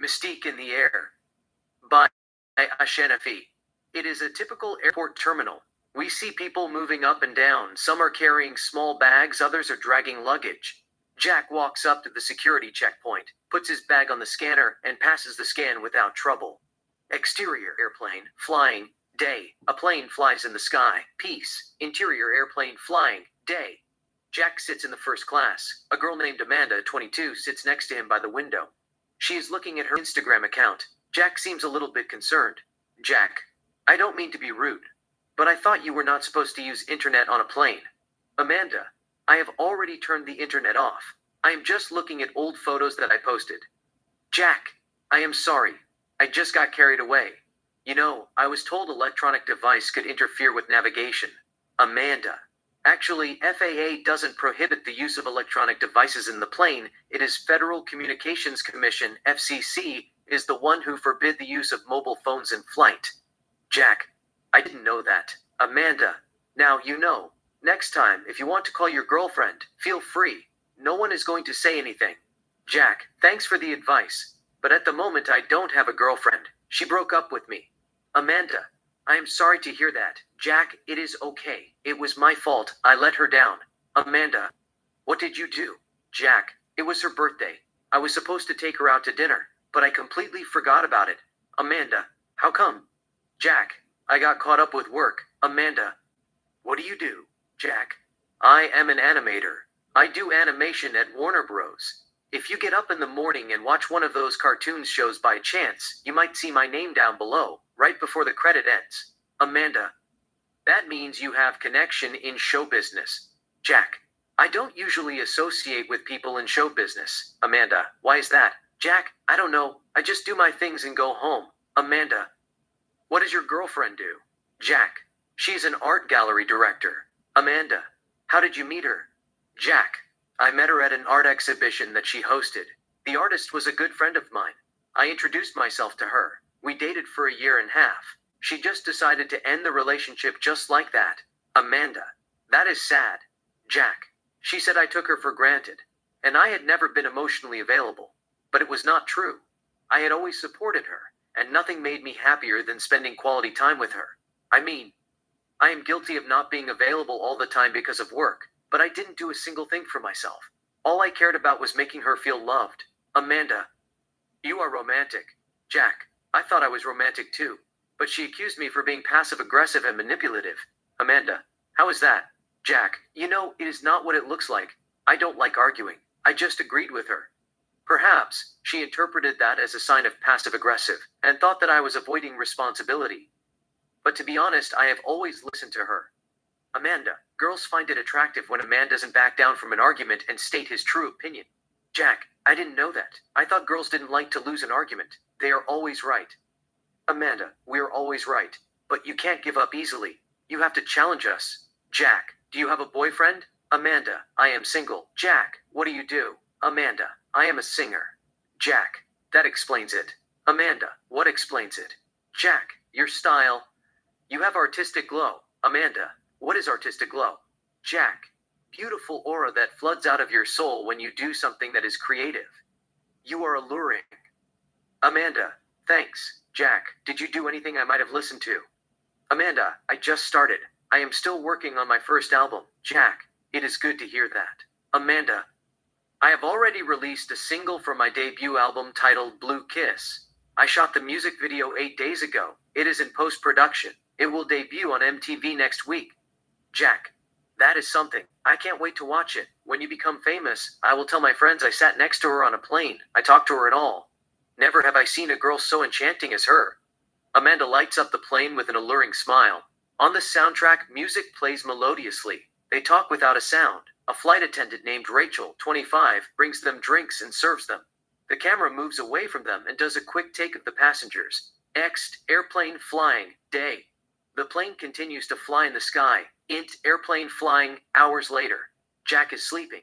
Mystique in the Air by Ashenafi. It is a typical airport terminal. We see people moving up and down. Some are carrying small bags, others are dragging luggage. Jack walks up to the security checkpoint, puts his bag on the scanner, and passes the scan without trouble. Exterior airplane, flying, day. A plane flies in the sky, peace. Interior airplane, flying, day. Jack sits in the first class. A girl named Amanda, 22, sits next to him by the window. She is looking at her Instagram account. Jack seems a little bit concerned. Jack, I don't mean to be rude, but I thought you were not supposed to use internet on a plane. Amanda, I have already turned the internet off. I am just looking at old photos that I posted. Jack, I am sorry. I just got carried away. You know, I was told electronic device could interfere with navigation. Amanda. Actually, FAA doesn't prohibit the use of electronic devices in the plane. It is Federal Communications Commission, FCC, is the one who forbid the use of mobile phones in flight. Jack, I didn't know that. Amanda, now you know. Next time, if you want to call your girlfriend, feel free. No one is going to say anything. Jack, thanks for the advice, but at the moment I don't have a girlfriend. She broke up with me. Amanda, I am sorry to hear that. Jack, it is okay. It was my fault. I let her down. Amanda, what did you do? Jack, it was her birthday. I was supposed to take her out to dinner, but I completely forgot about it. Amanda, how come? Jack, I got caught up with work. Amanda, what do you do? Jack, I am an animator. I do animation at Warner Bros. If you get up in the morning and watch one of those cartoon shows by chance, you might see my name down below, right before the credit ends. Amanda, that means you have connection in show business. Jack, I don't usually associate with people in show business. Amanda, why is that? Jack, I don't know. I just do my things and go home. Amanda, what does your girlfriend do? Jack, she's an art gallery director. Amanda, how did you meet her? Jack, I met her at an art exhibition that she hosted. The artist was a good friend of mine. I introduced myself to her. We dated for a year and a half. She just decided to end the relationship just like that. Amanda, that is sad. Jack, she said I took her for granted, and I had never been emotionally available. But it was not true. I had always supported her, and nothing made me happier than spending quality time with her. I mean, I am guilty of not being available all the time because of work, but I didn't do a single thing for myself. All I cared about was making her feel loved. Amanda, you are romantic. Jack, I thought I was romantic too, but she accused me for being passive-aggressive and manipulative. Amanda, how is that? Jack, you know, it is not what it looks like. I don't like arguing. I just agreed with her. Perhaps she interpreted that as a sign of passive-aggressive and thought that I was avoiding responsibility. But to be honest, I have always listened to her. Amanda, girls find it attractive when a man doesn't back down from an argument and state his true opinion. Jack, I didn't know that. I thought girls didn't like to lose an argument. They are always right. Amanda, we're always right. But you can't give up easily. You have to challenge us. Jack, do you have a boyfriend? Amanda, I am single. Jack, what do you do? Amanda, I am a singer. Jack, that explains it. Amanda, what explains it? Jack, your style. You have artistic glow. Amanda, what is artistic glow? Jack, beautiful aura that floods out of your soul when you do something that is creative. You are alluring. Amanda, thanks. Jack, did you do anything I might have listened to? Amanda, I just started. I am still working on my first album. Jack, it is good to hear that. Amanda, I have already released a single for my debut album titled Blue Kiss. I shot the music video 8 days ago. It is in post-production. It will debut on MTV next week. Jack, that is something. I can't wait to watch it. When you become famous, I will tell my friends I sat next to her on a plane. I talked to her at all. Never have I seen a girl so enchanting as her. Amanda lights up the plane with an alluring smile. On the soundtrack, music plays melodiously. They talk without a sound. A flight attendant named Rachel, 25, brings them drinks and serves them. The camera moves away from them and does a quick take of the passengers. Next, airplane flying, day. The plane continues to fly in the sky. Airplane flying, hours later. Jack is sleeping.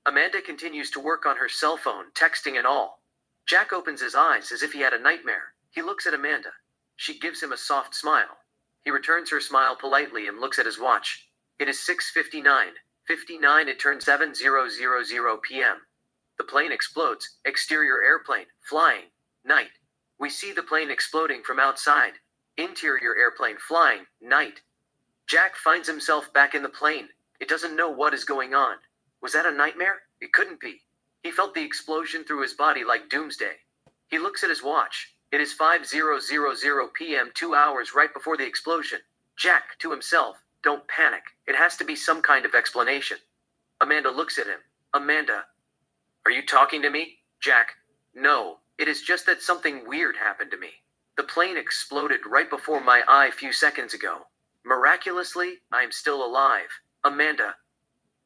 Amanda continues to work on her cell phone, texting and all. Jack opens his eyes as if he had a nightmare. He looks at Amanda. She gives him a soft smile. He returns her smile politely and looks at his watch. It is 6:59. 59, it turns 7:000 p.m. The plane explodes. Exterior airplane, flying. Night. We see the plane exploding from outside. Interior airplane flying. Night. Jack finds himself back in the plane. It doesn't know what is going on. Was that a nightmare? It couldn't be. He felt the explosion through his body like doomsday. He looks at his watch. It is 5:00 p.m., 2 hours right before the explosion. Jack, to himself, don't panic. It has to be some kind of explanation. Amanda looks at him. Amanda, are you talking to me? Jack, no, it is just that something weird happened to me. The plane exploded right before my eye a few seconds ago. Miraculously, I am still alive. Amanda,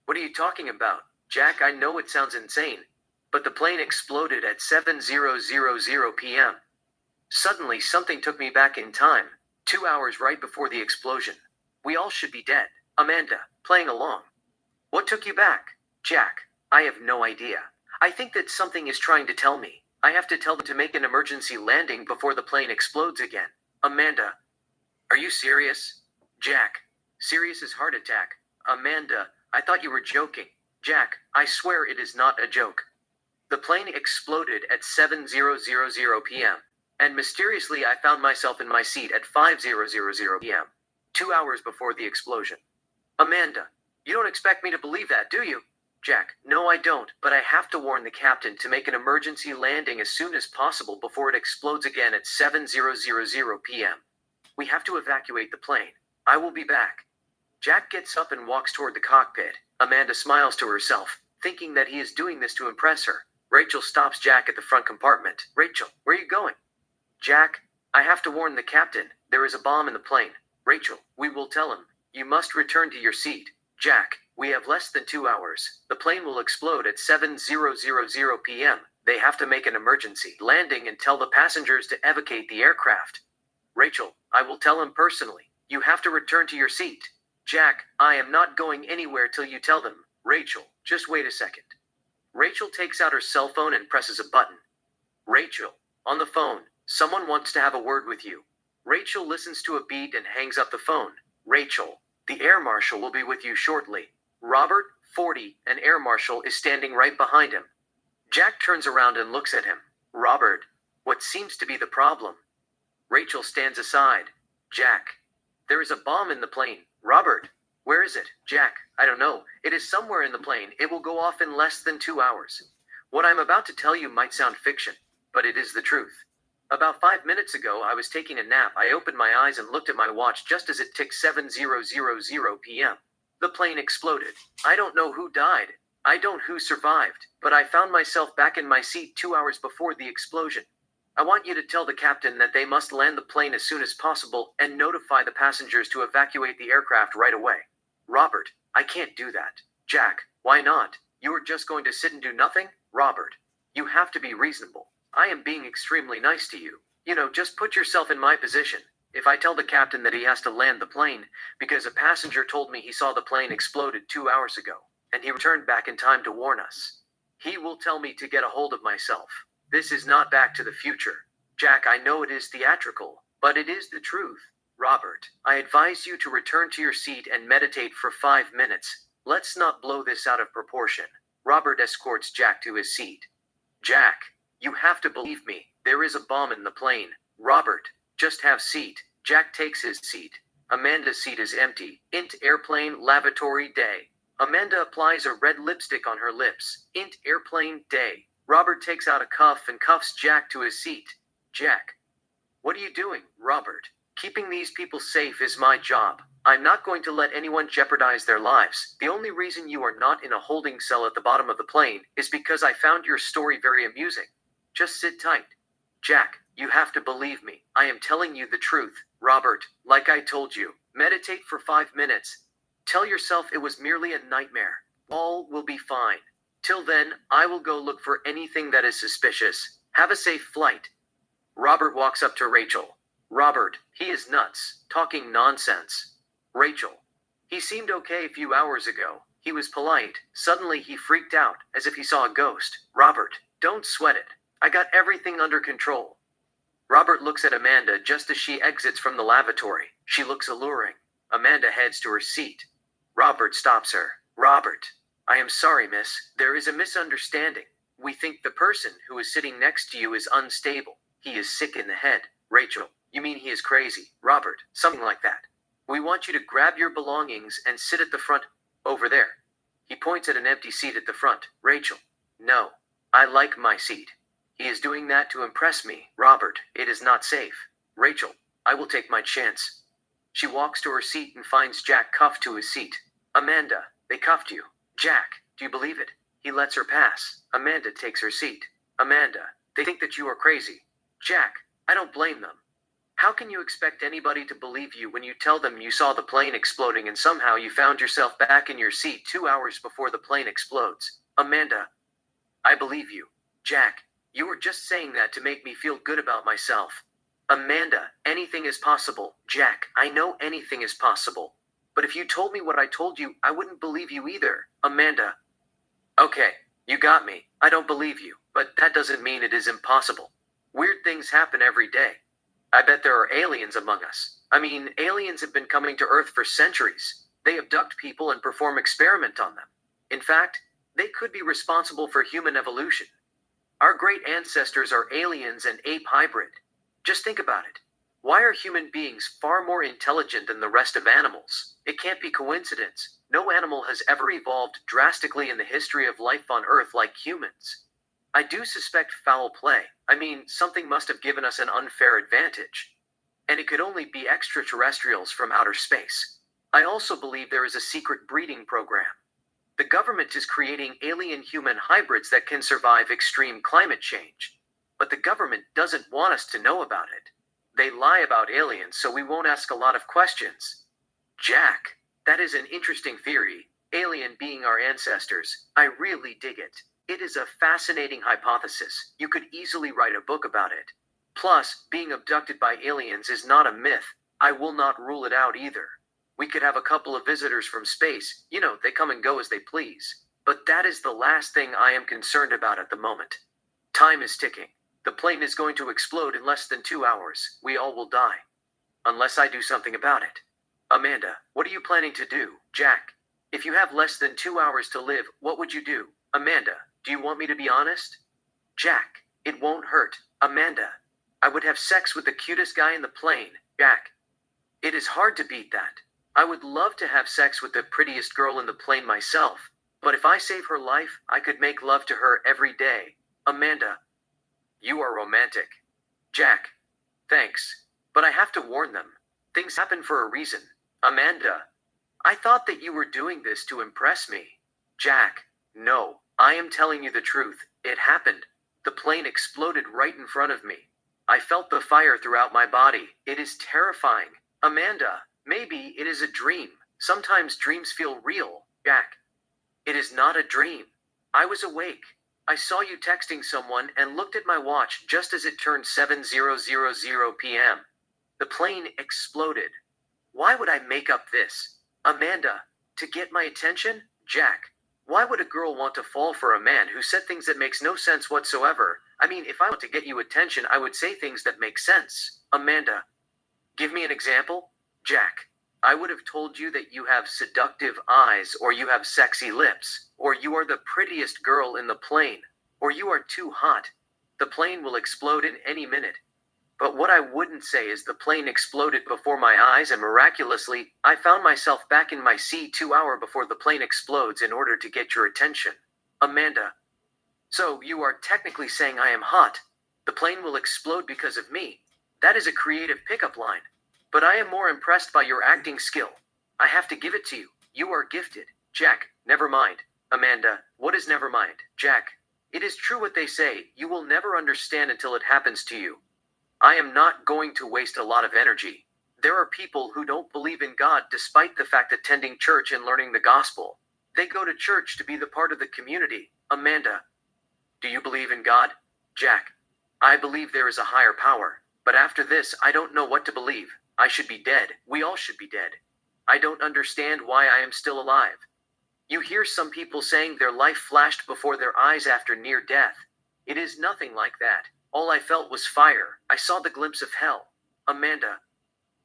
what are you talking about? Jack, I know it sounds insane, but the plane exploded at 7:00 p.m. Suddenly, something took me back in time, 2 hours right before the explosion. We all should be dead. Amanda, playing along. What took you back? Jack, I have no idea. I think that something is trying to tell me. I have to tell them to make an emergency landing before the plane explodes again. Amanda, are you serious? Jack, serious as heart attack. Amanda, I thought you were joking. Jack, I swear it is not a joke. The plane exploded at 7:00 p.m. and mysteriously I found myself in my seat at 5:00 p.m., 2 hours before the explosion. Amanda, you don't expect me to believe that, do you? Jack, no I don't, but I have to warn the captain to make an emergency landing as soon as possible before it explodes again at 7:00 p.m. We have to evacuate the plane. I will be back. Jack gets up and walks toward the cockpit. Amanda smiles to herself, thinking that he is doing this to impress her. Rachel stops Jack at the front compartment. Rachel, where are you going? Jack, I have to warn the captain. There is a bomb in the plane. Rachel, we will tell him. You must return to your seat. Jack, we have less than 2 hours. The plane will explode at 7:00 p.m. They have to make an emergency landing and tell the passengers to evacuate the aircraft. Rachel, I will tell him personally. You have to return to your seat. Jack, I am not going anywhere till you tell them. Rachel, just wait a second. Rachel takes out her cell phone and presses a button. Rachel, on the phone, someone wants to have a word with you. Rachel listens to a beat and hangs up the phone. Rachel, the air marshal will be with you shortly. Robert, 40, an air marshal, is standing right behind him. Jack turns around and looks at him. Robert, what seems to be the problem? Rachel stands aside. Jack, there is a bomb in the plane. Robert, where is it? Jack, I don't know. It is somewhere in the plane. It will go off in less than 2 hours. What I'm about to tell you might sound fiction, but it is the truth. About 5 minutes ago, I was taking a nap. I opened my eyes and looked at my watch just as it ticked 7:00 p.m. The plane exploded. I don't know who died. I don't who survived, but I found myself back in my seat 2 hours before the explosion. I want you to tell the captain that they must land the plane as soon as possible and notify the passengers to evacuate the aircraft right away. Robert, I can't do that. Jack, why not? You are just going to sit and do nothing? Robert, you have to be reasonable. I am being extremely nice to you. Just put yourself in my position. If I tell the captain that he has to land the plane because a passenger told me he saw the plane exploded 2 hours ago, and he returned back in time to warn us, he will tell me to get a hold of myself. This is not Back to the Future. Jack, I know it is theatrical, but it is the truth. Robert, I advise you to return to your seat and meditate for 5 minutes. Let's not blow this out of proportion. Robert escorts Jack to his seat. Jack, you have to believe me. There is a bomb in the plane. Robert, just have seat. Jack takes his seat. Amanda's seat is empty. Int airplane lavatory day. Amanda applies a red lipstick on her lips. Int airplane day. Robert takes out a cuff and cuffs Jack to his seat. Jack, what are you doing, Robert? Keeping these people safe is my job. I'm not going to let anyone jeopardize their lives. The only reason you are not in a holding cell at the bottom of the plane is because I found your story very amusing. Just sit tight. Jack, you have to believe me. I am telling you the truth. Robert, like I told you, meditate for 5 minutes. Tell yourself it was merely a nightmare. All will be fine. Till then, I will go look for anything that is suspicious. Have a safe flight. Robert walks up to Rachel. Robert, he is nuts, talking nonsense. Rachel, he seemed okay a few hours ago. He was polite. Suddenly he freaked out, as if he saw a ghost. Robert, don't sweat it. I got everything under control. Robert looks at Amanda just as she exits from the lavatory. She looks alluring. Amanda heads to her seat. Robert stops her. Robert, I am sorry, miss. There is a misunderstanding. We think the person who is sitting next to you is unstable. He is sick in the head. Rachel, you mean he is crazy? Robert, something like that. We want you to grab your belongings and sit at the front, over there. He points at an empty seat at the front. Rachel, no. I like my seat. He is doing that to impress me. Robert, it is not safe. Rachel, I will take my chance. She walks to her seat and finds Jack cuffed to his seat. Amanda, they cuffed you. Jack, do you believe it? He lets her pass. Amanda takes her seat. Amanda, they think that you are crazy. Jack, I don't blame them. How can you expect anybody to believe you when you tell them you saw the plane exploding and somehow you found yourself back in your seat 2 hours before the plane explodes? Amanda, I believe you. Jack, you were just saying that to make me feel good about myself. Amanda, anything is possible. Jack, I know anything is possible. But if you told me what I told you, I wouldn't believe you either. Amanda, okay, you got me. I don't believe you, but that doesn't mean it is impossible. Weird things happen every day. I bet there are aliens among us. I mean, aliens have been coming to Earth for centuries. They abduct people and perform experiments on them. In fact, they could be responsible for human evolution. Our great ancestors are aliens and ape hybrid. Just think about it. Why are human beings far more intelligent than the rest of animals? It can't be coincidence. No animal has ever evolved drastically in the history of life on Earth like humans. I do suspect foul play. I mean, something must have given us an unfair advantage. And it could only be extraterrestrials from outer space. I also believe there is a secret breeding program. The government is creating alien-human hybrids that can survive extreme climate change. But the government doesn't want us to know about it. They lie about aliens, so we won't ask a lot of questions. Jack, that is an interesting theory. Alien being our ancestors. I really dig it. It is a fascinating hypothesis. You could easily write a book about it. Plus, being abducted by aliens is not a myth. I will not rule it out either. We could have a couple of visitors from space. You know, they come and go as they please. But that is the last thing I am concerned about at the moment. Time is ticking. The plane is going to explode in less than 2 hours. We all will die. Unless I do something about it. Amanda, what are you planning to do? Jack, if you have less than 2 hours to live, what would you do? Amanda, do you want me to be honest? Jack, it won't hurt. Amanda, I would have sex with the cutest guy in the plane. Jack, it is hard to beat that. I would love to have sex with the prettiest girl in the plane myself, but if I save her life, I could make love to her every day. Amanda, you are romantic. Jack, thanks, but I have to warn them. Things happen for a reason. Amanda, I thought that you were doing this to impress me. Jack, no, I am telling you the truth. It happened. The plane exploded right in front of me. I felt the fire throughout my body. It is terrifying. Amanda, maybe it is a dream. Sometimes dreams feel real. Jack, it is not a dream. I was awake. I saw you texting someone and looked at my watch just as it turned 7:00 p.m. The plane exploded. Why would I make up this? Amanda, to get my attention? Jack, why would a girl want to fall for a man who said things that makes no sense whatsoever? I mean, if I want to get you attention, I would say things that make sense. Amanda, give me an example. Jack, I would have told you that you have seductive eyes, or you have sexy lips, or you are the prettiest girl in the plane, or you are too hot. The plane will explode in any minute. But what I wouldn't say is the plane exploded before my eyes and miraculously, I found myself back in my seat 2 hours before the plane explodes in order to get your attention. Amanda, so you are technically saying I am hot. The plane will explode because of me. That is a creative pickup line. But I am more impressed by your acting skill. I have to give it to you. You are gifted. Jack, never mind. Amanda, what is never mind? Jack, it is true what they say. You will never understand until it happens to you. I am not going to waste a lot of energy. There are people who don't believe in God despite the fact attending church and learning the gospel. They go to church to be the part of the community. Amanda, do you believe in God? Jack, I believe there is a higher power. But after this, I don't know what to believe. I should be dead. We all should be dead. I don't understand why I am still alive. You hear some people saying their life flashed before their eyes after near death. It is nothing like that. All I felt was fire. I saw the glimpse of hell. Amanda,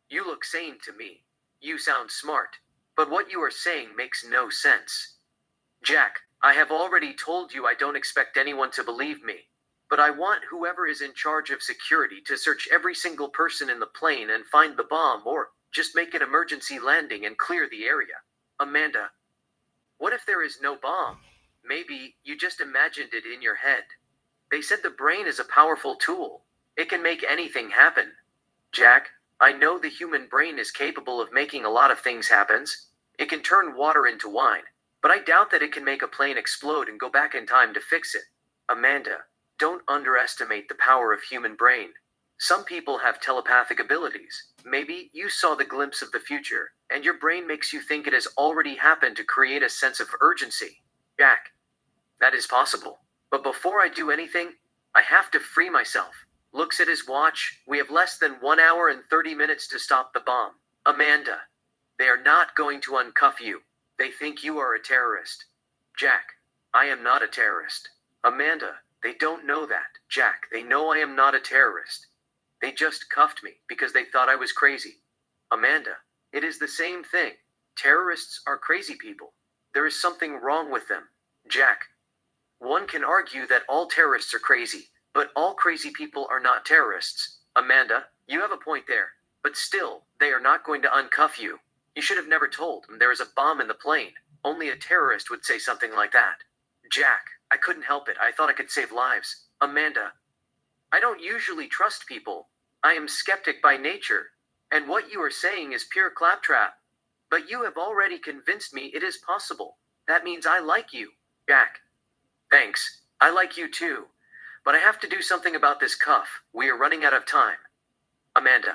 you look sane to me. You sound smart. But what you are saying makes no sense. Jack, I have already told you I don't expect anyone to believe me. But I want whoever is in charge of security to search every single person in the plane and find the bomb, or just make an emergency landing and clear the area. Amanda, what if there is no bomb? Maybe you just imagined it in your head. They said the brain is a powerful tool. It can make anything happen. Jack, I know the human brain is capable of making a lot of things happen. It can turn water into wine, but I doubt that it can make a plane explode and go back in time to fix it. Amanda, don't underestimate the power of human brain. Some people have telepathic abilities. Maybe you saw the glimpse of the future, and your brain makes you think it has already happened to create a sense of urgency. Jack, that is possible. But before I do anything, I have to free myself. Looks at his watch. We have less than 1 hour and 30 minutes to stop the bomb. Amanda, they are not going to uncuff you. They think you are a terrorist. Jack, I am not a terrorist. Amanda, they don't know that. Jack, they know I am not a terrorist. They just cuffed me because they thought I was crazy. Amanda, it is the same thing. Terrorists are crazy people. There is something wrong with them. Jack, one can argue that all terrorists are crazy, but all crazy people are not terrorists. Amanda, you have a point there. But still, they are not going to uncuff you. You should have never told them there is a bomb in the plane. Only a terrorist would say something like that. Jack, I couldn't help it. I thought I could save lives. Amanda, I don't usually trust people. I am skeptic by nature. And what you are saying is pure claptrap. But you have already convinced me it is possible. That means I like you. Jack, thanks. I like you too. But I have to do something about this cuff. We are running out of time. Amanda,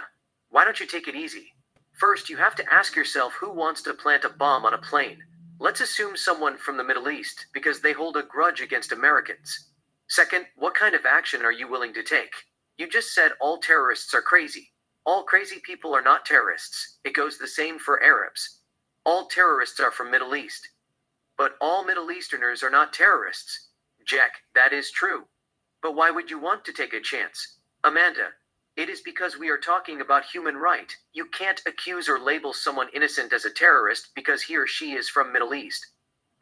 why don't you take it easy? First, you have to ask yourself who wants to plant a bomb on a plane. Let's assume someone from the Middle East, because they hold a grudge against Americans. Second, what kind of action are you willing to take? You just said all terrorists are crazy. All crazy people are not terrorists. It goes the same for Arabs. All terrorists are from Middle East. But all Middle Easterners are not terrorists. Jack, that is true. But why would you want to take a chance? Amanda, it is because we are talking about human right. You can't accuse or label someone innocent as a terrorist because he or she is from Middle East.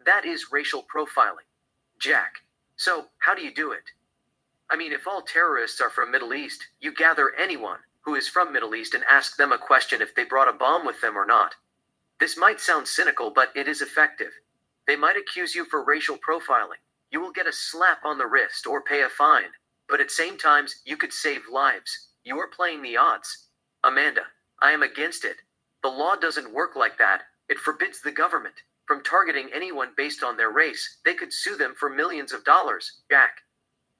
That is racial profiling. Jack, so how do you do it? I mean, if all terrorists are from Middle East, you gather anyone who is from Middle East and ask them a question if they brought a bomb with them or not. This might sound cynical, but it is effective. They might accuse you for racial profiling. You will get a slap on the wrist or pay a fine. But at same times, you could save lives. You are playing the odds. Amanda, I am against it. The law doesn't work like that. It forbids the government from targeting anyone based on their race. They could sue them for millions of dollars. Jack,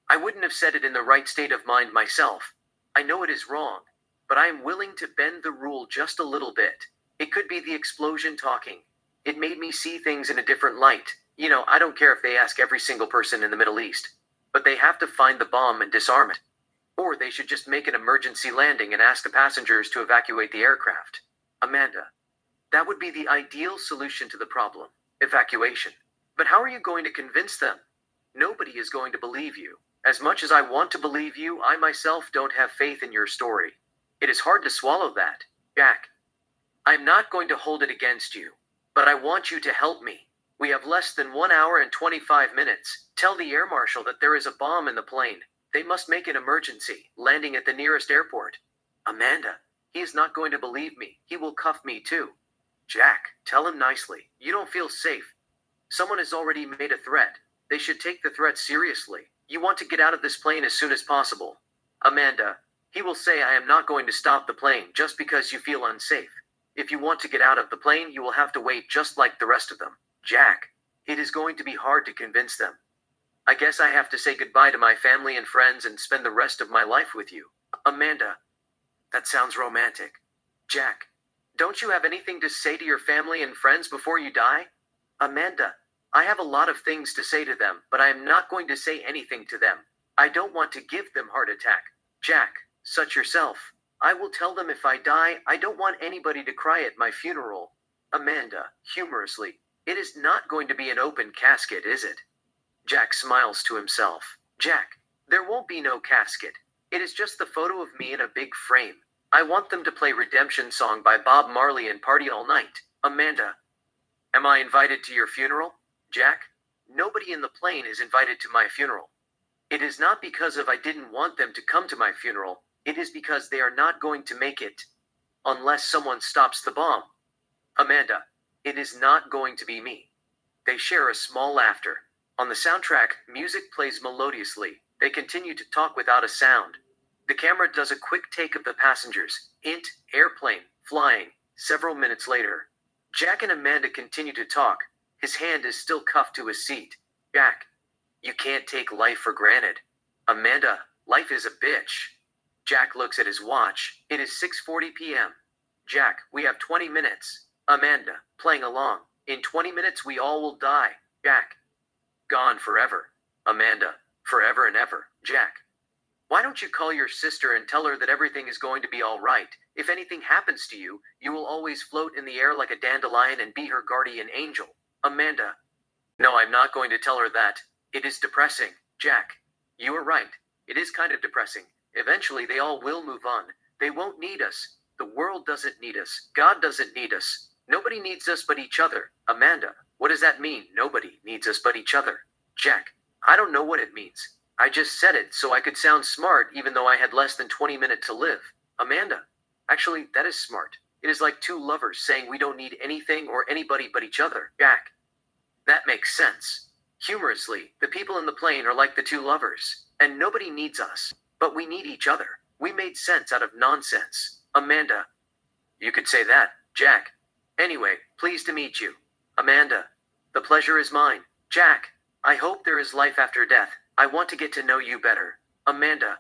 I wouldn't have said it in the right state of mind myself. I know it is wrong, but I am willing to bend the rule just a little bit. It could be the explosion talking. It made me see things in a different light. I don't care if they ask every single person in the Middle East, but they have to find the bomb and disarm it. Or they should just make an emergency landing and ask the passengers to evacuate the aircraft. Amanda, that would be the ideal solution to the problem, evacuation. But how are you going to convince them? Nobody is going to believe you. As much as I want to believe you, I myself don't have faith in your story. It is hard to swallow that. Jack, I'm not going to hold it against you, but I want you to help me. We have less than 1 hour and 25 minutes. Tell the air marshal that there is a bomb in the plane. They must make an emergency landing at the nearest airport. Amanda, he is not going to believe me. He will cuff me too. Jack, tell him nicely. You don't feel safe. Someone has already made a threat. They should take the threat seriously. You want to get out of this plane as soon as possible. Amanda, he will say I am not going to stop the plane just because you feel unsafe. If you want to get out of the plane, you will have to wait just like the rest of them. Jack, it is going to be hard to convince them. I guess I have to say goodbye to my family and friends and spend the rest of my life with you. Amanda, that sounds romantic. Jack, don't you have anything to say to your family and friends before you die? Amanda, I have a lot of things to say to them, but I am not going to say anything to them. I don't want to give them heart attack. Jack, such yourself. I will tell them if I die, I don't want anybody to cry at my funeral. Amanda, humorously, it is not going to be an open casket, is it? Jack smiles to himself. Jack, there won't be no casket. It is just the photo of me in a big frame. I want them to play Redemption Song by Bob Marley and party all night. Amanda, am I invited to your funeral? Jack, nobody in the plane is invited to my funeral. It is not because of I didn't want them to come to my funeral. It is because they are not going to make it. Unless someone stops the bomb. Amanda. It is not going to be me. They share a small laughter. On the soundtrack, music plays melodiously. They continue to talk without a sound. The camera does a quick take of the passengers. Airplane, flying. Several minutes later. Jack and Amanda continue to talk. His hand is still cuffed to his seat. Jack. You can't take life for granted. Amanda, life is a bitch. Jack looks at his watch. It is 6:40 p.m. Jack, we have 20 minutes. Amanda, playing along. In 20 minutes we all will die. Jack. Gone forever. Amanda, forever and ever. Jack. Why don't you call your sister and tell her that everything is going to be all right? If anything happens to you, you will always float in the air like a dandelion and be her guardian angel. Amanda. No, I'm not going to tell her that. It is depressing. Jack. You are right. It is kind of depressing. Eventually they all will move on. They won't need us. The world doesn't need us. God doesn't need us. Nobody needs us but each other. Amanda. What does that mean? Nobody needs us but each other. Jack. I don't know what it means. I just said it so I could sound smart even though I had less than 20 minutes to live. Amanda. Actually, that is smart. It is like two lovers saying we don't need anything or anybody but each other. Jack. That makes sense. Humorously, the people in the plane are like the two lovers, and nobody needs us, but we need each other. We made sense out of nonsense. Amanda. You could say that, Jack. Anyway, pleased to meet you. Amanda. The pleasure is mine. Jack. I hope there is life after death. I want to get to know you better. Amanda.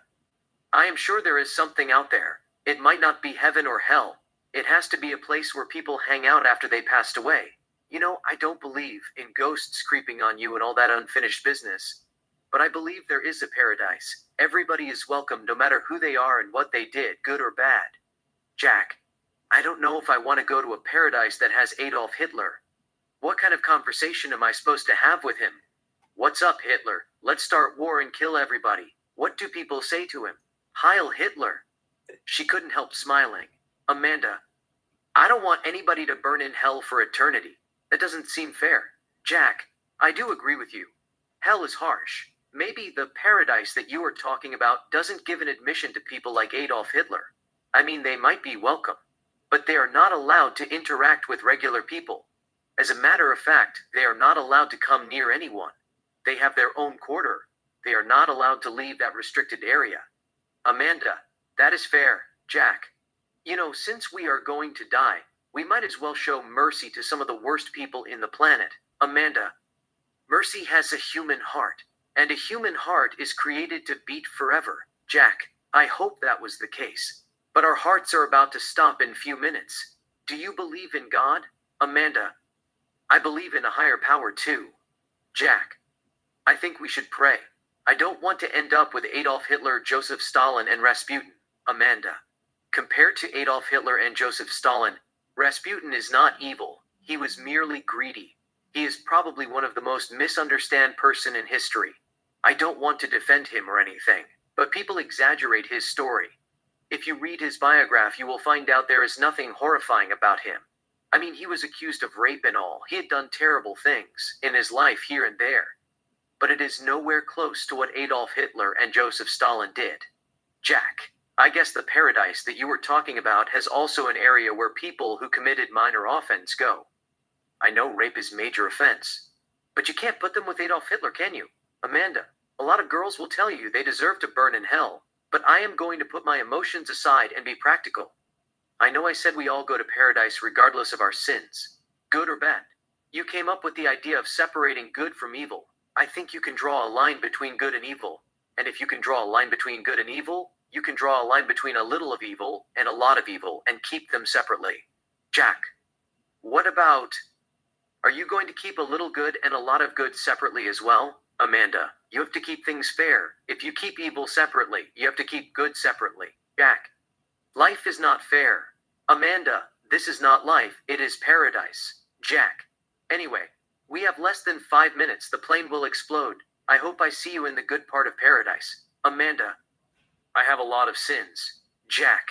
I am sure there is something out there. It might not be heaven or hell. It has to be a place where people hang out after they passed away. You know, I don't believe in ghosts creeping on you and all that unfinished business. But I believe there is a paradise. Everybody is welcome no matter who they are and what they did, good or bad. Jack. I don't know if I want to go to a paradise that has Adolf Hitler. What kind of conversation am I supposed to have with him? What's up, Hitler? Let's start war and kill everybody. What do people say to him? Heil Hitler. She couldn't help smiling. Amanda. I don't want anybody to burn in hell for eternity. That doesn't seem fair. Jack. I do agree with you. Hell is harsh. Maybe the paradise that you are talking about doesn't give an admission to people like Adolf Hitler. I mean, they might be welcome. But they are not allowed to interact with regular people. As a matter of fact, they are not allowed to come near anyone. They have their own quarter. They are not allowed to leave that restricted area. Amanda. That is fair, Jack. You know, since we are going to die, we might as well show mercy to some of the worst people in the planet. Amanda. Mercy has a human heart, and a human heart is created to beat forever. Jack. I hope that was the case. But our hearts are about to stop in few minutes. Do you believe in God? Amanda. I believe in a higher power too. Jack. I think we should pray. I don't want to end up with Adolf Hitler, Joseph Stalin, and Rasputin. Amanda. Compared to Adolf Hitler and Joseph Stalin, Rasputin is not evil. He was merely greedy. He is probably one of the most misunderstood person in history. I don't want to defend him or anything, but people exaggerate his story. If you read his biography, you will find out there is nothing horrifying about him. I mean, he was accused of rape and all. He had done terrible things in his life here and there. But it is nowhere close to what Adolf Hitler and Joseph Stalin did. Jack. I guess the paradise that you were talking about has also an area where people who committed minor offense go. I know rape is major offense, but you can't put them with Adolf Hitler, can you? Amanda. A lot of girls will tell you they deserve to burn in hell, but I am going to put my emotions aside and be practical. I know I said we all go to paradise regardless of our sins, good or bad. You came up with the idea of separating good from evil. I think you can draw a line between good and evil. And if you can draw a line between good and evil, you can draw a line between a little of evil and a lot of evil and keep them separately. Jack. What about... Are you going to keep a little good and a lot of good separately as well? Amanda. You have to keep things fair. If you keep evil separately, you have to keep good separately. Jack. Life is not fair. Amanda. This is not life, it is paradise. Jack. Anyway, we have less than 5 minutes. The plane will explode. I hope I see you in the good part of paradise. Amanda. I have a lot of sins. Jack.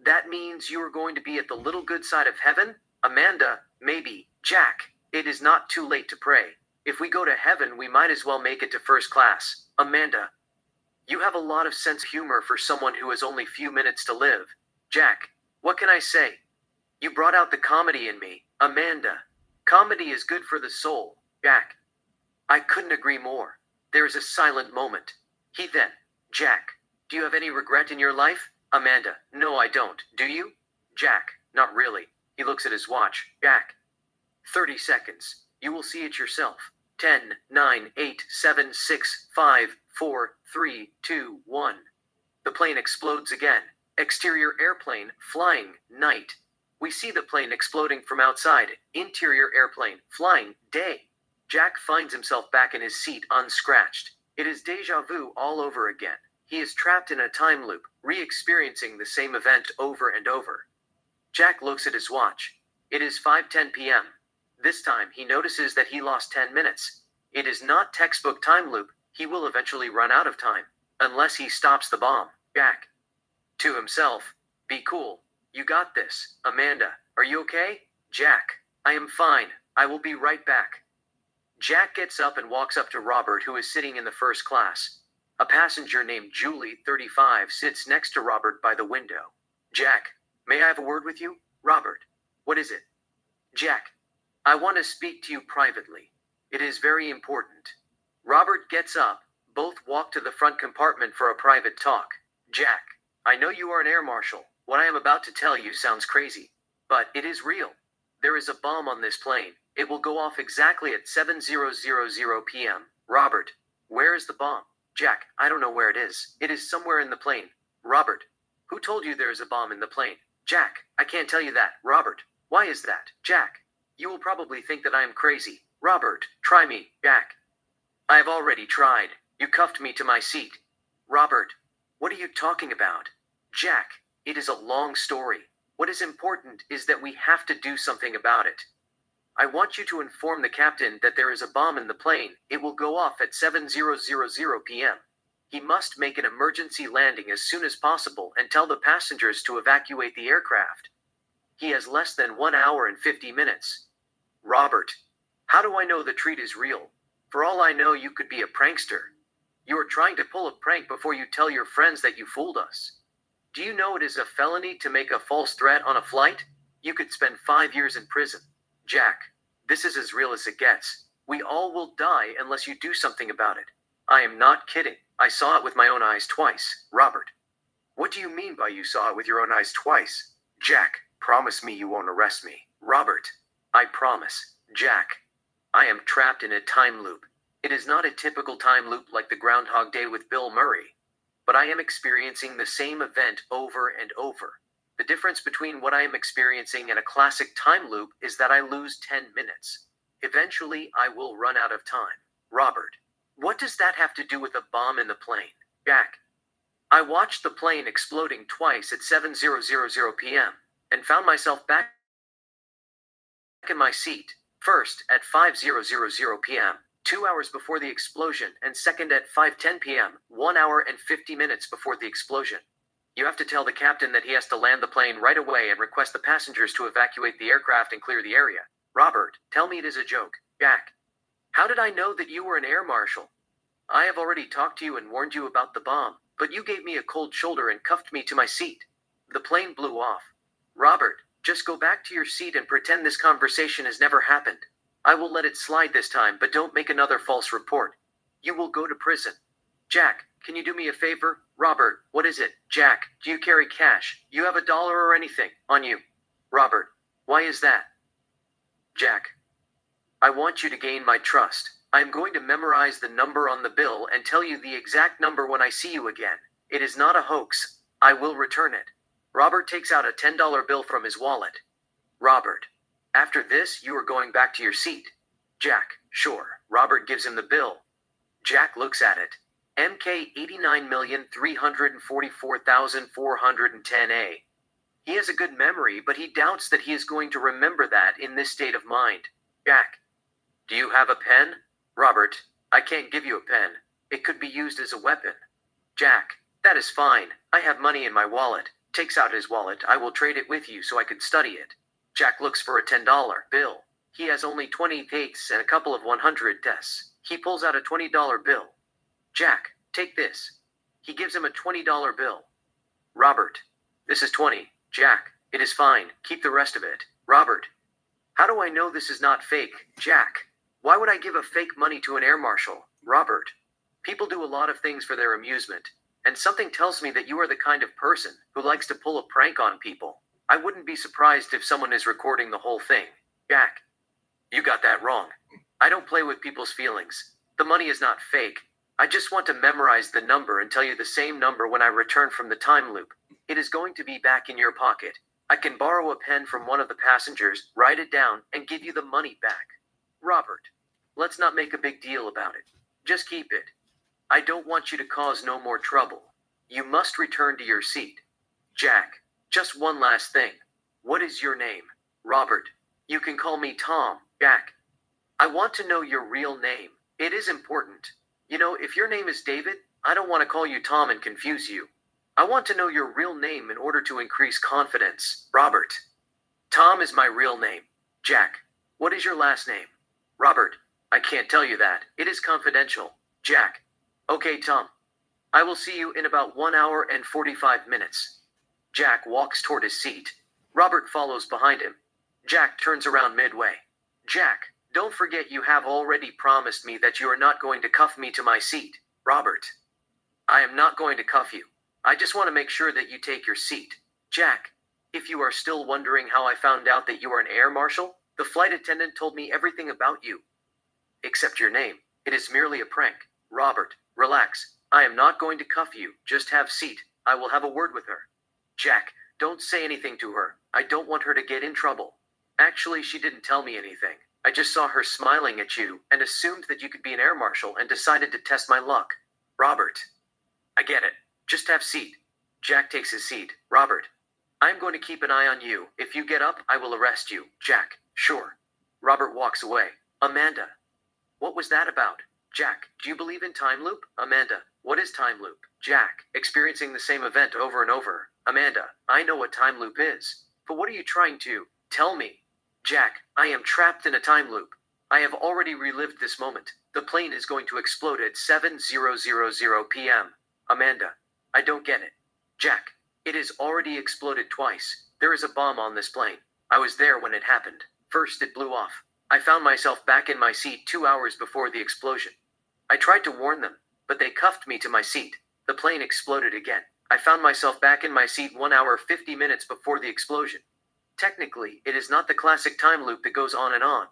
That means you are going to be at the little good side of heaven? Amanda. Maybe. Jack. It is not too late to pray. If we go to heaven, we might as well make it to first class. Amanda. You have a lot of sense of humor for someone who has only few minutes to live. Jack, what can I say? You brought out the comedy in me, Amanda. Comedy is good for the soul, Jack. I couldn't agree more. There is a silent moment. He then, Jack, do you have any regret in your life? Amanda, no, I don't. Do you? Jack, not really. He looks at his watch. Jack, 30 seconds. You will see it yourself. 10, 9, 8, 7, 6, 5, 4, 3, 2, 1. The plane explodes again. Exterior airplane, flying, night. We see the plane exploding from outside. Interior airplane, flying, day. Jack finds himself back in his seat unscratched. It is deja vu all over again. He is trapped in a time loop, re-experiencing the same event over and over. Jack looks at his watch. It is 5:10 p.m. This time he notices that he lost 10 minutes. It is not textbook time loop. He will eventually run out of time, unless he stops the bomb. Jack, to himself, be cool. You got this. Amanda, are you okay? Jack, I am fine. I will be right back. Jack gets up and walks up to Robert, who is sitting in the first class. A passenger named Julie, 35, sits next to Robert by the window. Jack, may I have a word with you? Robert, what is it? Jack, I want to speak to you privately. It is very important. Robert gets up. Both walk to the front compartment for a private talk. Jack, I know you are an air marshal. What I am about to tell you sounds crazy, but it is real. There is a bomb on this plane. It will go off exactly at 7:00 p.m. Robert, where is the bomb? Jack, I don't know where it is. It is somewhere in the plane. Robert, who told you there is a bomb in the plane? Jack, I can't tell you that. Robert, why is that? Jack, you will probably think that I am crazy. Robert, try me. Jack, I have already tried. You cuffed me to my seat. Robert, what are you talking about? Jack, it is a long story. What is important is that we have to do something about it. I want you to inform the captain that there is a bomb in the plane. It will go off at 7:00 p.m. He must make an emergency landing as soon as possible and tell the passengers to evacuate the aircraft. He has less than 1 hour and 50 minutes. Robert, how do I know the treat is real? For all I know, you could be a prankster. You are trying to pull a prank before you tell your friends that you fooled us. Do you know it is a felony to make a false threat on a flight? You could spend 5 years in prison. Jack, this is as real as it gets. We all will die unless you do something about it. I am not kidding. I saw it with my own eyes twice. Robert, what do you mean by you saw it with your own eyes twice? Jack, promise me you won't arrest me. Robert, I promise. Jack, I am trapped in a time loop. It is not a typical time loop like the Groundhog Day with Bill Murray, but I am experiencing the same event over and over. The difference between what I am experiencing and a classic time loop is that I lose 10 minutes. Eventually, I will run out of time. Robert, what does that have to do with a bomb in the plane? Jack, I watched the plane exploding twice at 7:00 p.m. and found myself back in my seat. First at 5:00 p.m., 2 hours before the explosion, and second at 5:10 p.m., 1 hour and 50 minutes before the explosion. You have to tell the captain that he has to land the plane right away and request the passengers to evacuate the aircraft and clear the area. Robert, tell me it is a joke. Jack, how did I know that you were an air marshal? I have already talked to you and warned you about the bomb, but you gave me a cold shoulder and cuffed me to my seat. The plane blew off. Robert, just go back to your seat and pretend this conversation has never happened. I will let it slide this time, but don't make another false report. You will go to prison. Jack, can you do me a favor? Robert, what is it? Jack, do you carry cash? You have $1 or anything on you? Robert, why is that? Jack, I want you to gain my trust. I am going to memorize the number on the bill and tell you the exact number when I see you again. It is not a hoax. I will return it. Robert takes out a $10 bill from his wallet. Robert, after this, you are going back to your seat. Jack, sure. Robert gives him the bill. Jack looks at it. MK 89,344,410A. He has a good memory, but he doubts that he is going to remember that in this state of mind. Jack, do you have a pen? Robert, I can't give you a pen. It could be used as a weapon. Jack, that is fine. I have money in my wallet. Takes out his wallet. I will trade it with you so I could study it. Jack looks for a $10 bill. He has only 20 eighths and a couple of 100 tenths. He pulls out a $20 bill. Jack, take this. He gives him a $20 bill. Robert. This is 20. Jack. It is fine. Keep the rest of it. Robert. How do I know this is not fake? Jack. Why would I give a fake money to an air marshal? Robert. People do a lot of things for their amusement, and something tells me that you are the kind of person who likes to pull a prank on people. I wouldn't be surprised if someone is recording the whole thing. Jack. You got that wrong. I don't play with people's feelings. The money is not fake. I just want to memorize the number and tell you the same number when I return from the time loop. It is going to be back in your pocket. I can borrow a pen from one of the passengers, write it down, and give you the money back. Robert. Let's not make a big deal about it. Just keep it. I don't want you to cause no more trouble. You must return to your seat. Jack. Just one last thing. What is your name? Robert. You can call me Tom. Jack. I want to know your real name. It is important. You know, if your name is David, I don't want to call you Tom and confuse you. I want to know your real name in order to increase confidence. Robert. Tom is my real name. Jack. What is your last name? Robert. I can't tell you that. It is confidential. Jack. Okay, Tom. I will see you in about 1 hour and 45 minutes. Jack walks toward his seat. Robert follows behind him. Jack turns around midway. Jack, don't forget you have already promised me that you are not going to cuff me to my seat. Robert. I am not going to cuff you. I just want to make sure that you take your seat. Jack, if you are still wondering how I found out that you are an air marshal, the flight attendant told me everything about you. Except your name. It is merely a prank. Robert, relax. I am not going to cuff you. Just have seat. I will have a word with her. Jack, don't say anything to her. I don't want her to get in trouble. Actually, she didn't tell me anything. I just saw her smiling at you and assumed that you could be an air marshal and decided to test my luck. Robert. I get it. Just have seat. Jack takes his seat. Robert. I'm going to keep an eye on you. If you get up, I will arrest you. Jack. Sure. Robert walks away. Amanda. What was that about? Jack. Do you believe in time loop? Amanda. What is time loop? Jack. Experiencing the same event over and over. Amanda. I know what time loop is. But what are you trying to tell me? Jack. I am trapped in a time loop. I have already relived this moment. The plane is going to explode at 7:00 p.m. Amanda. I don't get it. Jack. It has already exploded twice. There is a bomb on this plane. I was there when it happened. First it blew off. I found myself back in my seat 2 hours before the explosion. I tried to warn them, but they cuffed me to my seat. The plane exploded again. I found myself back in my seat 1 hour 50 minutes before the explosion. Technically, it is not the classic time loop that goes on and on.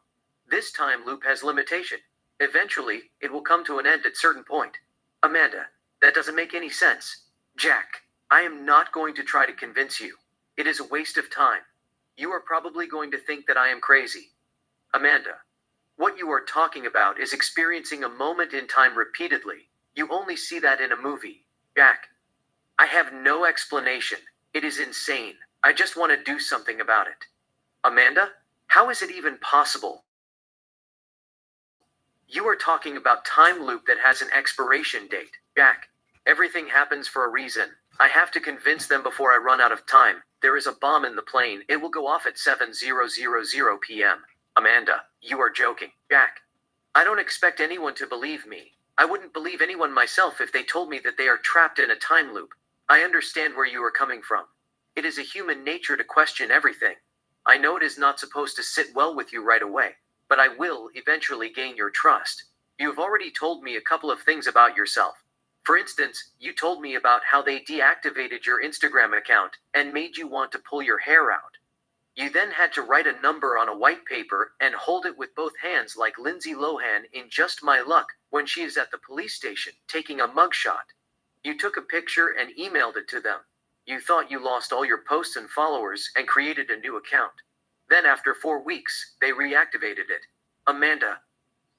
This time loop has limitation. Eventually, it will come to an end at certain point. Amanda, that doesn't make any sense. Jack, I am not going to try to convince you. It is a waste of time. You are probably going to think that I am crazy. Amanda, what you are talking about is experiencing a moment in time repeatedly. You only see that in a movie. Jack, I have no explanation. It is insane. I just want to do something about it. Amanda, how is it even possible? You are talking about time loop that has an expiration date. Jack, everything happens for a reason. I have to convince them before I run out of time. There is a bomb in the plane. It will go off at 7:00 p.m. Amanda, you are joking. Jack, I don't expect anyone to believe me. I wouldn't believe anyone myself if they told me that they are trapped in a time loop. I understand where you are coming from. It is a human nature to question everything. I know it is not supposed to sit well with you right away, but I will eventually gain your trust. You have already told me a couple of things about yourself. For instance, you told me about how they deactivated your Instagram account and made you want to pull your hair out. You then had to write a number on a white paper and hold it with both hands like Lindsay Lohan in Just My Luck when she is at the police station taking a mugshot. You took a picture and emailed it to them. You thought you lost all your posts and followers and created a new account. Then after 4 weeks, they reactivated it. Amanda,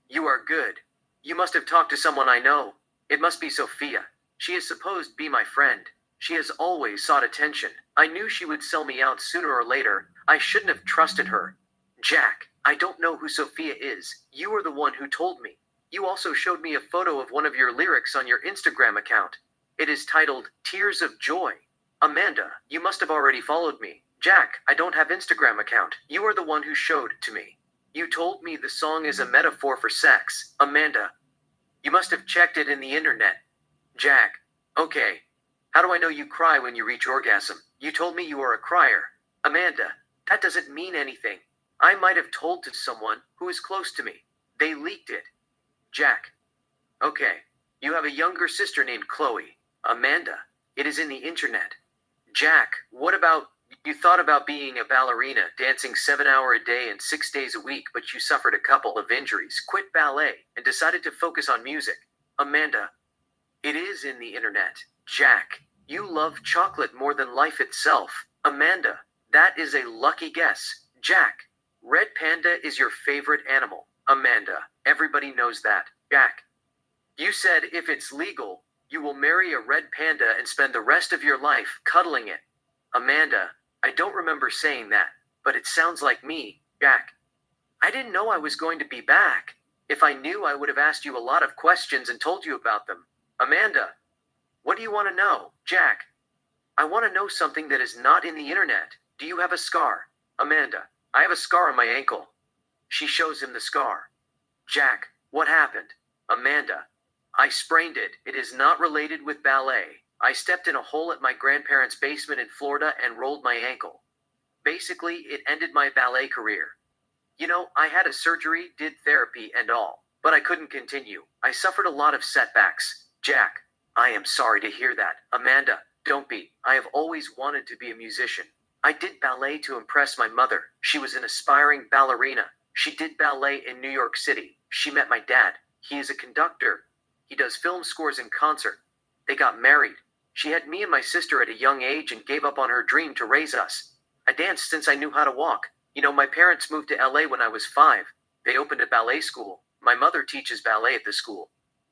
you are good. You must have talked to someone I know. It must be Sophia. She is supposed to be my friend. She has always sought attention. I knew she would sell me out sooner or later. I shouldn't have trusted her. Jack, I don't know who Sophia is. You are the one who told me. You also showed me a photo of one of your lyrics on your Instagram account. It is titled, Tears of Joy. Amanda, you must have already followed me. Jack, I don't have Instagram account. You are the one who showed it to me. You told me the song is a metaphor for sex. Amanda, you must have checked it in the internet. Jack, Okay. How do I know you cry when you reach orgasm? You told me you are a crier. Amanda, that doesn't mean anything. I might have told to someone who is close to me. They leaked it. Jack. Okay. You have a younger sister named Chloe. Amanda. It is in the internet. Jack, what about you thought about being a ballerina, dancing 7 hours a day and 6 days a week, but you suffered a couple of injuries, quit ballet, and decided to focus on music. Amanda, it is in the internet. Jack, you love chocolate more than life itself. Amanda, that is a lucky guess. Jack, red panda is your favorite animal. Amanda, everybody knows that. Jack, you said if it's legal, you will marry a red panda and spend the rest of your life cuddling it. Amanda, I don't remember saying that, but it sounds like me. Jack, I didn't know I was going to be back. If I knew, I would have asked you a lot of questions and told you about them. Amanda, what do you want to know? Jack, I want to know something that is not in the internet. Do you have a scar? Amanda, I have a scar on my ankle. She shows him the scar. Jack, what happened? Amanda, I sprained it. It is not related with ballet. I stepped in a hole at my grandparents' basement in Florida and rolled my ankle. Basically, it ended my ballet career. You know, I had a surgery, did therapy and all, but I couldn't continue. I suffered a lot of setbacks. Jack, I am sorry to hear that. Amanda, don't be. I have always wanted to be a musician. I did ballet to impress my mother. She was an aspiring ballerina. She did ballet in New York City. She met my dad. He is a conductor. He does film scores and concert. They got married. She had me and my sister at a young age and gave up on her dream to raise us. I danced since I knew how to walk. You know, my parents moved to LA when I was 5. They opened a ballet school. My mother teaches ballet at the school.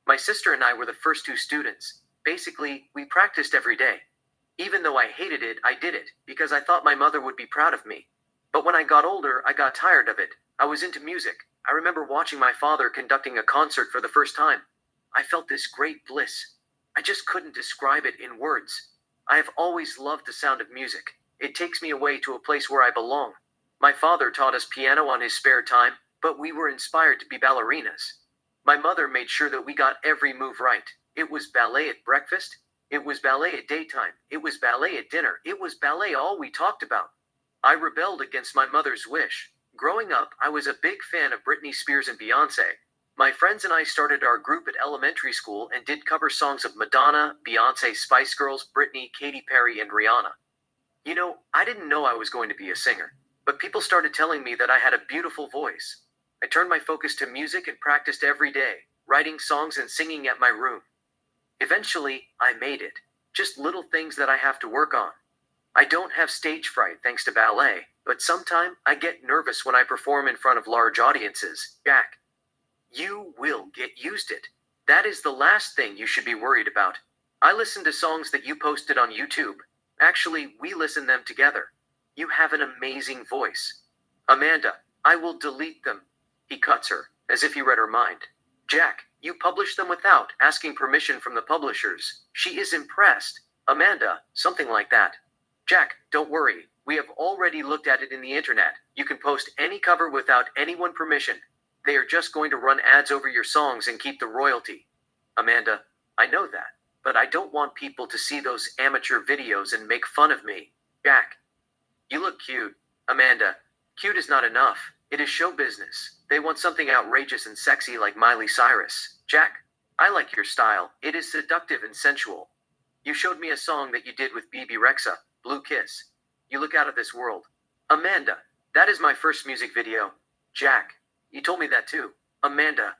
My sister and I were the first 2 students. Basically, we practiced every day. Even though I hated it, I did it, because I thought my mother would be proud of me. But when I got older, I got tired of it. I was into music. I remember watching my father conducting a concert for the first time. I felt this great bliss. I just couldn't describe it in words. I have always loved the sound of music. It takes me away to a place where I belong. My father taught us piano on his spare time, but we were inspired to be ballerinas. My mother made sure that we got every move right. It was ballet at breakfast. It was ballet at daytime. It was ballet at dinner. It was ballet all we talked about. I rebelled against my mother's wish. Growing up, I was a big fan of Britney Spears and Beyonce. My friends and I started our group at elementary school and did cover songs of Madonna, Beyonce, Spice Girls, Britney, Katy Perry, and Rihanna. You know, I didn't know I was going to be a singer, but people started telling me that I had a beautiful voice. I turned my focus to music and practiced every day, writing songs and singing at my room. Eventually, I made it. Just little things that I have to work on. I don't have stage fright thanks to ballet, but sometimes I get nervous when I perform in front of large audiences. Jack, you will get used to it. That is the last thing you should be worried about. I listened to songs that you posted on YouTube. Actually, we listened them together. You have an amazing voice. Amanda, I will delete them. He cuts her, as if he read her mind. Jack, you published them without asking permission from the publishers. She is impressed. Amanda, something like that. Jack, don't worry. We have already looked at it in the internet. You can post any cover without anyone permission. They are just going to run ads over your songs and keep the royalty. Amanda, I know that, but I don't want people to see those amateur videos and make fun of me. Jack, you look cute. Amanda, cute is not enough. It is show business. They want something outrageous and sexy like Miley Cyrus. Jack, I like your style. It is seductive and sensual. You showed me a song that you did with BB Rexa, Blue Kiss. You look out of this world. Amanda, that is my first music video. Jack, you told me that too. Amanda,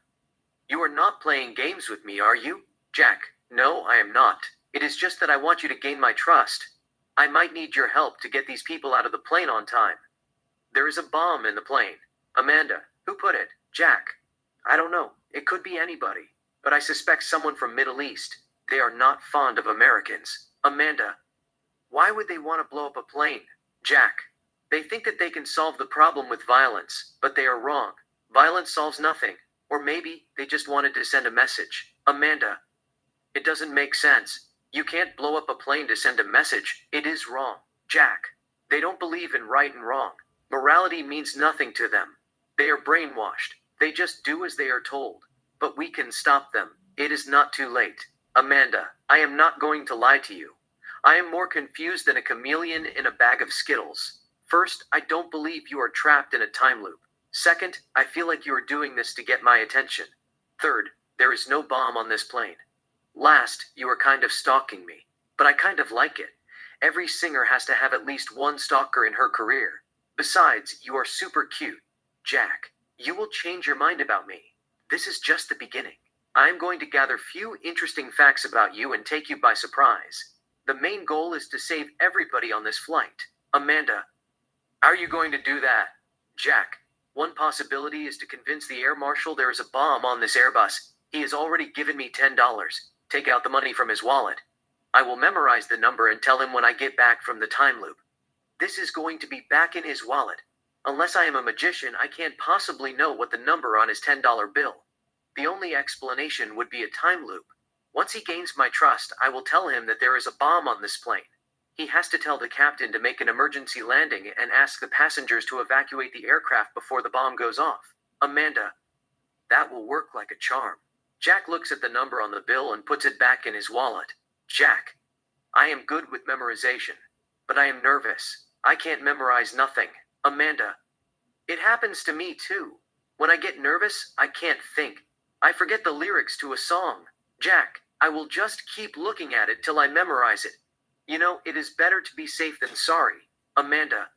you are not playing games with me, are you? Jack, no, I am not. It is just that I want you to gain my trust. I might need your help to get these people out of the plane on time. There is a bomb in the plane. Amanda, who put it? Jack, I don't know. It could be anybody. But I suspect someone from Middle East. They are not fond of Americans. Amanda, why would they want to blow up a plane? Jack, they think that they can solve the problem with violence, but they are wrong. Violence solves nothing. Or maybe they just wanted to send a message. Amanda, it doesn't make sense. You can't blow up a plane to send a message. It is wrong. Jack, they don't believe in right and wrong. Morality means nothing to them. They are brainwashed. They just do as they are told. But we can stop them. It is not too late. Amanda, I am not going to lie to you. I am more confused than a chameleon in a bag of Skittles. First, I don't believe you are trapped in a time loop. Second, I feel like you are doing this to get my attention. Third, there is no bomb on this plane. Last, you are kind of stalking me. But I kind of like it. Every singer has to have at least one stalker in her career. Besides, you are super cute. Jack, you will change your mind about me. This is just the beginning. I am going to gather few interesting facts about you and take you by surprise. The main goal is to save everybody on this flight. Amanda, how are you going to do that? Jack, one possibility is to convince the air marshal there is a bomb on this Airbus. He has already given me $10. Take out the money from his wallet. I will memorize the number and tell him when I get back from the time loop. This is going to be back in his wallet. Unless I am a magician, I can't possibly know what the number on his $10 bill. The only explanation would be a time loop. Once he gains my trust, I will tell him that there is a bomb on this plane. He has to tell the captain to make an emergency landing and ask the passengers to evacuate the aircraft before the bomb goes off. Amanda, that will work like a charm. Jack looks at the number on the bill and puts it back in his wallet. Jack, I am good with memorization, but I am nervous. I can't memorize nothing. Amanda, it happens to me too. When I get nervous, I can't think. I forget the lyrics to a song. Jack, I will just keep looking at it till I memorize it. You know, it is better to be safe than sorry. Amanda,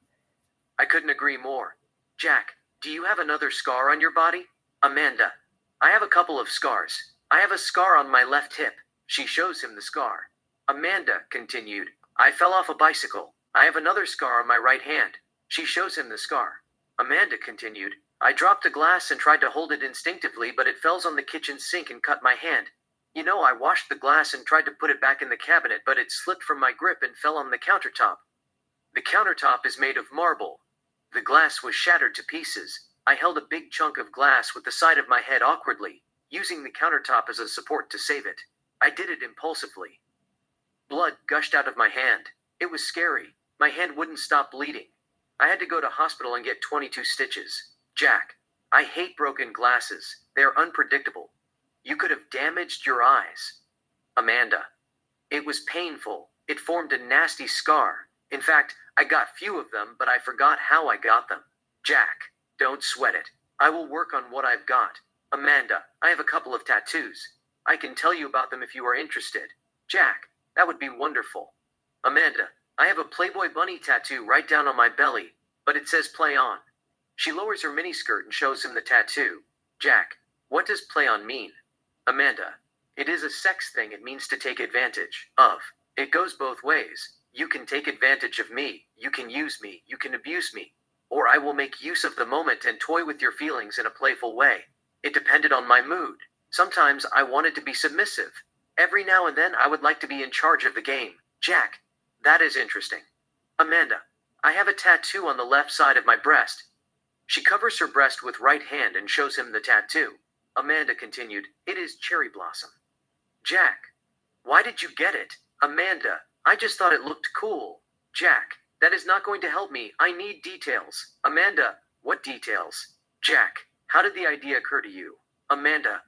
I couldn't agree more. Jack, do you have another scar on your body? Amanda, I have a couple of scars. I have a scar on my left hip. She shows him the scar. Amanda continued, I fell off a bicycle. I have another scar on my right hand. She shows him the scar. Amanda continued, I dropped a glass and tried to hold it instinctively, but it fell on the kitchen sink and cut my hand. You know, I washed the glass and tried to put it back in the cabinet, but it slipped from my grip and fell on the countertop. The countertop is made of marble. The glass was shattered to pieces. I held a big chunk of glass with the side of my head awkwardly, using the countertop as a support to save it. I did it impulsively. Blood gushed out of my hand. It was scary. My hand wouldn't stop bleeding. I had to go to hospital and get 22 stitches. Jack, I hate broken glasses. They are unpredictable. You could have damaged your eyes. Amanda, it was painful. It formed a nasty scar. In fact, I got few of them, but I forgot how I got them. Jack, don't sweat it. I will work on what I've got. Amanda, I have a couple of tattoos. I can tell you about them if you are interested. Jack, that would be wonderful. Amanda, I have a Playboy bunny tattoo right down on my belly, but it says play on. She lowers her miniskirt and shows him the tattoo. Jack, what does play on mean? Amanda, it is a sex thing. It means to take advantage of. It goes both ways. You can take advantage of me, you can use me, you can abuse me, or I will make use of the moment and toy with your feelings in a playful way. It depended on my mood. Sometimes I wanted to be submissive. Every now and then I would like to be in charge of the game. Jack, that is interesting. Amanda, I have a tattoo on the left side of my breast. She covers her breast with right hand and shows him the tattoo. Amanda continued, it is cherry blossom. Jack, why did you get it? Amanda, I just thought it looked cool. Jack, that is not going to help me. I need details. Amanda, what details? Jack, how did the idea occur to you? Amanda,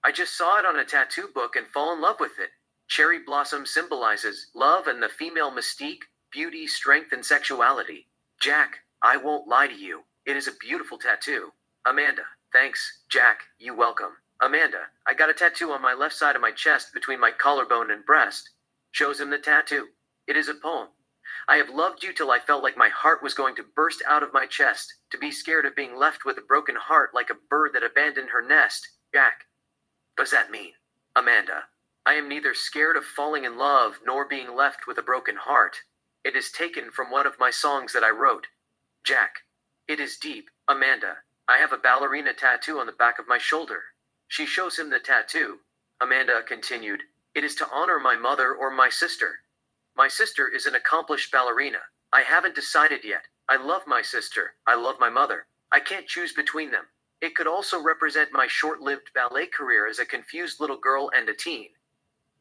I just saw it on a tattoo book and fall in love with it. Cherry blossom symbolizes love and the female mystique, beauty, strength, and sexuality. Jack, I won't lie to you. It is a beautiful tattoo. Amanda, thanks. Jack, you welcome. Amanda, I got a tattoo on my left side of my chest between my collarbone and breast. Shows him the tattoo. It is a poem. I have loved you till I felt like my heart was going to burst out of my chest, to be scared of being left with a broken heart like a bird that abandoned her nest. Jack, what does that mean? Amanda, I am neither scared of falling in love nor being left with a broken heart. It is taken from one of my songs that I wrote. Jack, it is deep. Amanda, I have a ballerina tattoo on the back of my shoulder. She shows him the tattoo. Amanda continued, it is to honor my mother or my sister. My sister is an accomplished ballerina. I haven't decided yet. I love my sister. I love my mother. I can't choose between them. It could also represent my short-lived ballet career as a confused little girl and a teen.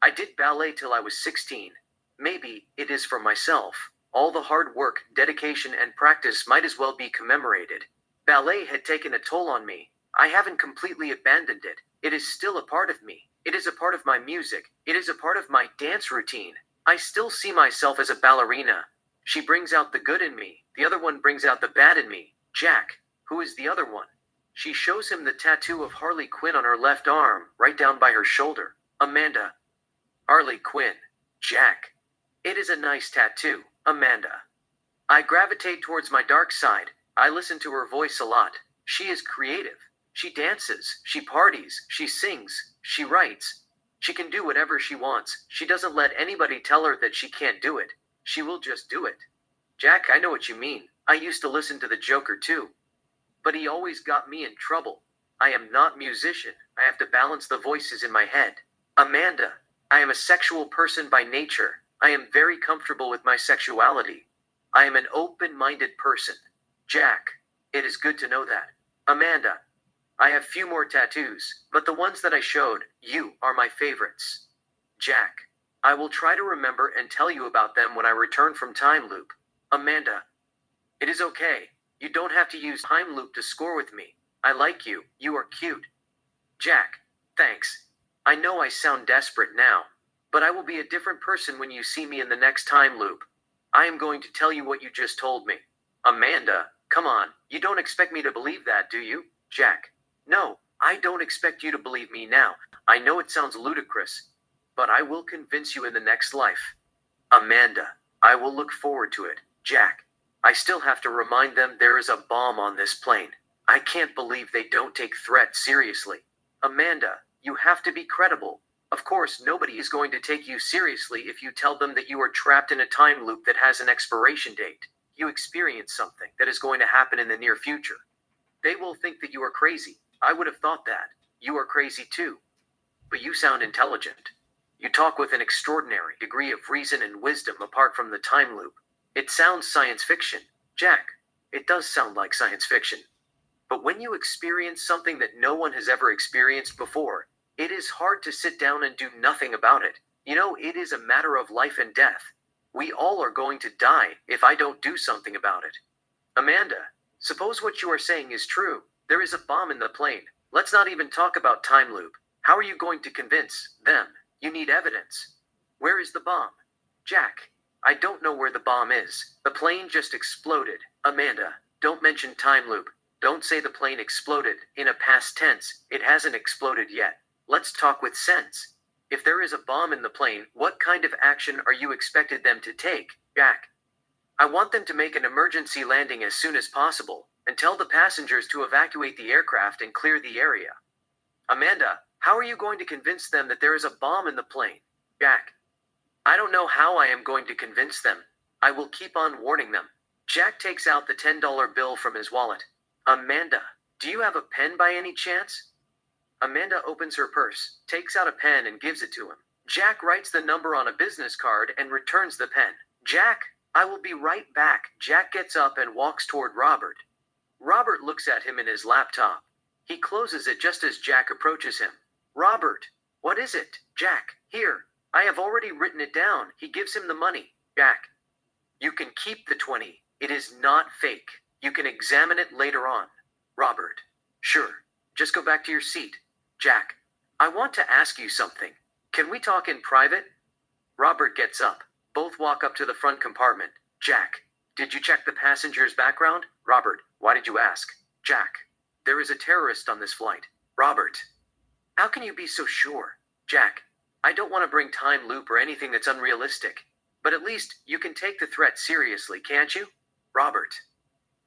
I did ballet till I was 16. Maybe it is for myself. All the hard work, dedication, and practice might as well be commemorated. Ballet had taken a toll on me. I haven't completely abandoned it. It is still a part of me. It is a part of my music. It is a part of my dance routine. I still see myself as a ballerina. She brings out the good in me. The other one brings out the bad in me. Jack, who is the other one? She shows him the tattoo of Harley Quinn on her left arm, right down by her shoulder. Amanda. Harley Quinn. Jack. It is a nice tattoo, Amanda. I gravitate towards my dark side. I listen to her voice a lot. She is creative. She dances, she parties, she sings, she writes. She can do whatever she wants. She doesn't let anybody tell her that she can't do it. She will just do it. Jack, I know what you mean. I used to listen to the Joker too. But he always got me in trouble. I am not a musician. I have to balance the voices in my head. Amanda, I am a sexual person by nature. I am very comfortable with my sexuality. I am an open-minded person. Jack, it is good to know that. Amanda, I have few more tattoos, but the ones that I showed you are my favorites. Jack, I will try to remember and tell you about them when I return from time loop. Amanda, it is okay. You don't have to use time loop to score with me. I like you. You are cute. Jack, thanks. I know I sound desperate now, but I will be a different person when you see me in the next time loop. I am going to tell you what you just told me. Amanda, come on. You don't expect me to believe that, do you? Jack, no, I don't expect you to believe me now. I know it sounds ludicrous, but I will convince you in the next life. Amanda, I will look forward to it. Jack, I still have to remind them there is a bomb on this plane. I can't believe they don't take threats seriously. Amanda, you have to be credible. Of course, nobody is going to take you seriously if you tell them that you are trapped in a time loop that has an expiration date. You experience something that is going to happen in the near future. They will think that you are crazy. I would have thought that. You are crazy too. But you sound intelligent. You talk with an extraordinary degree of reason and wisdom apart from the time loop. It sounds science fiction. Jack, it does sound like science fiction. But when you experience something that no one has ever experienced before, it is hard to sit down and do nothing about it. You know, it is a matter of life and death. We all are going to die if I don't do something about it. Amanda, suppose what you are saying is true. There is a bomb in the plane. Let's not even talk about time loop. How are you going to convince them? You need evidence. Where is the bomb? Jack, I don't know where the bomb is. The plane just exploded. Amanda, don't mention time loop. Don't say the plane exploded in a past tense. It hasn't exploded yet. Let's talk with sense. If there is a bomb in the plane, what kind of action are you expected them to take? Jack, I want them to make an emergency landing as soon as possible and tell the passengers to evacuate the aircraft and clear the area. Amanda, how are you going to convince them that there is a bomb in the plane? Jack, I don't know how I am going to convince them. I will keep on warning them. Jack takes out the $10 bill from his wallet. Amanda, do you have a pen by any chance? Amanda opens her purse, takes out a pen and gives it to him. Jack writes the number on a business card and returns the pen. Jack, I will be right back. Jack gets up and walks toward Robert. Robert looks at him in his laptop. He closes it just as Jack approaches him. Robert, what is it? Jack, here. I have already written it down. He gives him the money. Jack, you can keep the 20. It is not fake. You can examine it later on. Robert, sure. Just go back to your seat. Jack, I want to ask you something. Can we talk in private? Robert gets up. Both walk up to the front compartment. Jack, did you check the passenger's background? Robert, why did you ask? Jack, there is a terrorist on this flight. Robert, how can you be so sure? Jack, I don't want to bring time loop or anything that's unrealistic. But at least you can take the threat seriously, can't you? Robert,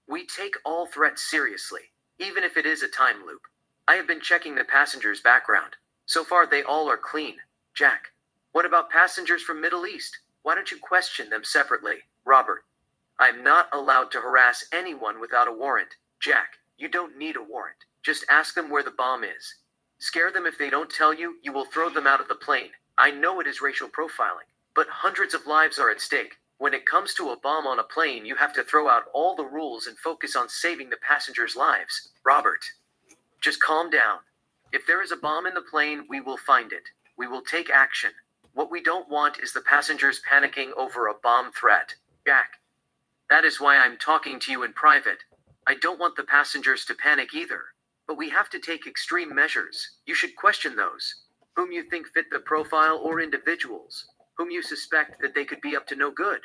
we take all threats seriously, even if it is a time loop. I have been checking the passengers' background. So far they all are clean. Jack, what about passengers from Middle East? Why don't you question them separately? Robert, I'm not allowed to harass anyone without a warrant. Jack, you don't need a warrant. Just ask them where the bomb is. Scare them if they don't tell you, you will throw them out of the plane. I know it is racial profiling, but hundreds of lives are at stake. When it comes to a bomb on a plane, you have to throw out all the rules and focus on saving the passengers' lives. Robert, just calm down. If there is a bomb in the plane, we will find it. We will take action. What we don't want is the passengers panicking over a bomb threat. Jack, that is why I'm talking to you in private. I don't want the passengers to panic either. But we have to take extreme measures. You should question those. whom you think fit the profile, or individuals whom you suspect that they could be up to no good.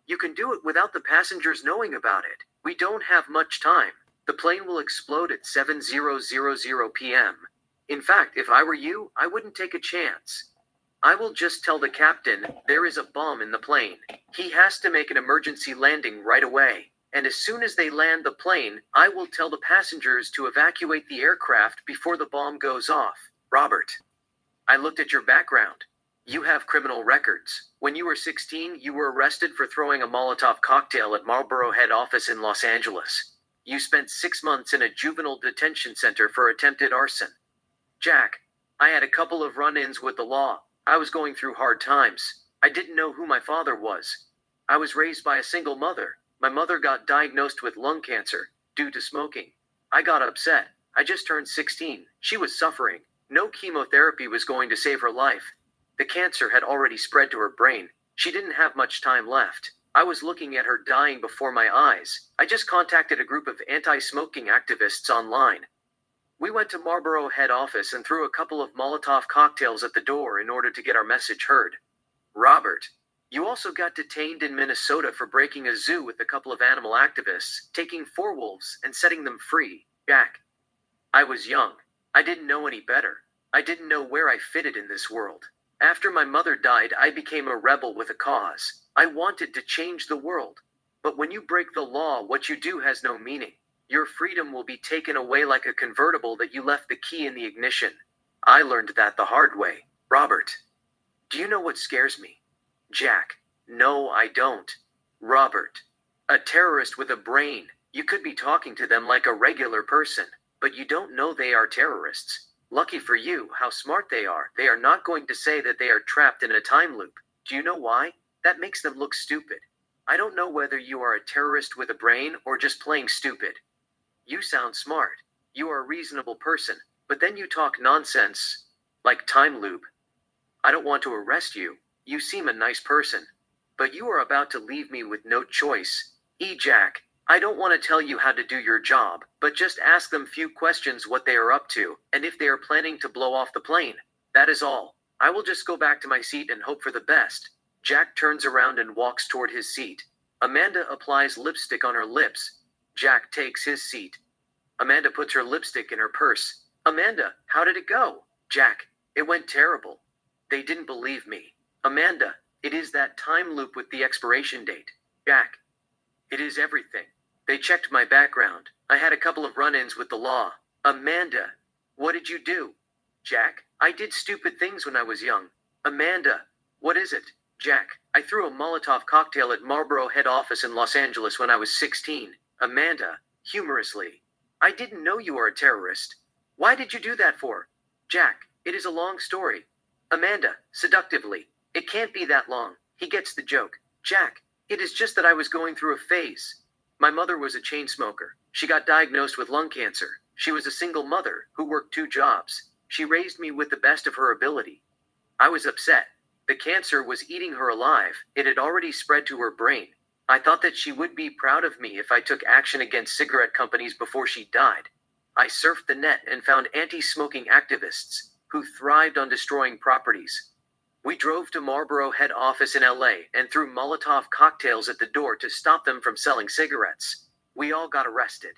You can do it without the passengers knowing about it. We don't have much time. The plane will explode at 7:00 p.m. In fact, if I were you, I wouldn't take a chance. I will just tell the captain there is a bomb in the plane. He has to make an emergency landing right away. And as soon as they land the plane, I will tell the passengers to evacuate the aircraft before the bomb goes off. Robert, I looked at your background. You have criminal records. When you were 16, you were arrested for throwing a Molotov cocktail at Marlboro head office in Los Angeles. You spent 6 months in a juvenile detention center for attempted arson. Jack, I had a couple of run-ins with the law. I was going through hard times. I didn't know who my father was. I was raised by a single mother. My mother got diagnosed with lung cancer due to smoking. I got upset. I just turned 16. She was suffering. No chemotherapy was going to save her life. The cancer had already spread to her brain. She didn't have much time left. I was looking at her dying before my eyes. I just contacted a group of anti-smoking activists online. We went to Marlboro head office and threw a couple of Molotov cocktails at the door in order to get our message heard. Robert, you also got detained in Minnesota for breaking a zoo with a couple of animal activists, taking 4 wolves and setting them free. Jack, I was young. I didn't know any better. I didn't know where I fitted in this world. After my mother died, I became a rebel with a cause. I wanted to change the world. But when you break the law, what you do has no meaning. Your freedom will be taken away like a convertible that you left the key in the ignition. I learned that the hard way. Robert, do you know what scares me? Jack, no, I don't. Robert, a terrorist with a brain. You could be talking to them like a regular person, but you don't know they are terrorists. Lucky for you, how smart they are. They are not going to say that they are trapped in a time loop. Do you know why? That makes them look stupid. I don't know whether you are a terrorist with a brain or just playing stupid. You sound smart. You are a reasonable person, but then you talk nonsense, like time loop. I don't want to arrest you. You seem a nice person. But you are about to leave me with no choice. Jack, I don't want to tell you how to do your job, but just ask them few questions what they are up to, and if they are planning to blow off the plane. That is all. I will just go back to my seat and hope for the best. Jack turns around and walks toward his seat. Amanda applies lipstick on her lips. Jack takes his seat. Amanda puts her lipstick in her purse. Amanda, how did it go? Jack, it went terrible. They didn't believe me. Amanda, it is that time loop with the expiration date. Jack, it is everything. They checked my background. I had a couple of run-ins with the law. Amanda, what did you do? Jack, I did stupid things when I was young. Amanda, what is it? Jack, I threw a Molotov cocktail at Marlboro head office in Los Angeles when I was 16. Amanda, humorously, I didn't know you were a terrorist. Why did you do that for? Jack, it is a long story. Amanda, seductively, it can't be that long. He gets the joke. Jack, it is just that I was going through a phase. My mother was a chain smoker. She got diagnosed with lung cancer. She was a single mother who worked 2 jobs. She raised me with the best of her ability. I was upset. The cancer was eating her alive. It had already spread to her brain. I thought that she would be proud of me if I took action against cigarette companies before she died. I surfed the net and found anti-smoking activists who thrived on destroying properties. We drove to Marlboro head office in LA and threw Molotov cocktails at the door to stop them from selling cigarettes. We all got arrested.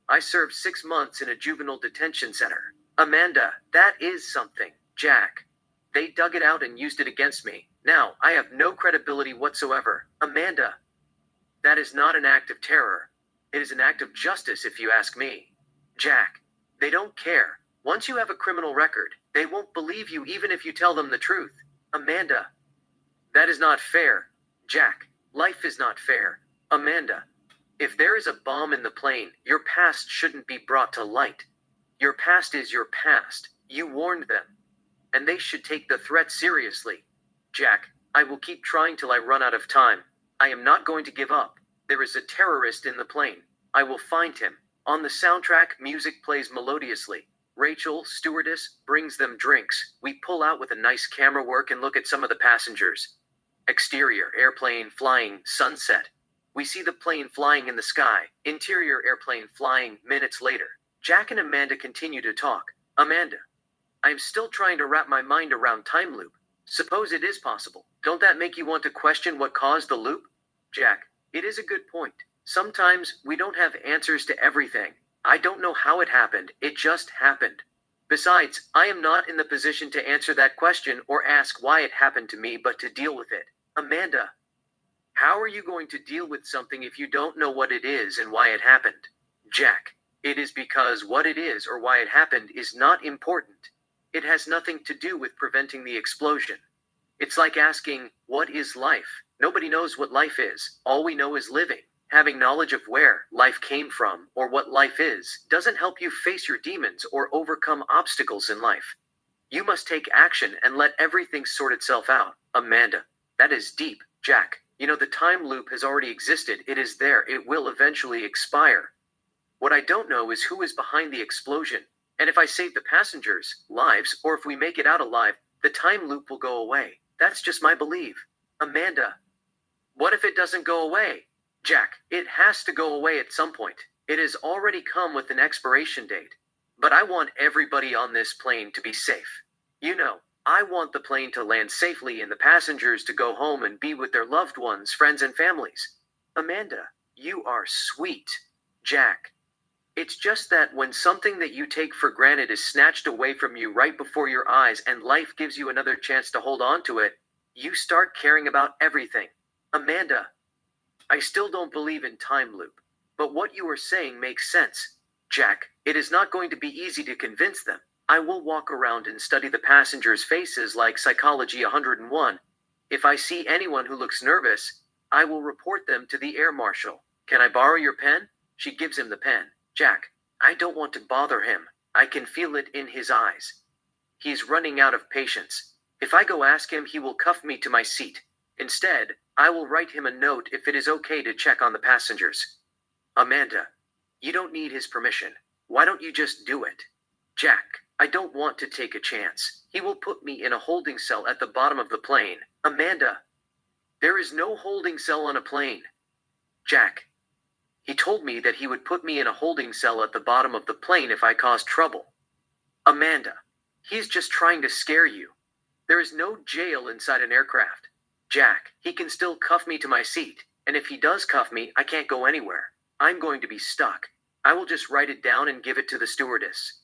I served 6 months in a juvenile detention center. Amanda, that is something. Jack, they dug it out and used it against me. Now, I have no credibility whatsoever. Amanda, that is not an act of terror. It is an act of justice, if you ask me. Jack, they don't care. Once you have a criminal record, they won't believe you even if you tell them the truth. Amanda, that is not fair. Jack, life is not fair. Amanda, if there is a bomb in the plane, your past shouldn't be brought to light. Your past is your past. You warned them. And they should take the threat seriously. Jack, I will keep trying till I run out of time. I am not going to give up. There is a terrorist in the plane. I will find him. On the soundtrack, music plays melodiously. Rachel, stewardess, brings them drinks. We pull out with a nice camera work and look at some of the passengers. Exterior, airplane flying, sunset. We see the plane flying in the sky. Interior, airplane flying, minutes later. Jack and Amanda continue to talk. Amanda, I am still trying to wrap my mind around time loop. Suppose it is possible. Don't that make you want to question what caused the loop? Jack, it is a good point. Sometimes we don't have answers to everything. I don't know how it happened, it just happened. Besides, I am not in the position to answer that question or ask why it happened to me, but to deal with it. Amanda, how are you going to deal with something if you don't know what it is and why it happened? Jack, it is because what it is or why it happened is not important. It has nothing to do with preventing the explosion. It's like asking, what is life? Nobody knows what life is. All we know is living. Having knowledge of where life came from or what life is doesn't help you face your demons or overcome obstacles in life. You must take action and let everything sort itself out. Amanda, that is deep. Jack, you know the time loop has already existed. It is there. It will eventually expire. What I don't know is who is behind the explosion. And if I save the passengers' lives, or if we make it out alive, the time loop will go away. That's just my belief. Amanda, what if it doesn't go away? Jack, it has to go away at some point. It has already come with an expiration date. But I want everybody on this plane to be safe. You know, I want the plane to land safely and the passengers to go home and be with their loved ones, friends, and families. Amanda, you are sweet. Jack, it's just that when something that you take for granted is snatched away from you right before your eyes and life gives you another chance to hold on to it, you start caring about everything. Amanda, I still don't believe in time loop, but what you are saying makes sense. Jack, it is not going to be easy to convince them. I will walk around and study the passengers' faces like Psychology 101. If I see anyone who looks nervous, I will report them to the air marshal. Can I borrow your pen? She gives him the pen. Jack, I don't want to bother him. I can feel it in his eyes. He's running out of patience. If I go ask him, he will cuff me to my seat. Instead, I will write him a note if it is okay to check on the passengers. Amanda, you don't need his permission. Why don't you just do it? Jack, I don't want to take a chance. He will put me in a holding cell at the bottom of the plane. Amanda, there is no holding cell on a plane. Jack, he told me that he would put me in a holding cell at the bottom of the plane if I caused trouble. Amanda, he's just trying to scare you. There is no jail inside an aircraft. Jack, he can still cuff me to my seat, and if he does cuff me, I can't go anywhere. I'm going to be stuck. I will just write it down and give it to the stewardess.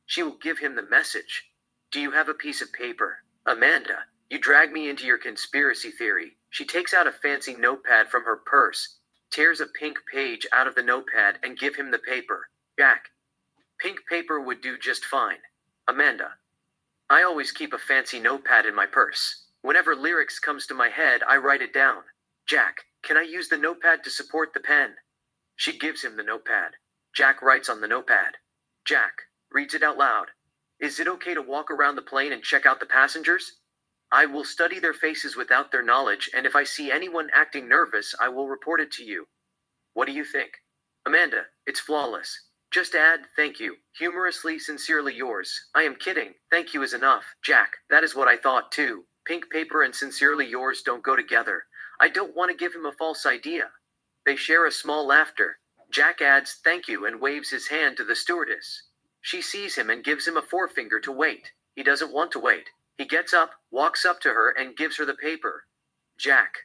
She will give him the message. Do you have a piece of paper? Amanda, you drag me into your conspiracy theory. She takes out a fancy notepad from her purse, tears a pink page out of the notepad and give him the paper. Jack, pink paper would do just fine. Amanda, I always keep a fancy notepad in my purse. Whenever lyrics comes to my head, I write it down. Jack, can I use the notepad to support the pen? She gives him the notepad. Jack writes on the notepad. Jack reads it out loud. Is it okay to walk around the plane and check out the passengers? I will study their faces without their knowledge, and if I see anyone acting nervous, I will report it to you. What do you think? Amanda, it's flawless. Just add, thank you. Humorously, sincerely yours. I am kidding. Thank you is enough. Jack, that is what I thought too. Pink paper and sincerely yours don't go together. I don't want to give him a false idea. They share a small laughter. Jack adds, thank you, and waves his hand to the stewardess. She sees him and gives him a forefinger to wait. He doesn't want to wait. He gets up, walks up to her, and gives her the paper. Jack,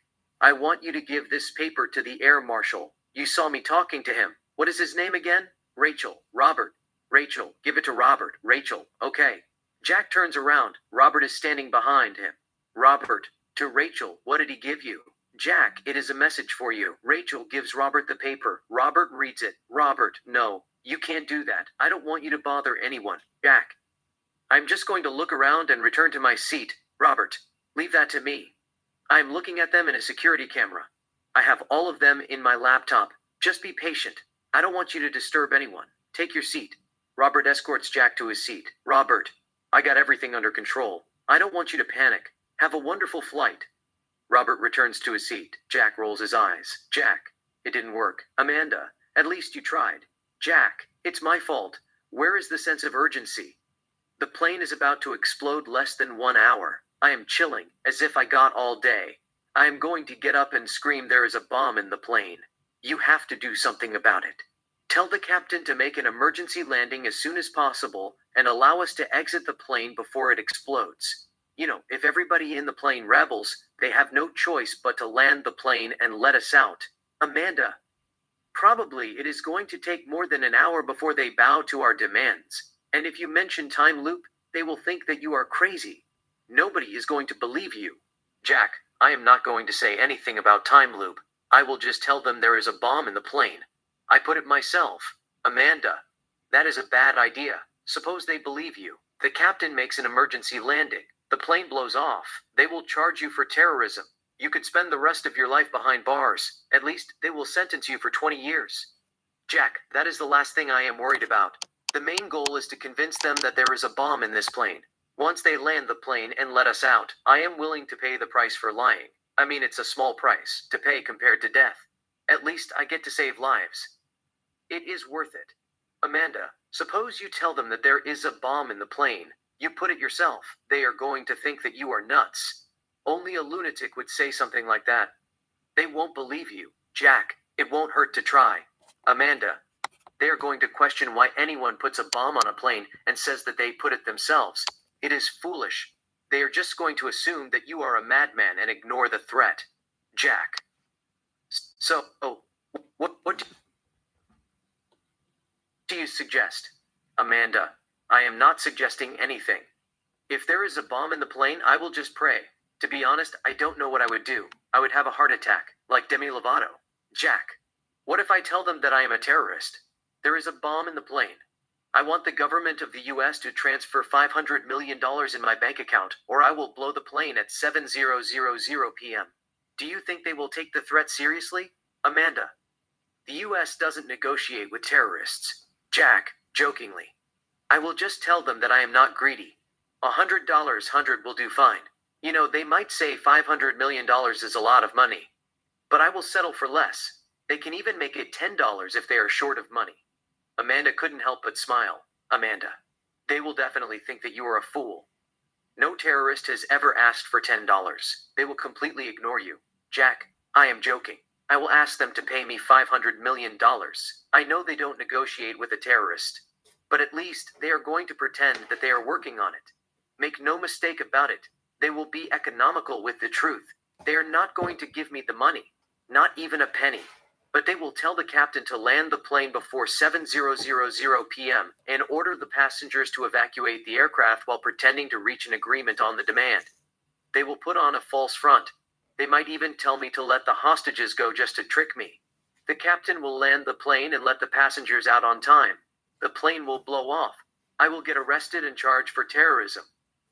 I want you to give this paper to the air marshal. You saw me talking to him. What is his name again? Rachel. Robert. Rachel, give it to Robert. Rachel, okay. Jack turns around. Robert is standing behind him. Robert, to Rachel, what did he give you? Jack, it is a message for you. Rachel gives Robert the paper. Robert reads it. Robert, no, you can't do that. I don't want you to bother anyone. Jack, I'm just going to look around and return to my seat. Robert, leave that to me. I'm looking at them in a security camera. I have all of them in my laptop. Just be patient. I don't want you to disturb anyone. Take your seat. Robert escorts Jack to his seat. Robert, I got everything under control. I don't want you to panic. Have a wonderful flight. Robert returns to his seat. Jack rolls his eyes. Jack, it didn't work. Amanda, at least you tried. Jack, it's my fault. Where is the sense of urgency? The plane is about to explode less than 1 hour. I am chilling, as if I got all day. I am going to get up and scream there is a bomb in the plane. You have to do something about it. Tell the captain to make an emergency landing as soon as possible, and allow us to exit the plane before it explodes. If everybody in the plane rebels, they have no choice but to land the plane and let us out. Amanda, probably it is going to take more than an hour before they bow to our demands. And if you mention time loop, they will think that you are crazy. Nobody is going to believe you. Jack, I am not going to say anything about time loop. I will just tell them there is a bomb in the plane. I put it myself. Amanda, that is a bad idea. Suppose they believe you. The captain makes an emergency landing. The plane blows off. They will charge you for terrorism. You could spend the rest of your life behind bars. At least, they will sentence you for 20 years. Jack, that is the last thing I am worried about. The main goal is to convince them that there is a bomb in this plane. Once they land the plane and let us out, I am willing to pay the price for lying. I mean, it's a small price to pay compared to death. At least I get to save lives. It is worth it. Amanda, suppose you tell them that there is a bomb in the plane. You put it yourself. They are going to think that you are nuts. Only a lunatic would say something like that. They won't believe you. Jack, it won't hurt to try. Amanda, they are going to question why anyone puts a bomb on a plane and says that they put it themselves. It is foolish. They are just going to assume that you are a madman and ignore the threat. Jack. So, what do you suggest? Amanda, I am not suggesting anything. If there is a bomb in the plane, I will just pray. To be honest, I don't know what I would do. I would have a heart attack, like Demi Lovato. Jack, what if I tell them that I am a terrorist? There is a bomb in the plane. I want the government of the US to transfer $500 million in my bank account, or I will blow the plane at 7:00 p.m. Do you think they will take the threat seriously? Amanda, the US doesn't negotiate with terrorists. Jack, jokingly. I will just tell them that I am not greedy. $100 will do fine. They might say $500 million is a lot of money. But I will settle for less. They can even make it $10 if they are short of money. Amanda couldn't help but smile. Amanda, they will definitely think that you are a fool. No terrorist has ever asked for $10. They will completely ignore you. Jack, I am joking. I will ask them to pay me $500 million. I know they don't negotiate with a terrorist. But at least they are going to pretend that they are working on it. Make no mistake about it. They will be economical with the truth. They are not going to give me the money. Not even a penny. But they will tell the captain to land the plane before 7:00 p.m. and order the passengers to evacuate the aircraft while pretending to reach an agreement on the demand. They will put on a false front. They might even tell me to let the hostages go just to trick me. The captain will land the plane and let the passengers out on time. The plane will blow off. I will get arrested and charged for terrorism.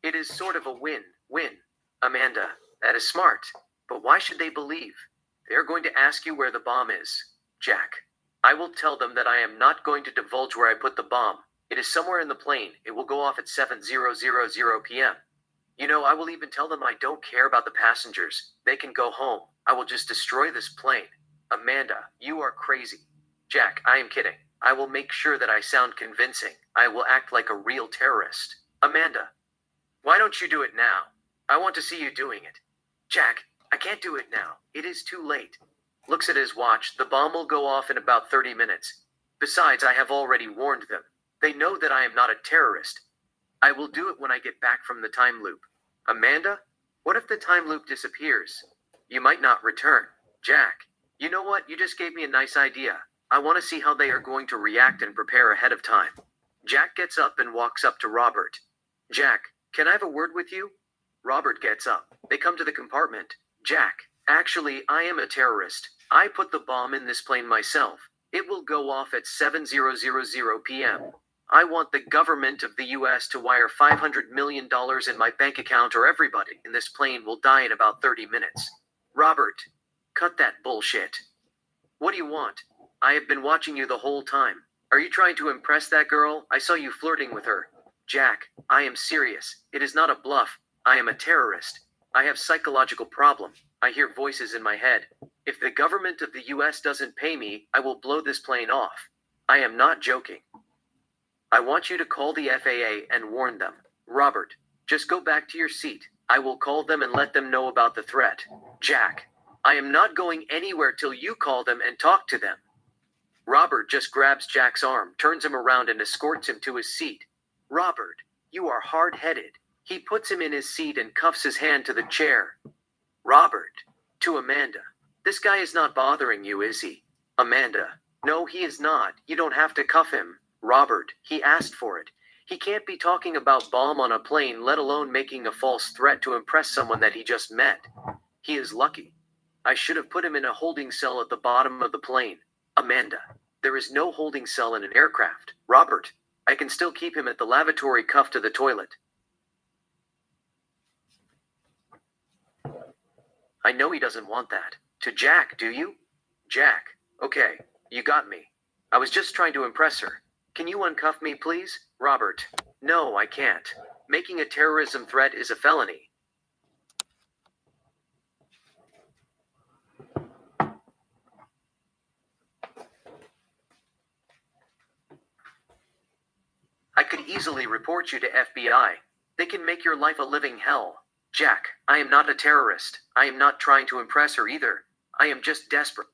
It is sort of a win-win. Amanda, that is smart. But why should they believe? They are going to ask you where the bomb is. Jack, I will tell them that I am not going to divulge where I put the bomb. It is somewhere in the plane. It will go off at 7:00 p.m. I will even tell them I don't care about the passengers. They can go home. I will just destroy this plane. Amanda, you are crazy. Jack, I am kidding. I will make sure that I sound convincing. I will act like a real terrorist. Amanda, why don't you do it now? I want to see you doing it. Jack, I can't do it now. It is too late. Looks at his watch. The bomb will go off in about 30 minutes. Besides, I have already warned them. They know that I am not a terrorist. I will do it when I get back from the time loop. Amanda, what if the time loop disappears? You might not return. Jack, you know what? You just gave me a nice idea. I want to see how they are going to react and prepare ahead of time. Jack gets up and walks up to Robert. Jack, can I have a word with you? Robert gets up. They come to the compartment. Jack, actually, I am a terrorist. I put the bomb in this plane myself. It will go off at 7:00 p.m. I want the government of the US to wire $500 million in my bank account or everybody in this plane will die in about 30 minutes. Robert, cut that bullshit. What do you want? I have been watching you the whole time. Are you trying to impress that girl? I saw you flirting with her. Jack, I am serious. It is not a bluff. I am a terrorist. I have psychological problem. I hear voices in my head. If the government of the US doesn't pay me, I will blow this plane off. I am not joking. I want you to call the FAA and warn them. Robert, just go back to your seat. I will call them and let them know about the threat. Jack, I am not going anywhere till you call them and talk to them. Robert just grabs Jack's arm, turns him around and escorts him to his seat. Robert, you are hard-headed. He puts him in his seat and cuffs his hand to the chair. Robert, to Amanda. This guy is not bothering you, is he? Amanda, no, he is not. You don't have to cuff him. Robert, he asked for it. He can't be talking about bomb on a plane, let alone making a false threat to impress someone that he just met. He is lucky. I should have put him in a holding cell at the bottom of the plane. Amanda, there is no holding cell in an aircraft. Robert, I can still keep him at the lavatory cuffed to the toilet. I know he doesn't want that. To Jack, do you? Jack, okay, you got me. I was just trying to impress her. Can you uncuff me, please? Robert, no, I can't. Making a terrorism threat is a felony. I could easily report you to FBI. They can make your life a living hell. Jack, I am not a terrorist. I am not trying to impress her either. I am just desperate.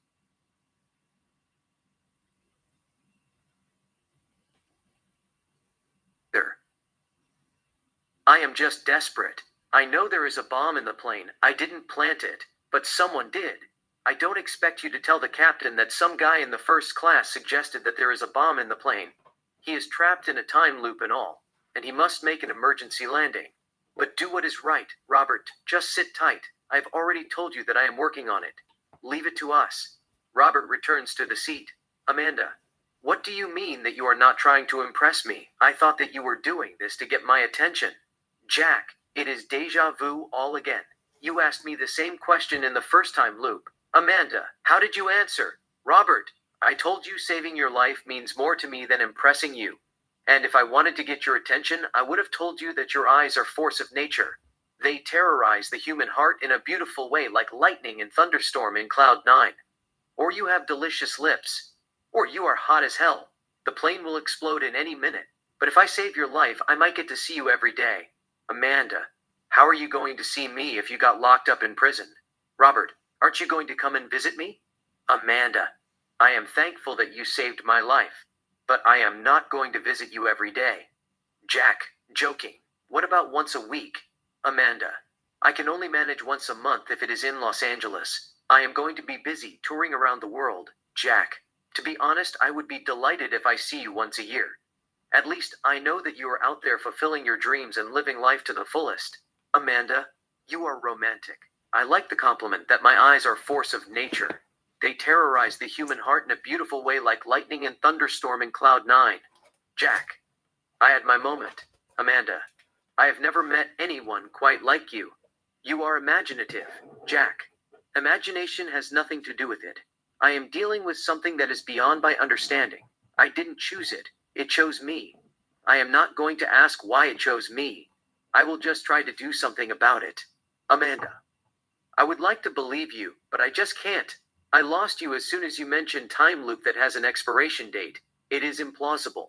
I am just desperate. I know there is a bomb in the plane. I didn't plant it, but someone did. I don't expect you to tell the captain that some guy in the first class suggested that there is a bomb in the plane. He is trapped in a time loop and all, and he must make an emergency landing. But do what is right, Robert. Just sit tight. I've already told you that I am working on it. Leave it to us. Robert returns to the seat. Amanda, what do you mean that you are not trying to impress me? I thought that you were doing this to get my attention. Jack, it is deja vu all again. You asked me the same question in the first time loop. Amanda, how did you answer? Robert, I told you saving your life means more to me than impressing you. And if I wanted to get your attention, I would have told you that your eyes are force of nature. They terrorize the human heart in a beautiful way, like lightning and thunderstorm in Cloud 9. Or you have delicious lips. Or you are hot as hell. The plane will explode in any minute. But if I save your life, I might get to see you every day. Amanda, how are you going to see me if you got locked up in prison? Robert, aren't you going to come and visit me? Amanda, I am thankful that you saved my life, but I am not going to visit you every day. Jack, joking. What about once a week? Amanda, I can only manage once a month if it is in Los Angeles. I am going to be busy touring around the world. Jack, to be honest, I would be delighted if I see you once a year. At least I know that you are out there fulfilling your dreams and living life to the fullest. Amanda, you are romantic. I like the compliment that my eyes are force of nature. They terrorize the human heart in a beautiful way, like lightning and thunderstorm in Cloud 9. Jack, I had my moment. Amanda, I have never met anyone quite like you. You are imaginative. Jack, imagination has nothing to do with it. I am dealing with something that is beyond my understanding. I didn't choose it. It chose me. I am not going to ask why it chose me. I will just try to do something about it. Amanda, I would like to believe you, but I just can't. I lost you as soon as you mentioned time loop that has an expiration date. It is implausible.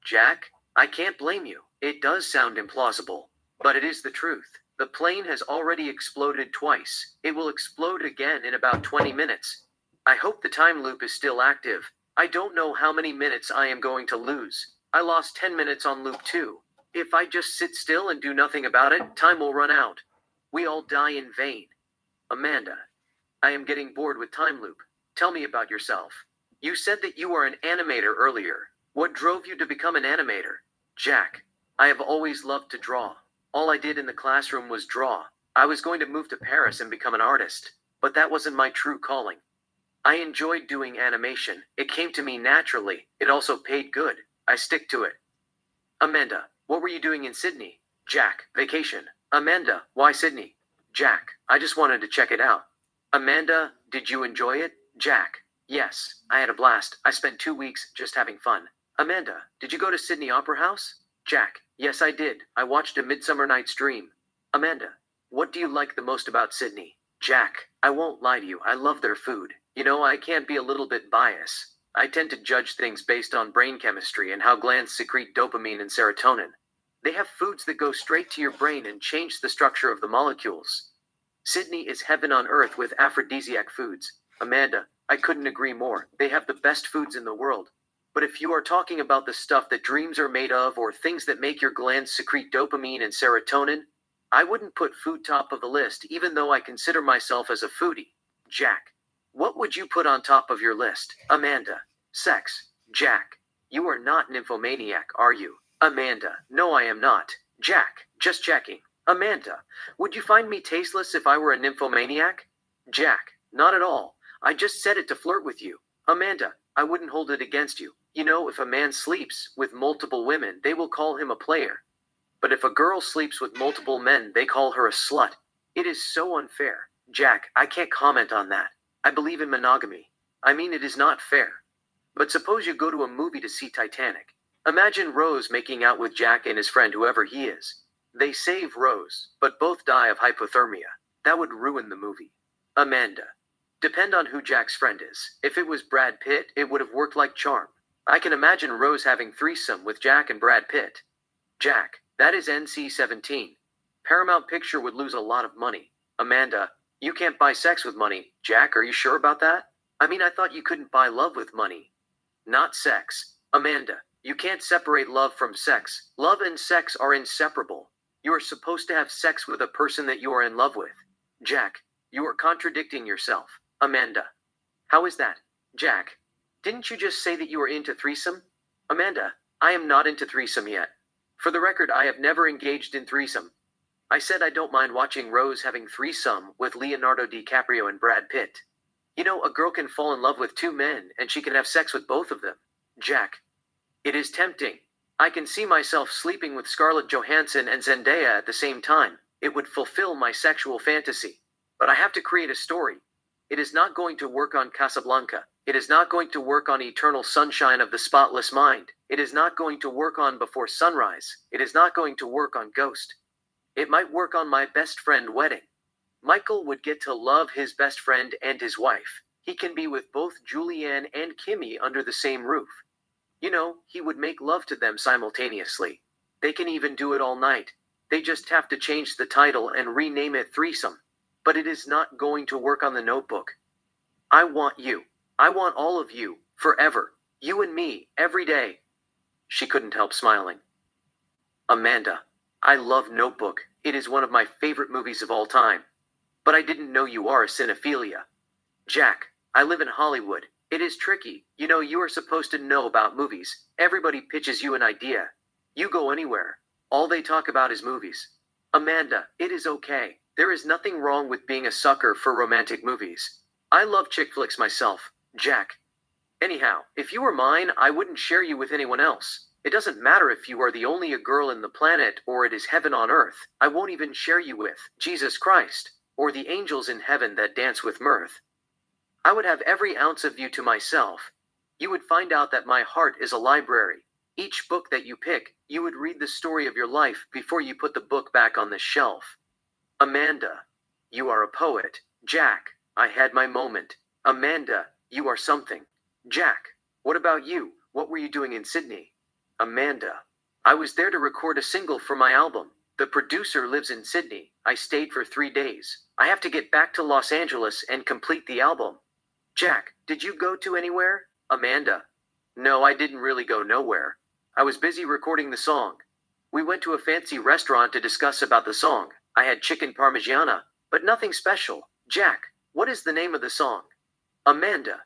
Jack, I can't blame you. It does sound implausible, but it is the truth. The plane has already exploded twice. It will explode again in about 20 minutes. I hope the time loop is still active. I don't know how many minutes I am going to lose. I lost 10 minutes on loop 2. If I just sit still and do nothing about it, time will run out. We all die in vain. Amanda, I am getting bored with time loop. Tell me about yourself. You said that you are an animator earlier. What drove you to become an animator? Jack, I have always loved to draw. All I did in the classroom was draw. I was going to move to Paris and become an artist, but that wasn't my true calling. I enjoyed doing animation. It came to me naturally. It also paid good. I stick to it. Amanda, what were you doing in Sydney? Jack, vacation. Amanda, why Sydney? Jack, I just wanted to check it out. Amanda, did you enjoy it? Jack, yes, I had a blast. I spent 2 weeks just having fun. Amanda, did you go to Sydney Opera House? Jack, yes I did. I watched A Midsummer Night's Dream. Amanda, what do you like the most about Sydney? Jack, I won't lie to you, I love their food. You know, I can't be a little bit biased. I tend to judge things based on brain chemistry and how glands secrete dopamine and serotonin. They have foods that go straight to your brain and change the structure of the molecules. Sydney is heaven on earth with aphrodisiac foods. Amanda, I couldn't agree more. They have the best foods in the world. But if you are talking about the stuff that dreams are made of or things that make your glands secrete dopamine and serotonin, I wouldn't put food top of the list even though I consider myself as a foodie. Jack. What would you put on top of your list? Amanda. Sex. Jack. You are not nymphomaniac, are you? Amanda. No, I am not. Jack. Just checking. Amanda. Would you find me tasteless if I were a nymphomaniac? Jack. Not at all. I just said it to flirt with you. Amanda. I wouldn't hold it against you. You know, if a man sleeps with multiple women, they will call him a player. But if a girl sleeps with multiple men, they call her a slut. It is so unfair. Jack, I can't comment on that. I believe in monogamy. I mean, it is not fair. But suppose you go to a movie to see Titanic. Imagine Rose making out with Jack and his friend, whoever he is. They save Rose, but both die of hypothermia. That would ruin the movie. Amanda. Depend on who Jack's friend is. If it was Brad Pitt, it would have worked like charm. I can imagine Rose having threesome with Jack and Brad Pitt. Jack. That is NC-17. Paramount Picture would lose a lot of money. Amanda. You can't buy sex with money. Jack, are you sure about that? I mean, I thought you couldn't buy love with money. Not sex. Amanda. You can't separate love from sex. Love and sex are inseparable. You are supposed to have sex with a person that you are in love with. Jack. You are contradicting yourself. Amanda. How is that? Jack. Didn't you just say that you were into threesome? Amanda. I am not into threesome yet. For the record, I have never engaged in threesome. I said I don't mind watching Rose having threesome with Leonardo DiCaprio and Brad Pitt. You know, a girl can fall in love with two men and she can have sex with both of them. Jack. It is tempting. I can see myself sleeping with Scarlett Johansson and Zendaya at the same time. It would fulfill my sexual fantasy. But I have to create a story. It is not going to work on Casablanca. It is not going to work on Eternal Sunshine of the Spotless Mind. It is not going to work on Before Sunrise. It is not going to work on Ghost. It might work on My Best Friend Wedding. Michael would get to love his best friend and his wife. He can be with both Julianne and Kimmy under the same roof. You know, he would make love to them simultaneously. They can even do it all night. They just have to change the title and rename it Threesome. But it is not going to work on The Notebook. I want you. I want all of you, forever. You and me, every day. She couldn't help smiling. Amanda. I love Notebook. It is one of my favorite movies of all time. But I didn't know you are a cinephilia. Jack. I live in Hollywood. It is tricky. You know, you are supposed to know about movies. Everybody pitches you an idea. You go anywhere. All they talk about is movies. Amanda. It is okay. There is nothing wrong with being a sucker for romantic movies. I love chick flicks myself. Jack. Anyhow, if you were mine, I wouldn't share you with anyone else. It doesn't matter if you are the only a girl in the planet or it is heaven on earth. I won't even share you with Jesus Christ or the angels in heaven that dance with mirth. I would have every ounce of you to myself. You would find out that my heart is a library. Each book that you pick, you would read the story of your life before you put the book back on the shelf. Amanda. You are a poet. Jack. I had my moment. Amanda. You are something. Jack. What about you? What were you doing in Sydney? Amanda. I was there to record a single for my album. The producer lives in Sydney. I stayed for 3 days. I have to get back to Los Angeles and complete the album. Jack. Did you go to anywhere? Amanda. No, I didn't really go nowhere. I was busy recording the song. We went to a fancy restaurant to discuss about the song. I had chicken parmigiana, but nothing special. Jack. What is the name of the song? Amanda.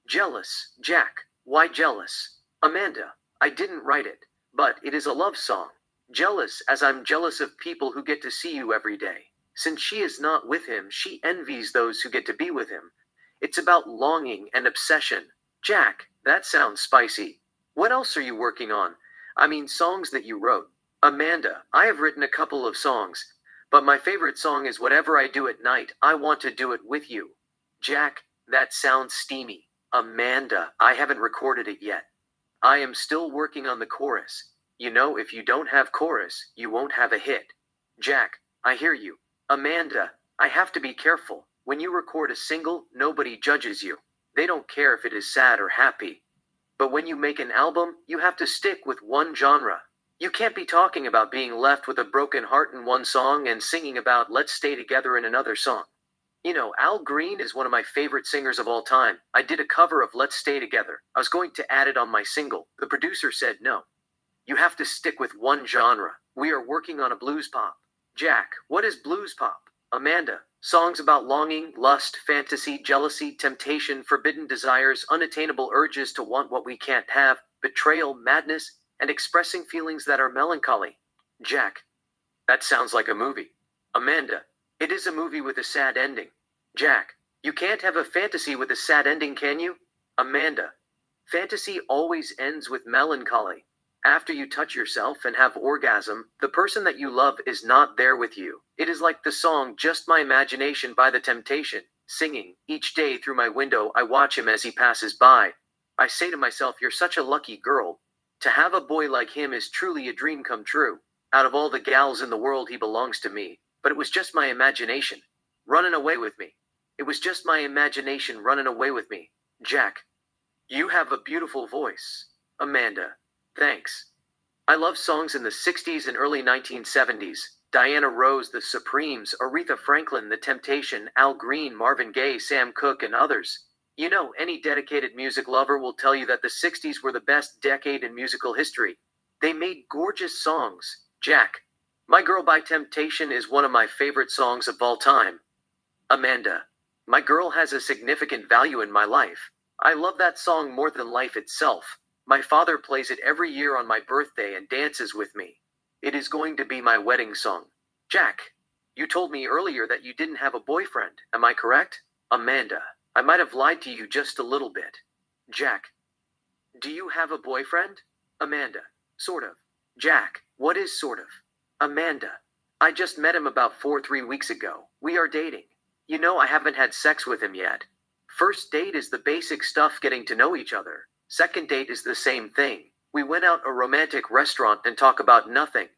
Jealous. Jack. Why jealous? Amanda. I didn't write it, but it is a love song. Jealous as I'm jealous of people who get to see you every day. Since she is not with him, she envies those who get to be with him. It's about longing and obsession. Jack. That sounds spicy. What else are you working on? I mean, songs that you wrote. Amanda. I have written a couple of songs. But my favorite song is Whatever I Do at Night, I Want to Do It With You. Jack. That sounds steamy. Amanda. I haven't recorded it yet. I am still working on the chorus. You know, if you don't have chorus, you won't have a hit. Jack. I hear you. Amanda. I have to be careful. When you record a single, nobody judges you. They don't care if it is sad or happy. But when you make an album, you have to stick with one genre. You can't be talking about being left with a broken heart in one song and singing about let's stay together in another song. Al Green is one of my favorite singers of all time. I did a cover of Let's Stay Together. I was going to add it on my single. The producer said no. You have to stick with one genre. We are working on a blues pop. Jack, what is blues pop? Amanda, songs about longing, lust, fantasy, jealousy, temptation, forbidden desires, unattainable urges to want what we can't have, betrayal, madness, and expressing feelings that are melancholy. Jack, that sounds like a movie. Amanda, it is a movie with a sad ending. Jack, you can't have a fantasy with a sad ending, can you? Amanda, fantasy always ends with melancholy. After you touch yourself and have orgasm, the person that you love is not there with you. It is like the song Just My Imagination by The Temptation, singing, each day through my window I watch him as he passes by. I say to myself, you're such a lucky girl. To have a boy like him is truly a dream come true. Out of all the gals in the world he belongs to me, but it was just my imagination, running away with me. It was just my imagination running away with me. Jack, you have a beautiful voice. Amanda, thanks. I love songs in the 60s and early 1970s. Diana Rose, The Supremes, Aretha Franklin, The Temptation, Al Green, Marvin Gaye, Sam Cooke, and others. Any dedicated music lover will tell you that the 60s were the best decade in musical history. They made gorgeous songs. Jack, My Girl by Temptation is one of my favorite songs of all time. Amanda, My Girl has a significant value in my life. I love that song more than life itself. My father plays it every year on my birthday and dances with me. It is going to be my wedding song. Jack, you told me earlier that you didn't have a boyfriend, am I correct? Amanda, I might have lied to you just a little bit. Jack, do you have a boyfriend? Amanda, sort of. Jack, what is sort of? Amanda, I just met him about 3 weeks ago. We are dating. I haven't had sex with him yet. First date is the basic stuff, getting to know each other. Second date is the same thing. We went out a romantic restaurant and talk about nothing.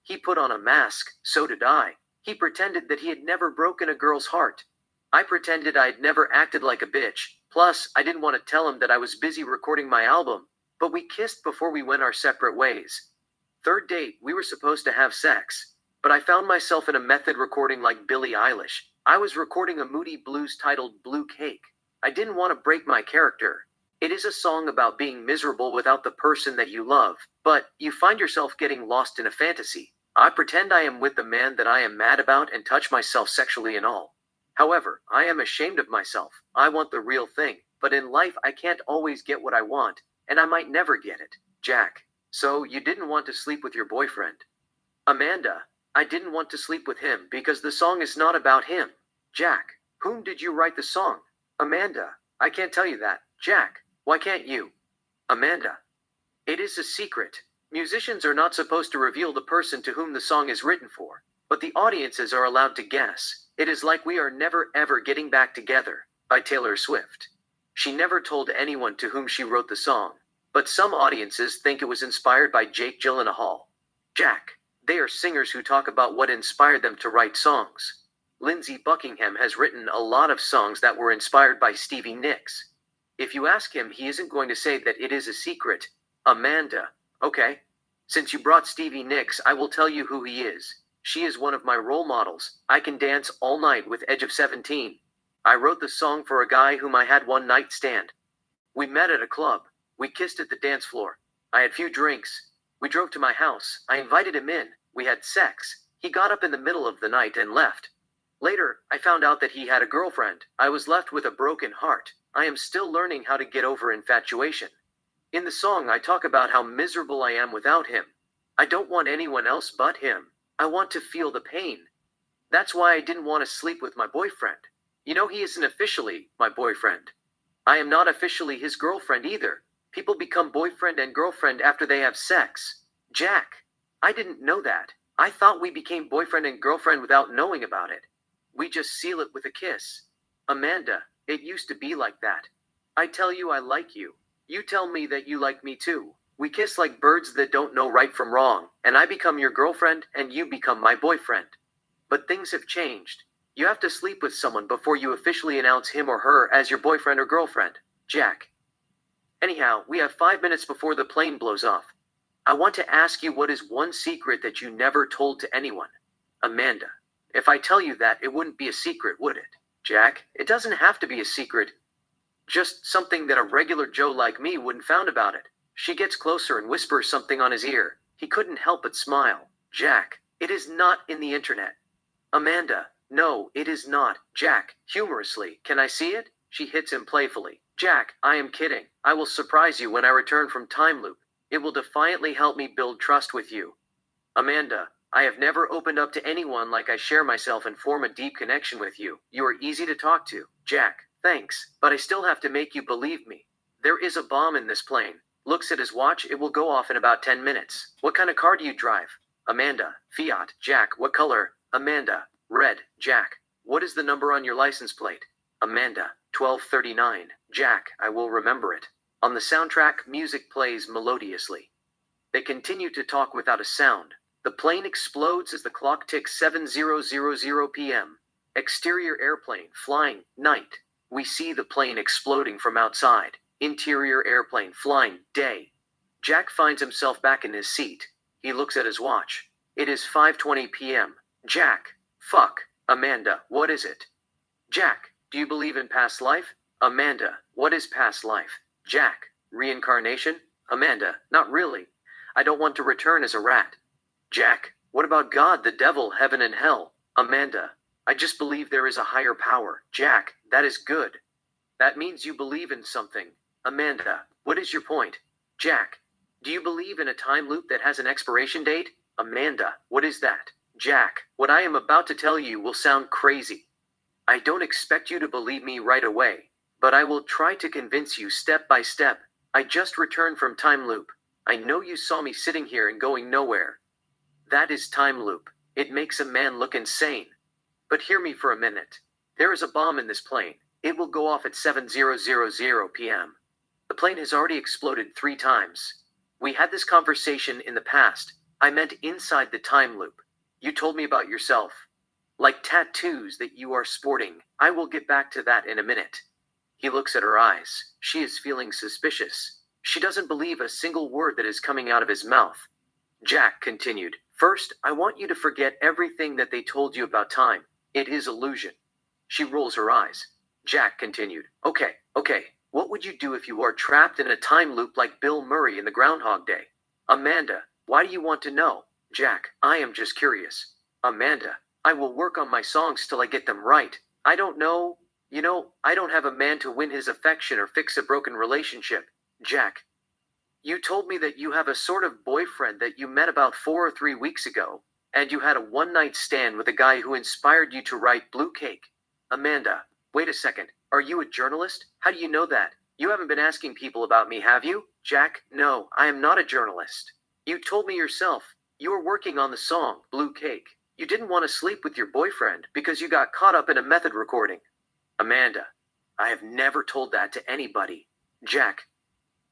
He put on a mask, so did I. He pretended that he had never broken a girl's heart. I pretended I'd never acted like a bitch. Plus, I didn't want to tell him that I was busy recording my album. But we kissed before we went our separate ways. Third date, we were supposed to have sex. But I found myself in a method recording like Billie Eilish. I was recording a moody blues titled Blue Cake. I didn't want to break my character. It is a song about being miserable without the person that you love, but you find yourself getting lost in a fantasy. I pretend I am with the man that I am mad about and touch myself sexually and all. However, I am ashamed of myself. I want the real thing, but in life I can't always get what I want, and I might never get it. Jack, so you didn't want to sleep with your boyfriend? Amanda, I didn't want to sleep with him because the song is not about him. Jack, whom did you write the song? Amanda, I can't tell you that. Jack, why can't you? Amanda, it is a secret. Musicians are not supposed to reveal the person to whom the song is written for, but the audiences are allowed to guess. It is like We Are Never Ever Getting Back Together by Taylor Swift. She never told anyone to whom she wrote the song, but some audiences think it was inspired by Jake Gyllenhaal. Jack, they are singers who talk about what inspired them to write songs. Lindsey Buckingham has written a lot of songs that were inspired by Stevie Nicks. If you ask him, he isn't going to say that it is a secret. Amanda, okay. Since you brought Stevie Nicks, I will tell you who he is. She is one of my role models. I Can Dance All Night with Edge of 17. I wrote the song for a guy whom I had one night stand. We met at a club. We kissed at the dance floor. I had few drinks. We drove to my house. I invited him in. We had sex. He got up in the middle of the night and left. Later, I found out that he had a girlfriend. I was left with a broken heart. I am still learning how to get over infatuation. In the song, I talk about how miserable I am without him. I don't want anyone else but him. I want to feel the pain. That's why I didn't want to sleep with my boyfriend. He isn't officially my boyfriend. I am not officially his girlfriend either. People become boyfriend and girlfriend after they have sex. Jack, I didn't know that. I thought we became boyfriend and girlfriend without knowing about it. We just seal it with a kiss. Amanda, it used to be like that. I tell you I like you. You tell me that you like me too. We kiss like birds that don't know right from wrong, and I become your girlfriend and you become my boyfriend. But things have changed. You have to sleep with someone before you officially announce him or her as your boyfriend or girlfriend. Jack. Anyhow, we have 5 minutes before the plane blows off. I want to ask you, what is one secret that you never told to anyone? Amanda. If I tell you that, it wouldn't be a secret, would it? Jack, it doesn't have to be a secret. Just something that a regular Joe like me wouldn't found about it. She gets closer and whispers something on his ear. He couldn't help but smile. Jack, it is not in the internet. Amanda, no, it is not. Jack, humorously, can I see it? She hits him playfully. Jack, I am kidding. I will surprise you when I return from Time Loop. It will defiantly help me build trust with you. Amanda, I have never opened up to anyone like I share myself and form a deep connection with you. You are easy to talk to. Jack, thanks, but I still have to make you believe me. There is a bomb in this plane. Looks at his watch, it will go off in about 10 minutes. What kind of car do you drive? Amanda, Fiat. Jack, what color? Amanda, red. Jack, what is the number on your license plate? Amanda, 1239. Jack, I will remember it. On the soundtrack, music plays melodiously. They continue to talk without a sound. The plane explodes as the clock ticks 7:00 p.m. Exterior airplane, flying, night. We see the plane exploding from outside. Interior airplane, flying, day. Jack finds himself back in his seat. He looks at his watch. It is 5:20 p.m. Jack, fuck. Amanda, what is it? Jack, do you believe in past life? Amanda, what is past life? Jack, reincarnation? Amanda, not really. I don't want to return as a rat. Jack, what about God, the devil, heaven and hell? Amanda, I just believe there is a higher power. Jack, that is good. That means you believe in something. Amanda, what is your point? Jack, do you believe in a time loop that has an expiration date? Amanda, what is that? Jack, what I am about to tell you will sound crazy. I don't expect you to believe me right away, but I will try to convince you step by step. I just returned from time loop. I know you saw me sitting here and going nowhere. That is time loop. It makes a man look insane. But hear me for a minute. There is a bomb in this plane. It will go off at 7:00 p.m. The plane has already exploded 3 times. We had this conversation in the past. I meant inside the time loop. You told me about yourself. Like tattoos that you are sporting. I will get back to that in a minute. He looks at her eyes. She is feeling suspicious. She doesn't believe a single word that is coming out of his mouth. Jack continued, first, I want you to forget everything that they told you about time. It is illusion. She rolls her eyes. Jack continued, okay. What would you do if you are trapped in a time loop like Bill Murray in the Groundhog Day? Amanda, why do you want to know? Jack, I am just curious. Amanda, I will work on my songs till I get them right. I don't know. I don't have a man to win his affection or fix a broken relationship. Jack, you told me that you have a sort of boyfriend that you met about 4 or 3 weeks ago, and you had a one-night stand with a guy who inspired you to write Blue Cake. Amanda, wait a second. Are you a journalist? How do you know that? You haven't been asking people about me, have you? Jack, no, I am not a journalist. You told me yourself. You were working on the song, Blue Cake. You didn't want to sleep with your boyfriend because you got caught up in a method recording. Amanda, I have never told that to anybody. Jack,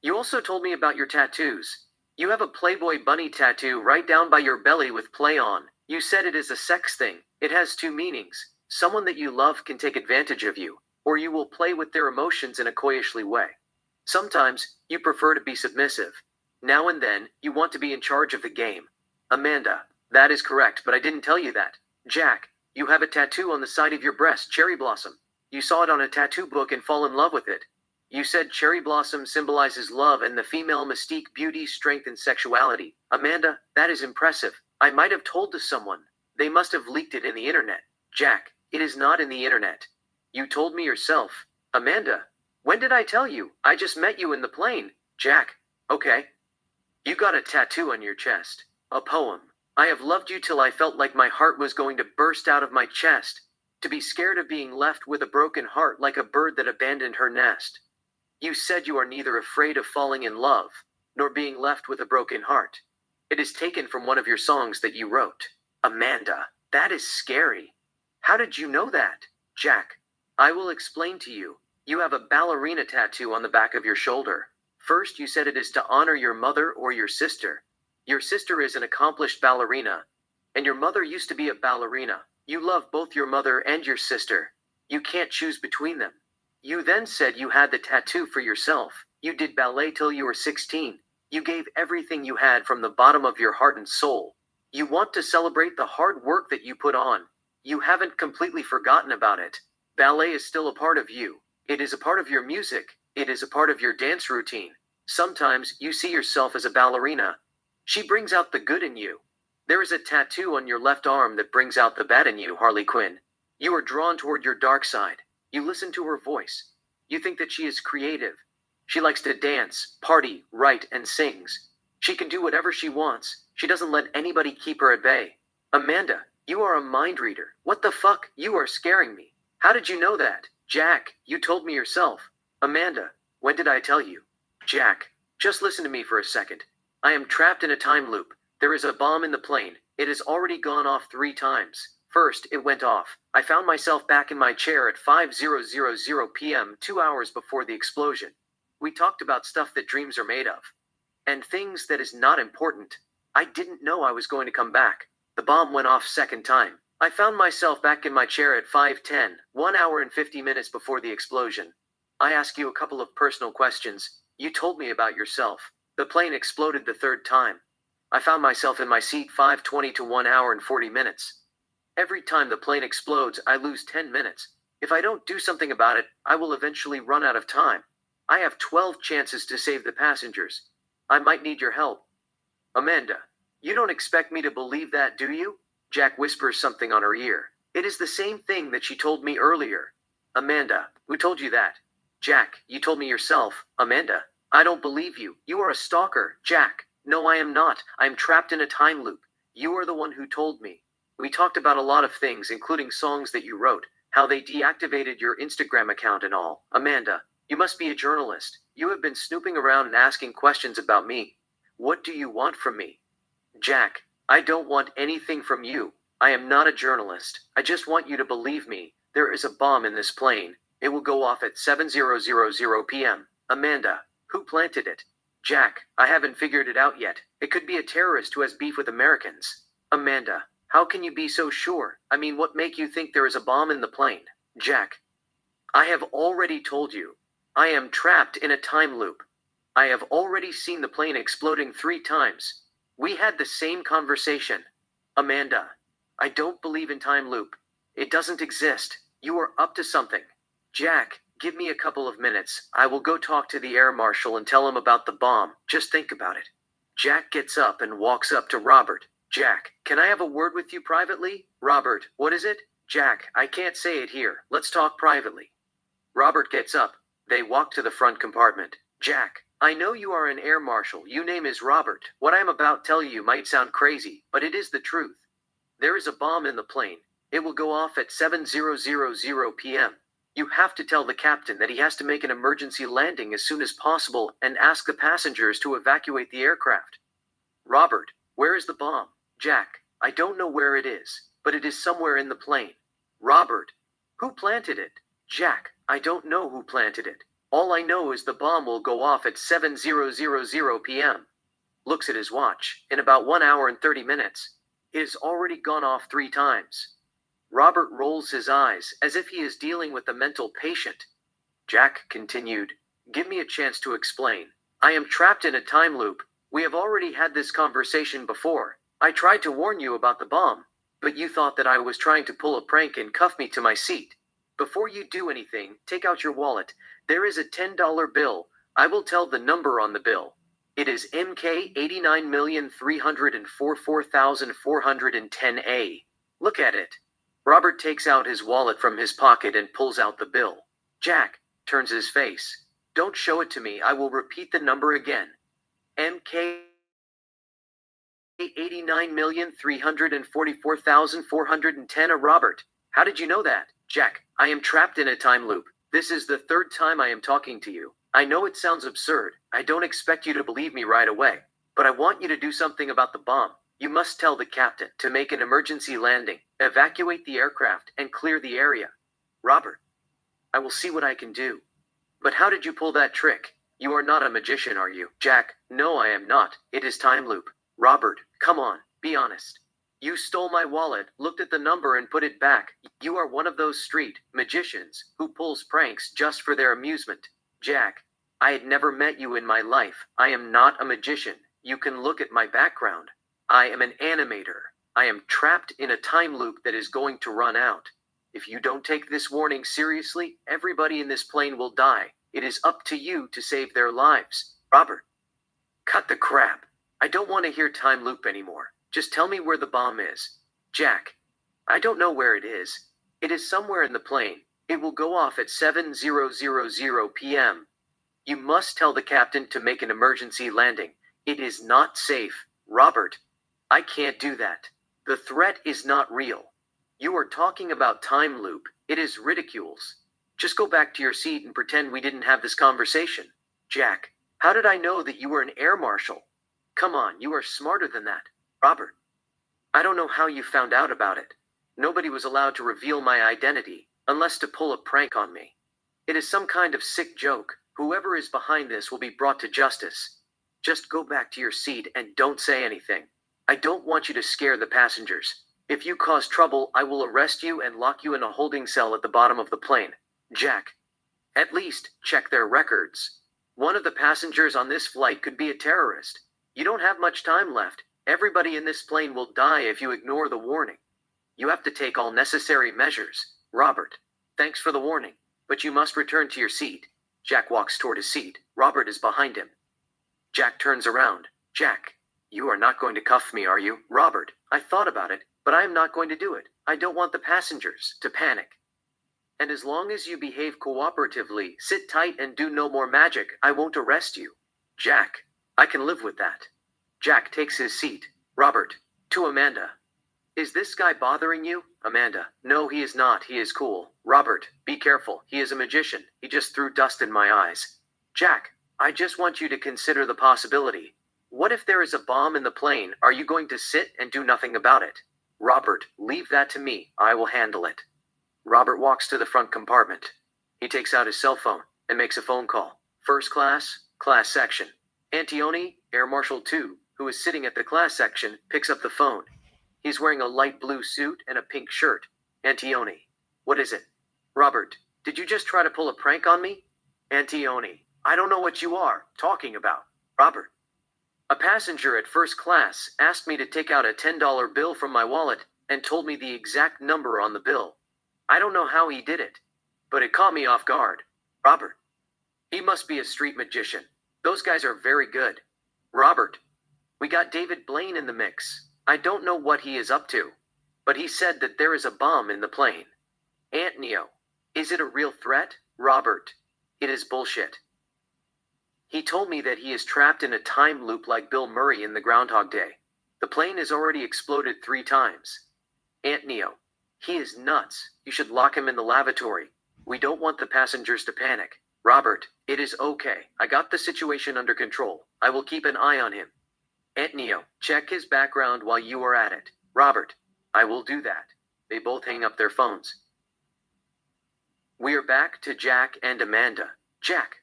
you also told me about your tattoos. You have a Playboy bunny tattoo right down by your belly with play on. You said it is a sex thing. It has 2 meanings. Someone that you love can take advantage of you, or you will play with their emotions in a coyishly way. Sometimes, you prefer to be submissive. Now and then, you want to be in charge of the game. Amanda, that is correct, but I didn't tell you that. Jack, you have a tattoo on the side of your breast, cherry blossom. You saw it on a tattoo book and fall in love with it. You said cherry blossom symbolizes love and the female mystique, beauty, strength, and sexuality. Amanda, that is impressive. I might have told to someone. They must have leaked it in the internet. Jack, it is not in the internet. You told me yourself. Amanda, when did I tell you? I just met you in the plane. Jack, okay. You got a tattoo on your chest. A poem. I have loved you till I felt like my heart was going to burst out of my chest. To be scared of being left with a broken heart like a bird that abandoned her nest. You said you are neither afraid of falling in love, nor being left with a broken heart. It is taken from one of your songs that you wrote. Amanda, that is scary. How did you know that? Jack, I will explain to you. You have a ballerina tattoo on the back of your shoulder. First, you said it is to honor your mother or your sister. Your sister is an accomplished ballerina, and your mother used to be a ballerina. You love both your mother and your sister. You can't choose between them. You then said you had the tattoo for yourself. You did ballet till you were 16. You gave everything you had from the bottom of your heart and soul. You want to celebrate the hard work that you put on. You haven't completely forgotten about it. Ballet is still a part of you. It is a part of your music. It is a part of your dance routine. Sometimes you see yourself as a ballerina. She brings out the good in you. There is a tattoo on your left arm that brings out the bad in you, Harley Quinn. You are drawn toward your dark side. You listen to her voice. You think that she is creative. She likes to dance, party, write, and sings. She can do whatever she wants. She doesn't let anybody keep her at bay. Amanda, you are a mind reader. What the fuck? You are scaring me. How did you know that? Jack, you told me yourself. Amanda, when did I tell you? Jack, just listen to me for a second. I am trapped in a time loop. There is a bomb in the plane. It has already gone off 3 times. First, it went off. I found myself back in my chair at 5:00 p.m., 2 hours before the explosion. We talked about stuff that dreams are made of. And things that is not important. I didn't know I was going to come back. The bomb went off second time. I found myself back in my chair at 5:10, 1 hour and 50 minutes before the explosion. I asked you a couple of personal questions. You told me about yourself. The plane exploded the third time. I found myself in my seat 5:20 to 1 hour and 40 minutes. Every time the plane explodes, I lose 10 minutes. If I don't do something about it, I will eventually run out of time. I have 12 chances to save the passengers. I might need your help. Amanda, you don't expect me to believe that, do you? Jack whispers something on her ear. It is the same thing that she told me earlier. Amanda, who told you that? Jack, you told me yourself. Amanda, I don't believe you. You are a stalker. Jack, no, I am not. I am trapped in a time loop. You are the one who told me. We talked about a lot of things, including songs that you wrote, how they deactivated your Instagram account and all. Amanda, you must be a journalist. You have been snooping around and asking questions about me. What do you want from me? Jack, I don't want anything from you. I am not a journalist. I just want you to believe me. There is a bomb in this plane. It will go off at 7:00 p.m. Amanda, who planted it? Jack, I haven't figured it out yet. It could be a terrorist who has beef with Americans. Amanda, how can you be so sure? I mean, what make you think there is a bomb in the plane? Jack, I have already told you. I am trapped in a time loop. I have already seen the plane exploding 3 times. We had the same conversation. Amanda, I don't believe in time loop. It doesn't exist. You are up to something. Jack, give me a couple of minutes. I will go talk to the air marshal and tell him about the bomb. Just think about it. Jack gets up and walks up to Robert. Jack, can I have a word with you privately? Robert, what is it? Jack, I can't say it here. Let's talk privately. Robert gets up. They walk to the front compartment. Jack, I know you are an air marshal. Your name is Robert. What I am about to tell you might sound crazy, but it is the truth. There is a bomb in the plane. It will go off at 7:00 p.m. You have to tell the captain that he has to make an emergency landing as soon as possible and ask the passengers to evacuate the aircraft. Robert, where is the bomb? Jack, I don't know where it is, but it is somewhere in the plane. Robert, who planted it? Jack, I don't know who planted it. All I know is the bomb will go off at 7:00 p.m. Looks at his watch. In about 1 hour and 30 minutes. It has already gone off 3 times. Robert rolls his eyes as if he is dealing with a mental patient. Jack continued, give me a chance to explain. I am trapped in a time loop. We have already had this conversation before. I tried to warn you about the bomb, but you thought that I was trying to pull a prank and cuff me to my seat. Before you do anything, take out your wallet. There is a $10 bill. I will tell the number on the bill. It is MK 89,344,410A. Look at it. Robert takes out his wallet from his pocket and pulls out the bill. Jack turns his face. Don't show it to me. I will repeat the number again. MK 89,344,410. Robert, how did you know that? Jack, I am trapped in a time loop. This is the 3rd time I am talking to you. I know it sounds absurd. I don't expect you to believe me right away. But I want you to do something about the bomb. You must tell the captain to make an emergency landing, evacuate the aircraft, and clear the area. Robert, I will see what I can do. But how did you pull that trick? You are not a magician, are you? Jack, no, I am not. It is time loop. Robert, come on, be honest. You stole my wallet, looked at the number and put it back. You are one of those street magicians who pulls pranks just for their amusement. Jack, I had never met you in my life. I am not a magician. You can look at my background. I am an animator. I am trapped in a time loop that is going to run out. If you don't take this warning seriously, everybody in this plane will die. It is up to you to save their lives. Robert, cut the crap. I don't want to hear time loop anymore. Just tell me where the bomb is. Jack, I don't know where it is. It is somewhere in the plane. It will go off at 7:00 p.m. You must tell the captain to make an emergency landing. It is not safe. Robert, I can't do that. The threat is not real. You are talking about time loop. It is ridiculous. Just go back to your seat and pretend we didn't have this conversation. Jack, how did I know that you were an air marshal? Come on, you are smarter than that. Robert, I don't know how you found out about it. Nobody was allowed to reveal my identity, unless to pull a prank on me. It is some kind of sick joke. Whoever is behind this will be brought to justice. Just go back to your seat and don't say anything. I don't want you to scare the passengers. If you cause trouble, I will arrest you and lock you in a holding cell at the bottom of the plane. Jack, at least check their records. One of the passengers on this flight could be a terrorist. You don't have much time left. Everybody in this plane will die if you ignore the warning. You have to take all necessary measures. Robert, thanks for the warning, but you must return to your seat. Jack walks toward his seat. Robert is behind him. Jack turns around. Jack, you are not going to cuff me, are you? Robert, I thought about it, but I am not going to do it. I don't want the passengers to panic. And as long as you behave cooperatively, sit tight and do no more magic, I won't arrest you. Jack, I can live with that. Jack takes his seat. Robert, to Amanda. Is this guy bothering you? Amanda, no, he is not. He is cool. Robert, be careful. He is a magician. He just threw dust in my eyes. Jack, I just want you to consider the possibility. What if there is a bomb in the plane? Are you going to sit and do nothing about it? Robert, leave that to me. I will handle it. Robert walks to the front compartment. He takes out his cell phone and makes a phone call. First class, class section. Antione, Air Marshal 2, who is sitting at the class section, picks up the phone. He's wearing a light blue suit and a pink shirt. Antione, what is it? Robert, did you just try to pull a prank on me? Antione, I don't know what you are talking about. Robert, a passenger at first class asked me to take out a $10 bill from my wallet and told me the exact number on the bill. I don't know how he did it, but it caught me off guard. Robert, he must be a street magician. Those guys are very good. Robert, we got David Blaine in the mix. I don't know what he is up to, but he said that there is a bomb in the plane. Antonio, is it a real threat? Robert, it is bullshit. He told me that he is trapped in a time loop like Bill Murray in the Groundhog Day. The plane has already exploded 3 times. Antonio, he is nuts. You should lock him in the lavatory. We don't want the passengers to panic. Robert, it is okay. I got the situation under control. I will keep an eye on him. Antonio, check his background while you are at it. Robert, I will do that. They both hang up their phones. We are back to Jack and Amanda. Jack,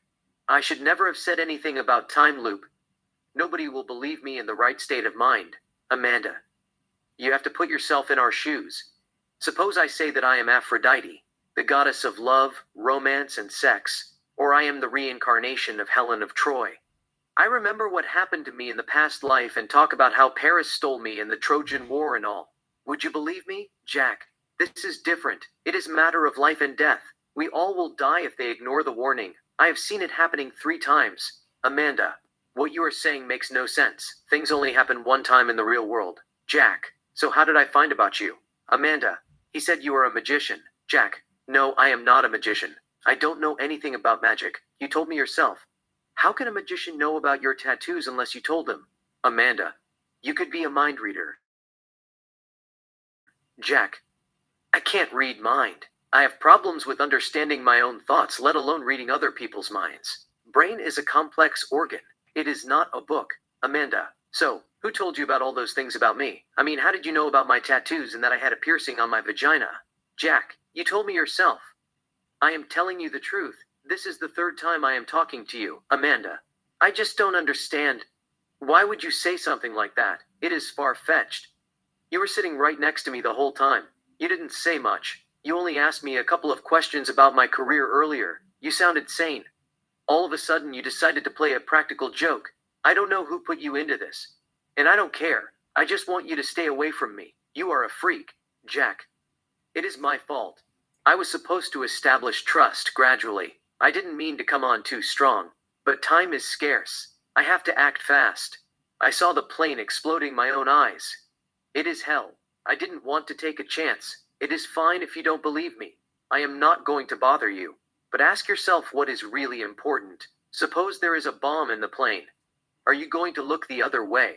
I should never have said anything about time loop. Nobody will believe me in the right state of mind. Amanda, you have to put yourself in our shoes. Suppose I say that I am Aphrodite, the goddess of love, romance, and sex, or I am the reincarnation of Helen of Troy. I remember what happened to me in the past life and talk about how Paris stole me in the Trojan War and all. Would you believe me? Jack, this is different. It is a matter of life and death. We all will die if they ignore the warning. I have seen it happening 3 times. Amanda, what you are saying makes no sense. Things only happen 1 time in the real world. Jack, so how did I find about you? Amanda, he said you are a magician. Jack, no, I am not a magician. I don't know anything about magic. You told me yourself. How can a magician know about your tattoos unless you told them? Amanda, you could be a mind reader. Jack, I can't read mind. I have problems with understanding my own thoughts, let alone reading other people's minds. Brain is a complex organ. It is not a book. Amanda, so, who told you about all those things about me? I mean, how did you know about my tattoos and that I had a piercing on my vagina? Jack, you told me yourself. I am telling you the truth. This is the 3rd time I am talking to you. Amanda, I just don't understand. Why would you say something like that? It is far-fetched. You were sitting right next to me the whole time. You didn't say much. You only asked me a couple of questions about my career earlier. You sounded sane. All of a sudden you decided to play a practical joke. I don't know who put you into this. And I don't care. I just want you to stay away from me. You are a freak. Jack, it is my fault. I was supposed to establish trust gradually. I didn't mean to come on too strong. But time is scarce. I have to act fast. I saw the plane exploding my own eyes. It is hell. I didn't want to take a chance. It is fine if you don't believe me. I am not going to bother you. But ask yourself what is really important. Suppose there is a bomb in the plane. Are you going to look the other way?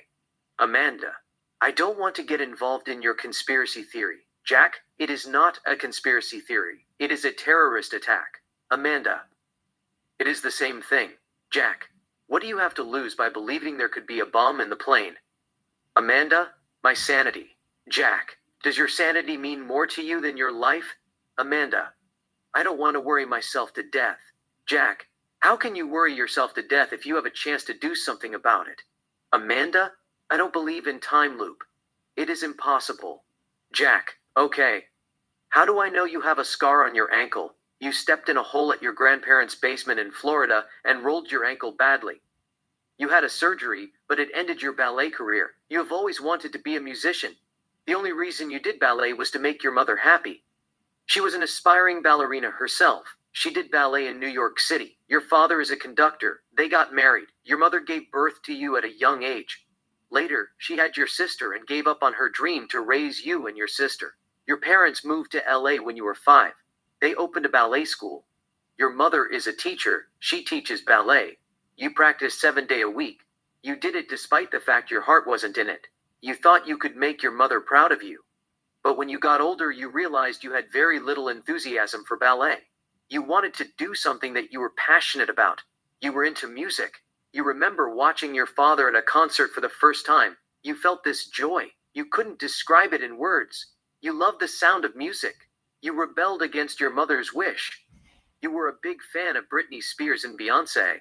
Amanda, I don't want to get involved in your conspiracy theory. Jack, it is not a conspiracy theory. It is a terrorist attack. Amanda, it is the same thing. Jack, what do you have to lose by believing there could be a bomb in the plane? Amanda, my sanity. Jack, does your sanity mean more to you than your life? Amanda, I don't want to worry myself to death. Jack, how can you worry yourself to death if you have a chance to do something about it? Amanda, I don't believe in time loop. It is impossible. Jack, okay. How do I know you have a scar on your ankle? You stepped in a hole at your grandparents' basement in Florida and rolled your ankle badly. You had a surgery, but it ended your ballet career. You have always wanted to be a musician. The only reason you did ballet was to make your mother happy. She was an aspiring ballerina herself. She did ballet in New York City. Your father is a conductor. They got married. Your mother gave birth to you at a young age. Later, she had your sister and gave up on her dream to raise you and your sister. Your parents moved to LA when you were 5. They opened a ballet school. Your mother is a teacher. She teaches ballet. You practice 7 days a week. You did it despite the fact your heart wasn't in it. You thought you could make your mother proud of you. But when you got older, you realized you had very little enthusiasm for ballet. You wanted to do something that you were passionate about. You were into music. You remember watching your father at a concert for the first time. You felt this joy. You couldn't describe it in words. You loved the sound of music. You rebelled against your mother's wish. You were a big fan of Britney Spears and Beyoncé.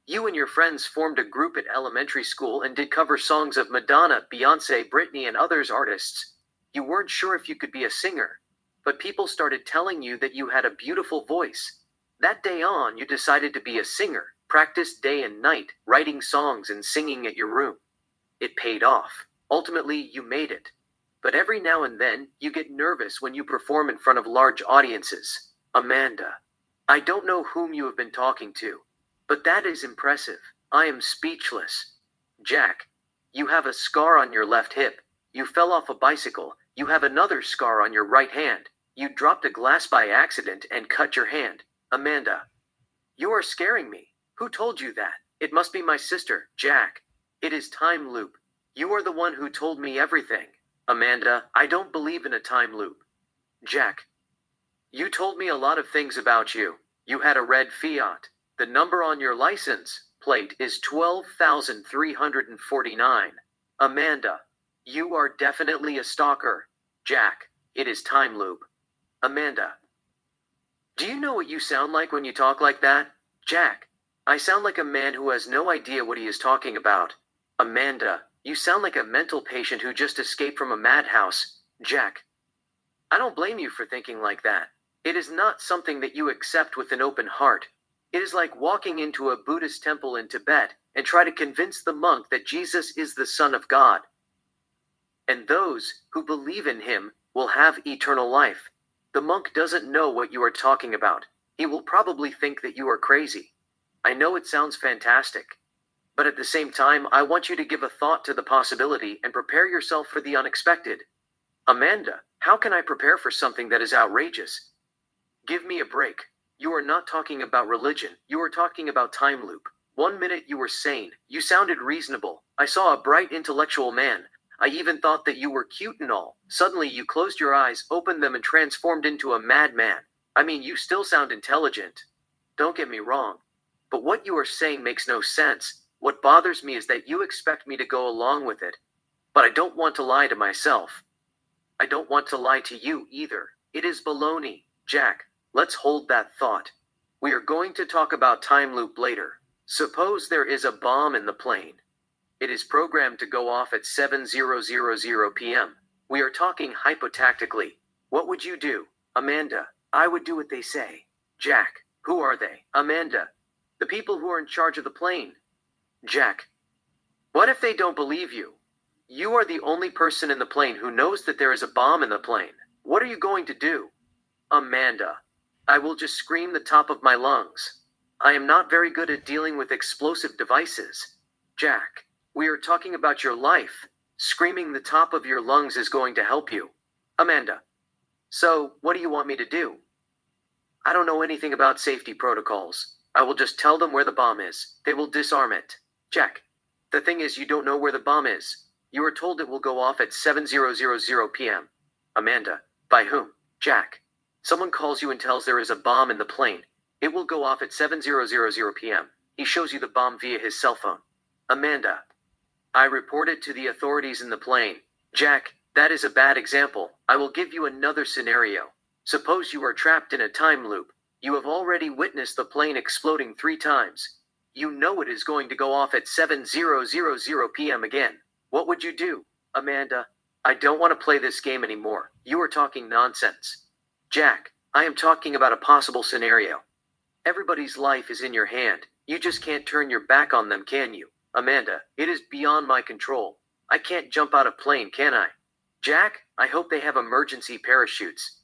You and your friends formed a group at elementary school and did cover songs of Madonna, Beyoncé, Britney, and others artists. You weren't sure if you could be a singer, but people started telling you that you had a beautiful voice. That day on, you decided to be a singer, practiced day and night, writing songs and singing at your room. It paid off. Ultimately, you made it. But every now and then, you get nervous when you perform in front of large audiences. Amanda, I don't know whom you have been talking to, but that is impressive. I am speechless. Jack, you have a scar on your left hip. You fell off a bicycle. You have another scar on your right hand. You dropped a glass by accident and cut your hand. Amanda, you are scaring me. Who told you that? It must be my sister, Jack. It is time loop. You are the one who told me everything. Amanda, I don't believe in a time loop. Jack, you told me a lot of things about you. You had a red Fiat. The number on your license plate is 12,349. Amanda, you are definitely a stalker. Jack, it is time loop. Amanda, do you know what you sound like when you talk like that? Jack, I sound like a man who has no idea what he is talking about. Amanda, you sound like a mental patient who just escaped from a madhouse. Jack, I don't blame you for thinking like that. It is not something that you accept with an open heart. It is like walking into a Buddhist temple in Tibet and try to convince the monk that Jesus is the Son of God. And those who believe in him will have eternal life. The monk doesn't know what you are talking about. He will probably think that you are crazy. I know it sounds fantastic. But at the same time, I want you to give a thought to the possibility and prepare yourself for the unexpected. Amanda, how can I prepare for something that is outrageous? Give me a break. You are not talking about religion. You are talking about time loop. 1 minute you were sane. You sounded reasonable. I saw a bright intellectual man. I even thought that you were cute and all. Suddenly you closed your eyes, opened them, and transformed into a madman. I mean, you still sound intelligent. Don't get me wrong. But what you are saying makes no sense. What bothers me is that you expect me to go along with it. But I don't want to lie to myself. I don't want to lie to you either. It is baloney. Jack, let's hold that thought. We are going to talk about time loop later. Suppose there is a bomb in the plane. It is programmed to go off at 7:00 p.m. We are talking hypothetically. What would you do? Amanda, I would do what they say. Jack, who are they? Amanda, the people who are in charge of the plane. Jack, what if they don't believe you? You are the only person in the plane who knows that there is a bomb in the plane. What are you going to do? Amanda. I will just scream the top of my lungs. I am not very good at dealing with explosive devices. Jack, we are talking about your life. Screaming the top of your lungs is going to help you. Amanda. So, what do you want me to do? I don't know anything about safety protocols. I will just tell them where the bomb is. They will disarm it. Jack. The thing is, you don't know where the bomb is. You are told it will go off at 7:00 p.m. Amanda. By whom? Jack. Someone calls you and tells there is a bomb in the plane. It will go off at 7:00 p.m. He shows you the bomb via his cell phone. Amanda. I reported to the authorities in the plane. Jack, that is a bad example. I will give you another scenario. Suppose you are trapped in a time loop. You have already witnessed the plane exploding 3 times. You know it is going to go off at 7:00 p.m. again. What would you do? Amanda, I don't want to play this game anymore. You are talking nonsense. Jack, I am talking about a possible scenario. Everybody's life is in your hand. You just can't turn your back on them, can you? Amanda, it is beyond my control. I can't jump out of plane, can I? Jack, I hope they have emergency parachutes.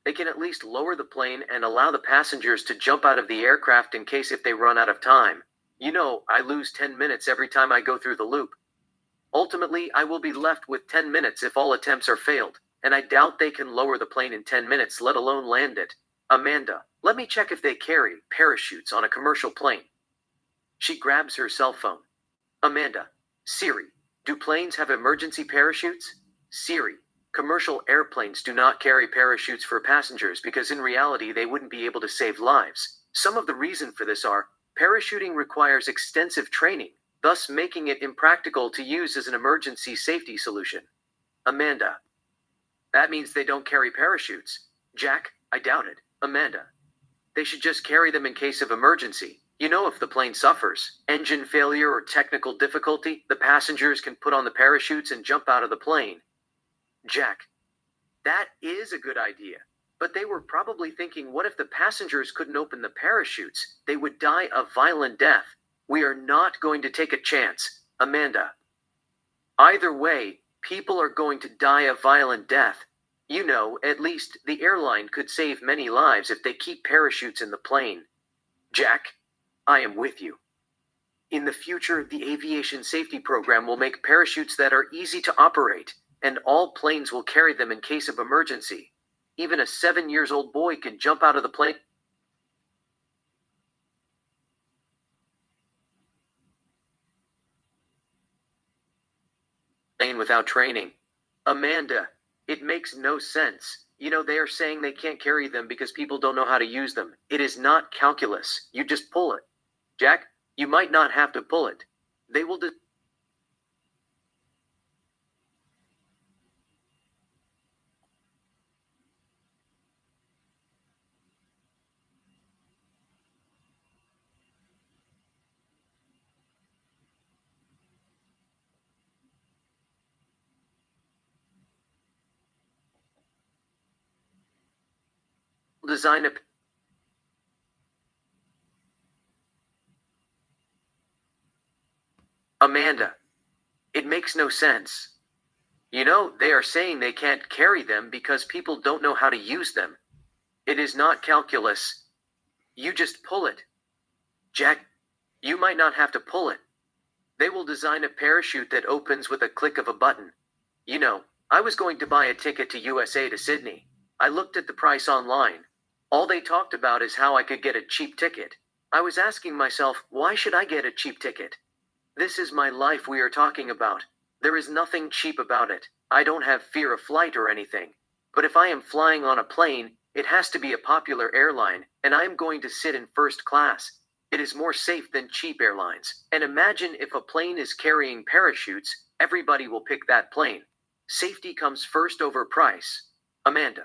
They can at least lower the plane and allow the passengers to jump out of the aircraft in case if they run out of time. You know, I lose 10 minutes every time I go through the loop. Ultimately, I will be left with 10 minutes if all attempts are failed, and I doubt they can lower the plane in 10 minutes, let alone land it. Amanda, let me check if they carry parachutes on a commercial plane. She grabs her cell phone. Amanda, Siri, do planes have emergency parachutes? Siri, commercial airplanes do not carry parachutes for passengers because in reality they wouldn't be able to save lives. Some of the reason for this are, parachuting requires extensive training, thus making it impractical to use as an emergency safety solution. Amanda, that means they don't carry parachutes. Jack, I doubt it. Amanda, they should just carry them in case of emergency. You know, if the plane suffers engine failure or technical difficulty, the passengers can put on the parachutes and jump out of the plane. Jack, that is a good idea. But they were probably thinking, what if the passengers couldn't open the parachutes? They would die a violent death. We are not going to take a chance. Amanda. Either way, people are going to die a violent death. You know, at least the airline could save many lives if they keep parachutes in the plane. Jack, I am with you. In the future, the aviation safety program will make parachutes that are easy to operate, and all planes will carry them in case of emergency. Even a 7-year-old boy can jump out of the plane without training. Amanda, it makes no sense. You know, they are saying they can't carry them because people don't know how to use them. It is not calculus. You just pull it. Jack, you might not have to pull it. They will design a... Amanda, it makes no sense. You know, they are saying they can't carry them because people don't know how to use them. It is not calculus. You just pull it. Jack, you might not have to pull it. They will design a parachute that opens with a click of a button. You know, I was going to buy a ticket to USA to Sydney. I looked at the price online. All they talked about is how I could get a cheap ticket. I was asking myself, why should I get a cheap ticket? This is my life we are talking about. There is nothing cheap about it. I don't have fear of flight or anything. But if I am flying on a plane, it has to be a popular airline, and I am going to sit in first class. It is more safe than cheap airlines. And imagine if a plane is carrying parachutes, everybody will pick that plane. Safety comes first over price. Amanda.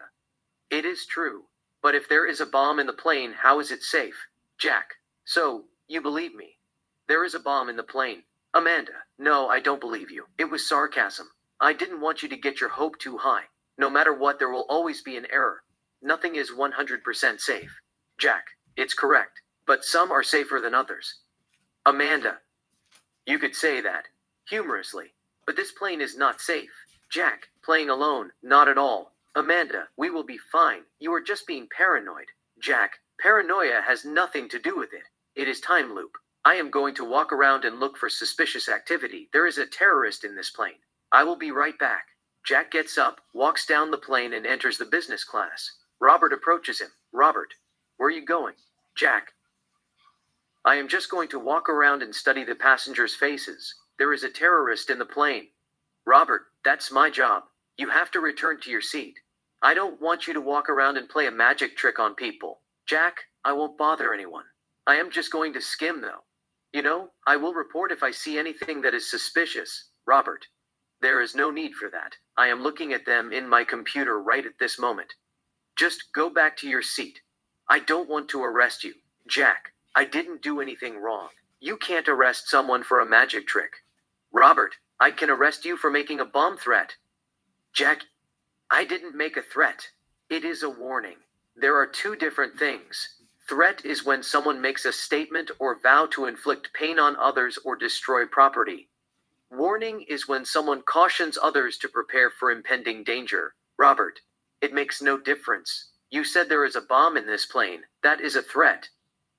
It is true. But if there is a bomb in the plane, how is it safe? Jack. So, you believe me? There is a bomb in the plane. Amanda. No, I don't believe you. It was sarcasm. I didn't want you to get your hope too high. No matter what, there will always be an error. Nothing is 100% safe. Jack. It's correct. But some are safer than others. Amanda. You could say that. Humorously. But this plane is not safe. Jack. Playing alone. Not at all. Amanda, we will be fine. You are just being paranoid. Jack, paranoia has nothing to do with it. It is time loop. I am going to walk around and look for suspicious activity. There is a terrorist in this plane. I will be right back. Jack gets up, walks down the plane, and enters the business class. Robert approaches him. Robert, where are you going? Jack, I am just going to walk around and study the passengers' faces. There is a terrorist in the plane. Robert, that's my job. You have to return to your seat. I don't want you to walk around and play a magic trick on people. Jack, I won't bother anyone. I am just going to skim though. You know, I will report if I see anything that is suspicious. Robert, there is no need for that. I am looking at them in my computer right at this moment. Just go back to your seat. I don't want to arrest you. Jack, I didn't do anything wrong. You can't arrest someone for a magic trick. Robert, I can arrest you for making a bomb threat. Jack, I didn't make a threat. It is a warning. There are two different things. Threat is when someone makes a statement or vow to inflict pain on others or destroy property. Warning is when someone cautions others to prepare for impending danger. Robert, it makes no difference. You said there is a bomb in this plane. That is a threat.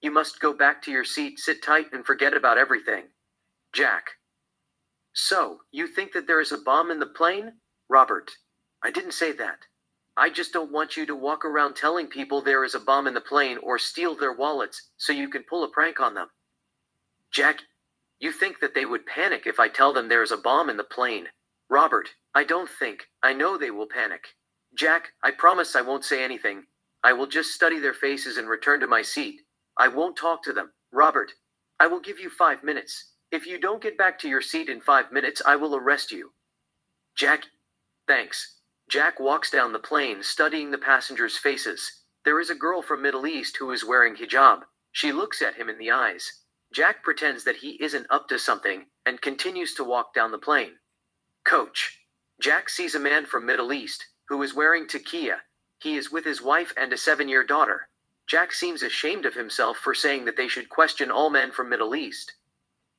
You must go back to your seat, sit tight, and forget about everything. Jack. So, you think that there is a bomb in the plane? Robert, I didn't say that. I just don't want you to walk around telling people there is a bomb in the plane or steal their wallets so you can pull a prank on them. Jack, you think that they would panic if I tell them there is a bomb in the plane? Robert, I don't think. I know they will panic. Jack, I promise I won't say anything. I will just study their faces and return to my seat. I won't talk to them. Robert, I will give you 5 minutes. If you don't get back to your seat in 5 minutes, I will arrest you. Jack, thanks. Jack walks down the plane, studying the passengers' faces. There is a girl from Middle East who is wearing hijab. She looks at him in the eyes. Jack pretends that he isn't up to something and continues to walk down the plane. Coach. Jack sees a man from Middle East who is wearing taqiyya. He is with his wife and a 7-year daughter. Jack seems ashamed of himself for saying that they should question all men from Middle East.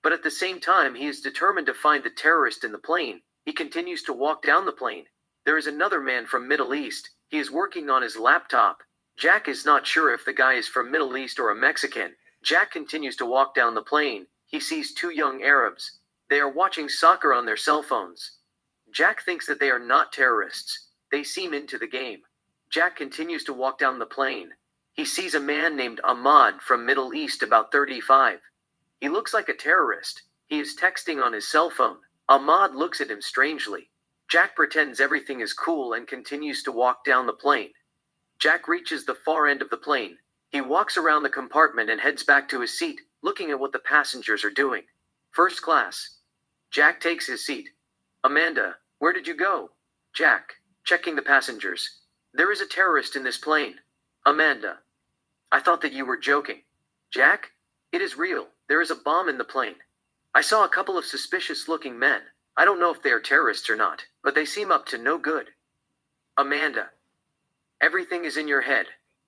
But at the same time, he is determined to find the terrorist in the plane. He continues to walk down the plane. There is another man from Middle East. He is working on his laptop. Jack is not sure if the guy is from Middle East or a Mexican. Jack continues to walk down the plane. He sees two young Arabs. They are watching soccer on their cell phones. Jack thinks that they are not terrorists. They seem into the game. Jack continues to walk down the plane. He sees a man named Ahmad from Middle East, about 35. He looks like a terrorist. He is texting on his cell phone. Ahmad looks at him strangely. Jack pretends everything is cool and continues to walk down the plane. Jack reaches the far end of the plane. He walks around the compartment and heads back to his seat, looking at what the passengers are doing. First class. Jack takes his seat. Amanda, where did you go? Jack, checking the passengers. There is a terrorist in this plane. Amanda, I thought that you were joking. Jack, it is real. There is a bomb in the plane. I saw a couple of suspicious-looking men. I don't know if they are terrorists or not, but they seem up to no good. Amanda, everything is in your head.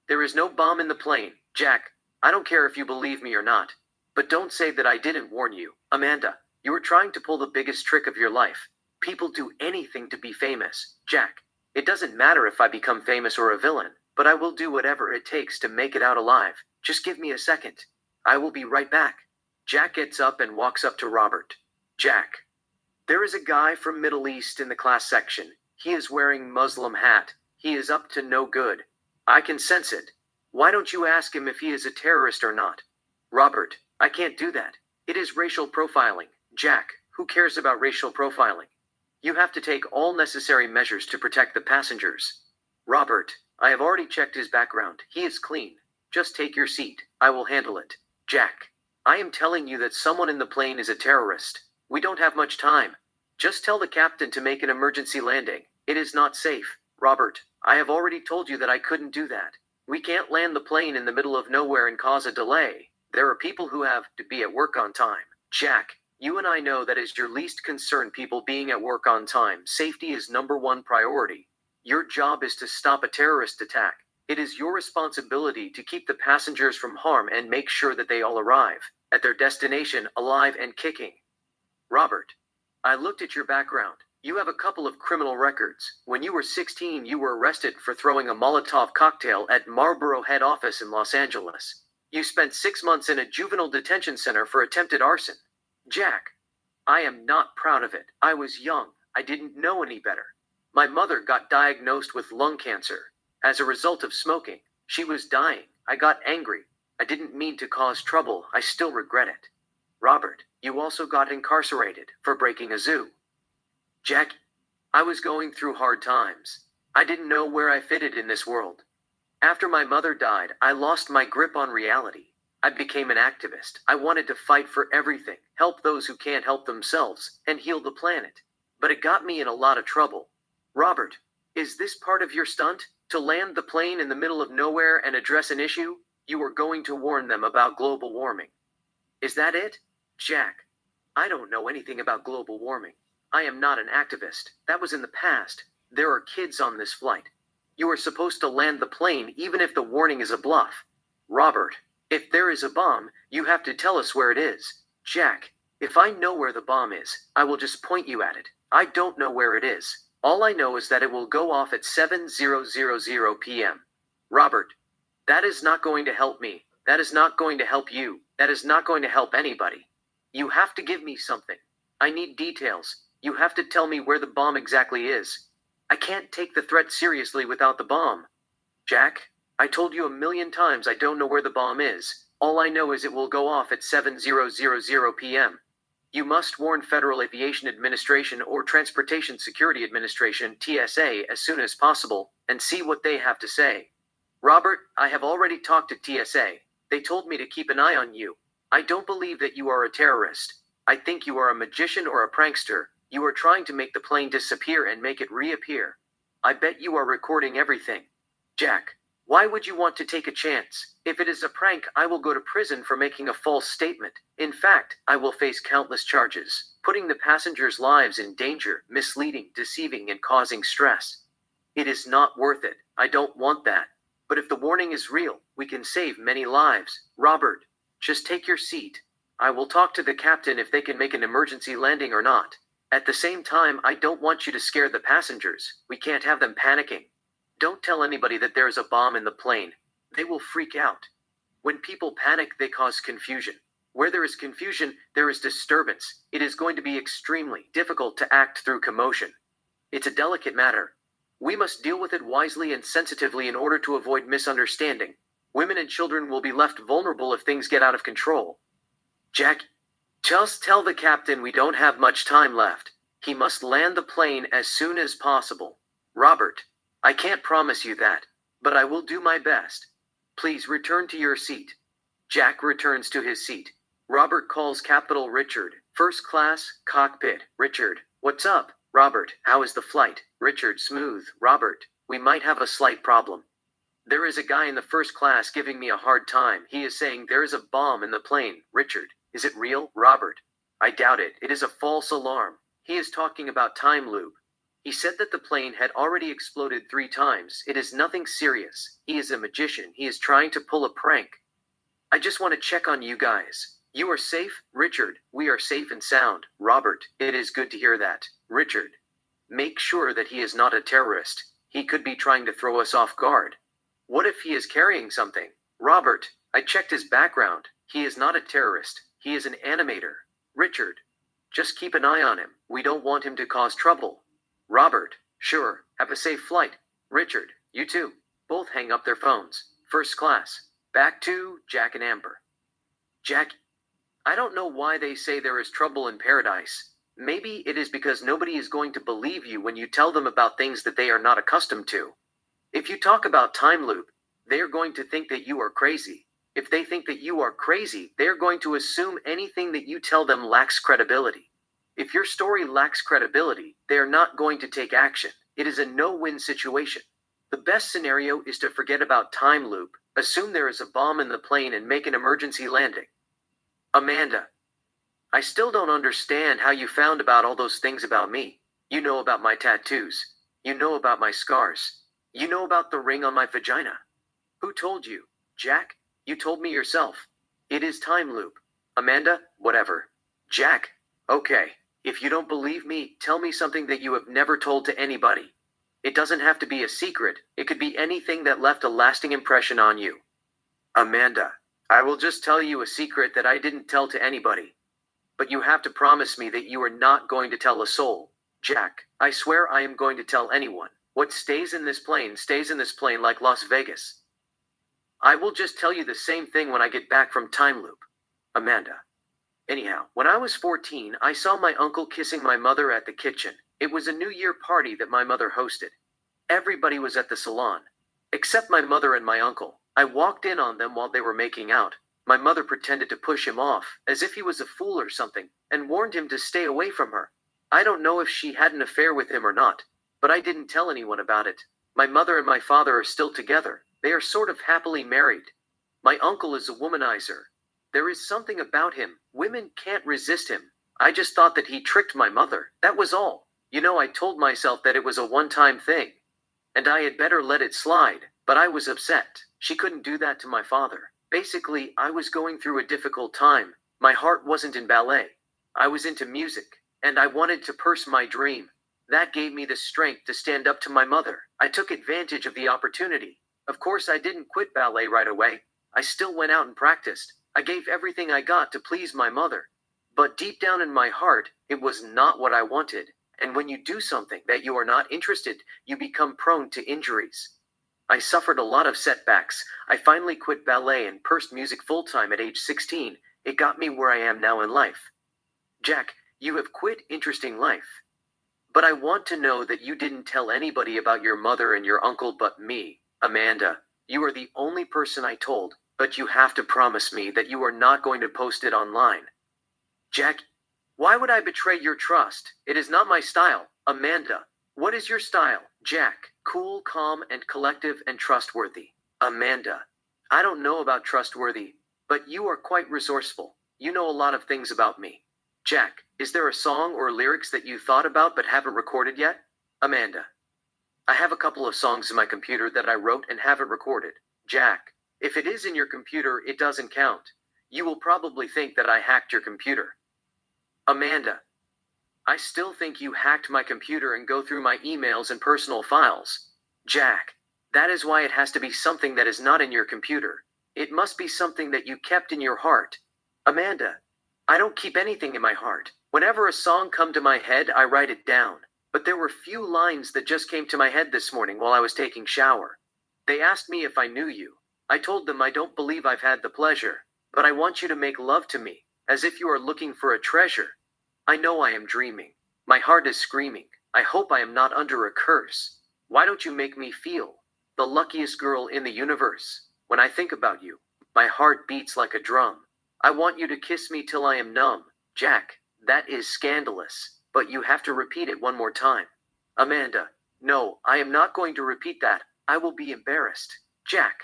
There is no bomb in the plane. Jack, I don't care if you believe me or not, but don't say that I didn't warn you. Amanda, you were trying to pull the biggest trick of your life. People do anything to be famous. Jack, it doesn't matter if I become famous or a villain, but I will do whatever it takes to make it out alive. Just give me a second. I will be right back. Jack gets up and walks up to Robert. Jack, there is a guy from Middle East in the class section. He is wearing Muslim hat. He is up to no good. I can sense it. Why don't you ask him if he is a terrorist or not? Robert, I can't do that. It is racial profiling. Jack, who cares about racial profiling? You have to take all necessary measures to protect the passengers. Robert, I have already checked his background. He is clean. Just take your seat. I will handle it. Jack, I am telling you that someone in the plane is a terrorist. We don't have much time. Just tell the captain to make an emergency landing. It is not safe. Robert, I have already told you that I couldn't do that. We can't land the plane in the middle of nowhere and cause a delay. There are people who have to be at work on time. Jack, you and I know that is your least concern, people being at work on time. Safety is #1 priority. Your job is to stop a terrorist attack. It is your responsibility to keep the passengers from harm and make sure that they all arrive at their destination alive and kicking. Robert, I looked at your background. You have a couple of criminal records. When you were 16, you were arrested for throwing a Molotov cocktail at Marlboro head office in Los Angeles. You spent 6 months in a juvenile detention center for attempted arson. Jack, I am not proud of it. I was young. I didn't know any better. My mother got diagnosed with lung cancer. As a result of smoking, she was dying. I got angry. I didn't mean to cause trouble. I still regret it. Robert, you also got incarcerated for breaking a zoo. Jack, I was going through hard times. I didn't know where I fitted in this world. After my mother died, I lost my grip on reality. I became an activist. I wanted to fight for everything, help those who can't help themselves, and heal the planet. But it got me in a lot of trouble. Robert, is this part of your stunt? To land the plane in the middle of nowhere and address an issue? You were going to warn them about global warming. Is that it? Jack, I don't know anything about global warming. I am not an activist. That was in the past. There are kids on this flight. You are supposed to land the plane even if the warning is a bluff. Robert, if there is a bomb, you have to tell us where it is. Jack, if I know where the bomb is, I will just point you at it. I don't know where it is. All I know is that it will go off at 7:00 p.m. Robert, that is not going to help me. That is not going to help you. That is not going to help anybody. You have to give me something. I need details. You have to tell me where the bomb exactly is. I can't take the threat seriously without the bomb. Jack, I told you a million times I don't know where the bomb is. All I know is it will go off at 7:00 p.m. You must warn Federal Aviation Administration or Transportation Security Administration, TSA, as soon as possible, and see what they have to say. Robert, I have already talked to TSA. They told me to keep an eye on you. I don't believe that you are a terrorist. I think you are a magician or a prankster. You are trying to make the plane disappear and make it reappear. I bet you are recording everything. Jack, why would you want to take a chance? If it is a prank, I will go to prison for making a false statement. In fact, I will face countless charges, putting the passengers' lives in danger, misleading, deceiving, and causing stress. It is not worth it. I don't want that. But if the warning is real, we can save many lives. Robert, just take your seat. I will talk to the captain if they can make an emergency landing or not. At the same time, I don't want you to scare the passengers. We can't have them panicking. Don't tell anybody that there is a bomb in the plane. They will freak out. When people panic, they cause confusion. Where there is confusion, there is disturbance. It is going to be extremely difficult to act through commotion. It's a delicate matter. We must deal with it wisely and sensitively in order to avoid misunderstanding. Women and children will be left vulnerable if things get out of control. Jack, just tell the captain we don't have much time left. He must land the plane as soon as possible. Robert, I can't promise you that, but I will do my best. Please return to your seat. Jack returns to his seat. Robert calls Capital Richard. First class, cockpit. Richard, what's up? Robert, how is the flight? Richard, smooth. Robert, we might have a slight problem. There is a guy in the first class giving me a hard time. He is saying there is a bomb in the plane. Richard, is it real? Robert, I doubt it. It is a false alarm. He is talking about time loop. He said that the plane had already exploded 3 times. It is nothing serious. He is a magician. He is trying to pull a prank. I just want to check on you guys. You are safe? Richard, we are safe and sound. Robert, it is good to hear that. Richard, make sure that he is not a terrorist. He could be trying to throw us off guard. What if he is carrying something? Robert, I checked his background. He is not a terrorist. He is an animator. Richard, just keep an eye on him. We don't want him to cause trouble. Robert, sure. Have a safe flight. Richard, you too. Both hang up their phones. First class. Back to Jack and Amber. Jack, I don't know why they say there is trouble in paradise. Maybe it is because nobody is going to believe you when you tell them about things that they are not accustomed to. If you talk about time loop, they are going to think that you are crazy. If they think that you are crazy, they are going to assume anything that you tell them lacks credibility. If your story lacks credibility, they are not going to take action. It is a no-win situation. The best scenario is to forget about time loop, assume there is a bomb in the plane, and make an emergency landing. Amanda, I still don't understand how you found about all those things about me. You know about my tattoos. You know about my scars. You know about the ring on my vagina. Who told you? Jack, you told me yourself. It is time loop. Amanda, whatever. Jack, okay. If you don't believe me, tell me something that you have never told to anybody. It doesn't have to be a secret, it could be anything that left a lasting impression on you. Amanda, I will just tell you a secret that I didn't tell to anybody. But you have to promise me that you are not going to tell a soul. Jack, I swear I am going to tell anyone. What stays in this plane stays in this plane like Las Vegas. I will just tell you the same thing when I get back from Time Loop. Amanda. Anyhow, when I was 14, I saw my uncle kissing my mother at the kitchen. It was a New Year party that my mother hosted. Everybody was at the salon, except my mother and my uncle. I walked in on them while they were making out. My mother pretended to push him off, as if he was a fool or something, and warned him to stay away from her. I don't know if she had an affair with him or not, but I didn't tell anyone about it. My mother and my father are still together. They are sort of happily married. My uncle is a womanizer. There is something about him. Women can't resist him. I just thought that he tricked my mother. That was all. I told myself that it was a one-time thing, and I had better let it slide, but I was upset. She couldn't do that to my father. Basically, I was going through a difficult time. My heart wasn't in ballet. I was into music, and I wanted to pursue my dream. That gave me the strength to stand up to my mother. I took advantage of the opportunity. Of course, I didn't quit ballet right away. I still went out and practiced. I gave everything I got to please my mother. But deep down in my heart, it was not what I wanted. And when you do something that you are not interested, you become prone to injuries. I suffered a lot of setbacks. I finally quit ballet and pursued music full-time at age 16. It got me where I am now in life. Jack, you have quit interesting life. But I want to know that you didn't tell anybody about your mother and your uncle but me. Amanda, you are the only person I told, but you have to promise me that you are not going to post it online. Jack, why would I betray your trust? It is not my style. Amanda, what is your style? Jack, cool, calm, and collective and trustworthy. Amanda, I don't know about trustworthy, but you are quite resourceful. You know a lot of things about me. Jack, is there a song or lyrics that you thought about but haven't recorded yet? Amanda, I have a couple of songs in my computer that I wrote and haven't recorded. Jack, if it is in your computer, it doesn't count. You will probably think that I hacked your computer. Amanda, I still think you hacked my computer and go through my emails and personal files. Jack, that is why it has to be something that is not in your computer. It must be something that you kept in your heart. Amanda, I don't keep anything in my heart. Whenever a song comes to my head, I write it down. But there were few lines that just came to my head this morning while I was taking shower. They asked me if I knew you. I told them I don't believe I've had the pleasure, but I want you to make love to me, as if you are looking for a treasure. I know I am dreaming. My heart is screaming. I hope I am not under a curse. Why don't you make me feel the luckiest girl in the universe? When I think about you, my heart beats like a drum. I want you to kiss me till I am numb. Jack, that is scandalous, but you have to repeat it one more time. Amanda, no, I am not going to repeat that. I will be embarrassed. Jack,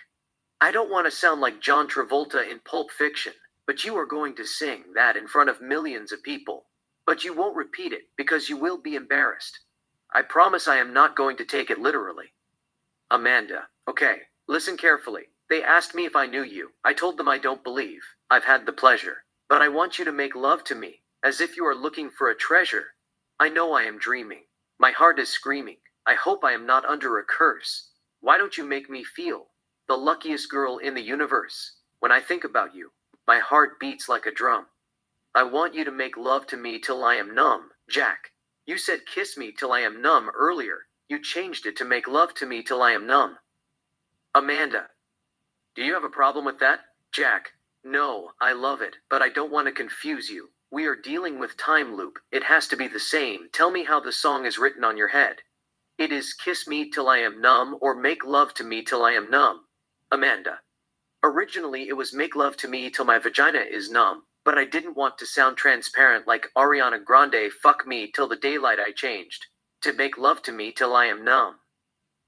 I don't want to sound like John Travolta in Pulp Fiction, but you are going to sing that in front of millions of people. But you won't repeat it because you will be embarrassed. I promise I am not going to take it literally. Amanda, okay, listen carefully. They asked me if I knew you. I told them I don't believe I've had the pleasure. But I want you to make love to me, as if you are looking for a treasure. I know I am dreaming. My heart is screaming. I hope I am not under a curse. Why don't you make me feel the luckiest girl in the universe? When I think about you, my heart beats like a drum. I want you to make love to me till I am numb. Jack, you said kiss me till I am numb earlier. You changed it to make love to me till I am numb. Amanda, do you have a problem with that? Jack, no, I love it, but I don't want to confuse you. We are dealing with time loop. It has to be the same. Tell me how the song is written on your head. It is kiss me till I am numb or make love to me till I am numb. Amanda, originally it was make love to me till my vagina is numb. But I didn't want to sound transparent like Ariana Grande, fuck me till the daylight. I changed to make love to me till I am numb.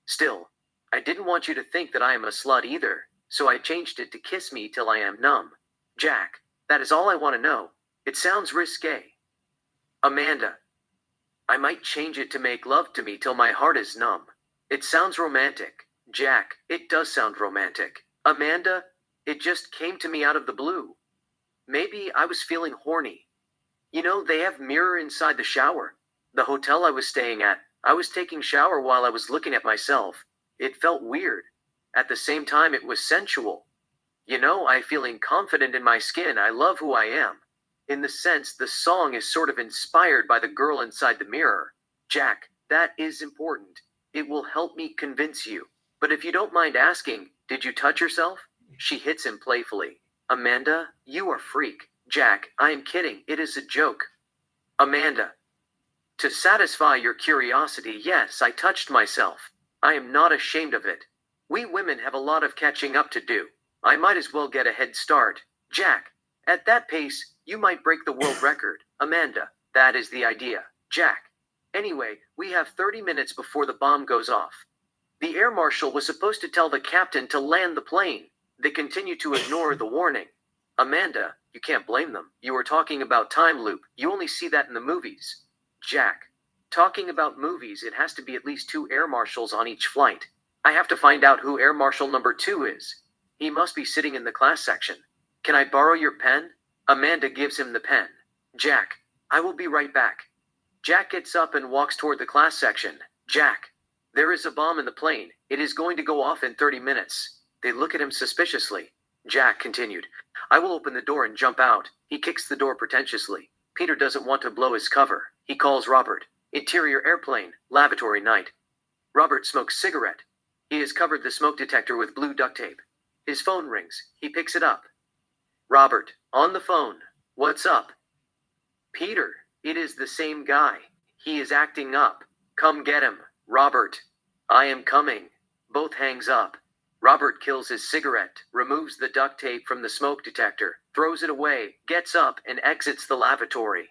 Still, I didn't want you to think that I am a slut either, so I changed it to kiss me till I am numb. Jack, that is all I want to know. It sounds risque. Amanda, I might change it to make love to me till my heart is numb. It sounds romantic. Jack, it does sound romantic. Amanda, it just came to me out of the blue. Maybe I was feeling horny. They have mirror inside the shower. The hotel I was staying at, I was taking shower while I was looking at myself. It felt weird. At the same time, it was sensual. I feeling confident in my skin. I love who I am. In the sense, the song is sort of inspired by the girl inside the mirror. Jack, that is important. It will help me convince you. But if you don't mind asking, did you touch yourself? She hits him playfully. Amanda, you are freak. Jack, I am kidding. It is a joke. Amanda, to satisfy your curiosity, yes, I touched myself. I am not ashamed of it. We women have a lot of catching up to do. I might as well get a head start. Jack, at that pace, you might break the world record. Amanda, that is the idea. Jack. Anyway, we have 30 minutes before the bomb goes off. The air marshal was supposed to tell the captain to land the plane. They continue to ignore the warning. Amanda, you can't blame them. You were talking about time loop. You only see that in the movies. Jack. Talking about movies, it has to be at least 2 air marshals on each flight. I have to find out who air marshal number 2 is. He must be sitting in the class section. Can I borrow your pen? Amanda gives him the pen. Jack, I will be right back. Jack gets up and walks toward the class section. Jack, there is a bomb in the plane. It is going to go off in 30 minutes. They look at him suspiciously. Jack continued, I will open the door and jump out. He kicks the door pretentiously. Peter doesn't want to blow his cover. He calls Robert. Interior airplane, lavatory night. Robert smokes cigarette. He has covered the smoke detector with blue duct tape. His phone rings. He picks it up. Robert, on the phone. What's up? Peter, it is the same guy. He is acting up. Come get him. Robert, I am coming. Both hangs up. Robert kills his cigarette, removes the duct tape from the smoke detector, throws it away, gets up, and exits the lavatory.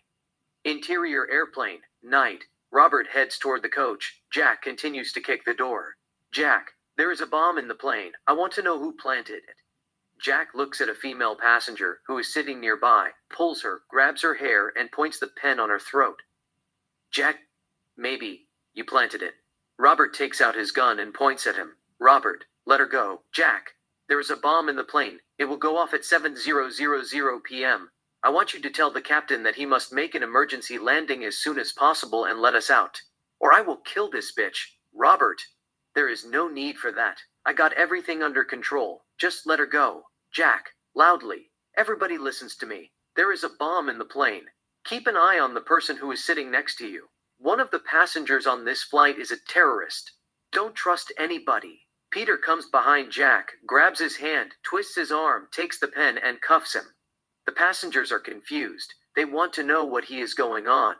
Interior airplane, night. Robert heads toward the coach. Jack continues to kick the door. Jack, there is a bomb in the plane. I want to know who planted it. Jack looks at a female passenger who is sitting nearby, pulls her, grabs her hair, and points the pen on her throat. Jack, maybe you planted it. Robert takes out his gun and points at him. Robert, let her go. Jack, there is a bomb in the plane. It will go off at 7:00 p.m. I want you to tell the captain that he must make an emergency landing as soon as possible and let us out. Or I will kill this bitch. Robert, there is no need for that. I got everything under control. Just let her go. Jack, loudly. Everybody listens to me. There is a bomb in the plane. Keep an eye on the person who is sitting next to you. One of the passengers on this flight is a terrorist. Don't trust anybody. Peter comes behind Jack, grabs his hand, twists his arm, takes the pen, and cuffs him. The passengers are confused. They want to know what he is going on.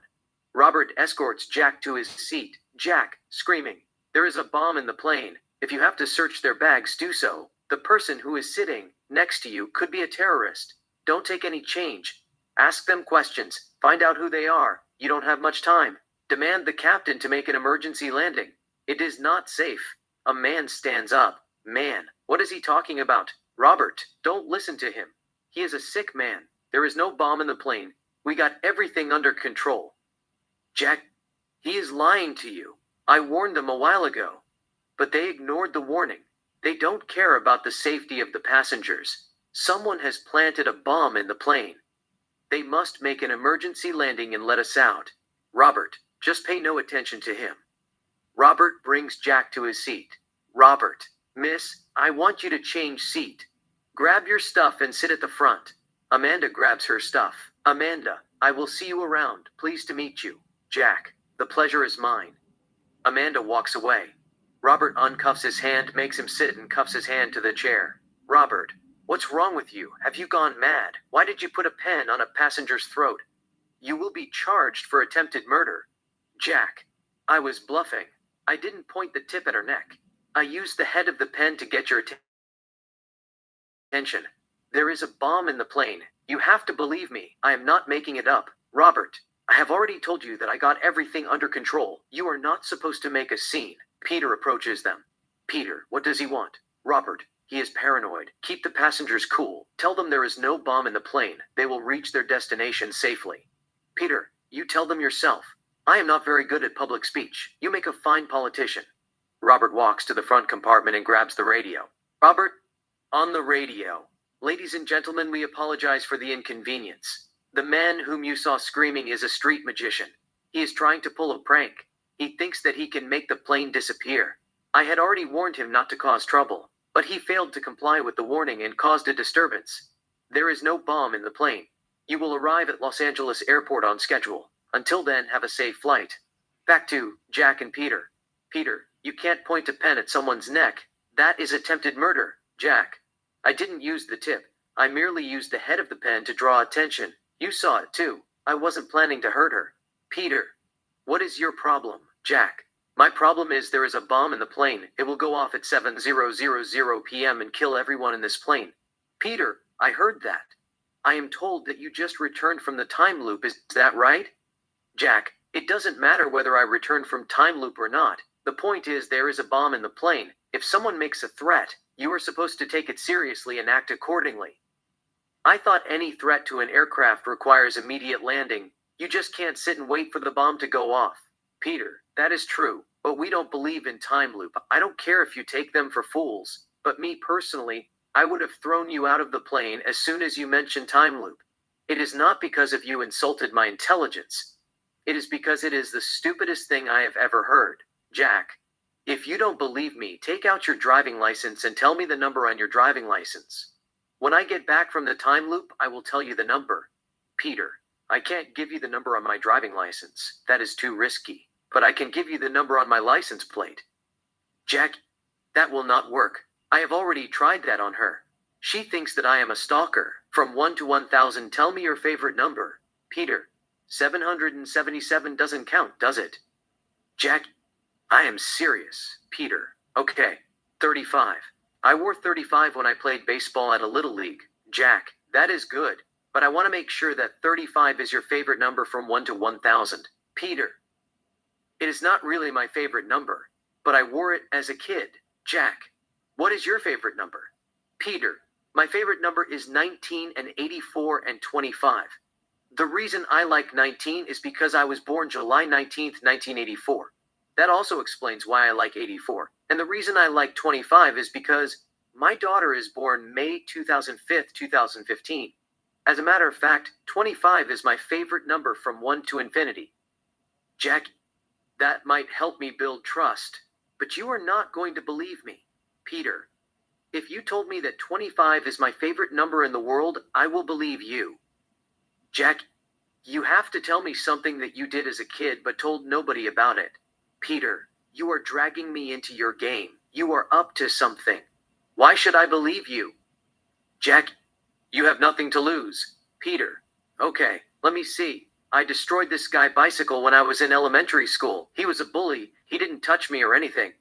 Robert escorts Jack to his seat. Jack, screaming, there is a bomb in the plane. If you have to search their bags, do so. The person who is sitting next to you could be a terrorist. Don't take any change. Ask them questions. Find out who they are. You don't have much time. Demand the captain to make an emergency landing. It is not safe. A man stands up. Man, what is he talking about? Robert, don't listen to him. He is a sick man. There is no bomb in the plane. We got everything under control. Jack, he is lying to you. I warned them a while ago. But they ignored the warning. They don't care about the safety of the passengers. Someone has planted a bomb in the plane. They must make an emergency landing and let us out. Robert, just pay no attention to him. Robert brings Jack to his seat. Robert, miss, I want you to change seat. Grab your stuff and sit at the front. Amanda grabs her stuff. Amanda, I will see you around. Pleased to meet you. Jack, the pleasure is mine. Amanda walks away. Robert uncuffs his hand, makes him sit, and cuffs his hand to the chair. Robert, what's wrong with you? Have you gone mad? Why did you put a pen on a passenger's throat? You will be charged for attempted murder. Jack, I was bluffing. I didn't point the tip at her neck. I used the head of the pen to get your attention. There is a bomb in the plane. You have to believe me. I am not making it up. Robert, I have already told you that I got everything under control. You are not supposed to make a scene. Peter approaches them. Peter, what does he want? Robert, he is paranoid. Keep the passengers cool. Tell them there is no bomb in the plane. They will reach their destination safely. Peter, you tell them yourself. I am not very good at public speech. You make a fine politician. Robert walks to the front compartment and grabs the radio. Robert, on the radio. Ladies and gentlemen, we apologize for the inconvenience. The man whom you saw screaming is a street magician. He is trying to pull a prank. He thinks that he can make the plane disappear. I had already warned him not to cause trouble, but he failed to comply with the warning and caused a disturbance. There is no bomb in the plane. You will arrive at Los Angeles Airport on schedule. Until then, have a safe flight. Back to Jack and Peter. Peter, you can't point a pen at someone's neck. That is attempted murder, Jack. I didn't use the tip. I merely used the head of the pen to draw attention. You saw it too. I wasn't planning to hurt her. Peter, what is your problem, Jack? My problem is there is a bomb in the plane. It will go off at 7:00 p.m. and kill everyone in this plane. Peter, I heard that. I am told that you just returned from the time loop. Is that right? Jack, it doesn't matter whether I return from time loop or not. The point is there is a bomb in the plane. If someone makes a threat, you are supposed to take it seriously and act accordingly. I thought any threat to an aircraft requires immediate landing. You just can't sit and wait for the bomb to go off. Peter, that is true, but we don't believe in time loop. I don't care if you take them for fools, but me personally, I would have thrown you out of the plane as soon as you mentioned time loop. It is not because of you insulted my intelligence. It is because it is the stupidest thing I have ever heard. Jack, if you don't believe me, take out your driving license and tell me the number on your driving license. When I get back from the time loop, I will tell you the number. Peter, I can't give you the number on my driving license. That is too risky. But I can give you the number on my license plate. Jack, that will not work. I have already tried that on her. She thinks that I am a stalker. From 1 to 1,000, tell me your favorite number. Peter, 777 doesn't count, does it? Jack, I am serious. Peter, okay. 35. I wore 35 when I played baseball at a little league. Jack, that is good. But I want to make sure that 35 is your favorite number from 1 to 1,000. Peter, it is not really my favorite number, but I wore it as a kid. Jack, what is your favorite number? Peter, my favorite number is 19 and 84 and 25. The reason I like 19 is because I was born July 19th, 1984. That also explains why I like 84. And the reason I like 25 is because my daughter is born May 2005, 2015. As a matter of fact, 25 is my favorite number from 1 to infinity. Jack, that might help me build trust, but you are not going to believe me. Peter, if you told me that 25 is my favorite number in the world, I will believe you. Jack, you have to tell me something that you did as a kid but told nobody about it. Peter, you are dragging me into your game. You are up to something. Why should I believe you? Jack, you have nothing to lose. Peter, okay, let me see. I destroyed this guy's bicycle when I was in elementary school. He was a bully. He didn't touch me or anything.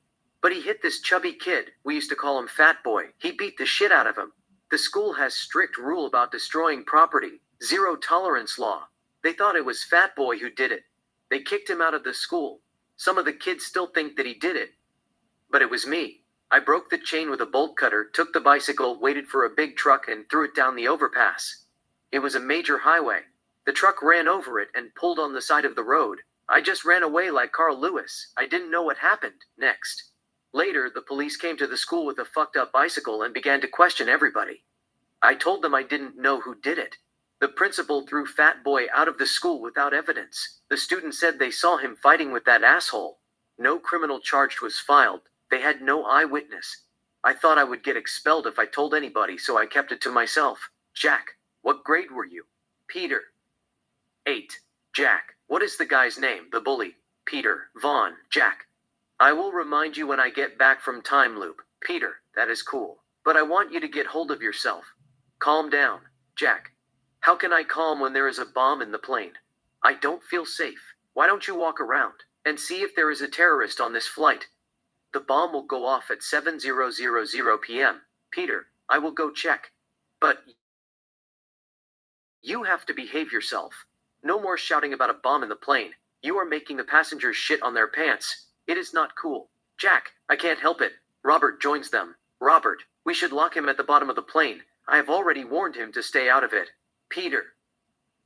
But he hit this chubby kid. We used to call him Fat Boy. He beat the shit out of him. The school has strict rule about destroying property. Zero tolerance law. They thought it was Fat Boy who did it. They kicked him out of the school. Some of the kids still think that he did it. But it was me. I broke the chain with a bolt cutter, took the bicycle, waited for a big truck, and threw it down the overpass. It was a major highway. The truck ran over it and pulled on the side of the road. I just ran away like Carl Lewis. I didn't know what happened next. Later, the police came to the school with a fucked up bicycle and began to question everybody. I told them I didn't know who did it. The principal threw Fat Boy out of the school without evidence. The students said they saw him fighting with that asshole. No criminal charge was filed. They had no eyewitness. I thought I would get expelled if I told anybody, so I kept it to myself. Jack, what grade were you? Peter. 8. Jack, what is the guy's name, the bully? Peter. Vaughn. Jack, I will remind you when I get back from time loop. Peter, that is cool. But I want you to get hold of yourself. Calm down. Jack, how can I calm when there is a bomb in the plane? I don't feel safe. Why don't you walk around and see if there is a terrorist on this flight? The bomb will go off at 7:00 p.m. Peter, I will go check. But you have to behave yourself. No more shouting about a bomb in the plane. You are making the passengers shit on their pants. It is not cool. Jack, I can't help it. Robert joins them. Robert, we should lock him at the bottom of the plane. I have already warned him to stay out of it. Peter,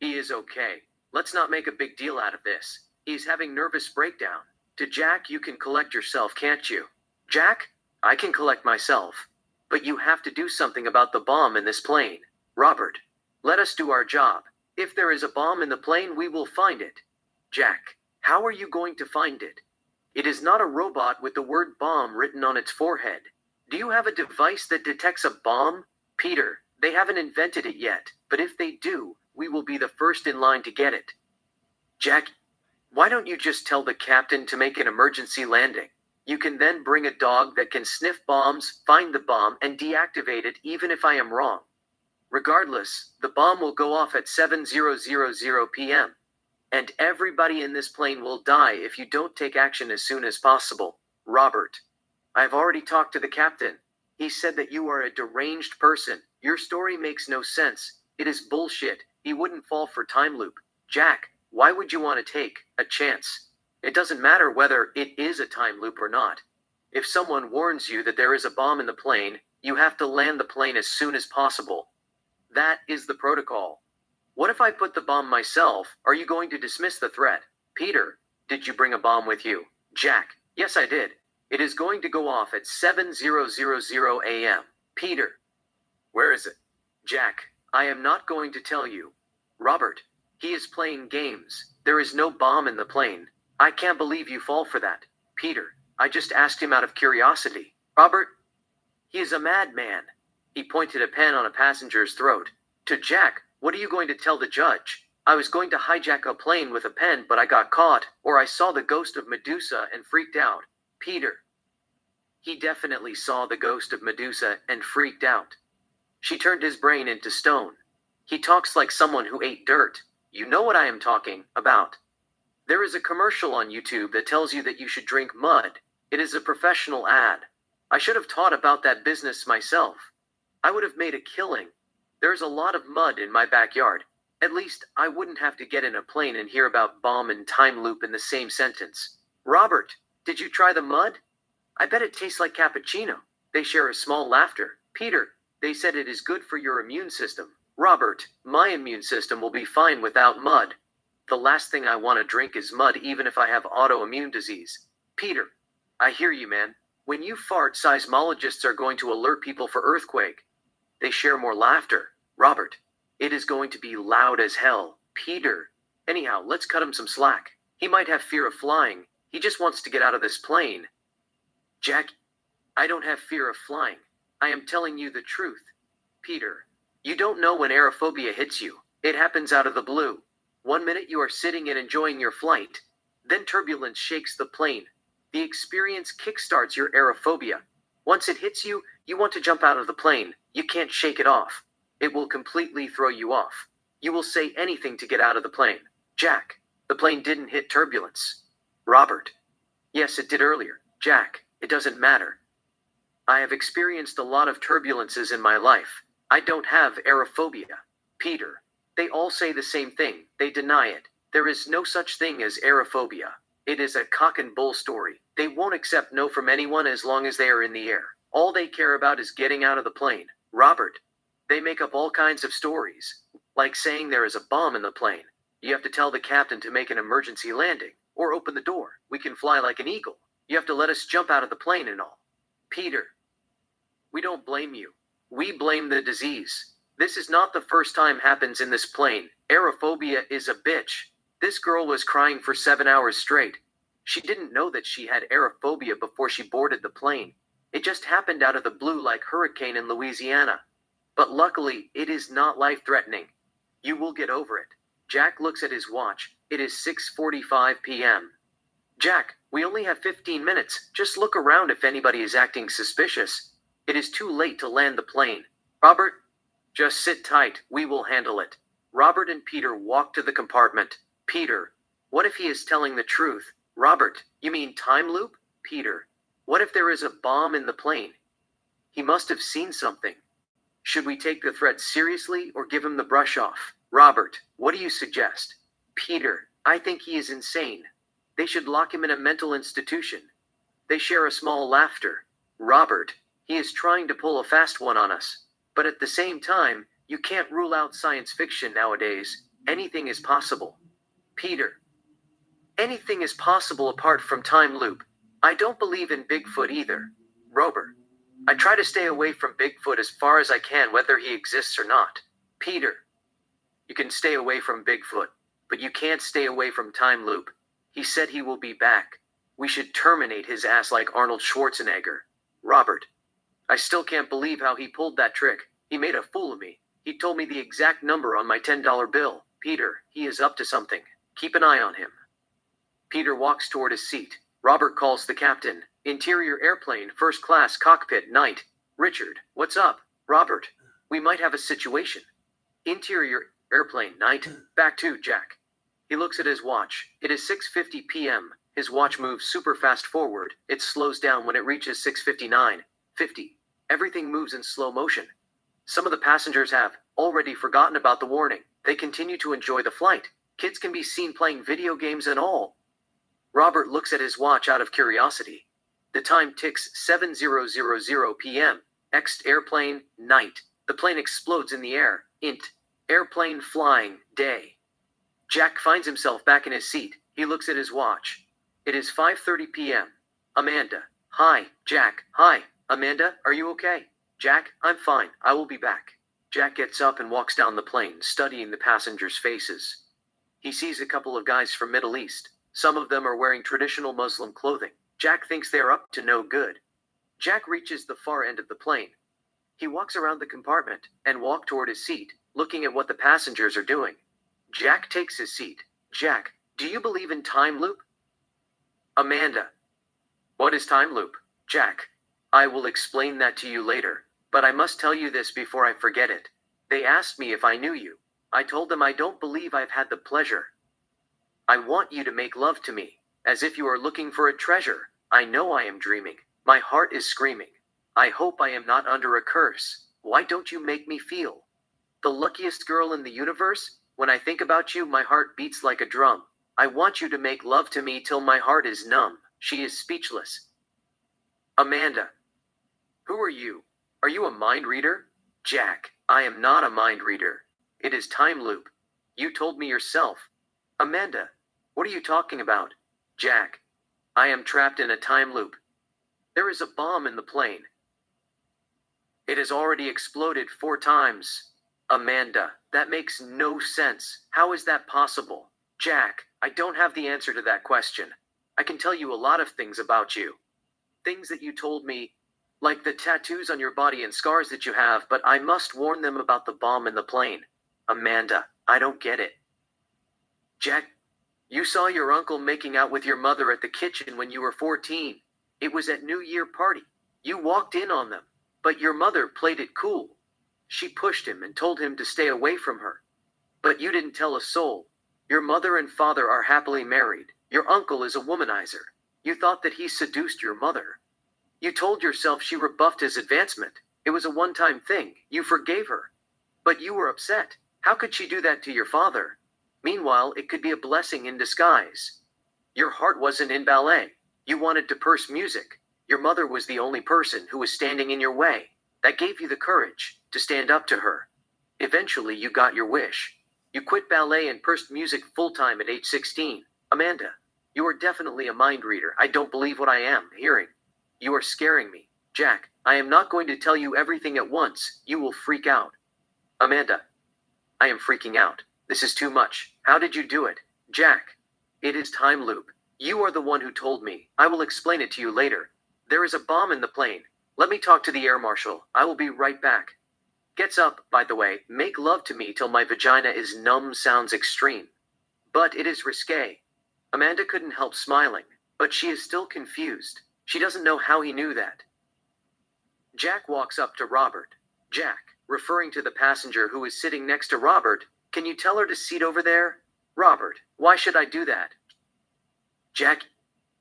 he is okay. Let's not make a big deal out of this. He's having nervous breakdown. To Jack, you can collect yourself, can't you? Jack, I can collect myself. But you have to do something about the bomb in this plane. Robert, let us do our job. If there is a bomb in the plane, we will find it. Jack, how are you going to find it? It is not a robot with the word bomb written on its forehead. Do you have a device that detects a bomb? Peter, they haven't invented it yet, but if they do, we will be the first in line to get it. Jack, why don't you just tell the captain to make an emergency landing? You can then bring a dog that can sniff bombs, find the bomb, and deactivate it even if I am wrong. Regardless, the bomb will go off at 7:00 p.m. And everybody in this plane will die if you don't take action as soon as possible. Robert, I've already talked to the captain. He said that you are a deranged person. Your story makes no sense. It is bullshit. He wouldn't fall for time loop. Jack, why would you want to take a chance? It doesn't matter whether it is a time loop or not. If someone warns you that there is a bomb in the plane, you have to land the plane as soon as possible. That is the protocol. What if I put the bomb myself? Are you going to dismiss the threat? Peter, did you bring a bomb with you? Jack, yes I did. It is going to go off at 7:00 a.m. Peter, where is it? Jack, I am not going to tell you. Robert, he is playing games. There is no bomb in the plane. I can't believe you fall for that. Peter, I just asked him out of curiosity. Robert, he is a madman. He pointed a pen on a passenger's throat. To Jack, what are you going to tell the judge? I was going to hijack a plane with a pen, but I got caught, or I saw the ghost of Medusa and freaked out. Peter, he definitely saw the ghost of Medusa and freaked out. She turned his brain into stone. He talks like someone who ate dirt. You know what I am talking about. There is a commercial on YouTube that tells you that you should drink mud. It is a professional ad. I should have taught about that business myself. I would have made a killing. There's a lot of mud in my backyard. At least I wouldn't have to get in a plane and hear about bomb and time loop in the same sentence. Robert, did you try the mud? I bet it tastes like cappuccino. They share a small laughter. Peter, they said it is good for your immune system. Robert, my immune system will be fine without mud. The last thing I want to drink is mud even if I have autoimmune disease. Peter, I hear you, man. When you fart, seismologists are going to alert people for earthquake. They share more laughter. Robert, it is going to be loud as hell. Peter, anyhow, let's cut him some slack. He might have fear of flying. He just wants to get out of this plane. Jack, I don't have fear of flying. I am telling you the truth. Peter, you don't know when aerophobia hits you. It happens out of the blue. 1 minute you are sitting and enjoying your flight. Then turbulence shakes the plane. The experience kickstarts your aerophobia. Once it hits you, you want to jump out of the plane. You can't shake it off. It will completely throw you off. You will say anything to get out of the plane. Jack, the plane didn't hit turbulence. Robert, yes, it did earlier. Jack, it doesn't matter. I have experienced a lot of turbulences in my life. I don't have aerophobia. Peter, they all say the same thing. They deny it. There is no such thing as aerophobia. It is a cock and bull story. They won't accept no from anyone as long as they are in the air. All they care about is getting out of the plane. Robert, they make up all kinds of stories, like saying there is a bomb in the plane. You have to tell the captain to make an emergency landing, or open the door. We can fly like an eagle. You have to let us jump out of the plane and all. Peter, we don't blame you. We blame the disease. This is not the first time happens in this plane. Aerophobia is a bitch. This girl was crying for 7 hours straight. She didn't know that she had aerophobia before she boarded the plane. It just happened out of the blue like hurricane in Louisiana. But luckily, it is not life-threatening. You will get over it. Jack looks at his watch. It is 6:45 p.m. Jack, we only have 15 minutes. Just look around if anybody is acting suspicious. It is too late to land the plane. Robert, just sit tight. We will handle it. Robert and Peter walk to the compartment. Peter, what if he is telling the truth? Robert, you mean time loop? Peter, what if there is a bomb in the plane? He must have seen something. Should we take the threat seriously or give him the brush off? Robert, what do you suggest? Peter, I think he is insane. They should lock him in a mental institution. They share a small laughter. Robert, he is trying to pull a fast one on us. But at the same time, you can't rule out science fiction nowadays. Anything is possible. Peter, anything is possible apart from time loop. I don't believe in Bigfoot either. Robert, I try to stay away from Bigfoot as far as I can whether he exists or not. Peter, You can stay away from Bigfoot, but you can't stay away from Time Loop. He said he will be back. We should terminate his ass like Arnold Schwarzenegger. Robert. I still can't believe how he pulled that trick. He made a fool of me. He told me the exact number on my $10 bill. Peter, he is up to something. Keep an eye on him. Peter walks toward his seat. Robert calls the captain. Interior airplane, first class cockpit, night. Richard, what's up? Robert, we might have a situation. Interior airplane, night. Back to Jack. He looks at his watch. It is 6:50 p.m. His watch moves super fast forward. It slows down when it reaches 6:59:50. Everything moves in slow motion. Some of the passengers have already forgotten about the warning. They continue to enjoy the flight. Kids can be seen playing video games and all. Robert looks at his watch out of curiosity. The time ticks 7:00 p.m. Next airplane, night. The plane explodes in the air. Int. Airplane flying, day. Jack finds himself back in his seat. He looks at his watch. It is 5:30 p.m. Amanda. Hi, Jack. Hi, Amanda, are you okay? Jack, I'm fine. I will be back. Jack gets up and walks down the plane, studying the passengers' faces. He sees a couple of guys from Middle East. Some of them are wearing traditional Muslim clothing. Jack thinks they are up to no good. Jack reaches the far end of the plane. He walks around the compartment and walks toward his seat, looking at what the passengers are doing. Jack takes his seat. Jack, do you believe in time loop? Amanda. What is time loop? Jack. I will explain that to you later, but I must tell you this before I forget it. They asked me if I knew you. I told them I don't believe I've had the pleasure. I want you to make love to me, as if you are looking for a treasure. I know I am dreaming. My heart is screaming. I hope I am not under a curse. Why don't you make me feel the luckiest girl in the universe? When I think about you, my heart beats like a drum. I want you to make love to me till my heart is numb. She is speechless. Amanda. Who are you? Are you a mind reader? Jack, I am not a mind reader. It is time loop. You told me yourself. Amanda, what are you talking about? Jack, I am trapped in a time loop. There is a bomb in the plane. It has already exploded 4 times. Amanda, that makes no sense. How is that possible? Jack, I don't have the answer to that question. I can tell you a lot of things about you. Things that you told me, like the tattoos on your body and scars that you have, but I must warn them about the bomb in the plane. Amanda, I don't get it. Jack, you saw your uncle making out with your mother at the kitchen when you were 14. It was at New Year party. You walked in on them, but your mother played it cool. She pushed him and told him to stay away from her. But you didn't tell a soul. Your mother and father are happily married. Your uncle is a womanizer. You thought that he seduced your mother. You told yourself she rebuffed his advancement. It was a one-time thing. You forgave her. But you were upset. How could she do that to your father? Meanwhile, it could be a blessing in disguise. Your heart wasn't in ballet. You wanted to purse music. Your mother was the only person who was standing in your way. That gave you the courage to stand up to her. Eventually, you got your wish. You quit ballet and pursed music full-time at age 16. Amanda, you are definitely a mind reader. I don't believe what I am hearing. You are scaring me. Jack, I am not going to tell you everything at once. You will freak out. Amanda, I am freaking out. This is too much. How did you do it? Jack, it is time loop. You are the one who told me. I will explain it to you later. There is a bomb in the plane. Let me talk to the air marshal. I will be right back. Gets up, by the way. Make love to me till my vagina is numb sounds extreme. But it is risque. Amanda couldn't help smiling, but she is still confused. She doesn't know how he knew that. Jack walks up to Robert. Jack, referring to the passenger who is sitting next to Robert, can you tell her to seat over there? Robert, why should I do that? Jack,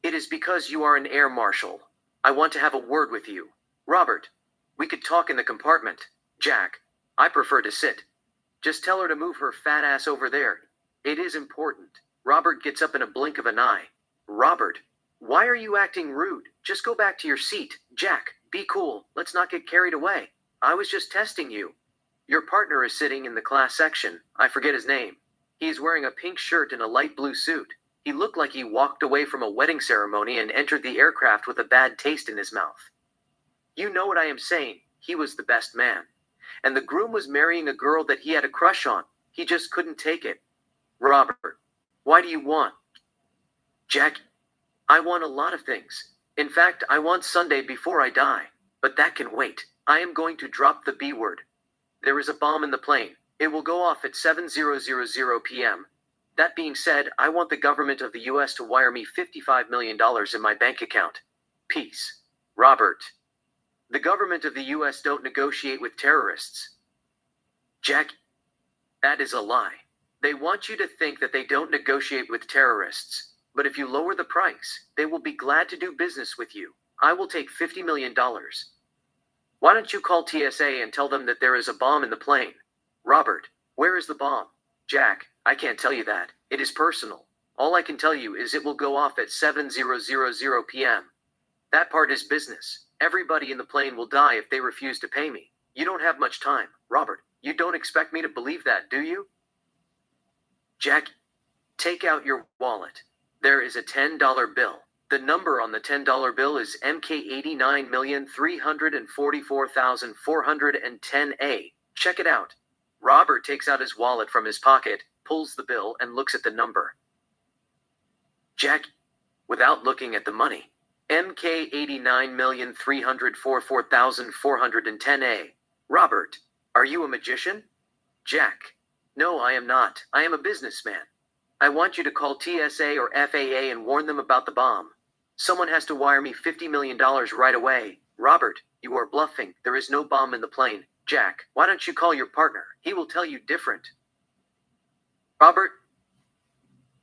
it is because you are an air marshal. I want to have a word with you. Robert, we could talk in the compartment. Jack, I prefer to sit. Just tell her to move her fat ass over there. It is important. Robert gets up in a blink of an eye. Robert, why are you acting rude? Just go back to your seat. Jack, be cool. Let's not get carried away. I was just testing you. Your partner is sitting in the class section. I forget his name. He is wearing a pink shirt and a light blue suit. He looked like he walked away from a wedding ceremony and entered the aircraft with a bad taste in his mouth. You know what I am saying. He was the best man. And the groom was marrying a girl that he had a crush on. He just couldn't take it. Robert, why do you want? Jack, I want a lot of things. In fact, I want Sunday before I die. But that can wait. I am going to drop the B word. There is a bomb in the plane. It will go off at 7:00 p.m. That being said, I want the government of the US to wire me $55 million in my bank account. Peace. Robert. The government of the US don't negotiate with terrorists. Jack, that is a lie. They want you to think that they don't negotiate with terrorists. But if you lower the price, they will be glad to do business with you. I will take $50 million. Why don't you call TSA and tell them that there is a bomb in the plane? Robert, where is the bomb? Jack, I can't tell you that. It is personal. All I can tell you is it will go off at 7:00 p.m. That part is business. Everybody in the plane will die if they refuse to pay me. You don't have much time. Robert, you don't expect me to believe that, do you? Jack, take out your wallet. There is a $10 bill. The number on the $10 bill is MK89,344,410A. Check it out. Robert takes out his wallet from his pocket, pulls the bill, and looks at the number. Jack, without looking at the money, MK89,344,410A. Robert, are you a magician? Jack, no, I am not. I am a businessman. I want you to call TSA or FAA and warn them about the bomb. Someone has to wire me $50 million right away. Robert, you are bluffing. There is no bomb in the plane. Jack, why don't you call your partner? He will tell you different. Robert,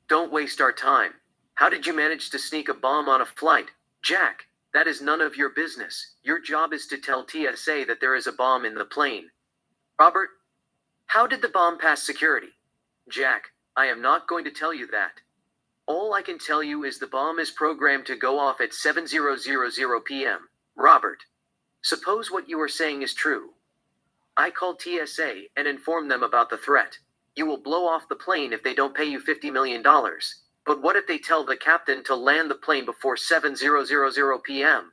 don't waste our time. How did you manage to sneak a bomb on a flight? Jack, that is none of your business. Your job is to tell TSA that there is a bomb in the plane. Robert, how did the bomb pass security? Jack, I am not going to tell you that. All I can tell you is the bomb is programmed to go off at 7:00 p.m. Robert, suppose what you are saying is true. I called TSA and informed them about the threat. You will blow off the plane if they don't pay you $50 million. But what if they tell the captain to land the plane before 7:00 p.m.?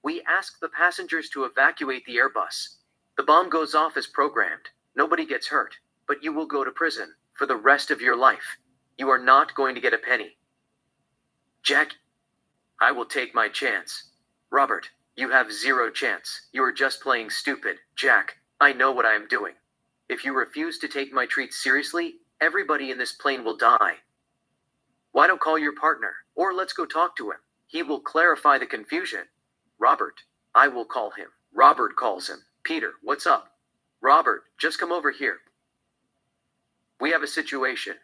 We ask the passengers to evacuate the Airbus. The bomb goes off as programmed. Nobody gets hurt, but you will go to prison for the rest of your life. You are not going to get a penny. Jack, I will take my chance. Robert, you have zero chance. You are just playing stupid. Jack, I know what I am doing. If you refuse to take my treats seriously, everybody in this plane will die. Why don't call your partner, or let's go talk to him. He will clarify the confusion. Robert, I will call him. Robert calls him. Peter, what's up? Robert, just come over here. We have a situation.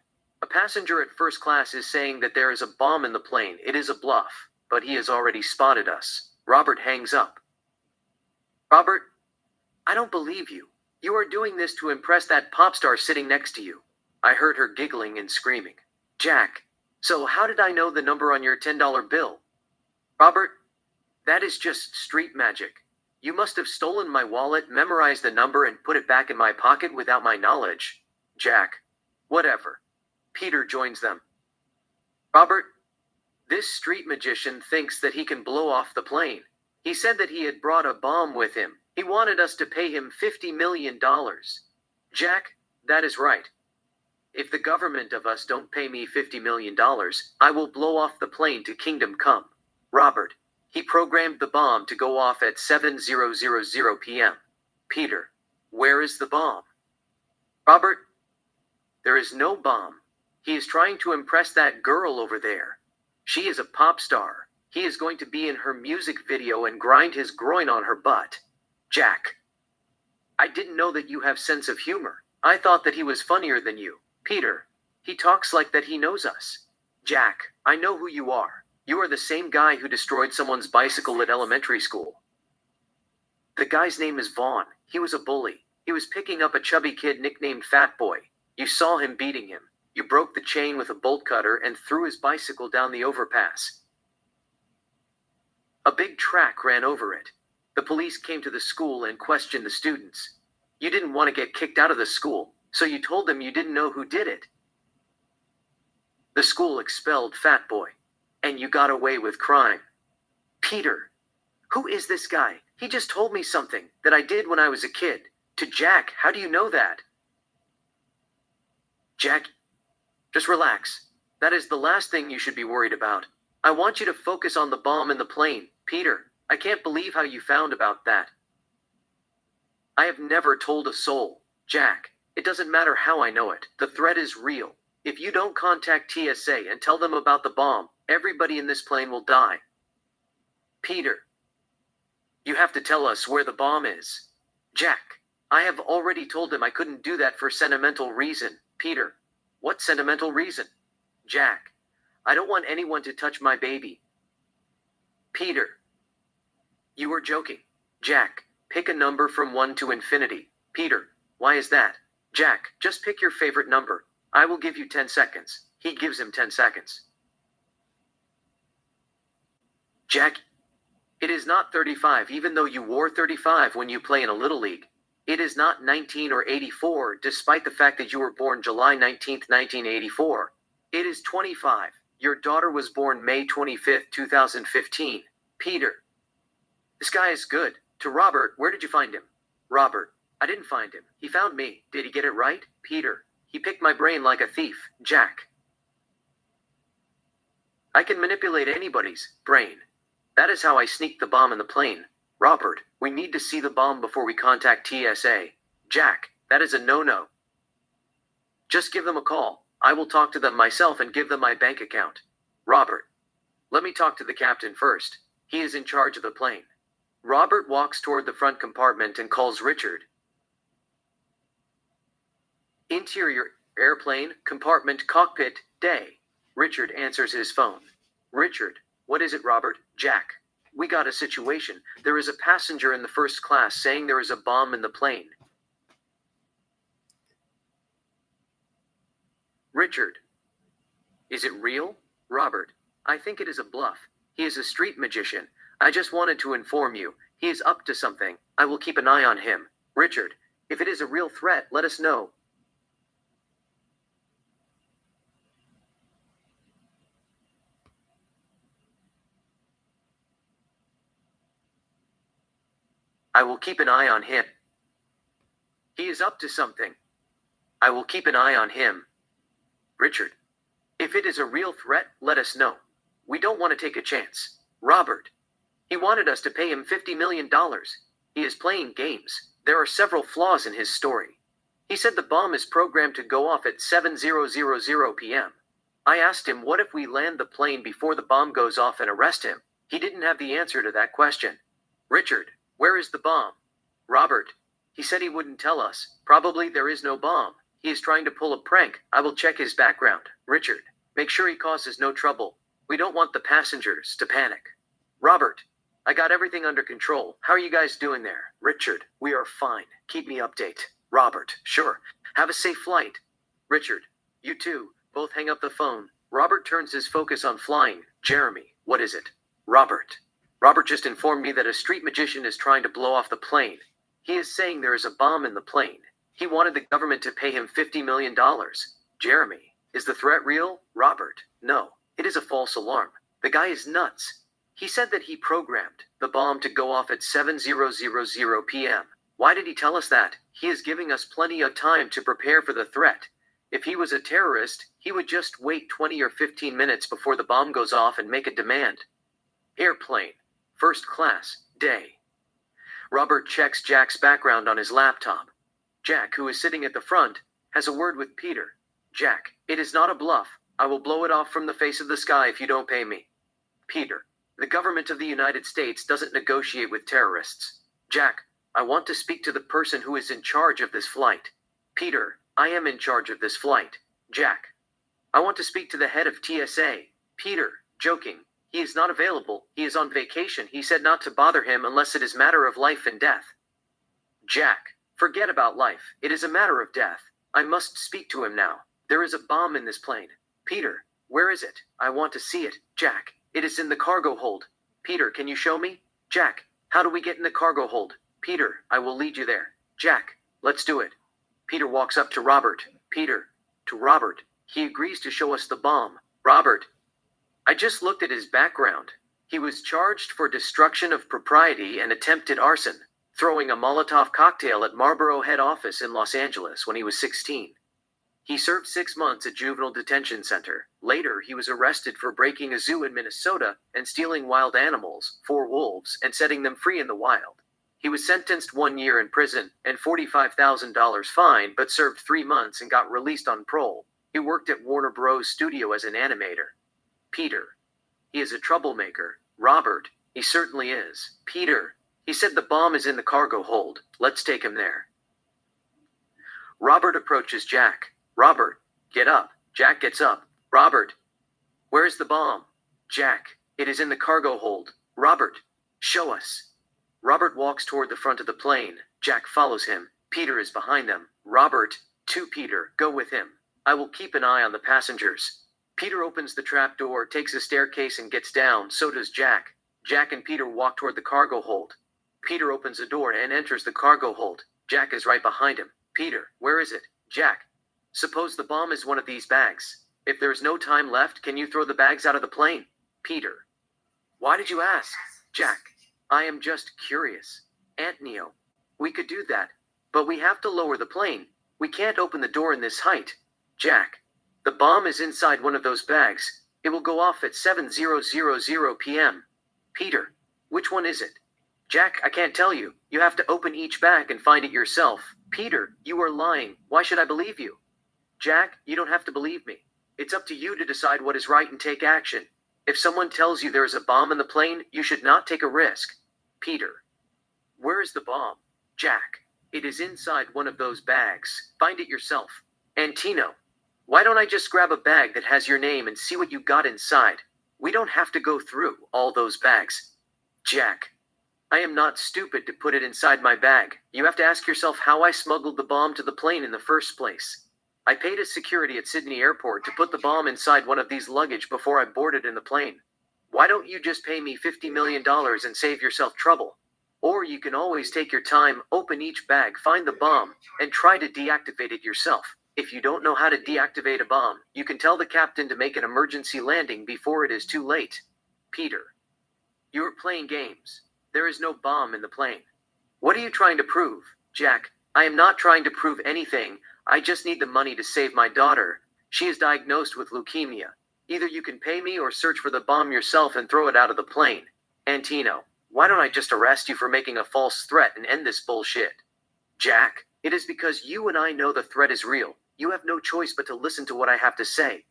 A passenger at first class is saying that there is a bomb in the plane. It is a bluff, but he has already spotted us. Robert hangs up. Robert, I don't believe you. You are doing this to impress that pop star sitting next to you. I heard her giggling and screaming. Jack, so how did I know the number on your $10 bill? Robert, that is just street magic. You must have stolen my wallet, memorized the number, and put it back in my pocket without my knowledge. Jack, whatever. Peter joins them. Robert, this street magician thinks that he can blow off the plane. He said that he had brought a bomb with him. He wanted us to pay him $50 million. Jack, that is right. If the government of us don't pay me $50 million, I will blow off the plane to Kingdom Come. Robert, he programmed the bomb to go off at 7:00 p.m. Peter, where is the bomb? Robert, there is no bomb. He is trying to impress that girl over there. She is a pop star. He is going to be in her music video and grind his groin on her butt. Jack, I didn't know that you have sense of humor. I thought that he was funnier than you. Peter, he talks like that he knows us. Jack, I know who you are. You are the same guy who destroyed someone's bicycle at elementary school. The guy's name is Vaughn. He was a bully. He was picking up a chubby kid nicknamed Fat Boy. You saw him beating him. You broke the chain with a bolt cutter and threw his bicycle down the overpass. A big track ran over it. The police came to the school and questioned the students. You didn't want to get kicked out of the school, so you told them you didn't know who did it. The school expelled Fat Boy, and you got away with crime. Peter, who is this guy? He just told me something that I did when I was a kid. To Jack, how do you know that? Jack, just relax. That is the last thing you should be worried about. I want you to focus on the bomb in the plane. Peter, I can't believe how you found about that. I have never told a soul. Jack, it doesn't matter how I know it. The threat is real. If you don't contact TSA and tell them about the bomb, everybody in this plane will die. Peter, you have to tell us where the bomb is. Jack, I have already told him I couldn't do that for sentimental reason. Peter, what sentimental reason? Jack, I don't want anyone to touch my baby. Peter, you are joking. Jack, pick a number from 1 to infinity. Peter, why is that? Jack, just pick your favorite number. I will give you 10 seconds. He gives him 10 seconds. Jack, it is not 35 even though you wore 35 when you play in a Little League. It is not 19 or 84 despite the fact that you were born July 19th, 1984. It is 25. Your daughter was born May 25th, 2015. Peter, this guy is good. To Robert, where did you find him? Robert, I didn't find him. He found me. Did he get it right? Peter, he picked my brain like a thief. Jack, I can manipulate anybody's brain. That is how I sneaked the bomb in the plane. Robert, we need to see the bomb before we contact TSA. Jack, that is a no-no. Just give them a call. I will talk to them myself and give them my bank account. Robert, let me talk to the captain first. He is in charge of the plane. Robert walks toward the front compartment and calls Richard. Interior, airplane, compartment, cockpit, day. Richard answers his phone. Richard, what is it, Robert? Jack, we got a situation. There is a passenger in the first class saying there is a bomb in the plane. Richard, is it real? Robert, I think it is a bluff. He is a street magician. I just wanted to inform you. He is up to something. I will keep an eye on him. Richard, if it is a real threat, let us know. I will keep an eye on him. He is up to something. I will keep an eye on him. Richard, if it is a real threat, let us know. We don't want to take a chance. Robert, he wanted us to pay him $50 million. He is playing games. There are several flaws in his story. He said the bomb is programmed to go off at 7:00 p.m. I asked him what if we land the plane before the bomb goes off and arrest him. He didn't have the answer to that question. Richard, where is the bomb? Robert, he said he wouldn't tell us. Probably there is no bomb. He is trying to pull a prank. I will check his background. Richard, make sure he causes no trouble. We don't want the passengers to panic. Robert, I got everything under control. How are you guys doing there? Richard, we are fine. Keep me update. Robert, sure. Have a safe flight. Richard, you too. Both hang up the phone. Robert turns his focus on flying. Jeremy, what is it? Robert just informed me that a street magician is trying to blow off the plane. He is saying there is a bomb in the plane. He wanted the government to pay him $50 million. Jeremy, is the threat real? Robert, no. It is a false alarm. The guy is nuts. He said that he programmed the bomb to go off at 7:00 p.m. Why did he tell us that? He is giving us plenty of time to prepare for the threat. If he was a terrorist, he would just wait 20 or 15 minutes before the bomb goes off and make a demand. Airplane, first class, day. Robert checks Jack's background on his laptop. Jack, who is sitting at the front, has a word with Peter. Jack, it is not a bluff. I will blow it off from the face of the sky if you don't pay me. Peter, the government of the United States doesn't negotiate with terrorists. Jack, I want to speak to the person who is in charge of this flight. Peter, I am in charge of this flight. Jack, I want to speak to the head of TSA. Peter, joking. He is not available. He is on vacation. He said not to bother him unless it is matter of life and death. Jack, forget about life. It is a matter of death. I must speak to him now. There is a bomb in this plane. Peter, where is it? I want to see it. Jack, it is in the cargo hold. Peter, can you show me? Jack, how do we get in the cargo hold? Peter, I will lead you there. Jack, let's do it. Peter walks up to Robert. Peter, to Robert. He agrees to show us the bomb. Robert, I just looked at his background. He was charged for destruction of property and attempted arson, throwing a Molotov cocktail at Marlboro head office in Los Angeles when he was 16. He served 6 months at juvenile detention center. Later, he was arrested for breaking a zoo in Minnesota and stealing wild animals, 4 wolves, and setting them free in the wild. He was sentenced 1 year in prison and $45,000 fine, but served 3 months and got released on parole. He worked at Warner Bros. Studio as an animator. Peter. He is a troublemaker. Robert. He certainly is. Peter. He said the bomb is in the cargo hold. Let's take him there. Robert approaches Jack. Robert, get up. Jack gets up. Robert. Where's the bomb? Jack. It is in the cargo hold. Robert. Show us. Robert walks toward the front of the plane. Jack follows him. Peter is behind them. Robert. To Peter. Go with him. I will keep an eye on the passengers. Peter opens the trap door, takes a staircase, and gets down. So does Jack. Jack and Peter walk toward the cargo hold. Peter opens the door and enters the cargo hold. Jack is right behind him. Peter, where is it? Jack. Suppose the bomb is one of these bags. If there is no time left, can you throw the bags out of the plane? Peter. Why did you ask? Jack. I am just curious. Antonio. We could do that, but we have to lower the plane. We can't open the door in this height. Jack. The bomb is inside one of those bags. It will go off at 7:00 p.m. Peter. Which one is it? Jack, I can't tell you. You have to open each bag and find it yourself. Peter, you are lying. Why should I believe you? Jack, you don't have to believe me. It's up to you to decide what is right and take action. If someone tells you there is a bomb in the plane, you should not take a risk. Peter. Where is the bomb? Jack. It is inside one of those bags. Find it yourself. Antino. Why don't I just grab a bag that has your name and see what you got inside? We don't have to go through all those bags. Jack. I am not stupid to put it inside my bag. You have to ask yourself how I smuggled the bomb to the plane in the first place. I paid a security at Sydney Airport to put the bomb inside one of these luggage before I boarded in the plane. Why don't you just pay me $50 million and save yourself trouble? Or you can always take your time, open each bag, find the bomb, and try to deactivate it yourself. If you don't know how to deactivate a bomb, you can tell the captain to make an emergency landing before it is too late. Peter. You are playing games. There is no bomb in the plane. What are you trying to prove? Jack, I am not trying to prove anything. I just need the money to save my daughter. She is diagnosed with leukemia. Either you can pay me or search for the bomb yourself and throw it out of the plane. Antino, why don't I just arrest you for making a false threat and end this bullshit? Jack, it is because you and I know the threat is real. You have no choice but to listen to what I have to say.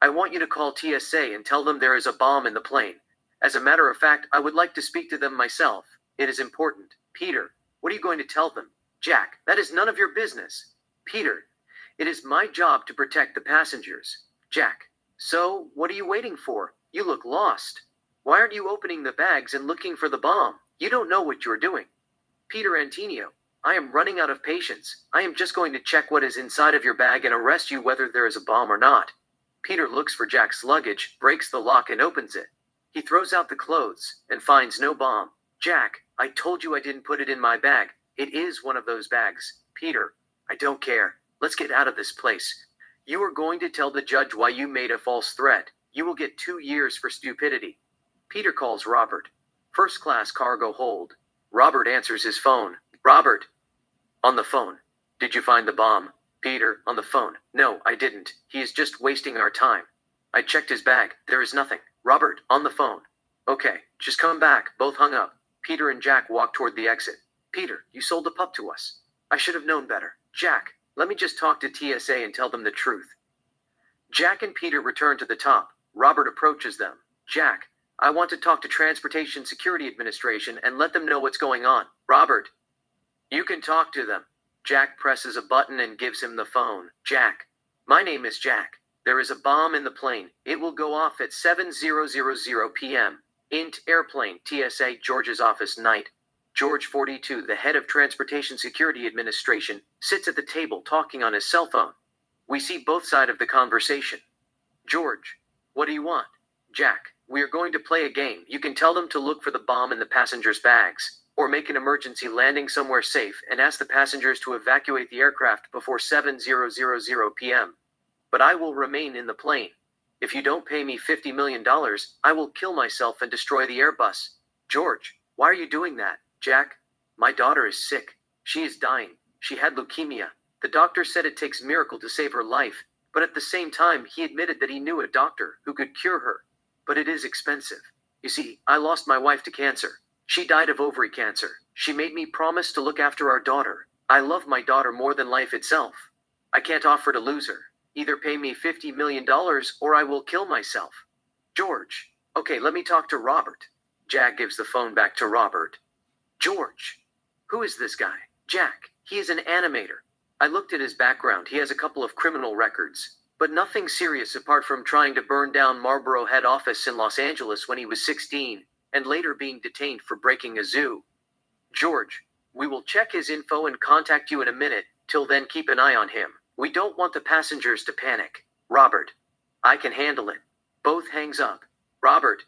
I want you to call TSA and tell them there is a bomb in the plane. As a matter of fact, I would like to speak to them myself. It is important. Peter, what are you going to tell them? Jack, that is none of your business. Peter, it is my job to protect the passengers. Jack, so what are you waiting for? You look lost. Why aren't you opening the bags and looking for the bomb? You don't know what you're doing. Peter Antonio, I am running out of patience. I am just going to check what is inside of your bag and arrest you whether there is a bomb or not. Peter looks for Jack's luggage, breaks the lock, and opens it. He throws out the clothes and finds no bomb. Jack, I told you I didn't put it in my bag. It is one of those bags. Peter, I don't care. Let's get out of this place. You are going to tell the judge why you made a false threat. You will get 2 years for stupidity. Peter calls Robert. First class cargo hold. Robert answers his phone. Robert. On the phone. Did you find the bomb? Peter, on the phone. No, I didn't. He is just wasting our time. I checked his bag. There is nothing. Robert, on the phone. Okay, just come back. Both hung up. Peter and Jack walk toward the exit. Peter, you sold the pup to us. I should have known better. Jack, let me just talk to TSA and tell them the truth. Jack and Peter return to the top. Robert approaches them. Jack, I want to talk to Transportation Security Administration and let them know what's going on. Robert, you can talk to them. Jack presses a button and gives him the phone. Jack, my name is Jack. There is a bomb in the plane. It will go off at 7:00 p.m. Int airplane, TSA, George's office, night. George 42, the head of Transportation Security Administration, sits at the table talking on his cell phone. We see both sides of the conversation. George, what do you want? Jack, we are going to play a game. You can tell them to look for the bomb in the passengers' bags, or make an emergency landing somewhere safe and ask the passengers to evacuate the aircraft before 7:00 p.m. But I will remain in the plane. If you don't pay me $50 million, I will kill myself and destroy the Airbus. George, why are you doing that? Jack, my daughter is sick. She is dying. She had leukemia. The doctor said it takes a miracle to save her life, but at the same time, he admitted that he knew a doctor who could cure her. But it is expensive. You see, I lost my wife to cancer. She died of ovary cancer. She made me promise to look after our daughter. I love my daughter more than life itself. I can't offer to lose her. Either pay me $50 million or I will kill myself. George. Okay, let me talk to Robert. Jack gives the phone back to Robert. George. Who is this guy? Jack. He is an animator. I looked at his background. He has a couple of criminal records, but nothing serious apart from trying to burn down Marlboro head office in Los Angeles when he was 16, and later being detained for breaking a zoo. George. We will check his info and contact you in a minute. Till then, keep an eye on him. We don't want the passengers to panic. Robert. I can handle it. Both hangs up. Robert.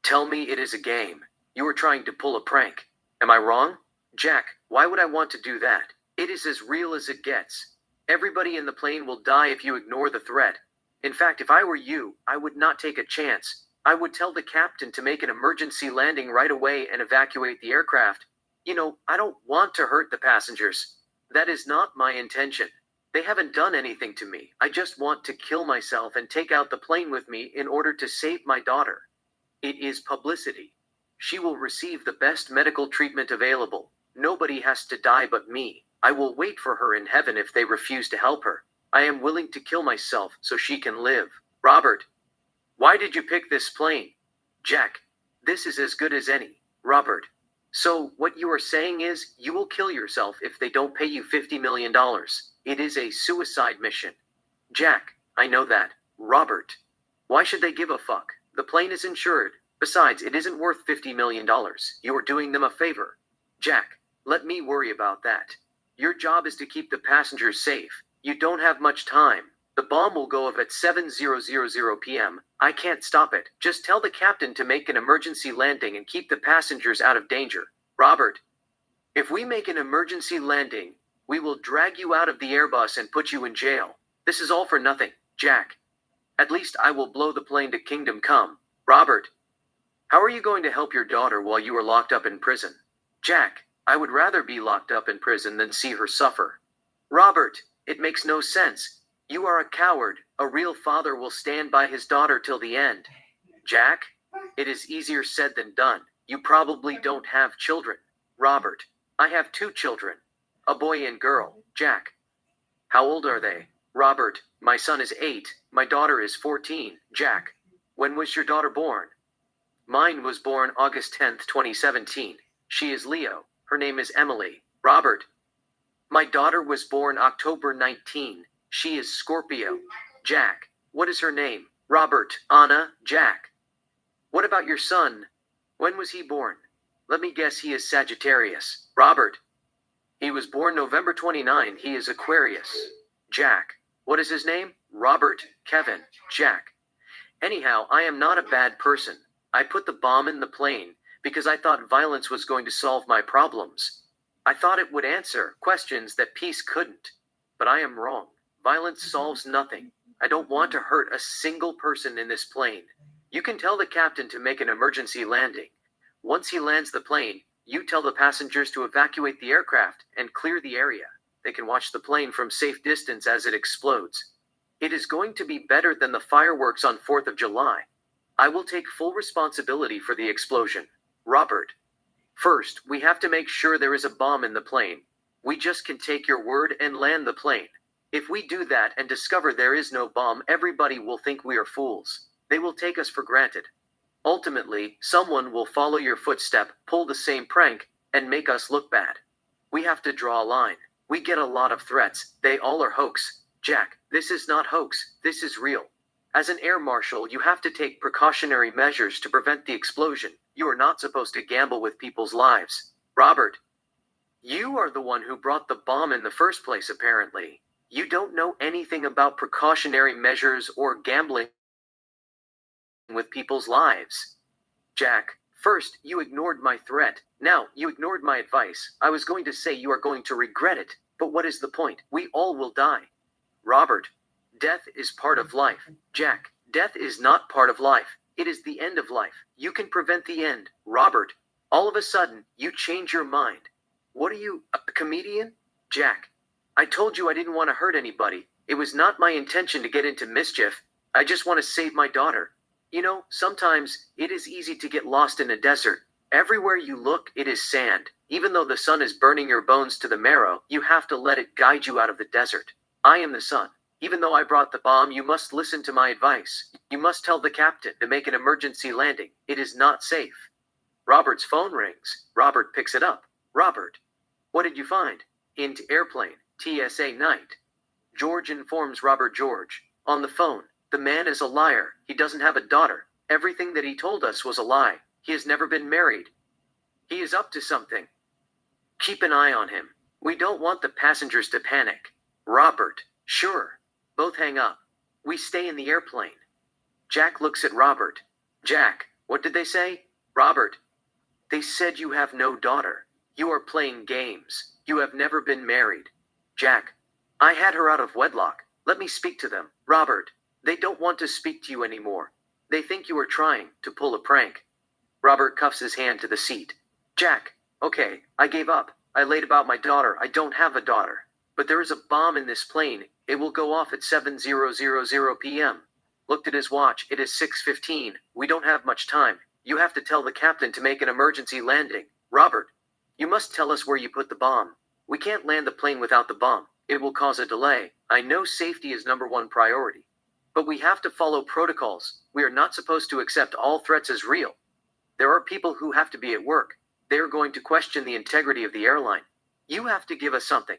Tell me it is a game. You are trying to pull a prank. Am I wrong? Jack, why would I want to do that? It is as real as it gets. Everybody in the plane will die if you ignore the threat. In fact, if I were you, I would not take a chance. I would tell the captain to make an emergency landing right away and evacuate the aircraft. You know, I don't want to hurt the passengers. That is not my intention. They haven't done anything to me. I just want to kill myself and take out the plane with me in order to save my daughter. It is publicity. She will receive the best medical treatment available. Nobody has to die but me. I will wait for her in heaven if they refuse to help her. I am willing to kill myself so she can live. Robert. Why did you pick this plane? Jack. This is as good as any. Robert. So, what you are saying is, you will kill yourself if they don't pay you $50 million. It is a suicide mission. Jack. I know that. Robert. Why should they give a fuck? The plane is insured. Besides, it isn't worth $50 million. You are doing them a favor. Jack. Let me worry about that. Your job is to keep the passengers safe. You don't have much time. The bomb will go off at 7:00 p.m. I can't stop it. Just tell the captain to make an emergency landing and keep the passengers out of danger. Robert. If we make an emergency landing, we will drag you out of the Airbus and put you in jail. This is all for nothing, Jack. At least I will blow the plane to Kingdom Come. Robert. How are you going to help your daughter while you are locked up in prison? Jack. I would rather be locked up in prison than see her suffer. Robert. It makes no sense. You are a coward. A real father will stand by his daughter till the end. Jack. It is easier said than done. You probably don't have children. Robert. I have 2 children. A boy and girl. Jack. How old are they? Robert. My son is 8. My daughter is 14. Jack. When was your daughter born? Mine was born August 10th, 2017. She is Leo. Her name is Emily. Robert. My daughter was born October 19. She is Scorpio. Jack. What is her name? Robert. Anna. Jack. What about your son? When was he born? Let me guess, he is Sagittarius. Robert. He was born November 29. He is Aquarius. Jack. What is his name? Robert. Kevin. Jack. Anyhow, I am not a bad person. I put the bomb in the plane because I thought violence was going to solve my problems. I thought it would answer questions that peace couldn't. But I am wrong. Violence solves nothing. I don't want to hurt a single person in this plane. You can tell the captain to make an emergency landing. Once he lands the plane, you tell the passengers to evacuate the aircraft and clear the area. They can watch the plane from safe distance as it explodes. It is going to be better than the fireworks on 4th of July. I will take full responsibility for the explosion. Robert. First, we have to make sure there is a bomb in the plane. We just can take your word and land the plane. If we do that and discover there is no bomb, everybody will think we are fools. They will take us for granted. Ultimately, someone will follow your footstep, pull the same prank, and make us look bad. We have to draw a line. We get a lot of threats. They all are hoax. Jack, this is not hoax. This is real. As an air marshal, you have to take precautionary measures to prevent the explosion. You are not supposed to gamble with people's lives. Robert. You are the one who brought the bomb in the first place, apparently. You don't know anything about precautionary measures or gambling with people's lives. Jack, first, you ignored my threat. Now, you ignored my advice. I was going to say you are going to regret it, but what is the point? We all will die. Robert. Death is part of life. Jack, death is not part of life. It is the end of life. You can prevent the end. Robert. All of a sudden, you change your mind. What are you, a comedian? Jack. I told you I didn't want to hurt anybody. It was not my intention to get into mischief. I just want to save my daughter. You know, sometimes it is easy to get lost in a desert. Everywhere you look, it is sand. Even though the sun is burning your bones to the marrow, you have to let it guide you out of the desert. I am the sun. Even though I brought the bomb, you must listen to my advice. You must tell the captain to make an emergency landing. It is not safe. Robert's phone rings. Robert picks it up. Robert, what did you find? Into airplane. TSA night. George informs Robert. George, on the phone. The man is a liar. He doesn't have a daughter. Everything that he told us was a lie. He has never been married. He is up to something. Keep an eye on him. We don't want the passengers to panic. Robert, sure. Both hang up. We stay in the airplane. Jack looks at Robert. Jack, what did they say? Robert, they said you have no daughter. You are playing games. You have never been married. Jack, I had her out of wedlock. Let me speak to them. Robert, they don't want to speak to you anymore. They think you are trying to pull a prank. Robert cuffs his hand to the seat. Jack, okay, I gave up. I lied about my daughter. I don't have a daughter. But there is a bomb in this plane. It will go off at 7:00 p.m. Looked at his watch. It is 6:15. We don't have much time. You have to tell the captain to make an emergency landing. Robert, you must tell us where you put the bomb. We can't land the plane without the bomb. It will cause a delay. I know safety is #1 priority. But we have to follow protocols. We are not supposed to accept all threats as real. There are people who have to be at work. They are going to question the integrity of the airline. You have to give us something.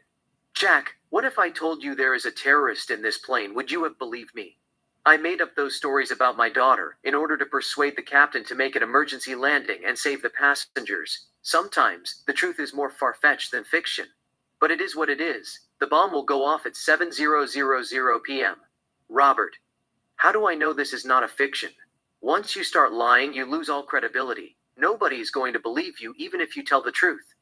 Jack, what if I told you there is a terrorist in this plane? Would you have believed me? I made up those stories about my daughter in order to persuade the captain to make an emergency landing and save the passengers. Sometimes, the truth is more far-fetched than fiction. But it is what it is. The bomb will go off at 7:00 p.m. Robert, how do I know this is not a fiction? Once you start lying, you lose all credibility. Nobody is going to believe you even if you tell the truth.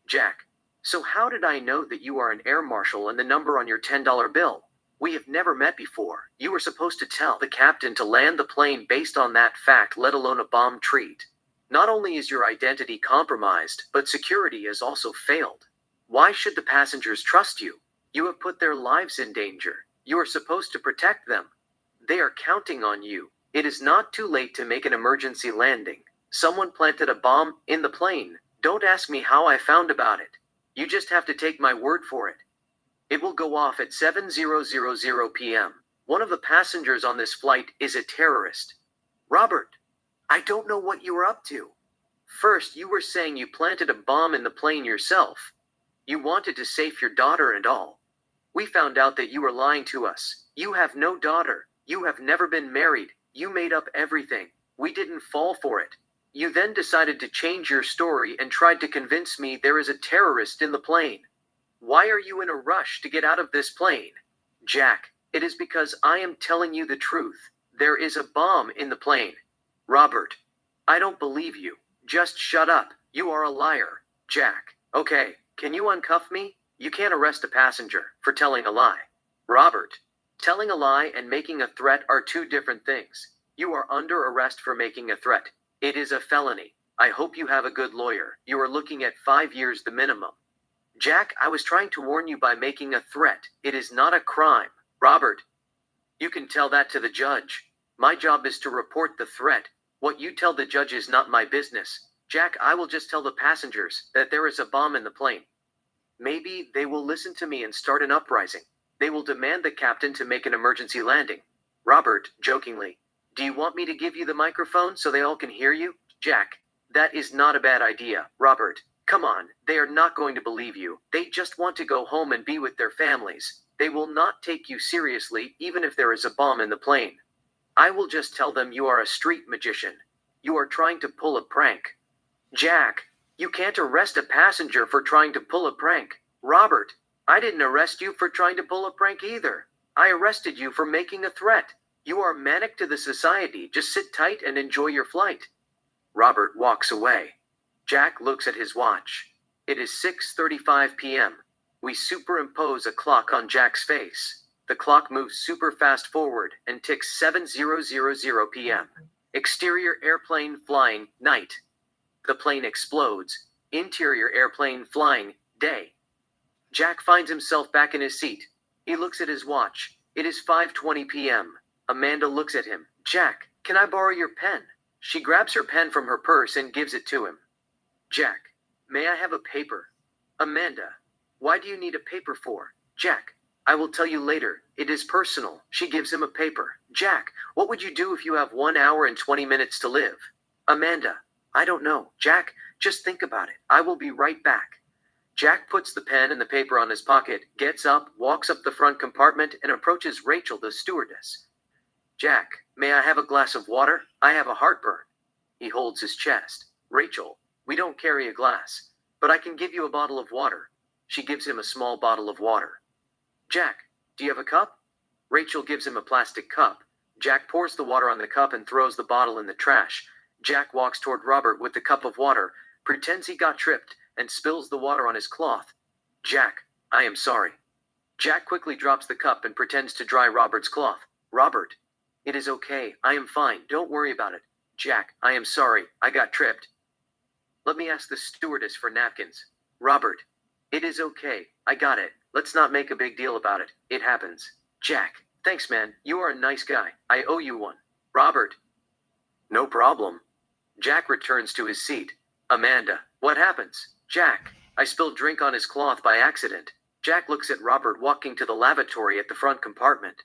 Jack, so how did I know that you are an air marshal and the number on your $10 bill? We have never met before. You were supposed to tell the captain to land the plane based on that fact, let alone a bomb treat. Not only is your identity compromised, but security has also failed. Why should the passengers trust you? You have put their lives in danger. You are supposed to protect them. They are counting on you. It is not too late to make an emergency landing. Someone planted a bomb in the plane. Don't ask me how I found about it. You just have to take my word for it. It will go off at 7:00 p.m. One of the passengers on this flight is a terrorist. Robert, I don't know what you were up to. First, you were saying you planted a bomb in the plane yourself. You wanted to save your daughter and all. We found out that you were lying to us. You have no daughter. You have never been married. You made up everything. We didn't fall for it. You then decided to change your story and tried to convince me there is a terrorist in the plane. Why are you in a rush to get out of this plane? Jack, it is because I am telling you the truth. There is a bomb in the plane. Robert, I don't believe you. Just shut up. You are a liar. Jack, okay, can you uncuff me? You can't arrest a passenger for telling a lie. Robert, telling a lie and making a threat are two different things. You are under arrest for making a threat. It is a felony. I hope you have a good lawyer. You are looking at 5 years the minimum. Jack, I was trying to warn you by making a threat. It is not a crime. Robert, you can tell that to the judge. My job is to report the threat. What you tell the judge is not my business. Jack, I will just tell the passengers that there is a bomb in the plane. Maybe they will listen to me and start an uprising. They will demand the captain to make an emergency landing. Robert, jokingly, do you want me to give you the microphone so they all can hear you? Jack, that is not a bad idea. Robert, come on, they are not going to believe you. They just want to go home and be with their families. They will not take you seriously even if there is a bomb in the plane. I will just tell them you are a street magician. You are trying to pull a prank. Jack, you can't arrest a passenger for trying to pull a prank. Robert, I didn't arrest you for trying to pull a prank either. I arrested you for making a threat. You are manic to the society. Just sit tight and enjoy your flight. Robert walks away. Jack looks at his watch. It is 6:35 p.m. We superimpose a clock on Jack's face. The clock moves super fast forward and ticks 7:00 p.m. Exterior airplane flying, night. The plane explodes. Interior airplane flying, day. Jack finds himself back in his seat. He looks at his watch. It is 5:20 p.m. Amanda looks at him. Jack, can I borrow your pen? She grabs her pen from her purse and gives it to him. Jack, may I have a paper? Amanda, why do you need a paper for? Jack, I will tell you later. It is personal. She gives him a paper. Jack, what would you do if you have 1 hour and 20 minutes to live? Amanda, I don't know. Jack, just think about it. I will be right back. Jack puts the pen and the paper on his pocket, gets up, walks up the front compartment, and approaches Rachel, the stewardess. Jack, may I have a glass of water? I have a heartburn. He holds his chest. Rachel, we don't carry a glass, but I can give you a bottle of water. She gives him a small bottle of water. Jack, do you have a cup? Rachel gives him a plastic cup. Jack pours the water on the cup and throws the bottle in the trash. Jack walks toward Robert with the cup of water, pretends he got tripped, and spills the water on his cloth. Jack, I am sorry. Jack quickly drops the cup and pretends to dry Robert's cloth. Robert, it is okay. I am fine. Don't worry about it. Jack, I am sorry. I got tripped. Let me ask the stewardess for napkins. Robert, it is okay. I got it. Let's not make a big deal about it. It happens. Jack, thanks, man. You are a nice guy. I owe you one. Robert, no problem. Jack returns to his seat. Amanda, what happens? Jack, I spilled drink on his cloth by accident. Jack looks at Robert walking to the lavatory at the front compartment.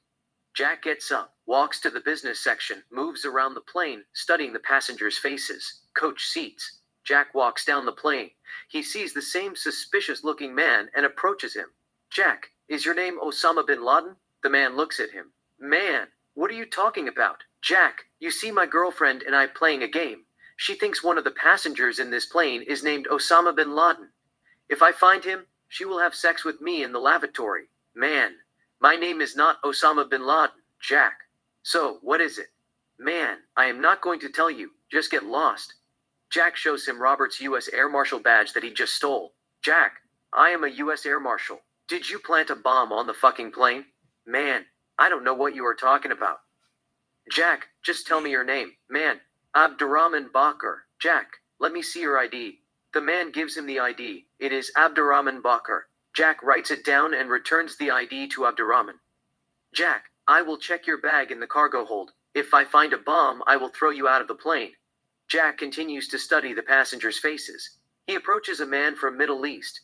Jack gets up, walks to the business section, moves around the plane, studying the passengers' faces. Coach seats. Jack walks down the plane. He sees the same suspicious-looking man and approaches him. Jack, is your name Osama bin Laden? The man looks at him. Man, what are you talking about? Jack, you see my girlfriend and I playing a game. She thinks one of the passengers in this plane is named Osama bin Laden. If I find him, she will have sex with me in the lavatory. Man, my name is not Osama bin Laden, Jack. So, what is it? Man, I am not going to tell you. Just get lost. Jack shows him Robert's U.S. Air Marshal badge that he just stole. Jack, I am a U.S. Air Marshal. Did you plant a bomb on the fucking plane? Man, I don't know what you are talking about. Jack, just tell me your name. Man, Abdurrahman Bakr. Jack, let me see your ID. The man gives him the ID. It is Abdurrahman Bakr. Jack writes it down and returns the ID to Abdurrahman. Jack, I will check your bag in the cargo hold. If I find a bomb, I will throw you out of the plane. Jack continues to study the passengers' faces. He approaches a man from Middle East.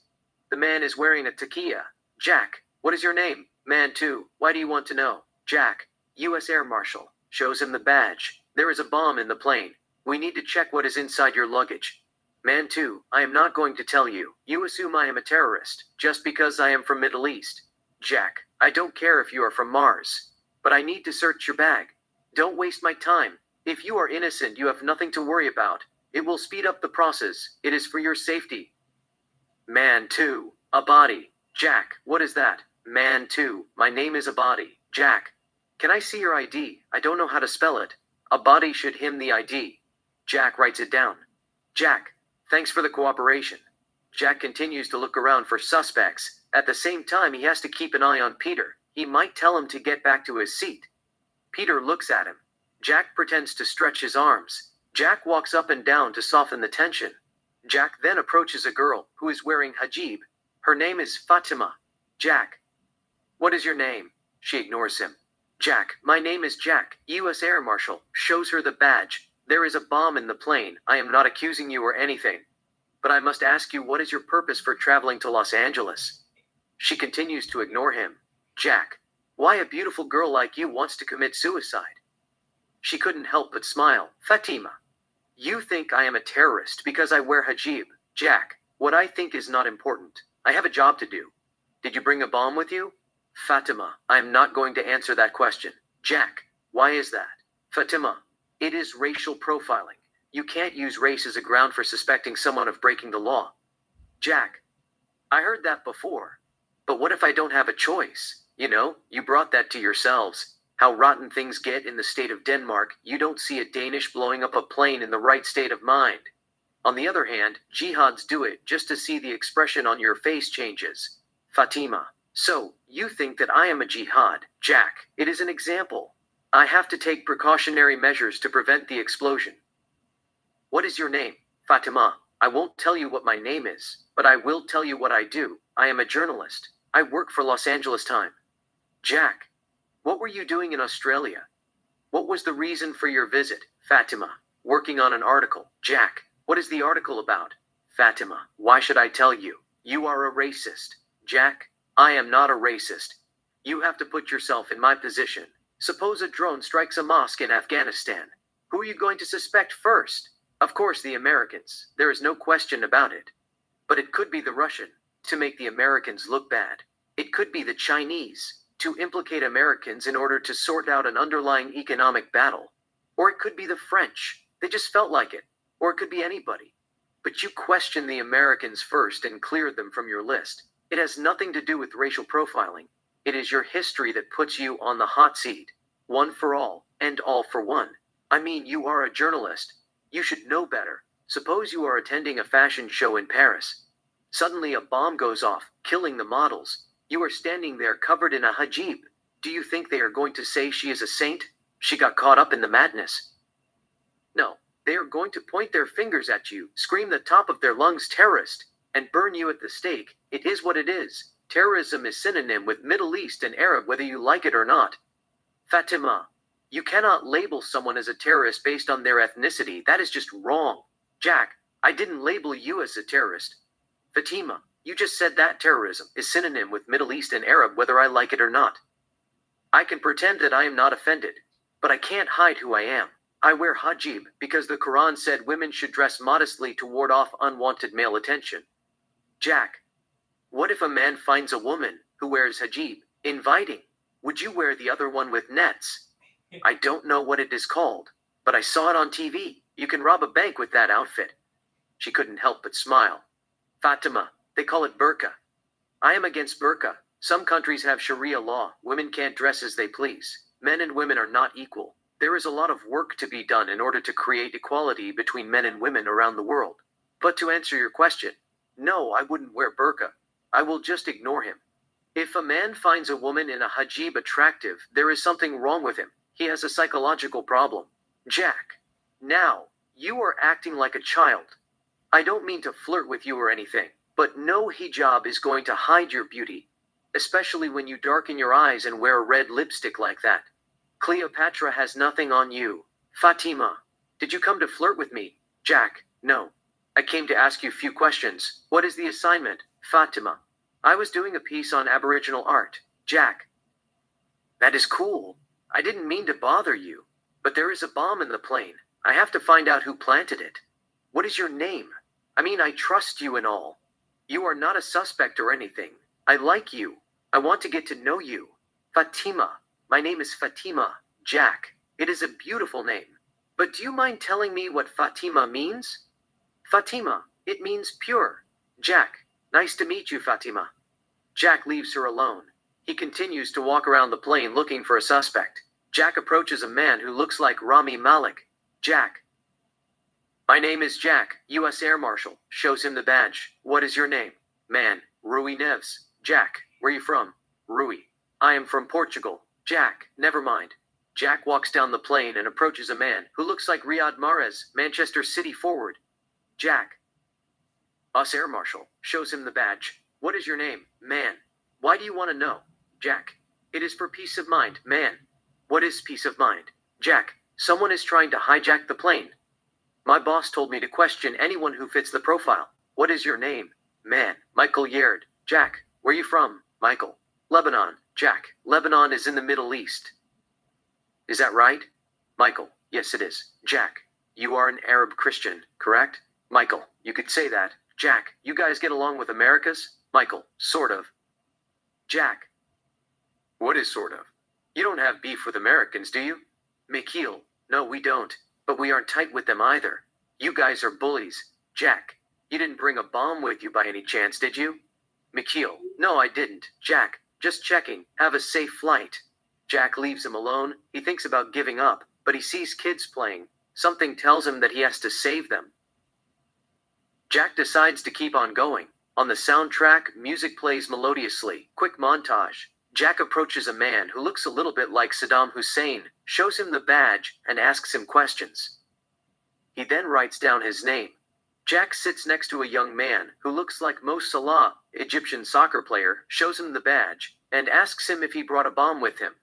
The man is wearing a taqiyya. Jack, what is your name? Man 2, why do you want to know? Jack, U.S. Air Marshal. Shows him the badge. There is a bomb in the plane. We need to check what is inside your luggage. Man 2, I am not going to tell you. You assume I am a terrorist, just because I am from Middle East. Jack, I don't care if you are from Mars. But I need to search your bag. Don't waste my time. If you are innocent, you have nothing to worry about. It will speed up the process. It is for your safety. Man 2, a body. Jack, what is that? Man 2, my name is Abadi. Jack, can I see your ID? I don't know how to spell it. Abadi should him the ID. Jack writes it down. Jack, thanks for the cooperation. Jack continues to look around for suspects. At the same time, he has to keep an eye on Peter. He might tell him to get back to his seat. Peter looks at him. Jack pretends to stretch his arms. Jack walks up and down to soften the tension. Jack then approaches a girl who is wearing hijab. Her name is Fatima. Jack, what is your name? She ignores him. Jack, my name is Jack, U.S. Air Marshal. Shows her the badge. There is a bomb in the plane. I am not accusing you or anything. But I must ask you, what is your purpose for traveling to Los Angeles? She continues to ignore him. Jack, why a beautiful girl like you wants to commit suicide? She couldn't help but smile. Fatima, you think I am a terrorist because I wear hijab. Jack, what I think is not important. I have a job to do. Did you bring a bomb with you? Fatima, I am not going to answer that question. Jack, why is that? Fatima, it is racial profiling. You can't use race as a ground for suspecting someone of breaking the law. Jack, I heard that before. But what if I don't have a choice? You know, you brought that to yourselves. How rotten things get in the state of Denmark, you don't see a Danish blowing up a plane in the right state of mind. On the other hand, jihads do it just to see the expression on your face changes. Fatima, so, you think that I am a jihad? Jack, it is an example. I have to take precautionary measures to prevent the explosion. What is your name? Fatima. I won't tell you what my name is, but I will tell you what I do. I am a journalist. I work for Los Angeles Times. Jack, what were you doing in Australia? What was the reason for your visit? Fatima, working on an article. Jack, what is the article about? Fatima, why should I tell you? You are a racist. Jack, I am not a racist. You have to put yourself in my position. Suppose a drone strikes a mosque in Afghanistan. Who are you going to suspect first? Of course, the Americans. There is no question about it. But it could be the Russian, to make the Americans look bad. It could be the Chinese, to implicate Americans in order to sort out an underlying economic battle. Or it could be the French. They just felt like it. Or it could be anybody. But you questioned the Americans first and cleared them from your list. It has nothing to do with racial profiling. It is your history that puts you on the hot seat. One for all, and all for one. I mean, you are a journalist. You should know better. Suppose you are attending a fashion show in Paris. Suddenly a bomb goes off, killing the models. You are standing there covered in a hijab. Do you think they are going to say she is a saint? She got caught up in the madness. No, they are going to point their fingers at you, scream the top of their lungs, terrorist, and burn you at the stake. It is what it is. Terrorism is synonym with Middle East and Arab, whether you like it or not. Fatima, you cannot label someone as a terrorist based on their ethnicity. That is just wrong. Jack, I didn't label you as a terrorist. Fatima, you just said that terrorism is synonym with Middle East and Arab, whether I like it or not. I can pretend that I am not offended, but I can't hide who I am. I wear hijab because the Quran said women should dress modestly to ward off unwanted male attention. Jack, what if a man finds a woman who wears hijab inviting? Would you wear the other one with nets? I don't know what it is called, but I saw it on TV. You can rob a bank with that outfit. She couldn't help but smile. Fatima, they call it burqa. I am against burqa. Some countries have Sharia law. Women can't dress as they please. Men and women are not equal. There is a lot of work to be done in order to create equality between men and women around the world. But to answer your question, no, I wouldn't wear burqa. I will just ignore him. If a man finds a woman in a hijab attractive, there is something wrong with him. He has a psychological problem. Jack, now, you are acting like a child. I don't mean to flirt with you or anything, but no hijab is going to hide your beauty, especially when you darken your eyes and wear a red lipstick like that. Cleopatra has nothing on you. Fatima, did you come to flirt with me? Jack, no. I came to ask you a few questions. What is the assignment? Fatima, I was doing a piece on Aboriginal art. Jack, that is cool. I didn't mean to bother you, but there is a bomb in the plane. I have to find out who planted it. What is your name? I mean, I trust you and all. You are not a suspect or anything. I like you. I want to get to know you. Fatima. My name is Fatima. Jack. It is a beautiful name. But do you mind telling me what Fatima means? Fatima. It means pure. Jack. Nice to meet you, Fatima. Jack leaves her alone. He continues to walk around the plane looking for a suspect. Jack approaches a man who looks like Rami Malek. Jack. My name is Jack, U.S. Air Marshal. Shows him the badge. What is your name? Man, Rui Neves. Jack, where you from? Rui. I am from Portugal. Jack, never mind. Jack walks down the plane and approaches a man who looks like Riyad Mahrez, Manchester City forward. Jack. US Air Marshal. Shows him the badge. What is your name? Man. Why do you want to know? Jack. It is for peace of mind. Man. What is peace of mind? Jack. Someone is trying to hijack the plane. My boss told me to question anyone who fits the profile. What is your name? Man. Michael Yaird. Jack. Where you from? Michael. Lebanon. Jack. Lebanon is in the Middle East. Is that right? Michael. Yes, it is. Jack. You are an Arab Christian, correct? Michael. You could say that. Jack. You guys get along with Americas? Michael. Sort of. Jack. What is sort of? You don't have beef with Americans, do you? Mikhail. No, we don't. But we aren't tight with them either. You guys are bullies. Jack. You didn't bring a bomb with you by any chance, did you? Mikhail. No, I didn't. Jack. Just checking. Have a safe flight. Jack leaves him alone. He thinks about giving up, but he sees kids playing. Something tells him that he has to save them. Jack decides to keep on going. On the soundtrack, music plays melodiously. Quick montage. Jack approaches a man who looks a little bit like Saddam Hussein, shows him the badge, and asks him questions. He then writes down his name. Jack sits next to a young man who looks like Mo Salah, Egyptian soccer player, shows him the badge, and asks him if he brought a bomb with him.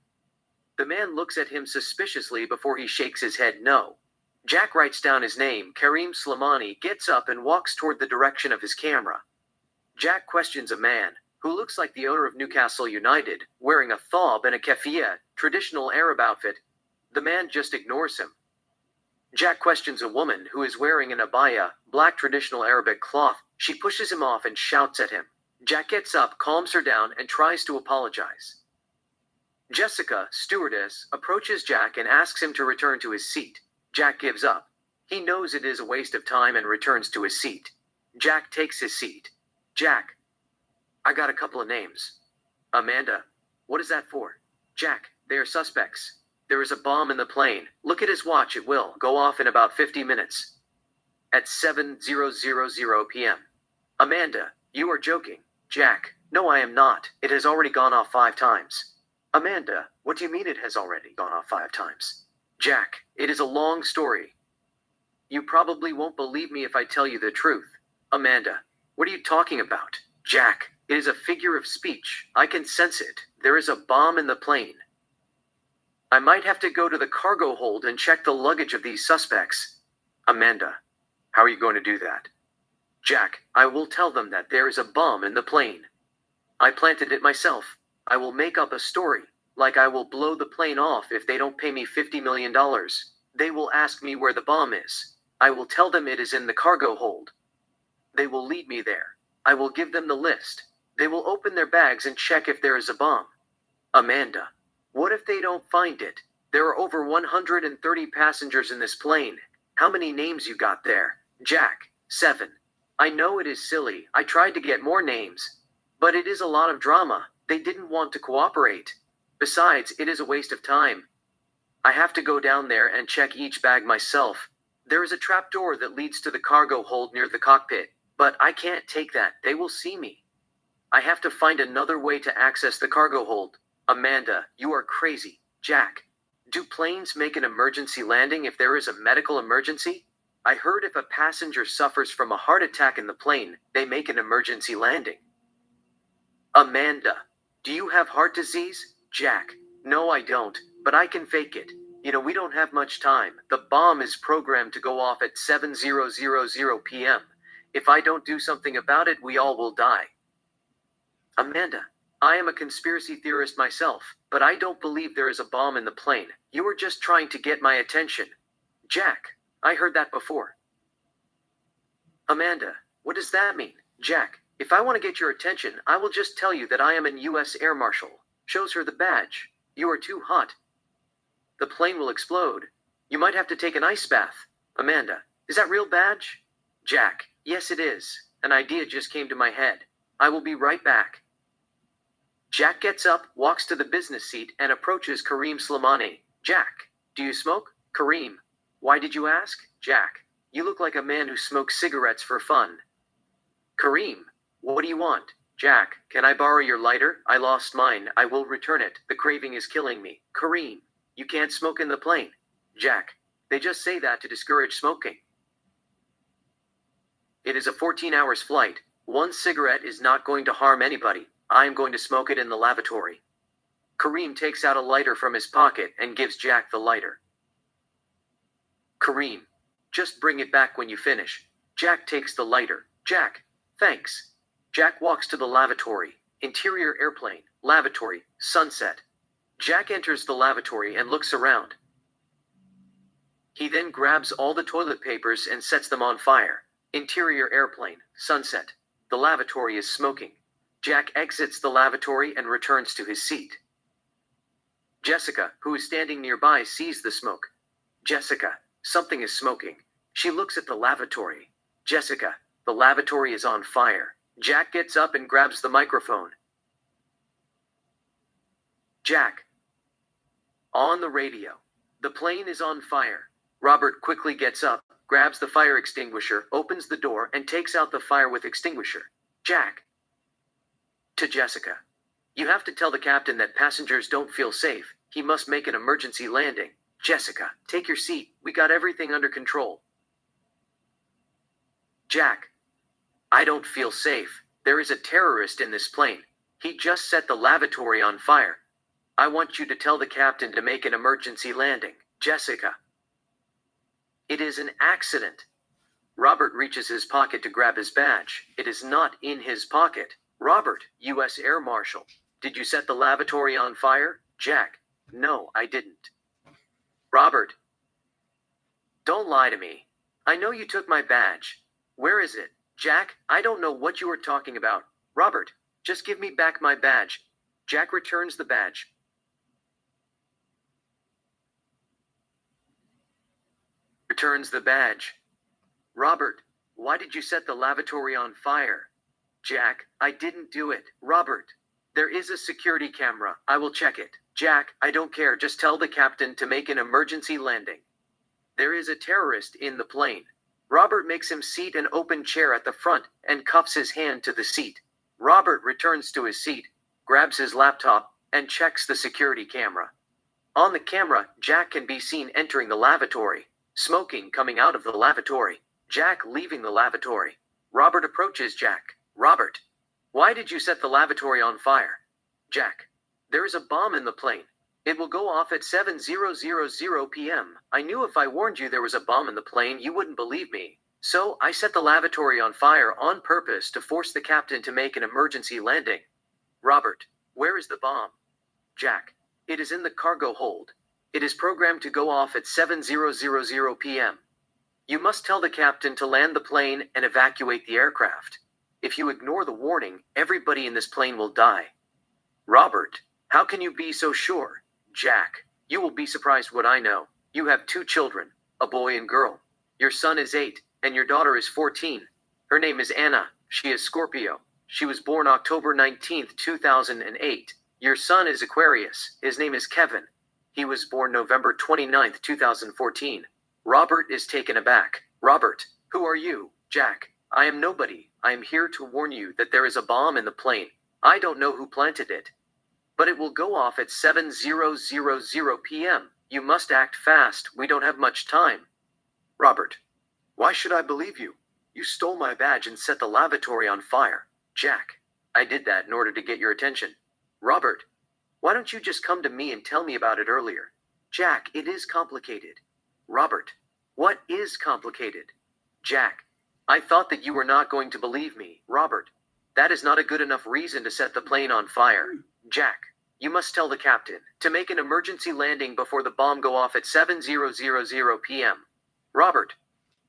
The man looks at him suspiciously before he shakes his head no. Jack writes down his name. Karim Slimani gets up and walks toward the direction of his camera. Jack questions a man, who looks like the owner of Newcastle United, wearing a thob and a keffiyeh, traditional Arab outfit. The man just ignores him. Jack questions a woman who is wearing an abaya, black traditional Arabic cloth. She pushes him off and shouts at him. Jack gets up, calms her down, and tries to apologize. Jessica, stewardess, approaches Jack and asks him to return to his seat. Jack gives up. He knows it is a waste of time and returns to his seat. Jack takes his seat. Jack, I got a couple of names. Amanda, what is that for? Jack, they are suspects. There is a bomb in the plane. Look at his watch, it will go off in about 50 minutes. At 7:00 p.m. Amanda, you are joking. Jack, no I am not. It has already gone off 5 times. Amanda, what do you mean it has already gone off 5 times? Jack, it is a long story. You probably won't believe me if I tell you the truth. Amanda, what are you talking about? Jack, it is a figure of speech. I can sense it. There is a bomb in the plane. I might have to go to the cargo hold and check the luggage of these suspects. Amanda, how are you going to do that? Jack, I will tell them that there is a bomb in the plane. I planted it myself. I will make up a story, like I will blow the plane off if they don't pay me $50 million. They will ask me where the bomb is. I will tell them it is in the cargo hold. They will lead me there. I will give them the list. They will open their bags and check if there is a bomb. Amanda, what if they don't find it? There are over 130 passengers in this plane. How many names you got there? Jack, 7. I know it is silly. I tried to get more names. But it is a lot of drama. They didn't want to cooperate. Besides, it is a waste of time. I have to go down there and check each bag myself. There is a trapdoor that leads to the cargo hold near the cockpit, but I can't take that. They will see me. I have to find another way to access the cargo hold. Amanda, you are crazy. Jack, do planes make an emergency landing if there is a medical emergency? I heard if a passenger suffers from a heart attack in the plane, they make an emergency landing. Amanda, do you have heart disease? Jack, no I don't, but I can fake it. You know, we don't have much time. The bomb is programmed to go off at 7:00 p.m. If I don't do something about it, we all will die. Amanda, I am a conspiracy theorist myself, but I don't believe there is a bomb in the plane. You were just trying to get my attention. Jack, I heard that before. Amanda, what does that mean? Jack, if I want to get your attention, I will just tell you that I am an U.S. Air Marshal. Shows her the badge. You are too hot. The plane will explode. You might have to take an ice bath. Amanda, is that real badge? Jack, yes it is. An idea just came to my head. I will be right back. Jack gets up, walks to the business seat, and approaches Karim Slimani. Jack, do you smoke? Karim, why did you ask? Jack, you look like a man who smokes cigarettes for fun. Karim, what do you want? Jack, can I borrow your lighter? I lost mine. I will return it. The craving is killing me. Karim, you can't smoke in the plane. Jack, they just say that to discourage smoking. It is a 14 hours flight. One cigarette is not going to harm anybody. I am going to smoke it in the lavatory. Karim takes out a lighter from his pocket and gives Jack the lighter. Karim, just bring it back when you finish. Jack takes the lighter. Jack, thanks. Jack walks to the lavatory. Interior airplane, lavatory, sunset. Jack enters the lavatory and looks around. He then grabs all the toilet papers and sets them on fire. Interior airplane, sunset. The lavatory is smoking. Jack exits the lavatory and returns to his seat. Jessica, who is standing nearby, sees the smoke. Jessica, something is smoking. She looks at the lavatory. Jessica, the lavatory is on fire. Jack gets up and grabs the microphone. Jack. On the radio. The plane is on fire. Robert quickly gets up, grabs the fire extinguisher, opens the door, and takes out the fire with extinguisher. Jack. To Jessica. You have to tell the captain that passengers don't feel safe. He must make an emergency landing. Jessica, take your seat. We got everything under control. Jack, I don't feel safe. There is a terrorist in this plane. He just set the lavatory on fire. I want you to tell the captain to make an emergency landing. Jessica. It is an accident. Robert reaches his pocket to grab his badge. It is not in his pocket. Robert, U.S. Air Marshal. Did you set the lavatory on fire? Jack. No, I didn't. Robert. Don't lie to me. I know you took my badge. Where is it? Jack, I don't know what you are talking about. Robert, just give me back my badge. Jack returns the badge. Returns the badge. Robert, why did you set the lavatory on fire? Jack, I didn't do it. Robert, there is a security camera. I will check it. Jack, I don't care. Just tell the captain to make an emergency landing. There is a terrorist in the plane. Robert makes him seat an open chair at the front and cuffs his hand to the seat. Robert returns to his seat, grabs his laptop, and checks the security camera. On the camera, Jack can be seen entering the lavatory, smoking coming out of the lavatory. Jack leaving the lavatory. Robert approaches Jack. Robert, why did you set the lavatory on fire? Jack, there is a bomb in the plane. It will go off at 7:00 p.m. I knew if I warned you there was a bomb in the plane, you wouldn't believe me. So I set the lavatory on fire on purpose to force the captain to make an emergency landing. Robert, where is the bomb? Jack, it is in the cargo hold. It is programmed to go off at 7:00 p.m. You must tell the captain to land the plane and evacuate the aircraft. If you ignore the warning, everybody in this plane will die. Robert, how can you be so sure? Jack, you will be surprised what I know. You have 2 children, a boy and girl. Your son is 8, and your daughter is 14. Her name is Anna. She is Scorpio. She was born October 19th, 2008. Your son is Aquarius. His name is Kevin. He was born November 29th, 2014. Robert is taken aback. Robert, who are you? Jack, I am nobody. I am here to warn you that there is a bomb in the plane. I don't know who planted it, but it will go off at 7:00 p.m. You must act fast. We don't have much time. Robert, why should I believe you? You stole my badge and set the lavatory on fire. Jack, I did that in order to get your attention. Robert, why don't you just come to me and tell me about it earlier? Jack, it is complicated. Robert, what is complicated? Jack, I thought that you were not going to believe me. Robert, that is not a good enough reason to set the plane on fire. Jack, you must tell the captain to make an emergency landing before the bomb go off at 7:00 p.m. Robert,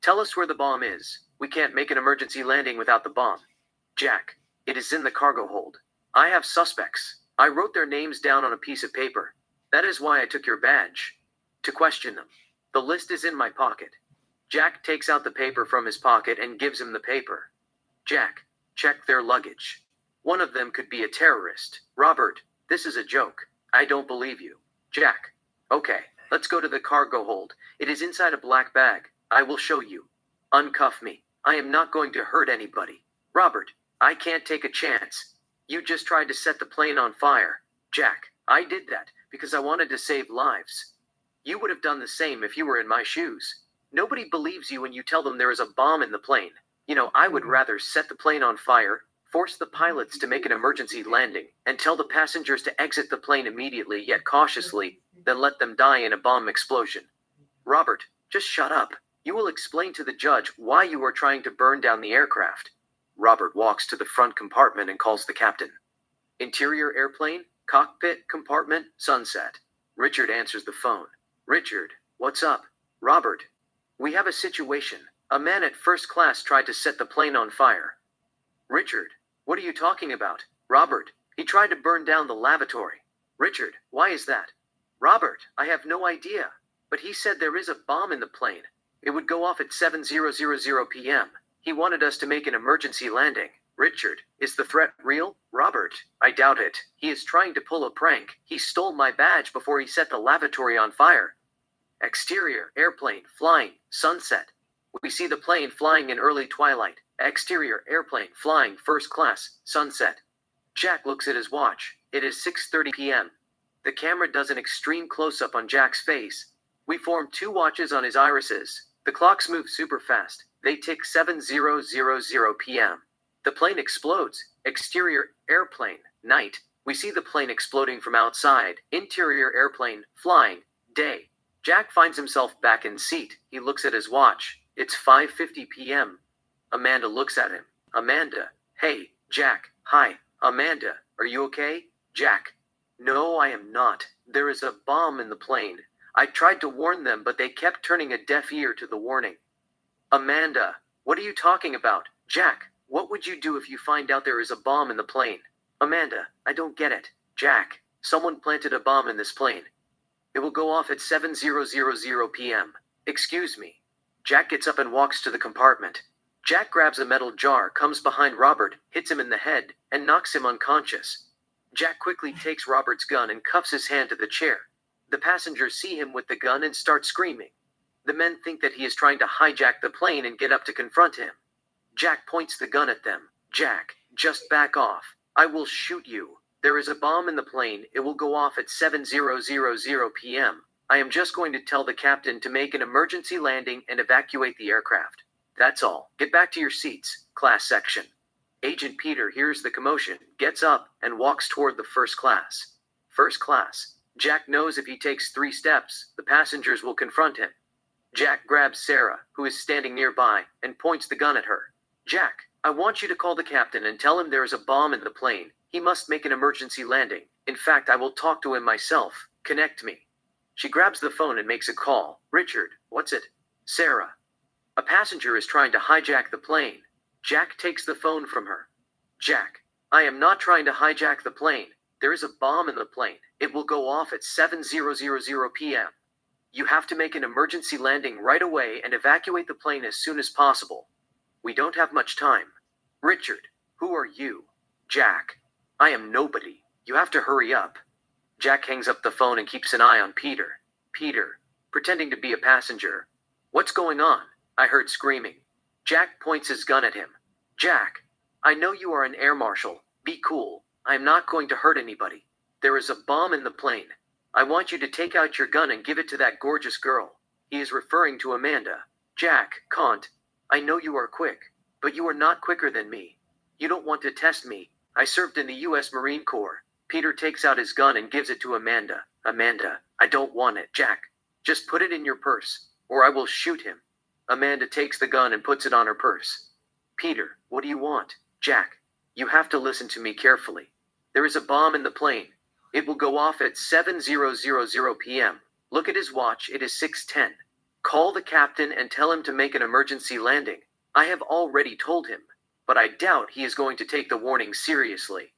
tell us where the bomb is. We can't make an emergency landing without the bomb. Jack, it is in the cargo hold. I have suspects. I wrote their names down on a piece of paper. That is why I took your badge. To question them. The list is in my pocket. Jack takes out the paper from his pocket and gives him the paper. Jack, check their luggage. One of them could be a terrorist. Robert, this is a joke. I don't believe you. Jack, okay, let's go to the cargo hold. It is inside a black bag. I will show you. Uncuff me. I am not going to hurt anybody. Robert, I can't take a chance. You just tried to set the plane on fire. Jack, I did that because I wanted to save lives. You would have done the same if you were in my shoes. Nobody believes you when you tell them there is a bomb in the plane. I would rather set the plane on fire, force the pilots to make an emergency landing, and tell the passengers to exit the plane immediately yet cautiously, than let them die in a bomb explosion. Robert, just shut up. You will explain to the judge why you are trying to burn down the aircraft. Robert walks to the front compartment and calls the captain. Interior airplane, cockpit, compartment, sunset. Richard answers the phone. Richard, what's up? Robert, we have a situation. A man at first class tried to set the plane on fire. Richard, what are you talking about? Robert, he tried to burn down the lavatory. Richard, why is that? Robert, I have no idea. But he said there is a bomb in the plane. It would go off at 7:00 p.m. He wanted us to make an emergency landing. Richard, is the threat real? Robert, I doubt it. He is trying to pull a prank. He stole my badge before he set the lavatory on fire. Exterior, airplane, flying, sunset. We see the plane flying in early twilight. Exterior, airplane, flying, first class, sunset. Jack looks at his watch. It is 6:30 p.m. The camera does an extreme close-up on Jack's face. We form 2 watches on his irises. The clocks move super fast. They tick 7:00 p.m. The plane explodes. Exterior airplane. Night. We see the plane exploding from outside. Interior airplane. Flying. Day. Jack finds himself back in seat. He looks at his watch. It's 5:50 p.m. Amanda looks at him. Amanda. Hey, Jack. Hi. Amanda, are you okay? Jack. No, I am not. There is a bomb in the plane. I tried to warn them, but they kept turning a deaf ear to the warning. Amanda. What are you talking about? Jack. What would you do if you find out there is a bomb in the plane? Amanda. I don't get it. Jack. Someone planted a bomb in this plane. It will go off at 7:00 p.m. Excuse me. Jack gets up and walks to the compartment. Jack grabs a metal jar, comes behind Robert, hits him in the head, and knocks him unconscious. Jack quickly takes Robert's gun and cuffs his hand to the chair. The passengers see him with the gun and start screaming. The men think that he is trying to hijack the plane and get up to confront him. Jack points the gun at them. Jack, just back off. I will shoot you. There is a bomb in the plane. It will go off at 7:00 p.m. I am just going to tell the captain to make an emergency landing and evacuate the aircraft. That's all. Get back to your seats, class section. Agent Peter hears the commotion, gets up, and walks toward the first class. First class. Jack knows if he takes 3 steps, the passengers will confront him. Jack grabs Sarah, who is standing nearby, and points the gun at her. Jack, I want you to call the captain and tell him there is a bomb in the plane. He must make an emergency landing. In fact, I will talk to him myself. Connect me. She grabs the phone and makes a call. Richard, what's it? Sarah. A passenger is trying to hijack the plane. Jack takes the phone from her. Jack, I am not trying to hijack the plane. There is a bomb in the plane. It will go off at 7:00 p.m. You have to make an emergency landing right away and evacuate the plane as soon as possible. We don't have much time. Richard, who are you? Jack, I am nobody. You have to hurry up. Jack hangs up the phone and keeps an eye on Peter. Peter, pretending to be a passenger. What's going on? I heard screaming. Jack points his gun at him. Jack, I know you are an air marshal. Be cool. I am not going to hurt anybody. There is a bomb in the plane. I want you to take out your gun and give it to that gorgeous girl. He is referring to Amanda. Jack, can't. I know you are quick, but you are not quicker than me. You don't want to test me. I served in the U.S. Marine Corps. Peter takes out his gun and gives it to Amanda. Amanda, I don't want it. Jack, just put it in your purse, or I will shoot him. Amanda takes the gun and puts it on her purse. Peter, what do you want? Jack, you have to listen to me carefully. There is a bomb in the plane. It will go off at 7:00 p.m. Look at his watch. It is 6:10. Call the captain and tell him to make an emergency landing. I have already told him, but I doubt he is going to take the warning seriously.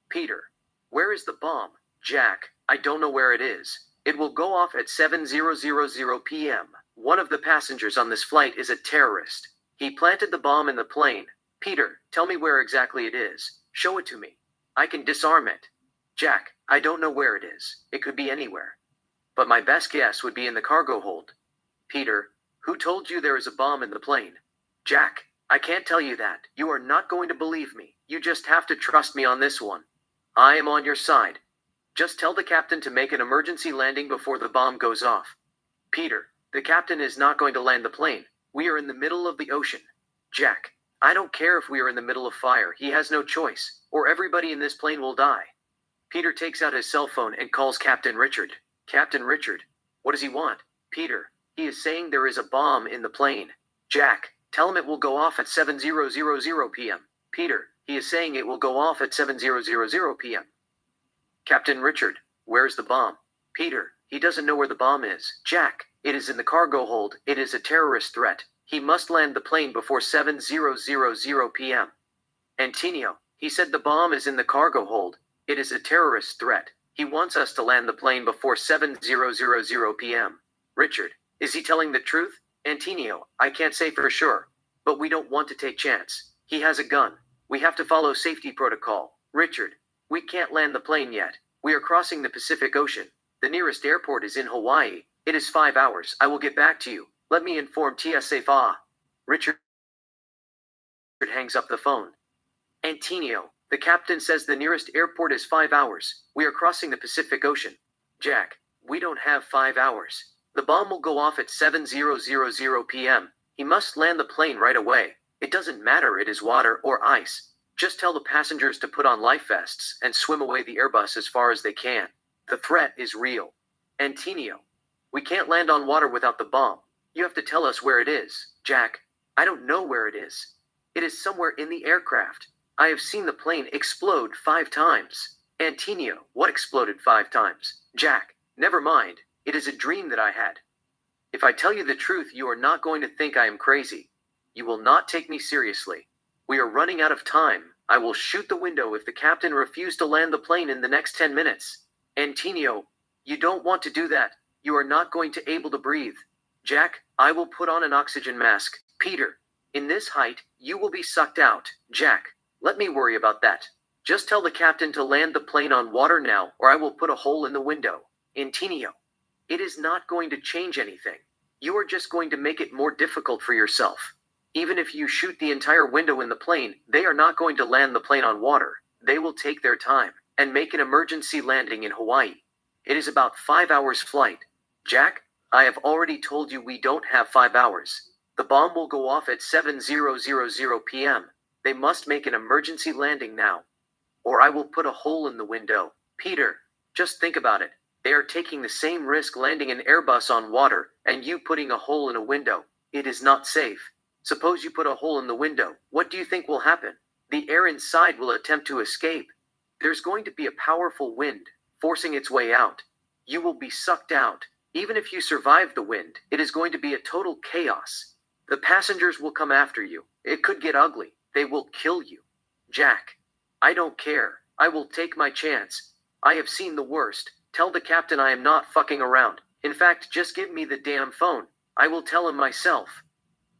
Peter, where is the bomb? Jack, I don't know where it is. It will go off at 7:00 p.m. One of the passengers on this flight is a terrorist. He planted the bomb in the plane. Peter, tell me where exactly it is. Show it to me. I can disarm it. Jack, I don't know where it is. It could be anywhere. But my best guess would be in the cargo hold. Peter, who told you there is a bomb in the plane? Jack, I can't tell you that. You are not going to believe me. You just have to trust me on this one. I am on your side. Just tell the captain to make an emergency landing before the bomb goes off. Peter, the captain is not going to land the plane. We are in the middle of the ocean. Jack, I don't care if we are in the middle of fire. He has no choice, or everybody in this plane will die. Peter takes out his cell phone and calls Captain Richard. Captain Richard, what does he want? Peter, he is saying there is a bomb in the plane. Jack, tell him it will go off at 7:00 p.m. Peter, he is saying it will go off at 7:00 p.m. Captain Richard, where's the bomb? Peter, he doesn't know where the bomb is. Jack, it is in the cargo hold. It is a terrorist threat. He must land the plane before 7:00 p.m. Antonio, he said the bomb is in the cargo hold. It is a terrorist threat. He wants us to land the plane before 7:00 p.m. Richard, is he telling the truth? Antonio, I can't say for sure, but we don't want to take chance. He has a gun. We have to follow safety protocol. Richard, we can't land the plane yet. We are crossing the Pacific Ocean. The nearest airport is in Hawaii. It is 5 hours. I will get back to you. Let me inform TSA. Richard hangs up the phone. Antonio, the captain says the nearest airport is 5 hours. We are crossing the Pacific Ocean. Jack, we don't have 5 hours. The bomb will go off at 7:00 p.m. He must land the plane right away. It doesn't matter it is water or ice. Just tell the passengers to put on life vests and swim away the Airbus as far as they can. The threat is real. Antonio, we can't land on water without the bomb. You have to tell us where it is. Jack, I don't know where it is. It is somewhere in the aircraft. I have seen the plane explode 5 times. Antonio, what exploded 5 times? Jack, never mind. It is a dream that I had. If I tell you the truth, you are not going to think I am crazy. You will not take me seriously. We are running out of time. I will shoot the window if the captain refuses to land the plane in the next 10 minutes. Antonio, you don't want to do that. You are not going to be able to breathe. Jack, I will put on an oxygen mask. Peter, in this height, you will be sucked out. Jack, let me worry about that. Just tell the captain to land the plane on water now, or I will put a hole in the window. Antonio, it is not going to change anything. You are just going to make it more difficult for yourself. Even if you shoot the entire window in the plane, they are not going to land the plane on water. They will take their time and make an emergency landing in Hawaii. It is about 5 hours flight. Jack, I have already told you we don't have 5 hours. The bomb will go off at 7:00 p.m. They must make an emergency landing now, or I will put a hole in the window. Peter, just think about it. They are taking the same risk landing an Airbus on water and you putting a hole in a window. It is not safe. Suppose you put a hole in the window. What do you think will happen? The air inside will attempt to escape. There's going to be a powerful wind forcing its way out. You will be sucked out. Even if you survive the wind, it is going to be a total chaos. The passengers will come after you. It could get ugly. They will kill you. Jack, I don't care. I will take my chance. I have seen the worst. Tell the captain I am not fucking around. In fact, just give me the damn phone. I will tell him myself.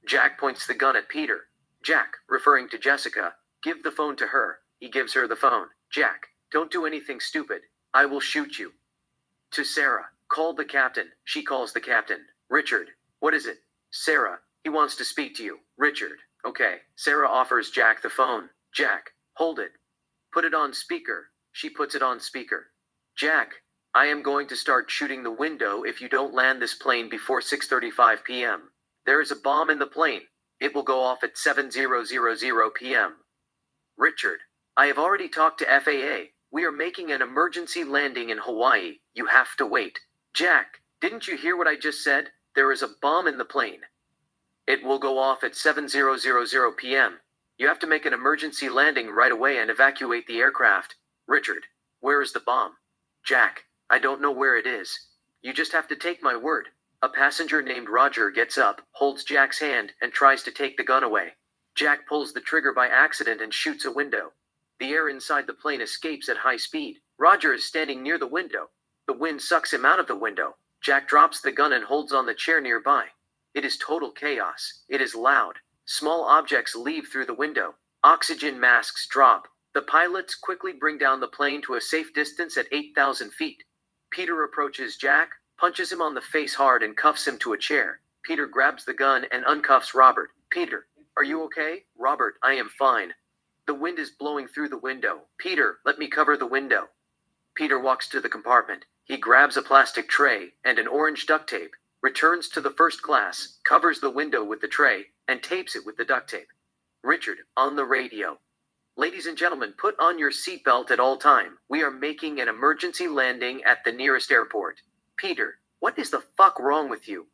Jack points the gun at Peter. Jack, referring to Jessica, give the phone to her. He gives her the phone. Jack, don't do anything stupid. I will shoot you. To Sarah, call the captain. She calls the captain. Richard, what is it? Sarah, he wants to speak to you. Richard, okay. Sarah offers Jack the phone. Jack, hold it. Put it on speaker. She puts it on speaker. Jack, I am going to start shooting the window if you don't land this plane before 6:35 p.m. There is a bomb in the plane. It will go off at 7:00 p.m. Richard, I have already talked to FAA. We are making an emergency landing in Hawaii. You have to wait. Jack, didn't you hear what I just said? There is a bomb in the plane. It will go off at 7:00 p.m. You have to make an emergency landing right away and evacuate the aircraft. Richard, where is the bomb? Jack, I don't know where it is. You just have to take my word. A passenger named Roger gets up, holds Jack's hand, and tries to take the gun away. Jack pulls the trigger by accident and shoots a window. The air inside the plane escapes at high speed. Roger is standing near the window. The wind sucks him out of the window. Jack drops the gun and holds on the chair nearby. It is total chaos. It is loud. Small objects leave through the window. Oxygen masks drop. The pilots quickly bring down the plane to a safe distance at 8,000 feet. Peter approaches Jack, punches him on the face hard and cuffs him to a chair. Peter grabs the gun and uncuffs Robert. Peter, are you okay? Robert, I am fine. The wind is blowing through the window. Peter, let me cover the window. Peter walks to the compartment. He grabs a plastic tray and an orange duct tape, returns to the first class, covers the window with the tray, and tapes it with the duct tape. Richard, on the radio. Ladies and gentlemen, put on your seatbelt at all time. We are making an emergency landing at the nearest airport. Peter, what is the fuck wrong with you?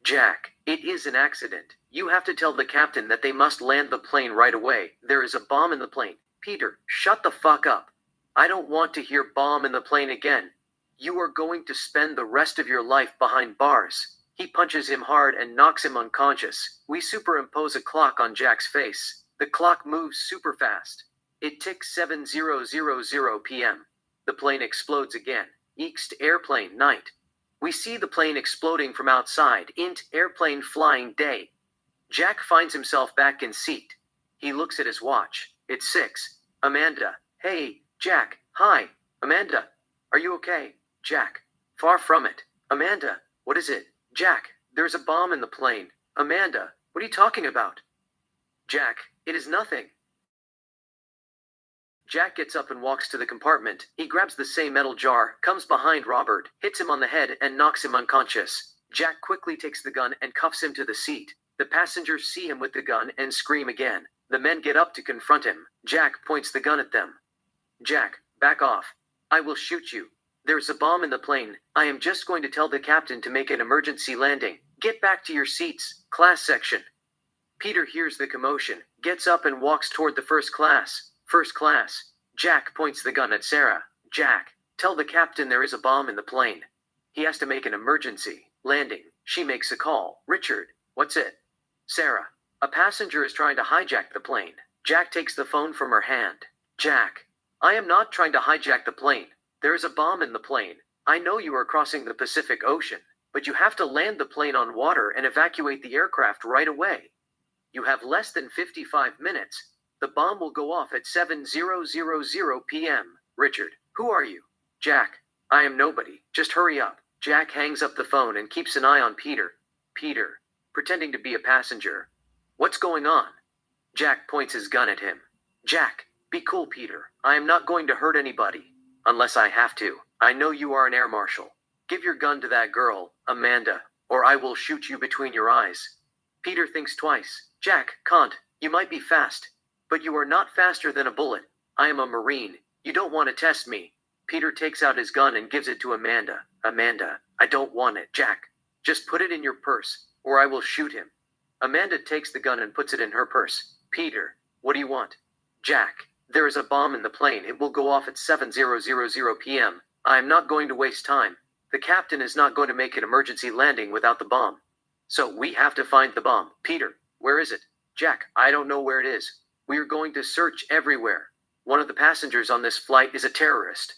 Jack, it is an accident. You have to tell the captain that they must land the plane right away. There is a bomb in the plane. Peter, shut the fuck up. I don't want to hear bomb in the plane again. You are going to spend the rest of your life behind bars. He punches him hard and knocks him unconscious. We superimpose a clock on Jack's face. The clock moves super fast. It ticks 7:00 p.m. The plane explodes again. Ext airplane night. We see the plane exploding from outside. Int airplane flying day. Jack finds himself back in seat. He looks at his watch. It's 6. Amanda. Hey, Jack. Hi. Amanda. Are you okay? Jack. Far from it. Amanda. What is it? Jack. There's a bomb in the plane. Amanda. What are you talking about? Jack. It is nothing. Jack gets up and walks to the compartment. He grabs the same metal jar, comes behind Robert, hits him on the head, and knocks him unconscious. Jack quickly takes the gun and cuffs him to the seat. The passengers see him with the gun and scream again. The men get up to confront him. Jack points the gun at them. Jack, back off. I will shoot you. There's a bomb in the plane. I am just going to tell the captain to make an emergency landing. Get back to your seats, class section. Peter hears the commotion, gets up and walks toward the first class. First class. Jack points the gun at Sarah. Jack, tell the captain there is a bomb in the plane. He has to make an emergency landing. She makes a call. Richard, what's it? Sarah, a passenger is trying to hijack the plane. Jack takes the phone from her hand. Jack, I am not trying to hijack the plane. There is a bomb in the plane. I know you are crossing the Pacific Ocean, but you have to land the plane on water and evacuate the aircraft right away. You have less than 55 minutes. The bomb will go off at 7:00 p.m. Richard, who are you? Jack, I am nobody. Just hurry up. Jack hangs up the phone and keeps an eye on Peter. Peter, pretending to be a passenger. What's going on? Jack points his gun at him. Jack, be cool, Peter. I am not going to hurt anybody. Unless I have to. I know you are an air marshal. Give your gun to that girl, Amanda, or I will shoot you between your eyes. Peter thinks twice. Jack, can't. You might be fast. But you are not faster than a bullet. I am a Marine. You don't want to test me. Peter takes out his gun and gives it to Amanda. Amanda, I don't want it. Jack, just put it in your purse, or I will shoot him. Amanda takes the gun and puts it in her purse. Peter, what do you want? Jack, there is a bomb in the plane. It will go off at 7:00 p.m. I am not going to waste time. The captain is not going to make an emergency landing without the bomb. So we have to find the bomb. Peter, where is it? Jack, I don't know where it is. We are going to search everywhere. One of the passengers on this flight is a terrorist.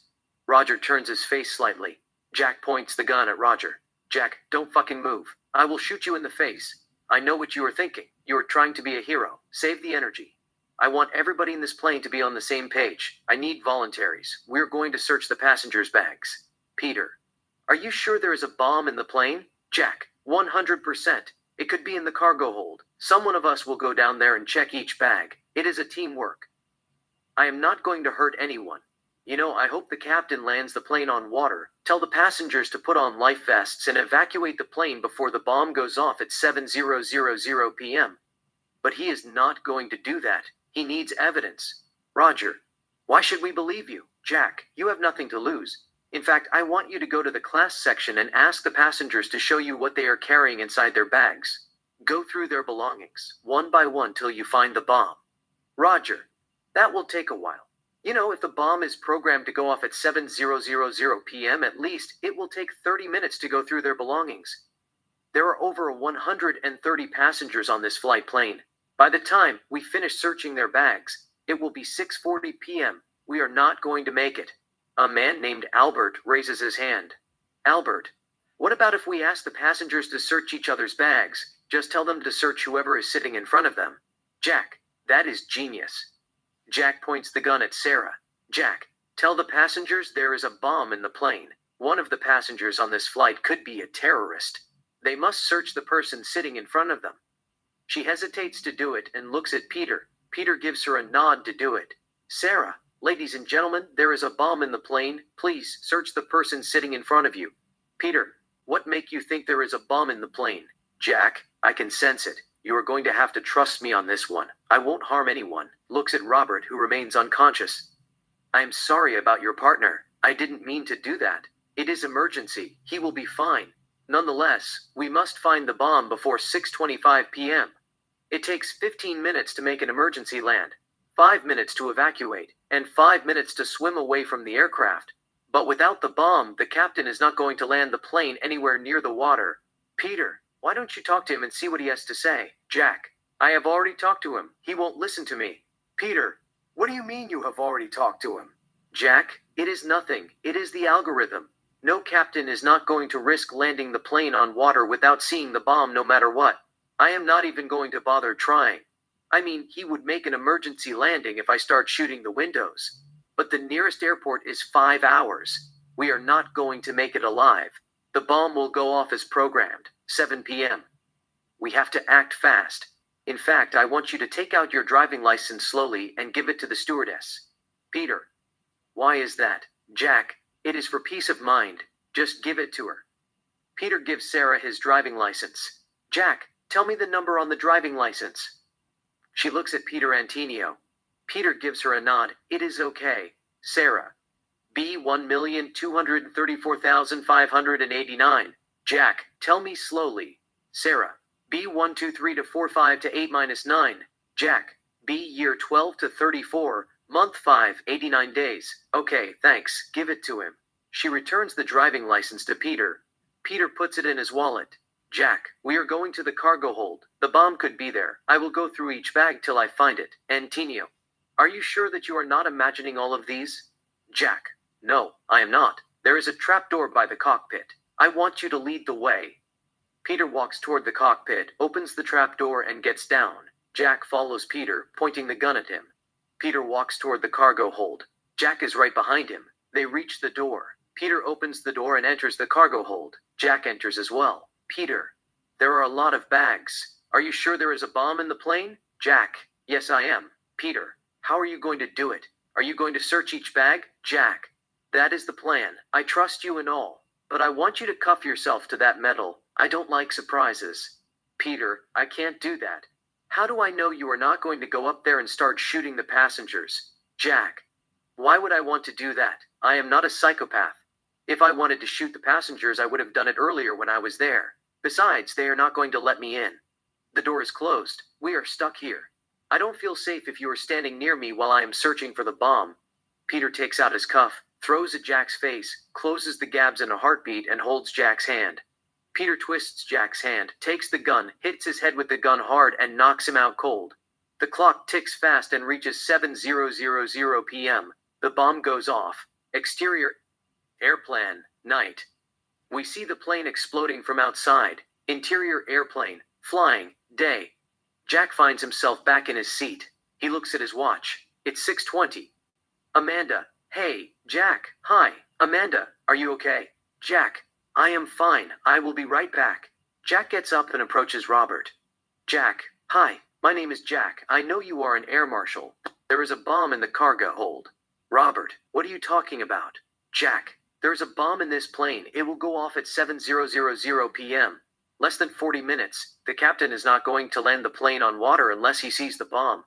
Roger turns his face slightly. Jack points the gun at Roger. Jack, don't fucking move. I will shoot you in the face. I know what you are thinking. You are trying to be a hero. Save the energy. I want everybody in this plane to be on the same page. I need voluntaries. We're going to search the passengers' bags. Peter, are you sure there is a bomb in the plane? Jack, 100%. It could be in the cargo hold. Someone of us will go down there and check each bag. It is a teamwork. I am not going to hurt anyone. You know, I hope the captain lands the plane on water. Tell the passengers to put on life vests and evacuate the plane before the bomb goes off at 7:00 p.m. But he is not going to do that. He needs evidence. Roger, why should we believe you? Jack, you have nothing to lose. In fact, I want you to go to the class section and ask the passengers to show you what they are carrying inside their bags. Go through their belongings, one by one till you find the bomb. Roger, that will take a while. You know, if the bomb is programmed to go off at 7:00 p.m. at least, it will take 30 minutes to go through their belongings. There are over 130 passengers on this flight plane. By the time we finish searching their bags, it will be 6:40 p.m. We are not going to make it. A man named Albert raises his hand. Albert, what about if we ask the passengers to search each other's bags? Just tell them to search whoever is sitting in front of them. Jack, that is genius. Jack points the gun at Sarah. Jack, tell the passengers there is a bomb in the plane. One of the passengers on this flight could be a terrorist. They must search the person sitting in front of them. She hesitates to do it and looks at Peter. Peter gives her a nod to do it. Sarah, ladies and gentlemen, there is a bomb in the plane. Please search the person sitting in front of you. Peter, what make you think there is a bomb in the plane? Jack, I can sense it. You are going to have to trust me on this one. I won't harm anyone. Looks at Robert, who remains unconscious. I am sorry about your partner. I didn't mean to do that. It is emergency. He will be fine. Nonetheless, we must find the bomb before 6:25 p.m. It takes 15 minutes to make an emergency land, 5 minutes to evacuate, and 5 minutes to swim away from the aircraft. But without the bomb, the captain is not going to land the plane anywhere near the water. Peter, why don't you talk to him and see what he has to say? Jack, I have already talked to him. He won't listen to me. Peter, what do you mean you have already talked to him? Jack, it is nothing. It is the algorithm. No captain is not going to risk landing the plane on water without seeing the bomb no matter what. I am not even going to bother trying. I mean, he would make an emergency landing if I start shooting the windows. But the nearest airport is 5 hours. We are not going to make it alive. The bomb will go off as programmed, 7 p.m. We have to act fast. In fact, I want you to take out your driving license slowly and give it to the stewardess. Peter. Why is that? Jack, it is for peace of mind. Just give it to her. Peter gives Sarah his driving license. Jack, Tell me the number on the driving license. She looks at Peter Antonio. Peter gives her a nod. It is okay, Sarah. B 1,234,589. Jack, tell me slowly. Sarah. B 123 to 45 to 8 minus 9. Jack. B year 12 to 34, month 5, 89 days. Okay, thanks, give it to him. She returns the driving license to Peter. Peter puts it in his wallet. Jack, we are going to the cargo hold. The bomb could be there. I will go through each bag till I find it. Antonio. Are you sure that you are not imagining all of these? Jack. No, I am not. There is a trapdoor by the cockpit. I want you to lead the way. Peter walks toward the cockpit, opens the trapdoor and gets down. Jack follows Peter, pointing the gun at him. Peter walks toward the cargo hold. Jack is right behind him. They reach the door. Peter opens the door and enters the cargo hold. Jack enters as well. Peter. There are a lot of bags. Are you sure there is a bomb in the plane? Jack. Yes, I am. Peter. How are you going to do it? Are you going to search each bag? Jack. That is the plan. I trust you and all. But I want you to cuff yourself to that metal. I don't like surprises. Peter, I can't do that. How do I know you are not going to go up there and start shooting the passengers? Jack. Why would I want to do that? I am not a psychopath. If I wanted to shoot the passengers, I would have done it earlier when I was there. Besides, they are not going to let me in. The door is closed. We are stuck here. I don't feel safe if you are standing near me while I am searching for the bomb. Peter takes out his cuff, throws at Jack's face, closes the gabs in a heartbeat, and holds Jack's hand. Peter twists Jack's hand, takes the gun, hits his head with the gun hard, and knocks him out cold. The clock ticks fast and reaches 7:00 p.m. The bomb goes off. Exterior. Airplane. Night. We see the plane exploding from outside. Interior airplane. Flying. Day. Jack finds himself back in his seat. He looks at his watch. It's 6:20. Amanda. Hey, Jack. Hi, Amanda. Are you okay? Jack. I am fine. I will be right back. Jack gets up and approaches Robert. Jack. Hi, my name is Jack. I know you are an air marshal. There is a bomb in the cargo hold. Robert. What are you talking about? Jack. There is a bomb in this plane. It will go off at 7:00 p.m. Less than 40 minutes. The captain is not going to land the plane on water unless he sees the bomb.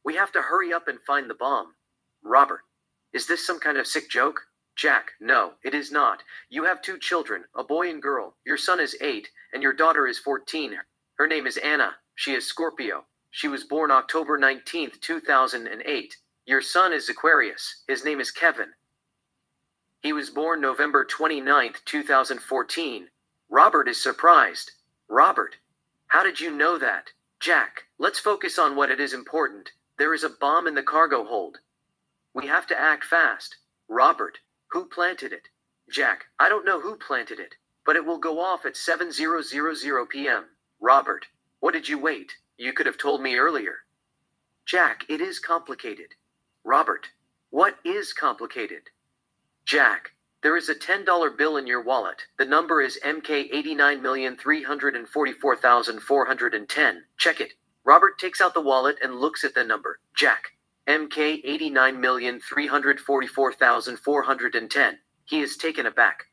We have to hurry up and find the bomb. Robert. Is this some kind of sick joke? Jack. No, it is not. You have 2 children, a boy and girl. Your son is 8, and your daughter is 14. Her name is Anna. She is Scorpio. She was born October 19th, 2008. Your son is Aquarius. His name is Kevin. He was born November 29th, 2014. Robert is surprised. Robert. How did you know that? Jack. Let's focus on what it is important. There is a bomb in the cargo hold. We have to act fast. Robert. Who planted it? Jack. I don't know who planted it, but it will go off at 7:00 p.m. Robert. What did you wait? You could have told me earlier. Jack. It is complicated. Robert. What is complicated? Jack. There is a $10 bill in your wallet. The number is MK 89,344,410. Check it. Robert takes out the wallet and looks at the number. Jack. MK 89,344,410. He is taken aback.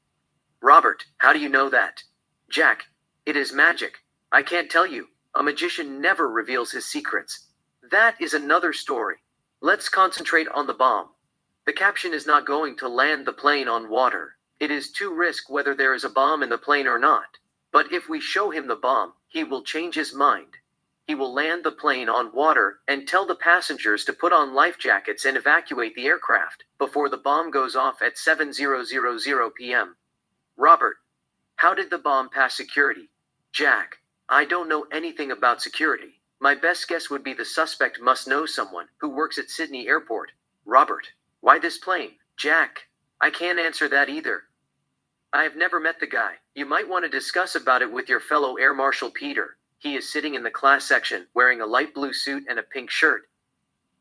Robert, how do you know that? Jack. It is magic. I can't tell you. A magician never reveals his secrets. That is another story. Let's concentrate on the bomb. The captain is not going to land the plane on water. It is too risky whether there is a bomb in the plane or not. But if we show him the bomb, he will change his mind. He will land the plane on water and tell the passengers to put on life jackets and evacuate the aircraft before the bomb goes off at 7:00 p.m. Robert. How did the bomb pass security? Jack. I don't know anything about security. My best guess would be the suspect must know someone who works at Sydney Airport. Robert. Why this plane? Jack. I can't answer that either. I have never met the guy. You might want to discuss about it with your fellow Air Marshal Peter. He is sitting in the class section, wearing a light blue suit and a pink shirt.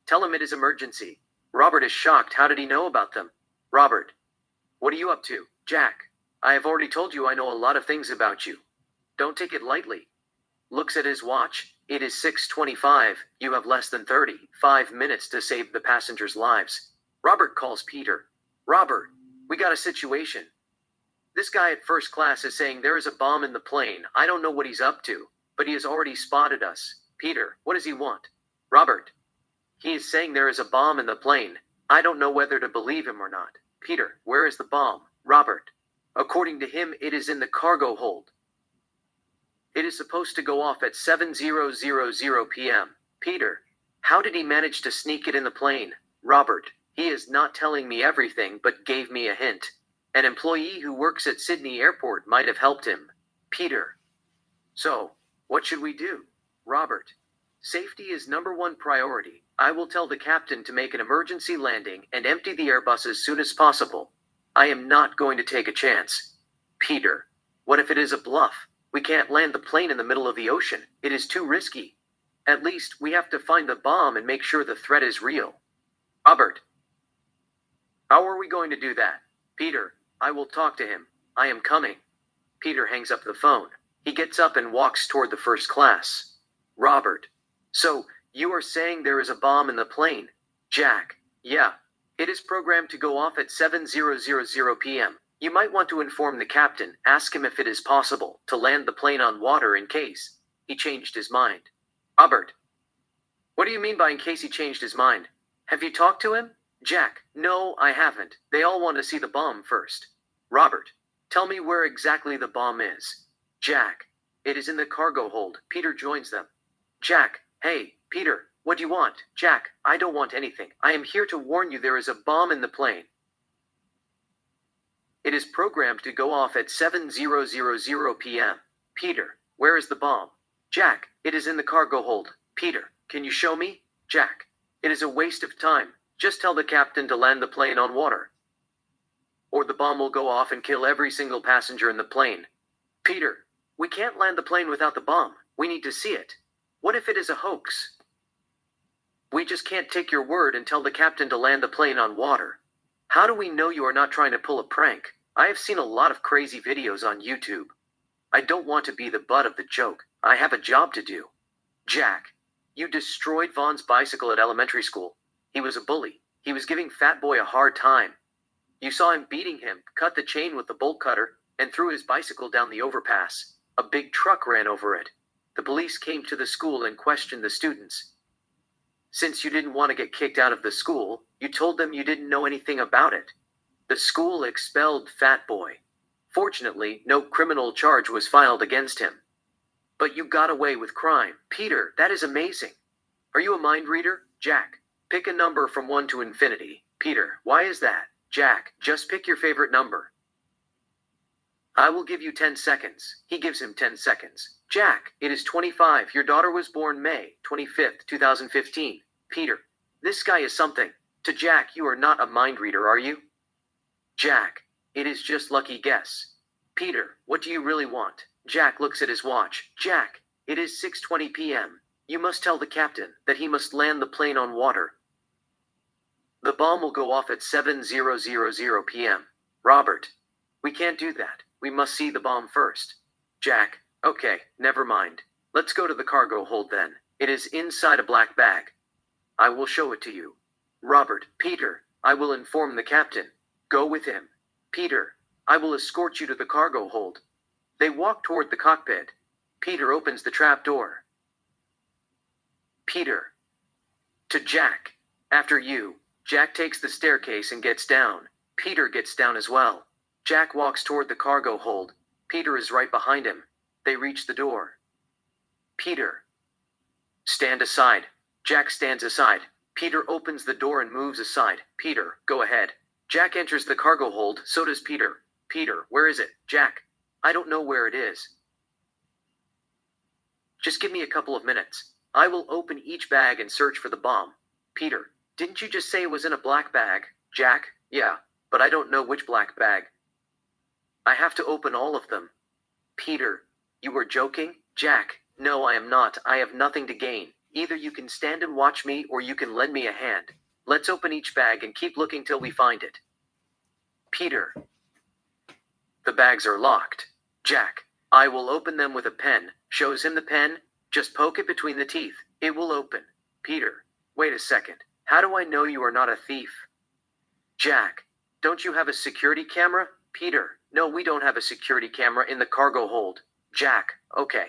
Tell him it is emergency. Robert is shocked. How did he know about them? Robert. What are you up to? Jack. I have already told you I know a lot of things about you. Don't take it lightly. Looks at his watch. It is 6:25. You have less than 35 minutes to save the passengers' lives. Robert calls Peter. Robert, we got a situation. This guy at first class is saying there is a bomb in the plane. I don't know what he's up to, But he has already spotted us. Peter, what does he want? Robert. He is saying there is a bomb in the plane. I don't know whether to believe him or not. Peter, where is the bomb? Robert. According to him, it is in the cargo hold. It is supposed to go off at 7:00 p.m. Peter, how did he manage to sneak it in the plane? Robert, he is not telling me everything but gave me a hint. An employee who works at Sydney Airport might have helped him. Peter. So, what should we do? Robert. Safety is #1 priority. I will tell the captain to make an emergency landing and empty the Airbus as soon as possible. I am not going to take a chance. Peter. What if it is a bluff? We can't land the plane in the middle of the ocean. It is too risky. At least we have to find the bomb and make sure the threat is real. Robert. How are we going to do that? Peter, I will talk to him. I am coming. Peter hangs up the phone. He gets up and walks toward the first class. Robert. So, you are saying there is a bomb in the plane? Jack. Yeah. It is programmed to go off at 7:00 p.m. You might want to inform the captain, ask him if it is possible to land the plane on water in case he changed his mind. Robert. What do you mean by in case he changed his mind? Have you talked to him? Jack. No, I haven't. They all want to see the bomb first. Robert. Tell me where exactly the bomb is. Jack. It is in the cargo hold. Peter joins them. Jack. Hey, Peter, what do you want? Jack. I don't want anything. I am here to warn you there is a bomb in the plane. It is programmed to go off at 7:00 p.m. Peter. Where is the bomb? Jack. It is in the cargo hold. Peter. Can you show me? Jack. It is a waste of time. Just tell the captain to land the plane on water. Or the bomb will go off and kill every single passenger in the plane. Peter. We can't land the plane without the bomb. We need to see it. What if it is a hoax? We just can't take your word and tell the captain to land the plane on water. How do we know you are not trying to pull a prank? I have seen a lot of crazy videos on YouTube. I don't want to be the butt of the joke. I have a job to do. Jack. You destroyed Vaughn's bicycle at elementary school. He was a bully. He was giving Fat Boy a hard time. You saw him beating him, cut the chain with the bolt cutter, and threw his bicycle down the overpass. A big truck ran over it. The police came to the school and questioned the students. Since you didn't want to get kicked out of the school, you told them you didn't know anything about it. The school expelled Fat Boy. Fortunately, no criminal charge was filed against him. But you got away with crime. Peter, that is amazing. Are you a mind reader? Jack. Pick a number from 1 to infinity. Peter, why is that? Jack, just pick your favorite number. I will give you 10 seconds. He gives him 10 seconds. Jack, it is 25. Your daughter was born May 25th, 2015. Peter, this guy is something. To Jack, you are not a mind reader, are you? Jack, it is just lucky guess. Peter, what do you really want? Jack looks at his watch. Jack, it is 6:20 p.m. You must tell the captain that he must land the plane on water. The bomb will go off at 7:00 p.m. Robert, we can't do that. We must see the bomb first. Jack, okay, never mind. Let's go to the cargo hold then. It is inside a black bag. I will show it to you. Robert, Peter, I will inform the captain. Go with him. Peter, I will escort you to the cargo hold. They walk toward the cockpit. Peter opens the trap door. Peter. To Jack. After you. Jack takes the staircase and gets down. Peter gets down as well. Jack walks toward the cargo hold. Peter is right behind him. They reach the door. Peter. Stand aside. Jack stands aside. Peter opens the door and moves aside. Peter, go ahead. Jack enters the cargo hold, so does Peter. Peter, where is it? Jack, I don't know where it is. Just give me a couple of minutes. I will open each bag and search for the bomb. Peter, didn't you just say it was in a black bag? Jack, yeah, but I don't know which black bag. I have to open all of them. Peter, you were joking? Jack, no, I am not. I have nothing to gain. Either you can stand and watch me or you can lend me a hand. Let's open each bag and keep looking till we find it. Peter. The bags are locked. Jack, I will open them with a pen. Shows him the pen. Just poke it between the teeth. It will open. Peter, wait a second. How do I know you are not a thief? Jack, don't you have a security camera? Peter, no, we don't have a security camera in the cargo hold. Jack, okay.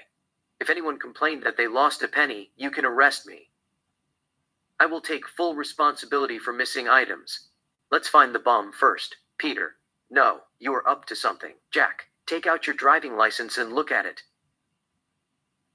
If anyone complained that they lost a penny, you can arrest me. I will take full responsibility for missing items. Let's find the bomb first. Peter. No, you are up to something. Jack, take out your driving license and look at it.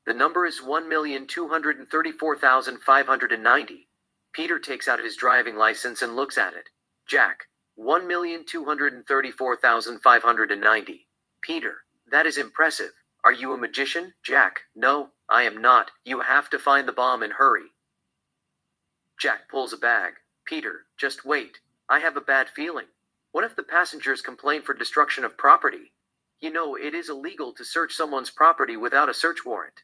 The number is 1,234,590. Peter takes out his driving license and looks at it. Jack, 1,234,590. Peter, that is impressive. Are you a magician? Jack, no, I am not. You have to find the bomb and hurry. Jack pulls a bag. Peter, just wait. I have a bad feeling. What if the passengers complain for destruction of property? You know, it is illegal to search someone's property without a search warrant.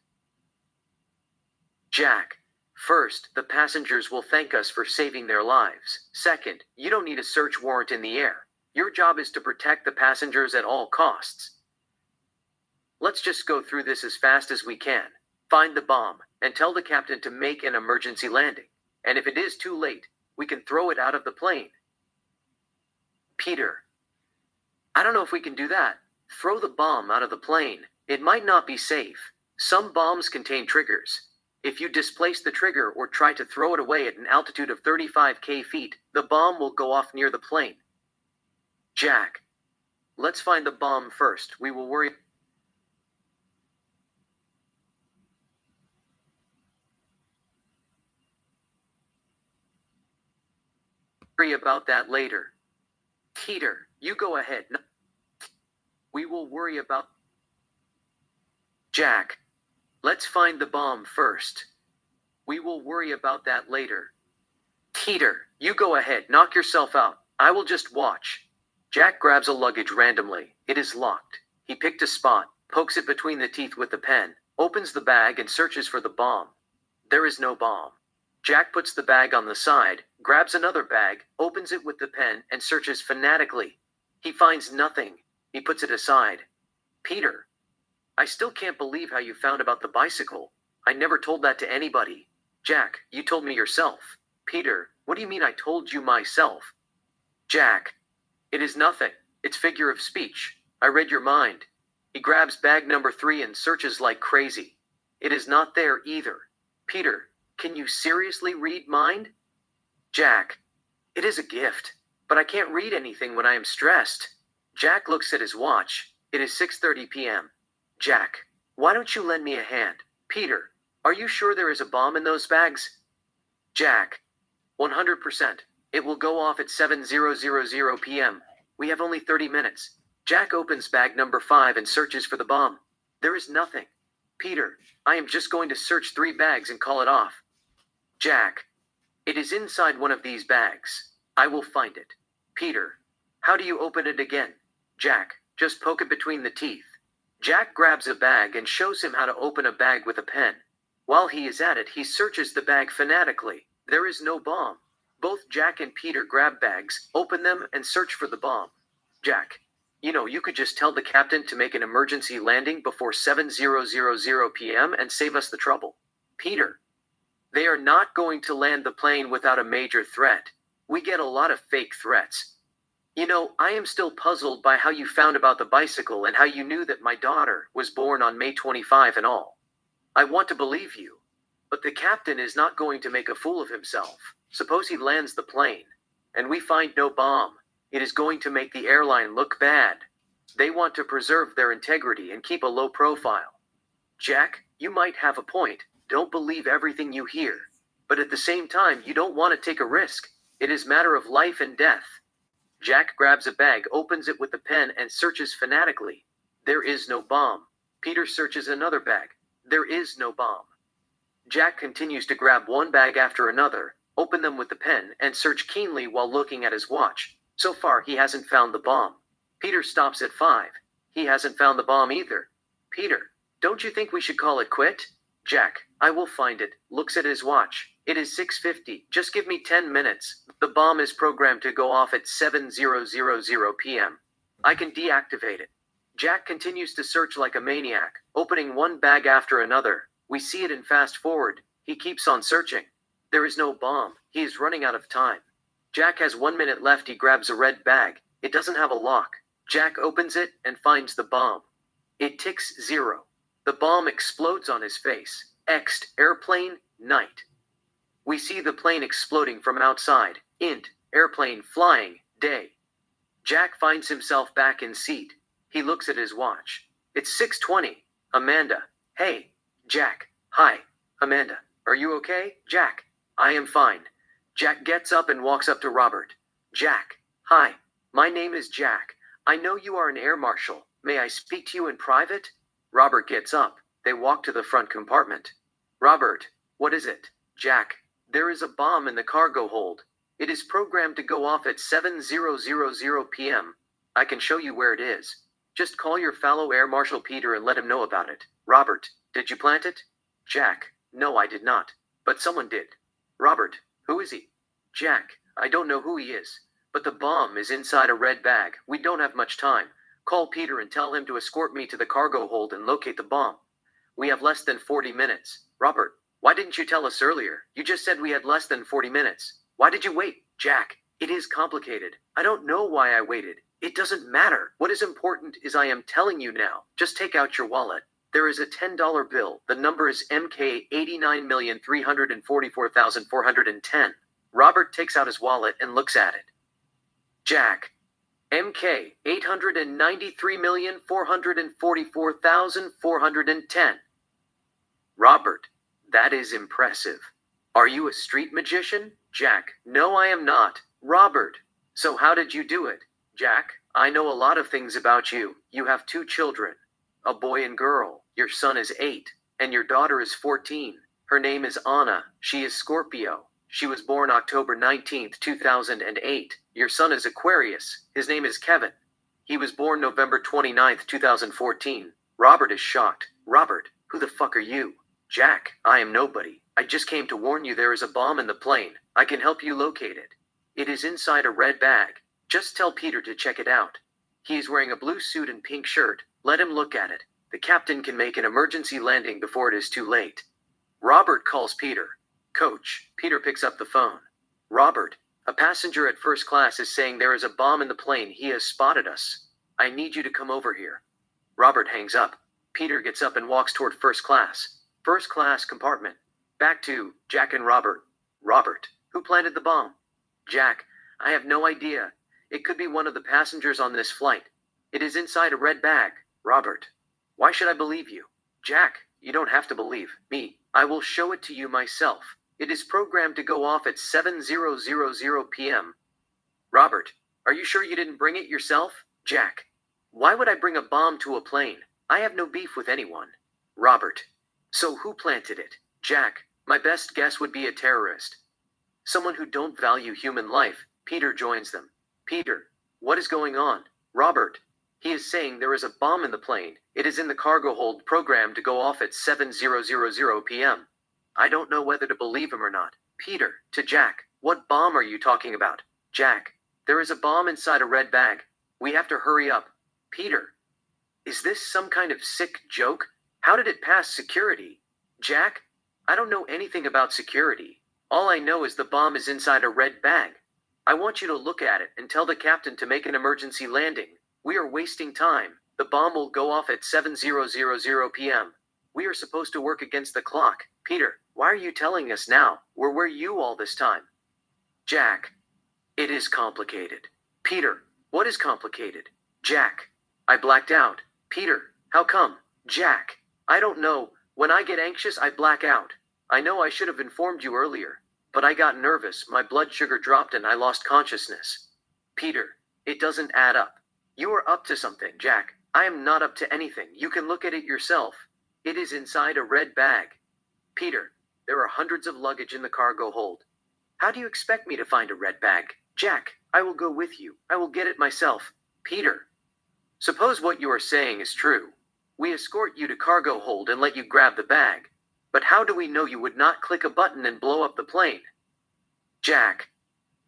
Jack, first, the passengers will thank us for saving their lives. Second, you don't need a search warrant in the air. Your job is to protect the passengers at all costs. Let's just go through this as fast as we can. Find the bomb, and tell the captain to make an emergency landing. And if it is too late, we can throw it out of the plane. Peter, I don't know if we can do that. Throw the bomb out of the plane. It might not be safe. Some bombs contain triggers. If you displace the trigger or try to throw it away at an altitude of 35,000 feet, the bomb will go off near the plane. Jack, let's find the bomb first. We will worry about that later. Peter, you go ahead. We will worry about... Jack, let's find the bomb first. We will worry about that later. Peter, you go ahead. Knock yourself out. I will just watch. Jack grabs a luggage randomly. It is locked. He picked a spot, pokes it between the teeth with the pen, opens the bag and searches for the bomb. There is no bomb. Jack puts the bag on the side, grabs another bag, opens it with the pen, and searches fanatically. He finds nothing. He puts it aside. Peter, I still can't believe how you found about the bicycle. I never told that to anybody. Jack, you told me yourself. Peter, what do you mean I told you myself? Jack, it is nothing. It's figure of speech. I read your mind. He grabs bag number 3 and searches like crazy. It is not there either. Peter, can you seriously read mind? Jack, it is a gift, but I can't read anything when I am stressed. Jack looks at his watch. It is 6:30 p.m. Jack, why don't you lend me a hand? Peter, are you sure there is a bomb in those bags? Jack, 100%. It will go off at 7:00 p.m. We have only 30 minutes. Jack opens bag number 5 and searches for the bomb. There is nothing. Peter, I am just going to search 3 bags and call it off. Jack, it is inside one of these bags. I will find it. Peter, how do you open it again? Jack, just poke it between the teeth. Jack grabs a bag and shows him how to open a bag with a pen. While he is at it, he searches the bag fanatically. There is no bomb. Both Jack and Peter grab bags, open them, and search for the bomb. Jack, you could just tell the captain to make an emergency landing before 7:00 p.m. and save us the trouble. Peter, they are not going to land the plane without a major threat. We get a lot of fake threats. I am still puzzled by how you found about the bicycle and how you knew that my daughter was born on May 25 and all. I want to believe you, but the captain is not going to make a fool of himself. Suppose he lands the plane, and we find no bomb. It is going to make the airline look bad. They want to preserve their integrity and keep a low profile. Jack, you might have a point. Don't believe everything you hear. But at the same time, you don't want to take a risk. It is matter of life and death. Jack grabs a bag, opens it with a pen, and searches fanatically. There is no bomb. Peter searches another bag. There is no bomb. Jack continues to grab one bag after another, open them with the pen, and search keenly while looking at his watch. So far, he hasn't found the bomb. Peter stops at 5. He hasn't found the bomb either. Peter, don't you think we should call it quit? Jack, I will find it, looks at his watch. It is 6:50. Just give me 10 minutes. The bomb is programmed to go off at 7:00 p.m. I can deactivate it. Jack continues to search like a maniac, opening one bag after another. We see it in fast forward. He keeps on searching. There is no bomb. He is running out of time. Jack has 1 minute left. He grabs a red bag. It doesn't have a lock. Jack opens it and finds the bomb. It ticks 0. The bomb explodes on his face. Ext, airplane, night. We see the plane exploding from outside. Int, airplane flying, day. Jack finds himself back in seat. He looks at his watch. It's 6:20. Amanda. Hey, Jack. Hi, Amanda. Are you okay, Jack? I am fine. Jack gets up and walks up to Robert. Jack. Hi. My name is Jack. I know you are an air marshal. May I speak to you in private? Robert gets up. They walk to the front compartment. Robert. What is it? Jack. There is a bomb in the cargo hold. It is programmed to go off at 7:00 p.m. I can show you where it is. Just call your fellow Air Marshal Peter and let him know about it. Robert, did you plant it? Jack, no, I did not. But someone did. Robert, who is he? Jack, I don't know who he is. But the bomb is inside a red bag. We don't have much time. Call Peter and tell him to escort me to the cargo hold and locate the bomb. We have less than 40 minutes. Robert, why didn't you tell us earlier? You just said we had less than 40 minutes. Why did you wait? Jack, it is complicated. I don't know why I waited. It doesn't matter. What is important is I am telling you now. Just take out your wallet. There is a $10 bill. The number is MK 89,344,410. Robert takes out his wallet and looks at it. Jack, MK 893,444,410. Robert, that is impressive. Are you a street magician? Jack, no, I am not. Robert, so how did you do it? Jack, I know a lot of things about you. You have 2 children, a boy and girl. Your son is 8, and your daughter is 14. Her name is Anna. She is Scorpio. She was born October 19th, 2008. Your son is Aquarius. His name is Kevin. He was born November 29th, 2014. Robert is shocked. Robert, who the fuck are you? Jack, I am nobody. I just came to warn you there is a bomb in the plane. I can help you locate it. It is inside a red bag. Just tell Peter to check it out. He is wearing a blue suit and pink shirt. Let him look at it. The captain can make an emergency landing before it is too late. Robert calls Peter. Coach, Peter picks up the phone. Robert, a passenger at first class is saying there is a bomb in the plane. He has spotted us. I need you to come over here. Robert hangs up. Peter gets up and walks toward first class. First class compartment. Back to Jack and Robert. Robert, who planted the bomb? Jack, I have no idea. It could be one of the passengers on this flight. It is inside a red bag. Robert, why should I believe you? Jack, you don't have to believe me. I will show it to you myself. It is programmed to go off at 7:00 p.m. Robert, are you sure you didn't bring it yourself? Jack, why would I bring a bomb to a plane? I have no beef with anyone. Robert, so who planted it? Jack, my best guess would be a terrorist. Someone who don't value human life. Peter joins them. Peter, what is going on? Robert, he is saying there is a bomb in the plane. It is in the cargo hold programmed to go off at 7:00 p.m. I don't know whether to believe him or not. Peter, to Jack, what bomb are you talking about? Jack, there is a bomb inside a red bag. We have to hurry up. Peter, is this some kind of sick joke? How did it pass security? Jack, I don't know anything about security. All I know is the bomb is inside a red bag. I want you to look at it and tell the captain to make an emergency landing. We are wasting time. The bomb will go off at 7:00 p.m. We are supposed to work against the clock. Peter, why are you telling us now? Where were you all this time? Jack, it is complicated. Peter, what is complicated? Jack, I blacked out. Peter, how come? Jack, I don't know. When I get anxious, I black out. I know I should have informed you earlier, but I got nervous, my blood sugar dropped and I lost consciousness. Peter, it doesn't add up. You are up to something, Jack. I am not up to anything. You can look at it yourself. It is inside a red bag. Peter, there are hundreds of luggage in the cargo hold. How do you expect me to find a red bag? Jack, I will go with you. I will get it myself. Peter, suppose what you are saying is true. We escort you to cargo hold and let you grab the bag. But how do we know you would not click a button and blow up the plane? Jack,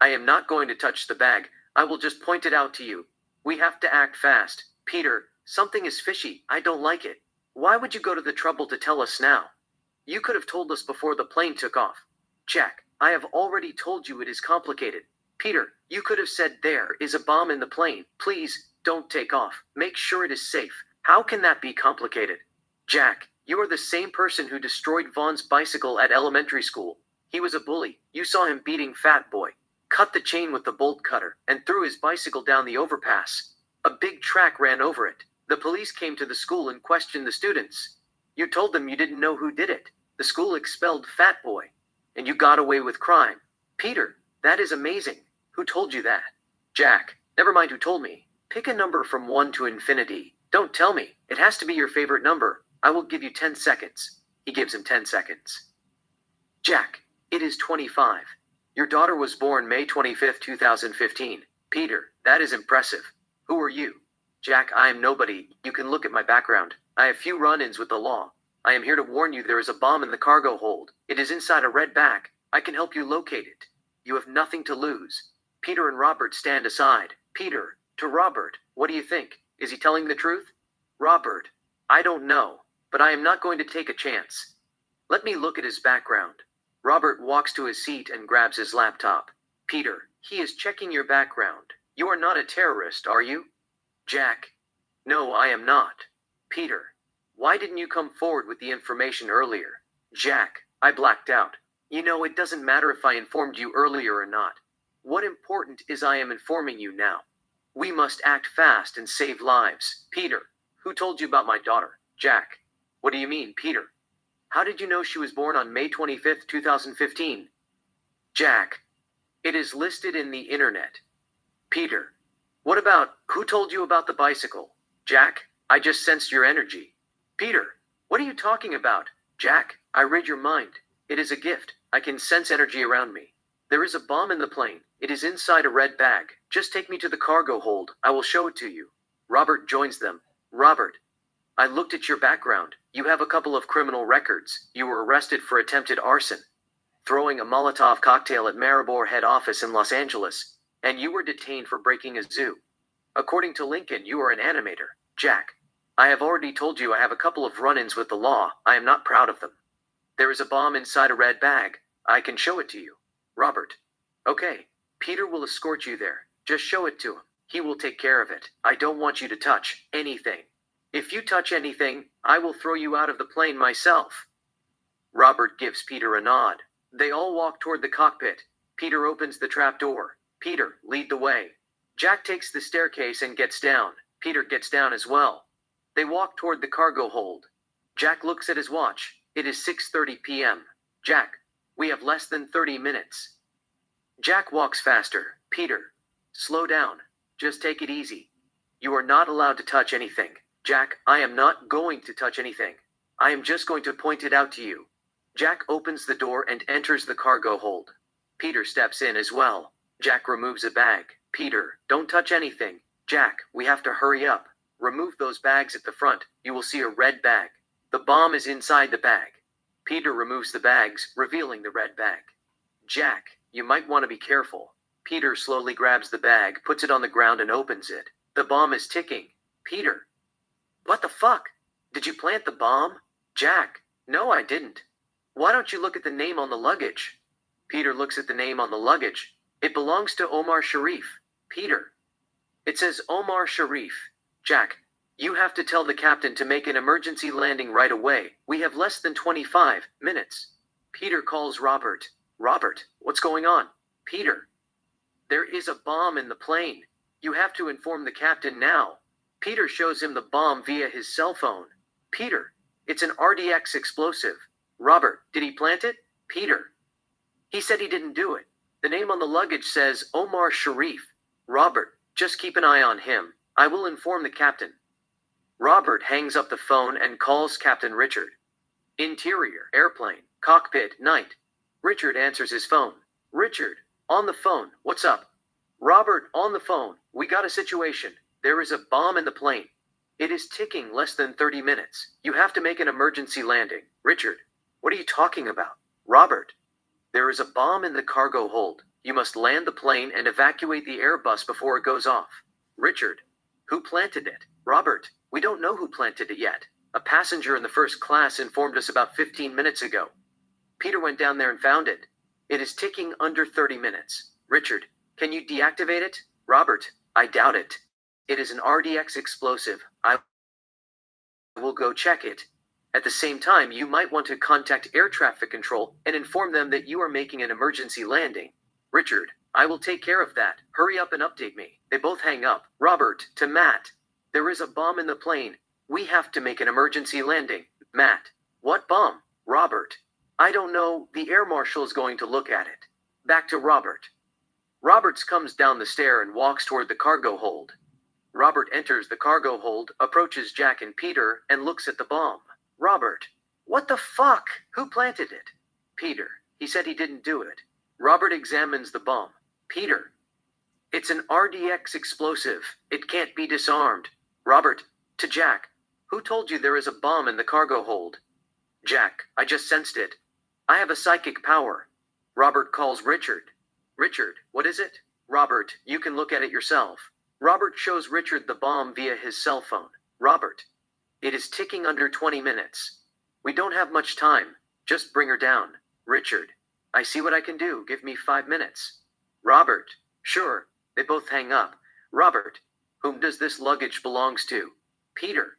I am not going to touch the bag. I will just point it out to you. We have to act fast. Peter, something is fishy. I don't like it. Why would you go to the trouble to tell us now? You could have told us before the plane took off. Jack, I have already told you it is complicated. Peter, you could have said there is a bomb in the plane. Please, don't take off. Make sure it is safe. How can that be complicated? Jack, you are the same person who destroyed Vaughn's bicycle at elementary school. He was a bully. You saw him beating Fat Boy, cut the chain with the bolt cutter, and threw his bicycle down the overpass. A big track ran over it. The police came to the school and questioned the students. You told them you didn't know who did it. The school expelled Fat Boy, and you got away with crime. Peter, that is amazing. Who told you that? Jack, never mind who told me. Pick a number from 1 to infinity. Don't tell me. It has to be your favorite number. I will give you 10 seconds. He gives him 10 seconds. Jack, it is 25. Your daughter was born May 25th, 2015. Peter, that is impressive. Who are you? Jack, I am nobody. You can look at my background. I have few run-ins with the law. I am here to warn you there is a bomb in the cargo hold. It is inside a red bag. I can help you locate it. You have nothing to lose. Peter and Robert stand aside. Peter, to Robert, what do you think? Is he telling the truth? Robert, I don't know, but I am not going to take a chance. Let me look at his background. Robert walks to his seat and grabs his laptop. Peter, he is checking your background. You are not a terrorist, are you? Jack, no, I am not. Peter, why didn't you come forward with the information earlier? Jack, I blacked out. You know, it doesn't matter if I informed you earlier or not. What important is I am informing you now. We must act fast and save lives. Peter, who told you about my daughter? Jack, what do you mean, Peter? How did you know she was born on May 25th, 2015? Jack, it is listed in the internet. Peter, what about, who told you about the bicycle? Jack, I just sensed your energy. Peter, what are you talking about? Jack, I read your mind. It is a gift. I can sense energy around me. There is a bomb in the plane. It is inside a red bag. Just take me to the cargo hold. I will show it to you. Robert joins them. Robert, I looked at your background. You have a couple of criminal records. You were arrested for attempted arson, throwing a Molotov cocktail at Maribor head office in Los Angeles, and you were detained for breaking a zoo. According to Lincoln, you are an animator. Jack, I have already told you I have a couple of run-ins with the law. I am not proud of them. There is a bomb inside a red bag. I can show it to you. Robert, okay. Peter will escort you there. Just show it to him. He will take care of it. I don't want you to touch anything. If you touch anything, I will throw you out of the plane myself. Robert gives Peter a nod. They all walk toward the cockpit. Peter opens the trap door. Peter, lead the way. Jack takes the staircase and gets down. Peter gets down as well. They walk toward the cargo hold. Jack looks at his watch. It is 6:30 p.m. Jack, we have less than 30 minutes. Jack walks faster. Peter, slow down. Just take it easy. You are not allowed to touch anything. Jack, I am not going to touch anything. I am just going to point it out to you. Jack opens the door and enters the cargo hold. Peter steps in as well. Jack removes a bag. Peter, don't touch anything. Jack, we have to hurry up. Remove those bags at the front. You will see a red bag. The bomb is inside the bag. Peter removes the bags, revealing the red bag. Jack, you might want to be careful. Peter slowly grabs the bag, puts it on the ground and opens it. The bomb is ticking. Peter, what the fuck? Did you plant the bomb? Jack, no, I didn't. Why don't you look at the name on the luggage? Peter looks at the name on the luggage. It belongs to Omar Sharif. Peter, it says Omar Sharif. Jack, you have to tell the captain to make an emergency landing right away. We have less than 25 minutes. Peter calls Robert. Robert, what's going on? Peter, there is a bomb in the plane. You have to inform the captain now. Peter shows him the bomb via his cell phone. Peter, it's an RDX explosive. Robert, did he plant it? Peter, he said he didn't do it. The name on the luggage says Omar Sharif. Robert, just keep an eye on him. I will inform the captain. Robert hangs up the phone and calls Captain Richard. Interior, airplane, cockpit, night. Richard answers his phone. Richard, on the phone, what's up? Robert, on the phone, we got a situation. There is a bomb in the plane. It is ticking less than 30 minutes. You have to make an emergency landing. Richard, what are you talking about? Robert, there is a bomb in the cargo hold. You must land the plane and evacuate the Airbus before it goes off. Richard, who planted it? Robert, we don't know who planted it yet. A passenger in the first class informed us about 15 minutes ago. Peter went down there and found it. It is ticking under 30 minutes. Richard, can you deactivate it? Robert, I doubt it. It is an RDX explosive. I will go check it. At the same time, you might want to contact air traffic control and inform them that you are making an emergency landing. Richard, I will take care of that. Hurry up and update me. They both hang up. Robert, to Matt. There is a bomb in the plane. We have to make an emergency landing. Matt. What bomb? Robert. I don't know. The air marshal is going to look at it. Back to Robert. Roberts comes down the stair and walks toward the cargo hold. Robert enters the cargo hold, approaches Jack and Peter, and looks at the bomb. Robert. What the fuck? Who planted it? Peter. He said he didn't do it. Robert examines the bomb. Peter. It's an RDX explosive. It can't be disarmed. Robert. To Jack. Who told you there is a bomb in the cargo hold? Jack. I just sensed it. I have a psychic power. Robert calls Richard. Richard, what is it? Robert, you can look at it yourself. Robert shows Richard the bomb via his cell phone. Robert. It is ticking under 20 minutes. We don't have much time. Just bring her down. Richard. I see what I can do. Give me 5 minutes. Robert. Sure. They both hang up. Robert. Whom does this luggage belongs to? Peter.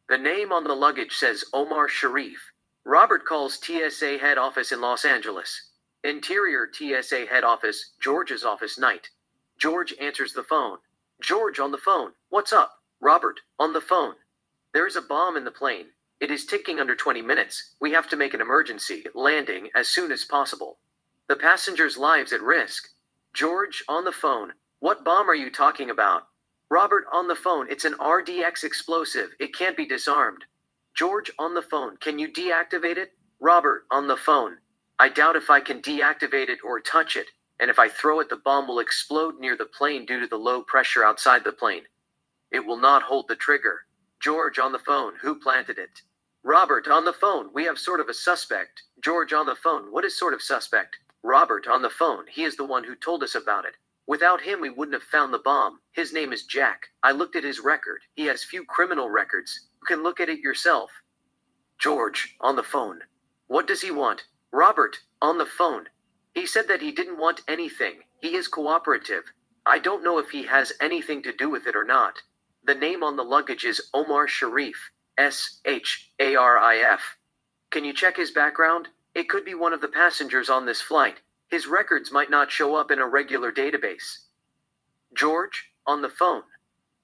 The name on the luggage says Omar Sharif. Robert calls TSA head office in Los Angeles. Interior TSA head office, George's office night. George answers the phone. George on the phone. What's up? Robert, on the phone. There is a bomb in the plane. It is ticking under 20 minutes. We have to make an emergency landing as soon as possible. The passengers' lives at risk. George on the phone. What bomb are you talking about? Robert on the phone. It's an RDX explosive. It can't be disarmed. George on the phone. Can you deactivate it? Robert on the phone. I doubt if I can deactivate it or touch it, and if I throw it, the bomb will explode near the plane due to the low pressure outside the plane. It will not hold the trigger. George on the phone. Who planted it? Robert on the phone. We have sort of a suspect. George on the phone. What is sort of suspect? Robert on the phone. He is the one who told us about it. Without him, we wouldn't have found the bomb. His name is Jack. I looked at his record. He has few criminal records. You can look at it yourself. George on the phone. What does he want? Robert on the phone. He said that he didn't want anything. He is cooperative. I don't know if he has anything to do with it or not. The name on the luggage is Omar Sharif. Sharif. Can you check his background? It could be one of the passengers on this flight. His records might not show up in a regular database. George, on the phone.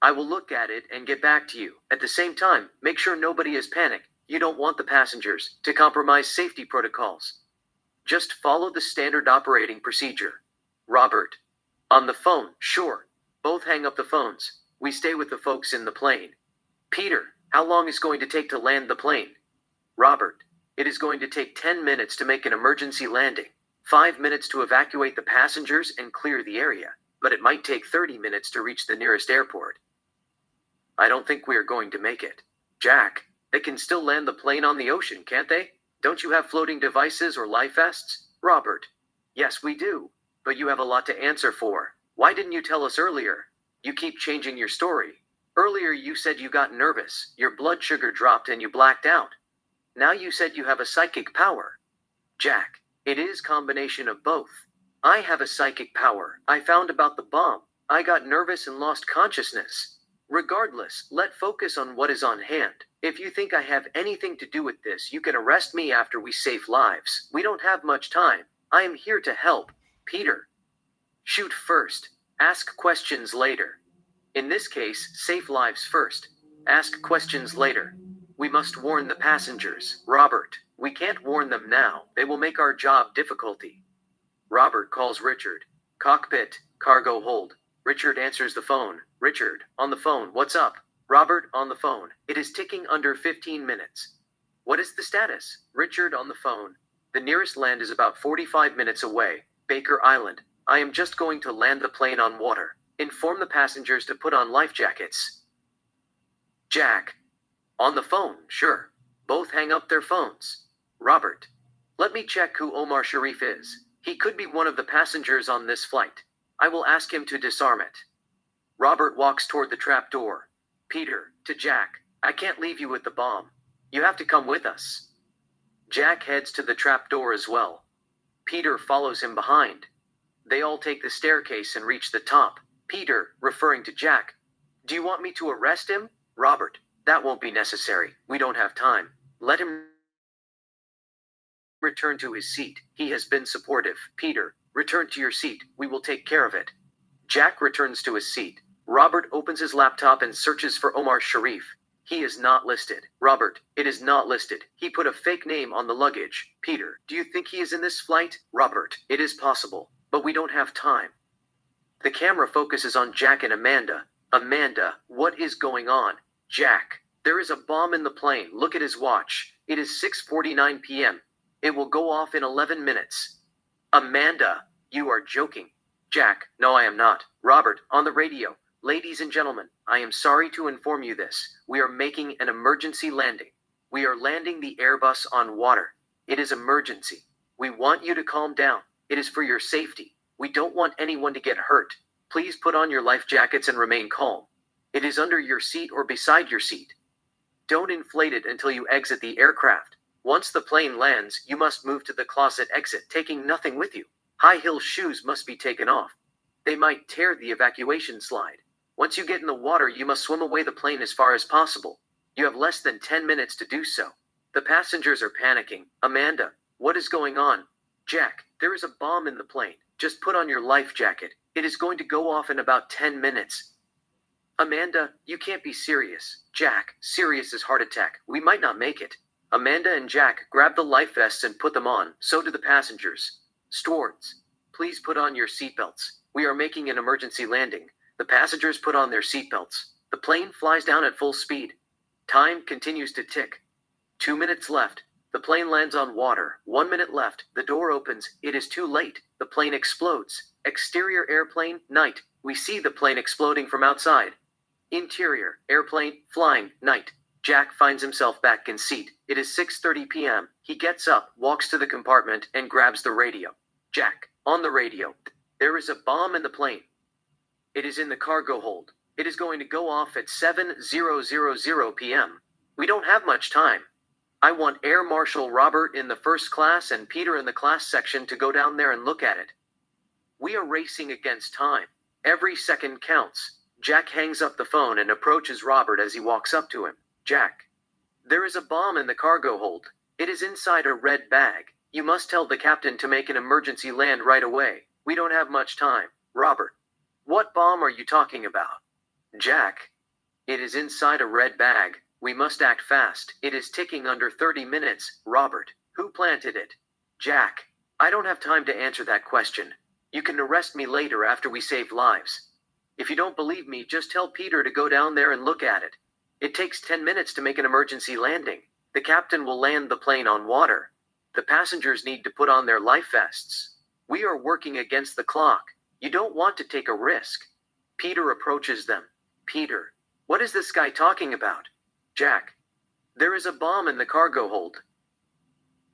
I will look at it and get back to you. At the same time, make sure nobody is panicked. You don't want the passengers to compromise safety protocols. Just follow the standard operating procedure. Robert. On the phone, sure. Both hang up the phones. We stay with the folks in the plane. Peter, how long is going to take to land the plane? Robert. It is going to take 10 minutes to make an emergency landing, 5 minutes to evacuate the passengers and clear the area, but it might take 30 minutes to reach the nearest airport. I don't think we are going to make it. Jack, they can still land the plane on the ocean, can't they? Don't you have floating devices or life vests? Robert. Yes, we do. But you have a lot to answer for. Why didn't you tell us earlier? You keep changing your story. Earlier you said you got nervous, your blood sugar dropped and you blacked out. Now you said you have a psychic power. Jack, it is combination of both. I have a psychic power. I found about the bomb. I got nervous and lost consciousness. Regardless, let's focus on what is on hand. If you think I have anything to do with this, you can arrest me after we save lives. We don't have much time. I am here to help. Peter. Shoot first. Ask questions later. In this case, save lives first. Ask questions later. We must warn the passengers. Robert, we can't warn them now. They will make our job difficulty. Robert calls Richard. Cockpit, cargo hold. Richard answers the phone. Richard, on the phone. What's up? Robert, on the phone. It is ticking under 15 minutes. What is the status? Richard on the phone. The nearest land is about 45 minutes away. Baker Island. I am just going to land the plane on water. Inform the passengers to put on life jackets. Jack. On the phone, sure. Both hang up their phones. Robert. Let me check who Omar Sharif is. He could be one of the passengers on this flight. I will ask him to disarm it. Robert walks toward the trap door. Peter, to Jack. I can't leave you with the bomb. You have to come with us. Jack heads to the trap door as well. Peter follows him behind. They all take the staircase and reach the top. Peter, referring to Jack. Do you want me to arrest him? Robert. That won't be necessary. We don't have time. Let him return to his seat. He has been supportive. Peter, return to your seat. We will take care of it. Jack returns to his seat. Robert opens his laptop and searches for Omar Sharif. He is not listed. Robert, it is not listed. He put a fake name on the luggage. Peter, do you think he is in this flight? Robert, it is possible, but we don't have time. The camera focuses on Jack and Amanda. Amanda, what is going on? Jack, there is a bomb in the plane. Look at his watch. It is 6:49 p.m. It will go off in 11 minutes. Amanda, you are joking. Jack, no, I am not. Robert, on the radio. Ladies and gentlemen, I am sorry to inform you this. We are making an emergency landing. We are landing the Airbus on water. It is emergency. We want you to calm down. It is for your safety. We don't want anyone to get hurt. Please put on your life jackets and remain calm. It is under your seat or beside your seat. Don't inflate it until you exit the aircraft. Once the plane lands, you must move to the closet exit, taking nothing with you. High-heel shoes must be taken off. They might tear the evacuation slide. Once you get in the water, you must swim away the plane as far as possible. You have less than 10 minutes to do so. The passengers are panicking. Amanda, what is going on? Jack, there is a bomb in the plane. Just put on your life jacket. It is going to go off in about 10 minutes. Amanda, you can't be serious. Jack, serious as heart attack. We might not make it. Amanda and Jack grab the life vests and put them on. So do the passengers. Stewards, please put on your seatbelts. We are making an emergency landing. The passengers put on their seatbelts. The plane flies down at full speed. Time continues to tick. 2 minutes left. The plane lands on water. 1 minute left. The door opens. It is too late. The plane explodes. Exterior airplane, night. We see the plane exploding from outside. Interior, airplane, flying, night. Jack finds himself back in seat. It is 6:30 p.m. He gets up, walks to the compartment, and grabs the radio. Jack, on the radio. There is a bomb in the plane. It is in the cargo hold. It is going to go off at 7:00 p.m. We don't have much time. I want Air Marshal Robert in the first class and Peter in the class section to go down there and look at it. We are racing against time. Every second counts. Jack hangs up the phone and approaches Robert as he walks up to him. Jack, there is a bomb in the cargo hold. It is inside a red bag. You must tell the captain to make an emergency land right away. We don't have much time. Robert, what bomb are you talking about? Jack, it is inside a red bag. We must act fast. It is ticking under 30 minutes. Robert, who planted it? Jack, I don't have time to answer that question. You can arrest me later after we save lives. If you don't believe me, just tell Peter to go down there and look at it. It takes 10 minutes to make an emergency landing. The captain will land the plane on water. The passengers need to put on their life vests. We are working against the clock. You don't want to take a risk. Peter approaches them. Peter, what is this guy talking about? Jack, there is a bomb in the cargo hold.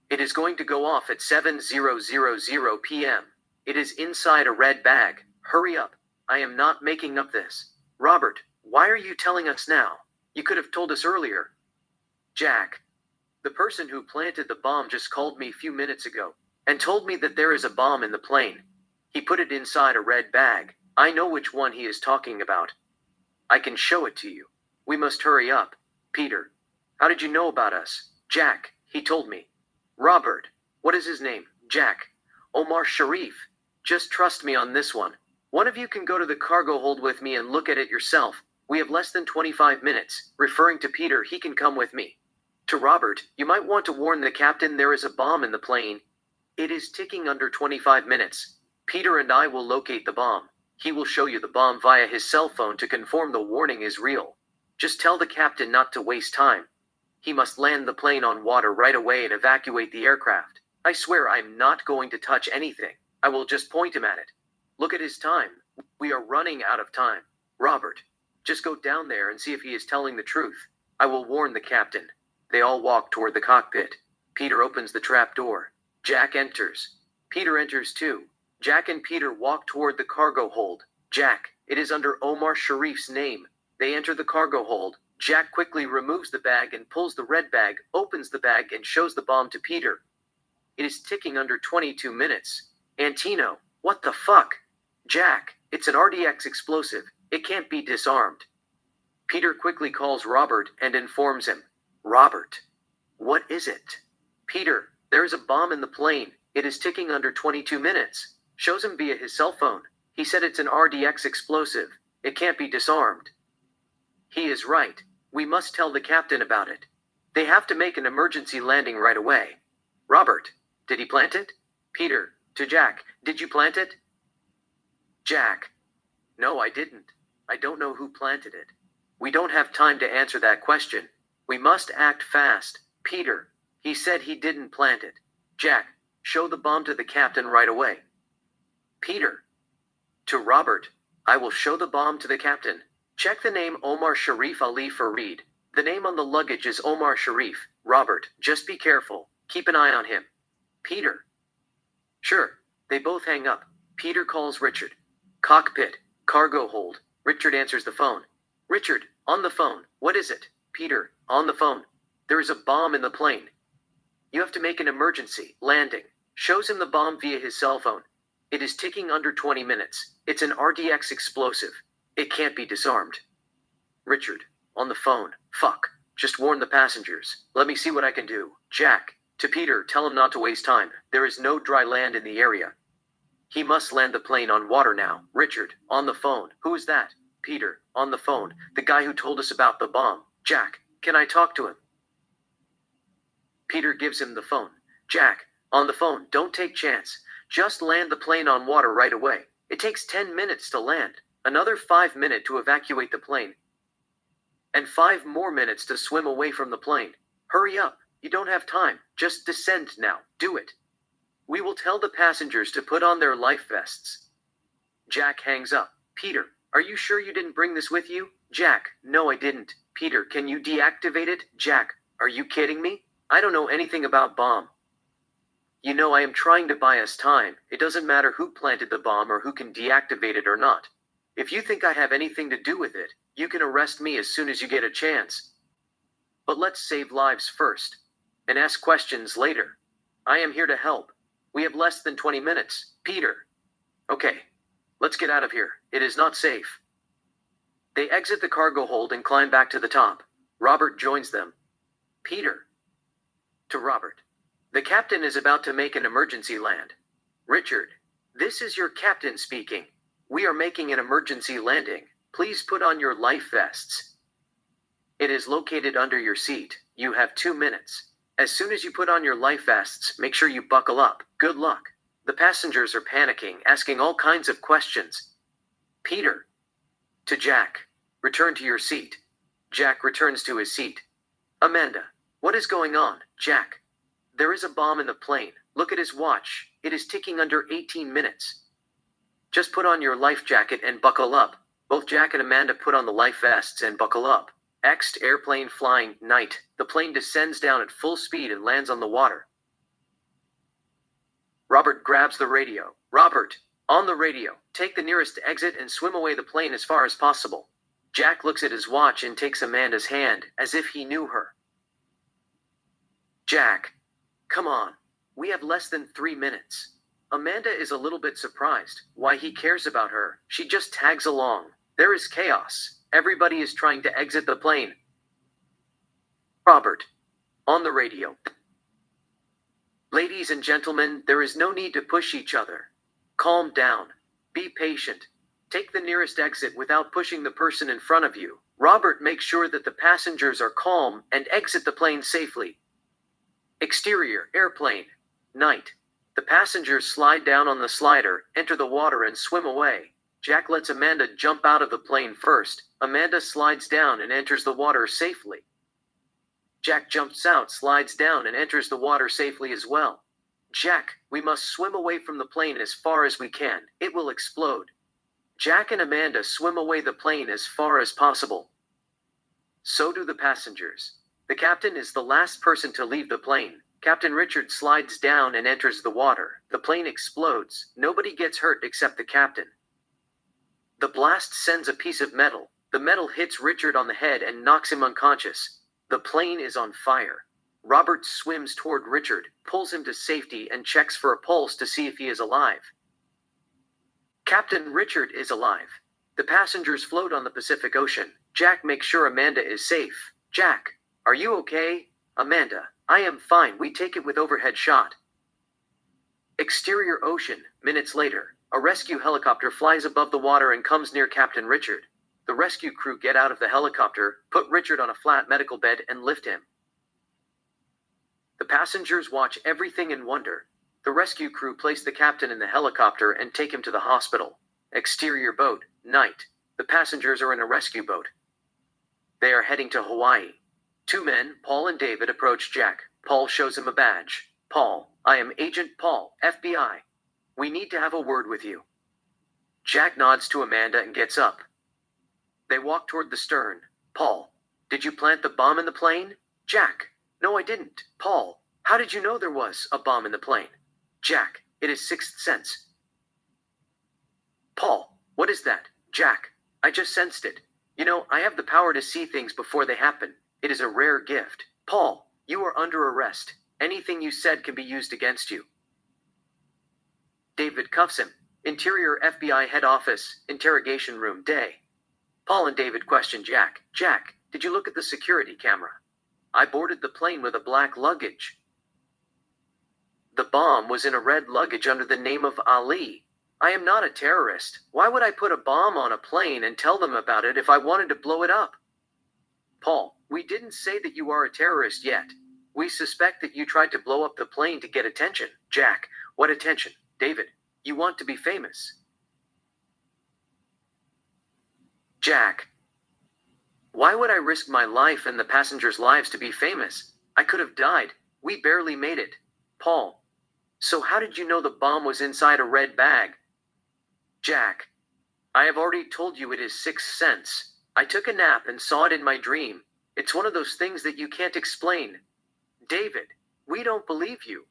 It is going to go off at 7:00 p.m. It is inside a red bag. Hurry up. I am not making up this. Robert, why are you telling us now? You could have told us earlier. Jack, the person who planted the bomb just called me a few minutes ago and told me that there is a bomb in the plane. He put it inside a red bag. I know which one he is talking about. I can show it to you. We must hurry up. Peter, how did you know about us? Jack, he told me. Robert, what is his name? Jack, Omar Sharif. Just trust me on this one. One of you can go to the cargo hold with me and look at it yourself. We have less than 25 minutes. Referring to Peter, he can come with me. To Robert, you might want to warn the captain there is a bomb in the plane. It is ticking under 25 minutes. Peter and I will locate the bomb. He will show you the bomb via his cell phone to confirm the warning is real. Just tell the captain not to waste time. He must land the plane on water right away and evacuate the aircraft. I swear I'm not going to touch anything. I will just point him at it. Look at his time. We are running out of time. Robert, just go down there and see if he is telling the truth. I will warn the captain. They all walk toward the cockpit. Peter opens the trap door. Jack enters. Peter enters too. Jack and Peter walk toward the cargo hold. Jack, it is under Omar Sharif's name. They enter the cargo hold. Jack quickly removes the bag and pulls the red bag, opens the bag and shows the bomb to Peter. It is ticking under 22 minutes. Antino, what the fuck? Jack, it's an RDX explosive. It can't be disarmed. Peter quickly calls Robert and informs him. Robert, What is it? Peter, there is a bomb in the plane. It is ticking under 22 minutes. Shows him via his cell phone. He said it's an RDX explosive. It can't be disarmed. He is right. We must tell the captain about it. They have to make an emergency landing right away. Robert, did he plant it? Peter, to Jack, did you plant it? Jack, no, I didn't. I don't know who planted it. We don't have time to answer that question. We must act fast. Peter, he said he didn't plant it. Jack, show the bomb to the captain right away. Peter, to Robert, I will show the bomb to the captain. Check the name Omar Sharif Ali Fareed. The name on the luggage is Omar Sharif. Robert, just be careful. Keep an eye on him. Peter. Sure. They both hang up. Peter calls Richard. Cockpit, cargo hold. Richard answers the phone. Richard, on the phone. What is it? Peter, on the phone. There is a bomb in the plane. You have to make an emergency landing. Shows him the bomb via his cell phone. It is ticking under 20 minutes. It's an RDX explosive. It can't be disarmed. Richard, on the phone. Fuck. Just warn the passengers. Let me see what I can do. Jack, to Peter, tell him not to waste time. There is no dry land in the area. He must land the plane on water now. Richard, on the phone. Who is that? Peter, on the phone. The guy who told us about the bomb. Jack, can I talk to him? Peter gives him the phone. Jack, on the phone. Don't take chance. Just land the plane on water right away. It takes 10 minutes to land. Another 5 minutes to evacuate the plane. And 5 more minutes to swim away from the plane. Hurry up. You don't have time. Just descend now. Do it. We will tell the passengers to put on their life vests. Jack hangs up. Peter, are you sure you didn't bring this with you? Jack, no, I didn't. Peter, can you deactivate it? Jack, are you kidding me? I don't know anything about bomb. You know, I am trying to buy us time. It doesn't matter who planted the bomb or who can deactivate it or not. If you think I have anything to do with it, you can arrest me as soon as you get a chance. But let's save lives first, and ask questions later. I am here to help. We have less than 20 minutes. Peter. Okay, let's get out of here. It is not safe. They exit the cargo hold and climb back to the top. Robert joins them. Peter. To Robert. The captain is about to make an emergency land. Richard. This is your captain speaking. We are making an emergency landing. Please put on your life vests. It is located under your seat. You have 2 minutes. As soon as you put on your life vests, make sure you buckle up. Good luck. The passengers are panicking, asking all kinds of questions. Peter. To Jack. Return to your seat. Jack returns to his seat. Amanda. What is going on, Jack? There is a bomb in the plane. Look at his watch. It is ticking under 18 minutes. Just put on your life jacket and buckle up. Both Jack and Amanda put on the life vests and buckle up. Next, airplane flying, night. The plane descends down at full speed and lands on the water. Robert grabs the radio. Robert, on the radio. Take the nearest exit and swim away the plane as far as possible. Jack looks at his watch and takes Amanda's hand, as if he knew her. Jack, come on. We have less than 3 minutes. Amanda is a little bit surprised why he cares about her. She just tags along. There is chaos. Everybody is trying to exit the plane. Robert, on the radio. Ladies and gentlemen, there is no need to push each other. Calm down. Be patient. Take the nearest exit without pushing the person in front of you. Robert, make sure that the passengers are calm and exit the plane safely. Exterior, airplane, night. The passengers slide down on the slider, enter the water and swim away. Jack lets Amanda jump out of the plane first. Amanda slides down and enters the water safely. Jack jumps out, slides down and enters the water safely as well. Jack, we must swim away from the plane as far as we can. It will explode. Jack and Amanda swim away the plane as far as possible. So do the passengers. The captain is the last person to leave the plane. Captain Richard slides down and enters the water. The plane explodes. Nobody gets hurt except the captain. The blast sends a piece of metal. The metal hits Richard on the head and knocks him unconscious. The plane is on fire. Robert swims toward Richard, pulls him to safety and checks for a pulse to see if he is alive. Captain Richard is alive. The passengers float on the Pacific Ocean. Jack makes sure Amanda is safe. Jack, are you okay? Amanda, I am fine, we take it with overhead shot. Exterior ocean, minutes later. A rescue helicopter flies above the water and comes near Captain Richard. The rescue crew get out of the helicopter, put Richard on a flat medical bed, and lift him. The passengers watch everything in wonder. The rescue crew place the captain in the helicopter and take him to the hospital. Exterior boat, night. The passengers are in a rescue boat. They are heading to Hawaii. Two men, Paul and David, approach Jack. Paul shows him a badge. Paul, I am Agent Paul, FBI. We need to have a word with you. Jack nods to Amanda and gets up. They walk toward the stern. Paul, did you plant the bomb in the plane? Jack, no, I didn't. Paul, how did you know there was a bomb in the plane? Jack, it is sixth sense. Paul, what is that? Jack, I just sensed it. You know, I have the power to see things before they happen. It is a rare gift. Paul, you are under arrest. Anything you said can be used against you. David cuffs him. Interior FBI head office, interrogation room, day. Paul and David question Jack. Jack, did you look at the security camera? I boarded the plane with a black luggage. The bomb was in a red luggage under the name of Ali. I am not a terrorist. Why would I put a bomb on a plane and tell them about it if I wanted to blow it up? Paul, we didn't say that you are a terrorist yet. We suspect that you tried to blow up the plane to get attention. Jack, what attention? David, you want to be famous. Jack, why would I risk my life and the passengers' lives to be famous? I could have died. We barely made it. Paul, so how did you know the bomb was inside a red bag? Jack, I have already told you it is sixth sense. I took a nap and saw it in my dream. It's one of those things that you can't explain. David, we don't believe you.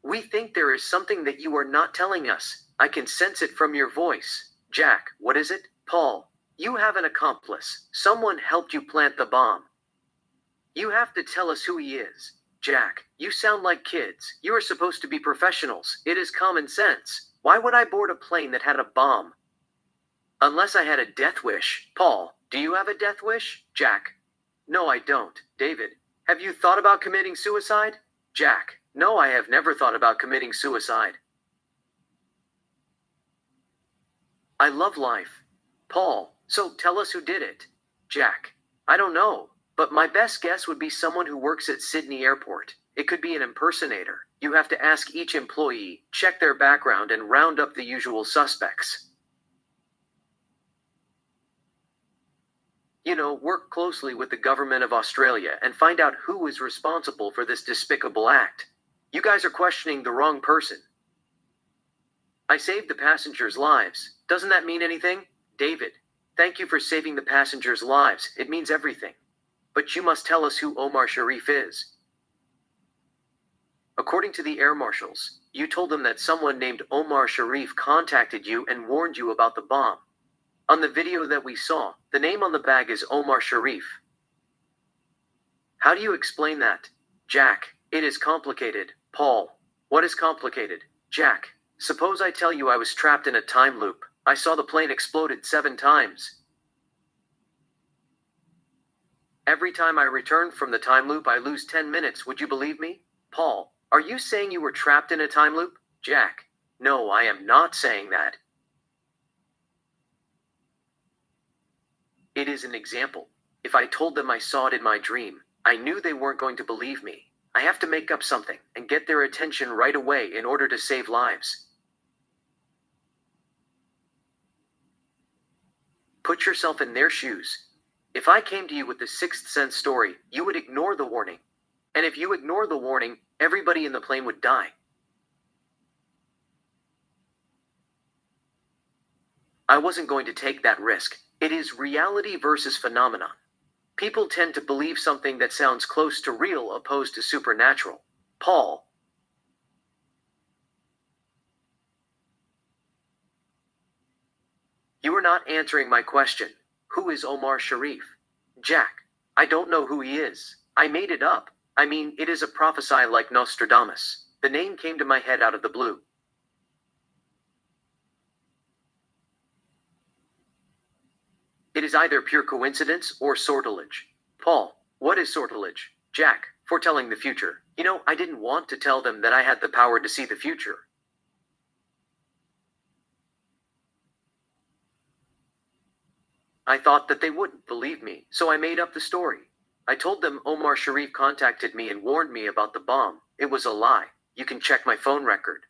We think there is something that you are not telling us. I can sense it from your voice. Jack, what is it? Paul, you have an accomplice. Someone helped you plant the bomb. You have to tell us who he is. Jack, you sound like kids. You are supposed to be professionals. It is common sense. Why would I board a plane that had a bomb? Unless I had a death wish. Paul, do you have a death wish? Jack, no, I don't. David, have you thought about committing suicide? Jack, no, I have never thought about committing suicide. I love life. Paul, so tell us who did it. Jack, I don't know, but my best guess would be someone who works at Sydney Airport. It could be an impersonator. You have to ask each employee, check their background, and round up the usual suspects. You know, work closely with the government of Australia and find out who is responsible for this despicable act. You guys are questioning the wrong person. I saved the passengers' lives. Doesn't that mean anything? David, thank you for saving the passengers' lives. It means everything. But you must tell us who Omar Sharif is. According to the air marshals, you told them that someone named Omar Sharif contacted you and warned you about the bomb. On the video that we saw, the name on the bag is Omar Sharif. How do you explain that? Jack, it is complicated. Paul, what is complicated? Jack, suppose I tell you I was trapped in a time loop. I saw the plane exploded 7 times. Every time I return from the time loop, I lose 10 minutes. Would you believe me? Paul, are you saying you were trapped in a time loop? Jack, no, I am not saying that. It is an example. If I told them I saw it in my dream, I knew they weren't going to believe me. I have to make up something and get their attention right away in order to save lives. Put yourself in their shoes. If I came to you with the sixth sense story, you would ignore the warning. And if you ignore the warning, everybody in the plane would die. I wasn't going to take that risk. It is reality versus phenomenon. People tend to believe something that sounds close to real opposed to supernatural. Paul. You are not answering my question. Who is Omar Sharif? Jack, I don't know who he is. I made it up. I mean, it is a prophecy like Nostradamus. The name came to my head out of the blue. It is either pure coincidence or sortilege. Paul, what is sortilege? Jack, Foretelling the future. I didn't want to tell them that I had the power to see the future. I thought that they wouldn't believe me, so I made up the story. I told them Omar Sharif contacted me and warned me about the bomb. It was a lie. You can check my phone record.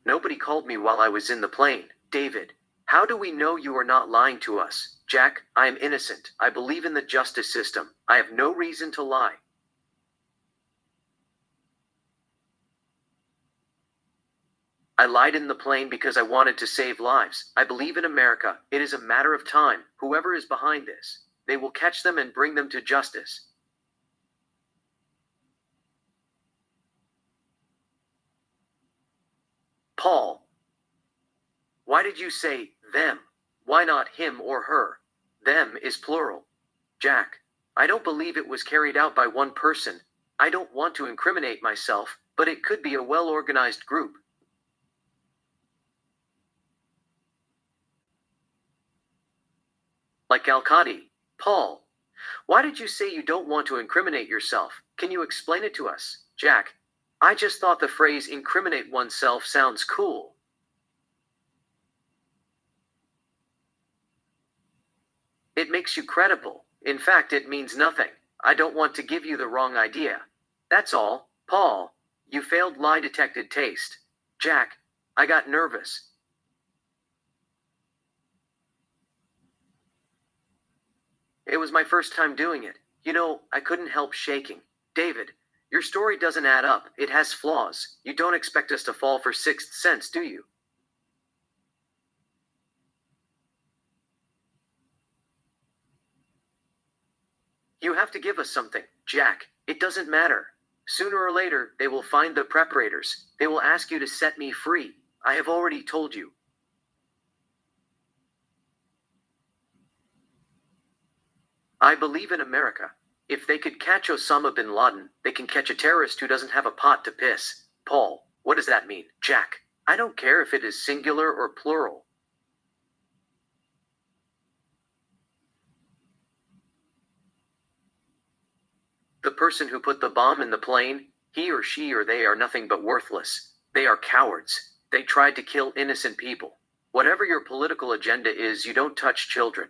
Nobody called me while I was in the plane. David, how do we know you are not lying to us? Jack, I am innocent. I believe in the justice system. I have no reason to lie. I lied in the plane because I wanted to save lives. I believe in America. It is a matter of time. Whoever is behind this, they will catch them and bring them to justice. Paul, why did you say them? Why not him or her? Them is plural. Jack, I don't believe it was carried out by one person. I don't want to incriminate myself, but it could be a well-organized group. Like Al-Qadi. Paul, why did you say you don't want to incriminate yourself? Can you explain it to us? Jack, I just thought the phrase incriminate oneself sounds cool. It makes you credible. In fact, it means nothing. I don't want to give you the wrong idea. That's all. Paul, you failed lie detected taste. Jack, I got nervous. It was my first time doing it. I couldn't help shaking. David, your story doesn't add up. It has flaws. You don't expect us to fall for Sixth Sense, do you? You have to give us something, Jack. It doesn't matter. Sooner or later, they will find the preparators. They will ask you to set me free. I have already told you. I believe in America. If they could catch Osama bin Laden, they can catch a terrorist who doesn't have a pot to piss. Paul, what does that mean? Jack, I don't care if it is singular or plural. The person who put the bomb in the plane, he or she or they are nothing but worthless. They are cowards. They tried to kill innocent people. Whatever your political agenda is, you don't touch children.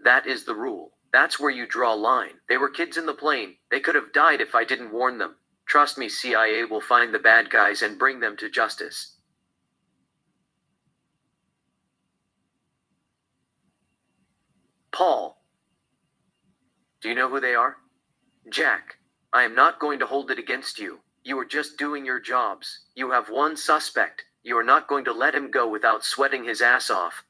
That is the rule. That's where you draw a line. They were kids in the plane. They could have died if I didn't warn them. Trust me, CIA will find the bad guys and bring them to justice. Paul, do you know who they are? Jack, I am not going to hold it against you. You are just doing your jobs. You have one suspect. You are not going to let him go without sweating his ass off.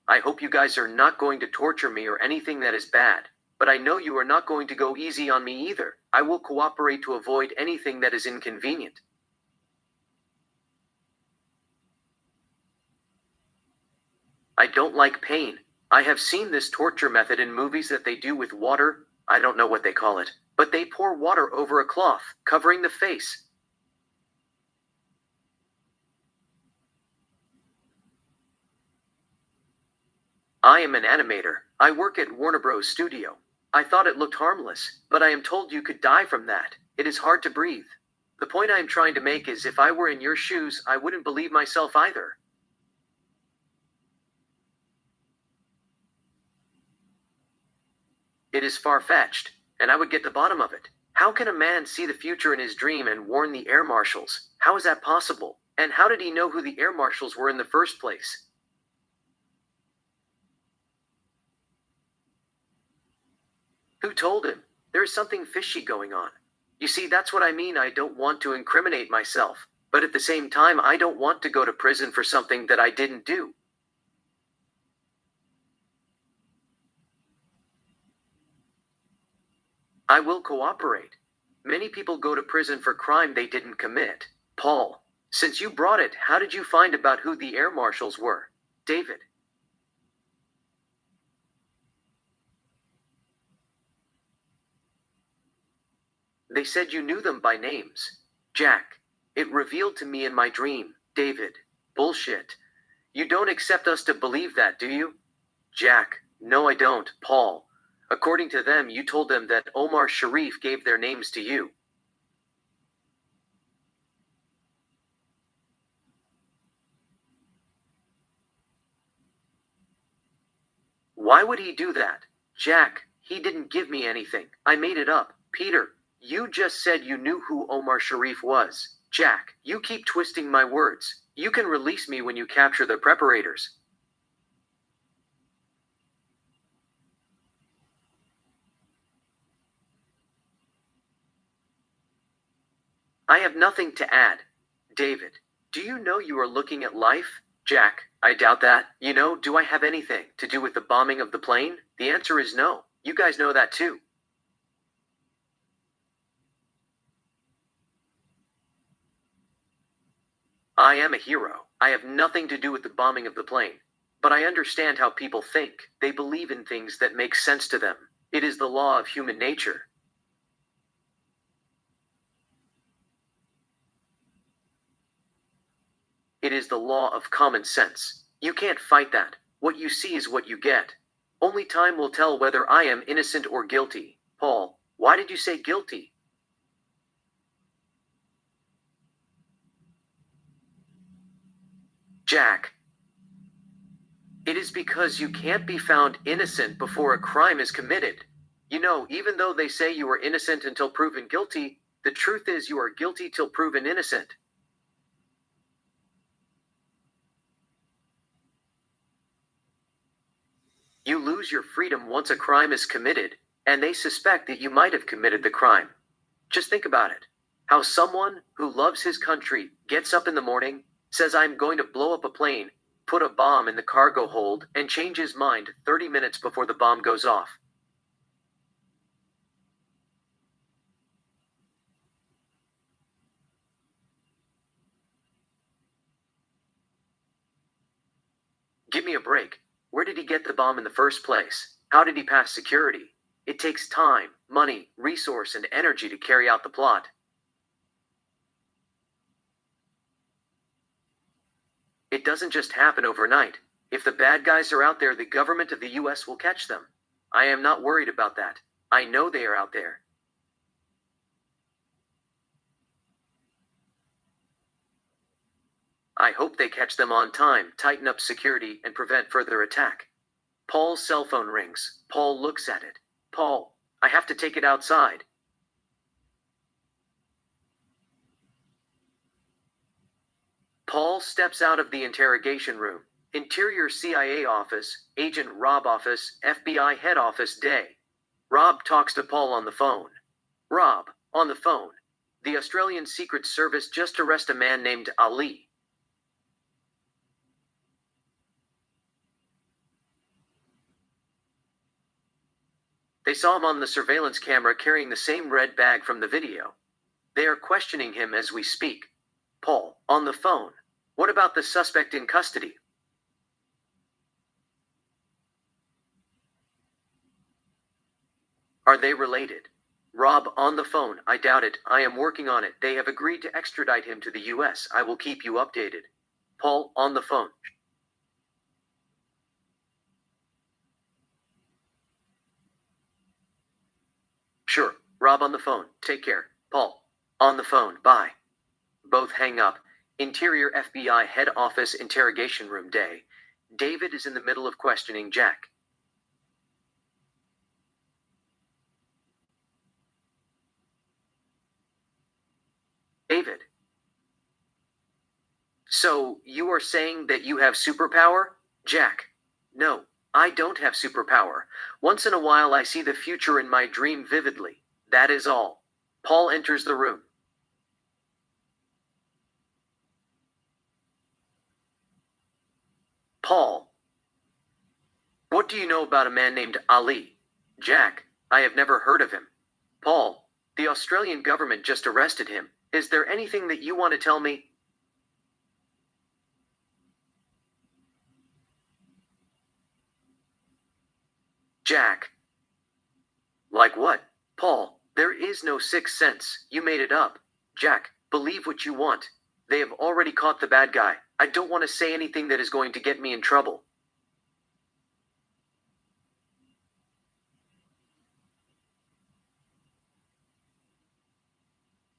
I hope you guys are not going to torture me or anything that is bad. But I know you are not going to go easy on me either. I will cooperate to avoid anything that is inconvenient. I don't like pain. I have seen this torture method in movies that they do with water. I don't know what they call it. But they pour water over a cloth, covering the face. I am an animator. I work at Warner Bros. Studio. I thought it looked harmless, but I am told you could die from that. It is hard to breathe. The point I am trying to make is if I were in your shoes, I wouldn't believe myself either. It is far-fetched, and I would get to the bottom of it. How can a man see the future in his dream and warn the air marshals? How is that possible? And how did he know who the air marshals were in the first place? Who told him? There is something fishy going on. You see, that's what I mean. I don't want to incriminate myself, but at the same time, I don't want to go to prison for something that I didn't do. I will cooperate. Many people go to prison for crime they didn't commit. Paul, since you brought it, how did you find about who the air marshals were? David, they said you knew them by names. Jack, it revealed to me in my dream. David, bullshit. You don't accept us to believe that, do you? Jack, no, I don't. Paul, according to them, you told them that Omar Sharif gave their names to you. Why would he do that? Jack, he didn't give me anything. I made it up. Peter, you just said you knew who Omar Sharif was. Jack, you keep twisting my words. You can release me when you capture the preparators. I have nothing to add. David, do you know you are looking at life? Jack, I doubt that. Do I have anything to do with the bombing of the plane? The answer is no. You guys know that too. I am a hero. I have nothing to do with the bombing of the plane. But I understand how people think. They believe in things that make sense to them. It is the law of human nature. It is the law of common sense. You can't fight that. What you see is what you get. Only time will tell whether I am innocent or guilty. Paul, why did you say guilty? Jack, it is because you can't be found innocent before a crime is committed. Even though they say you are innocent until proven guilty, the truth is you are guilty till proven innocent. You lose your freedom once a crime is committed, and they suspect that you might have committed the crime. Just think about it. How someone who loves his country gets up in the morning, says, I'm going to blow up a plane, put a bomb in the cargo hold, and change his mind 30 minutes before the bomb goes off. Give me a break. Where did he get the bomb in the first place? How did he pass security? It takes time, money, resource, and energy to carry out the plot. It doesn't just happen overnight. If the bad guys are out there, the government of the US will catch them. I am not worried about that. I know they are out there. I hope they catch them on time, tighten up security, and prevent further attack. Paul's cell phone rings. Paul looks at it. Paul, I have to take it outside. Paul steps out of the interrogation room. Interior CIA office, Agent Rob office, FBI head office day. Rob talks to Paul on the phone. Rob, on the phone. The Australian Secret Service just arrested a man named Ali. They saw him on the surveillance camera carrying the same red bag from the video. They are questioning him as we speak. Paul, on the phone. What about the suspect in custody? Are they related? Rob, on the phone. I doubt it. I am working on it. They have agreed to extradite him to the US. I will keep you updated. Paul, on the phone. Sure. Rob, on the phone. Take care. Paul, on the phone. Bye. Both hang up. Interior FBI head office interrogation room day. David is in the middle of questioning Jack. David. So, you are saying that you have superpower? Jack. No, I don't have superpower. Once in a while I see the future in my dream vividly. That is all. Paul enters the room. Paul. What do you know about a man named Ali? Jack. I have never heard of him. Paul. The Australian government just arrested him. Is there anything that you want to tell me? Jack. Like what? Paul, there is no sixth sense. You made it up. Jack, Believe what you want. They have already caught the bad guy. I don't want to say anything that is going to get me in trouble.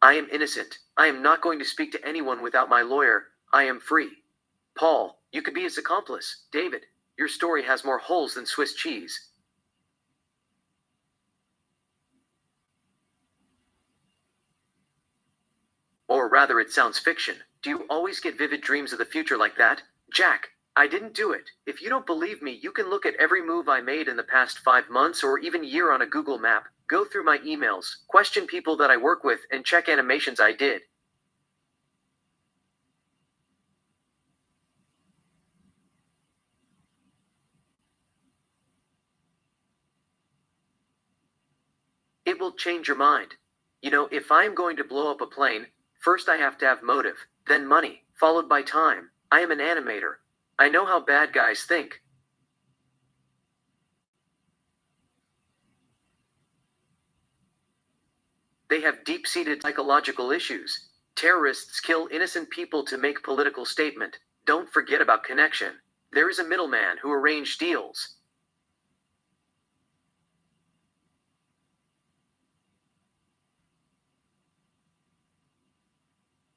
I am innocent. I am not going to speak to anyone without my lawyer. I am free. Paul, you could be his accomplice. David, your story has more holes than Swiss cheese. Or rather, it sounds fiction. Do you always get vivid dreams of the future like that? Jack, I didn't do it. If you don't believe me, you can look at every move I made in the past 5 months or even year on a Google map, go through my emails, question people that I work with, and check animations I did. It will change your mind. You know, if I am going to blow up a plane, first I have to have motive, then money, followed by time. I am an animator. I know how bad guys think. They have deep-seated psychological issues. Terrorists kill innocent people to make political statement. Don't forget about connection. There is a middleman who arranged deals.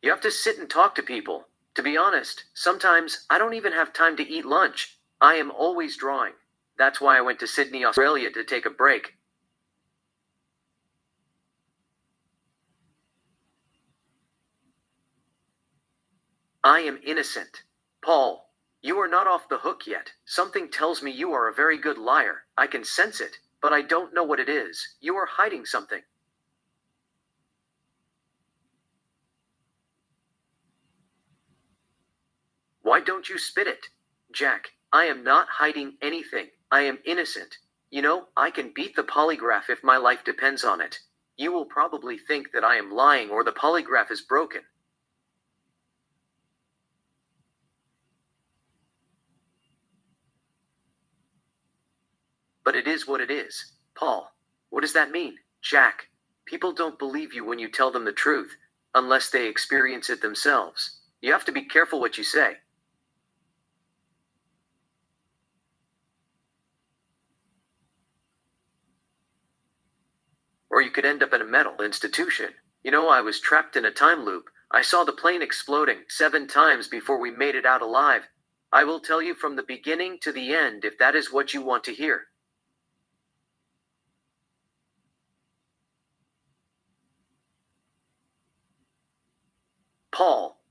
You have to sit and talk to people. To be honest, sometimes I don't even have time to eat lunch. I am always drawing. That's why I went to Sydney, Australia to take a break. I am innocent. Paul, you are not off the hook yet. Something tells me you are a very good liar. I can sense it, but I don't know what it is. You are hiding something. Why don't you spit it? Jack, I am not hiding anything. I am innocent. You know, I can beat the polygraph if my life depends on it. You will probably think that I am lying or the polygraph is broken. But it is what it is. Paul, what does that mean? Jack, people don't believe you when you tell them the truth, unless they experience it themselves. You have to be careful what you say. Or you could end up in a mental institution. You know, I was trapped in a time loop. I saw the plane exploding 7 times before we made it out alive. I will tell you from the beginning to the end if that is what you want to hear. Paul,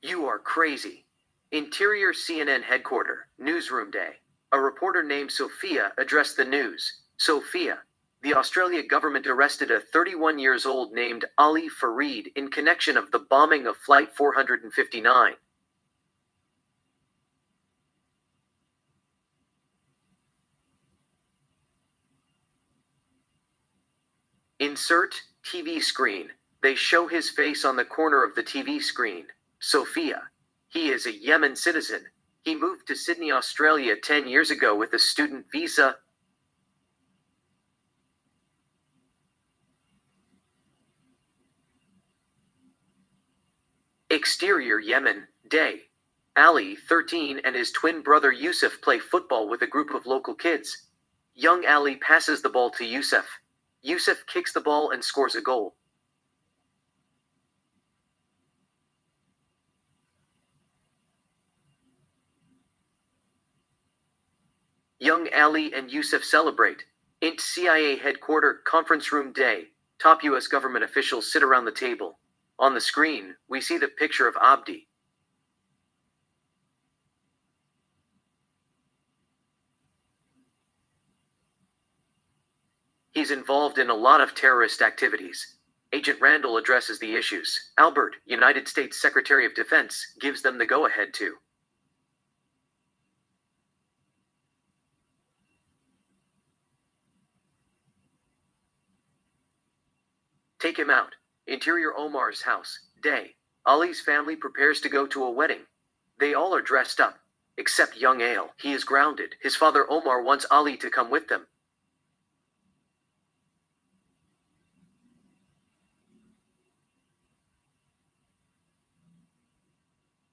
you are crazy. Interior CNN headquarters, newsroom day. A reporter named Sophia addressed the news. Sophia, the Australia government arrested a 31 years old named Ali Farid in connection of the bombing of Flight 459. Insert TV screen. They show his face on the corner of the TV screen. Sophia. He is a Yemen citizen. He moved to Sydney, Australia 10 years ago with a student visa. Exterior Yemen, day. Ali, 13, and his twin brother Yusuf play football with a group of local kids. Young Ali passes the ball to Yusuf. Yusuf kicks the ball and scores a goal. Young Ali and Yusuf celebrate. In CIA headquarters conference room day, top US government officials sit around the table. On the screen, we see the picture of Abdi. He's involved in a lot of terrorist activities. Agent Randall addresses the issues. Albert, United States Secretary of Defense, gives them the go-ahead to. Take him out. Interior Omar's house, day. Ali's family prepares to go to a wedding. They all are dressed up, except young Ale. He is grounded. His father Omar wants Ali to come with them.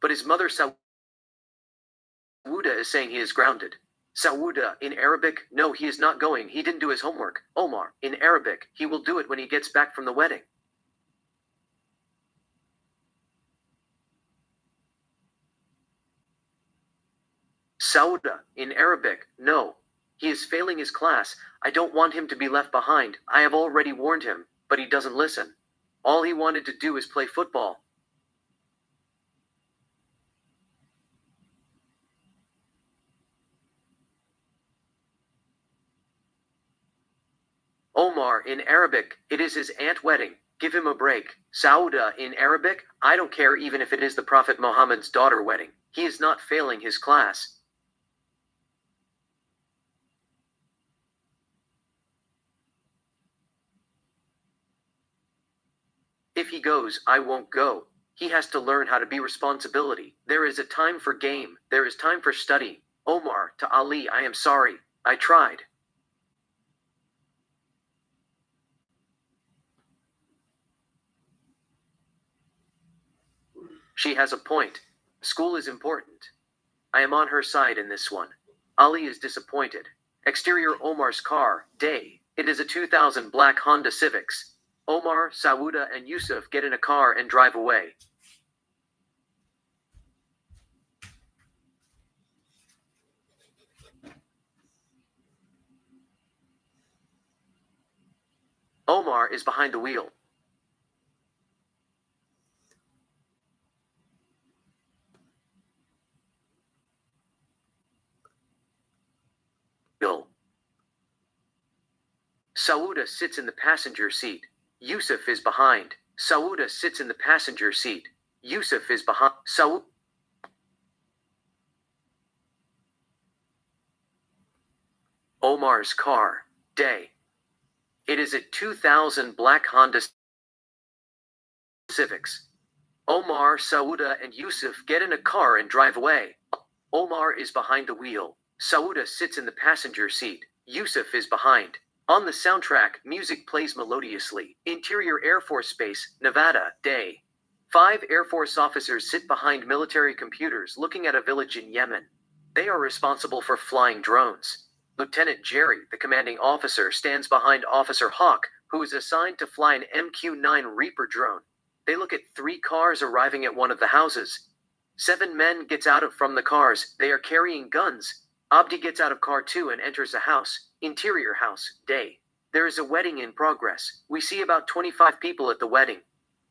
But his mother Sauda is saying he is grounded. Sauda, in Arabic, no, he is not going. He didn't do his homework. Omar, in Arabic, he will do it when he gets back from the wedding. Sauda, in Arabic, no. He is failing his class. I don't want him to be left behind. I have already warned him, but he doesn't listen. All he wanted to do is play football. Omar, in Arabic, it is his aunt's wedding. Give him a break. Sauda, in Arabic, I don't care even if it is the Prophet Muhammad's daughter wedding. He is not failing his class. If he goes, I won't go. He has to learn how to be responsibility. There is a time for game. There is time for study. Omar, to Ali, I am sorry. I tried. She has a point. School is important. I am on her side in this one. Ali is disappointed. Exterior Omar's car, day. It is a 2000 black Honda Civics. Omar, Sauda, and Yusuf get in a car and drive away. Omar is behind the wheel. Sauda sits in the passenger seat. Yusuf is behind. Sauda sits in the passenger seat. Yusuf is behind. Omar's car, day. It is a 2000 black Honda Civics. Omar, Sauda, and Yusuf get in a car and drive away. Omar is behind the wheel. Sauda sits in the passenger seat. Yusuf is behind. On the soundtrack, music plays melodiously. Interior Air Force Base, Nevada, day. 5 Air Force officers sit behind military computers looking at a village in Yemen. They are responsible for flying drones. Lieutenant Jerry, the commanding officer, stands behind Officer Hawk, who is assigned to fly an MQ-9 Reaper drone. They look at 3 cars arriving at one of the houses. 7 men gets out from the cars. They are carrying guns. Abdi gets out of car 2 and enters a house. Interior house, day. There is a wedding in progress. We see about 25 people at the wedding.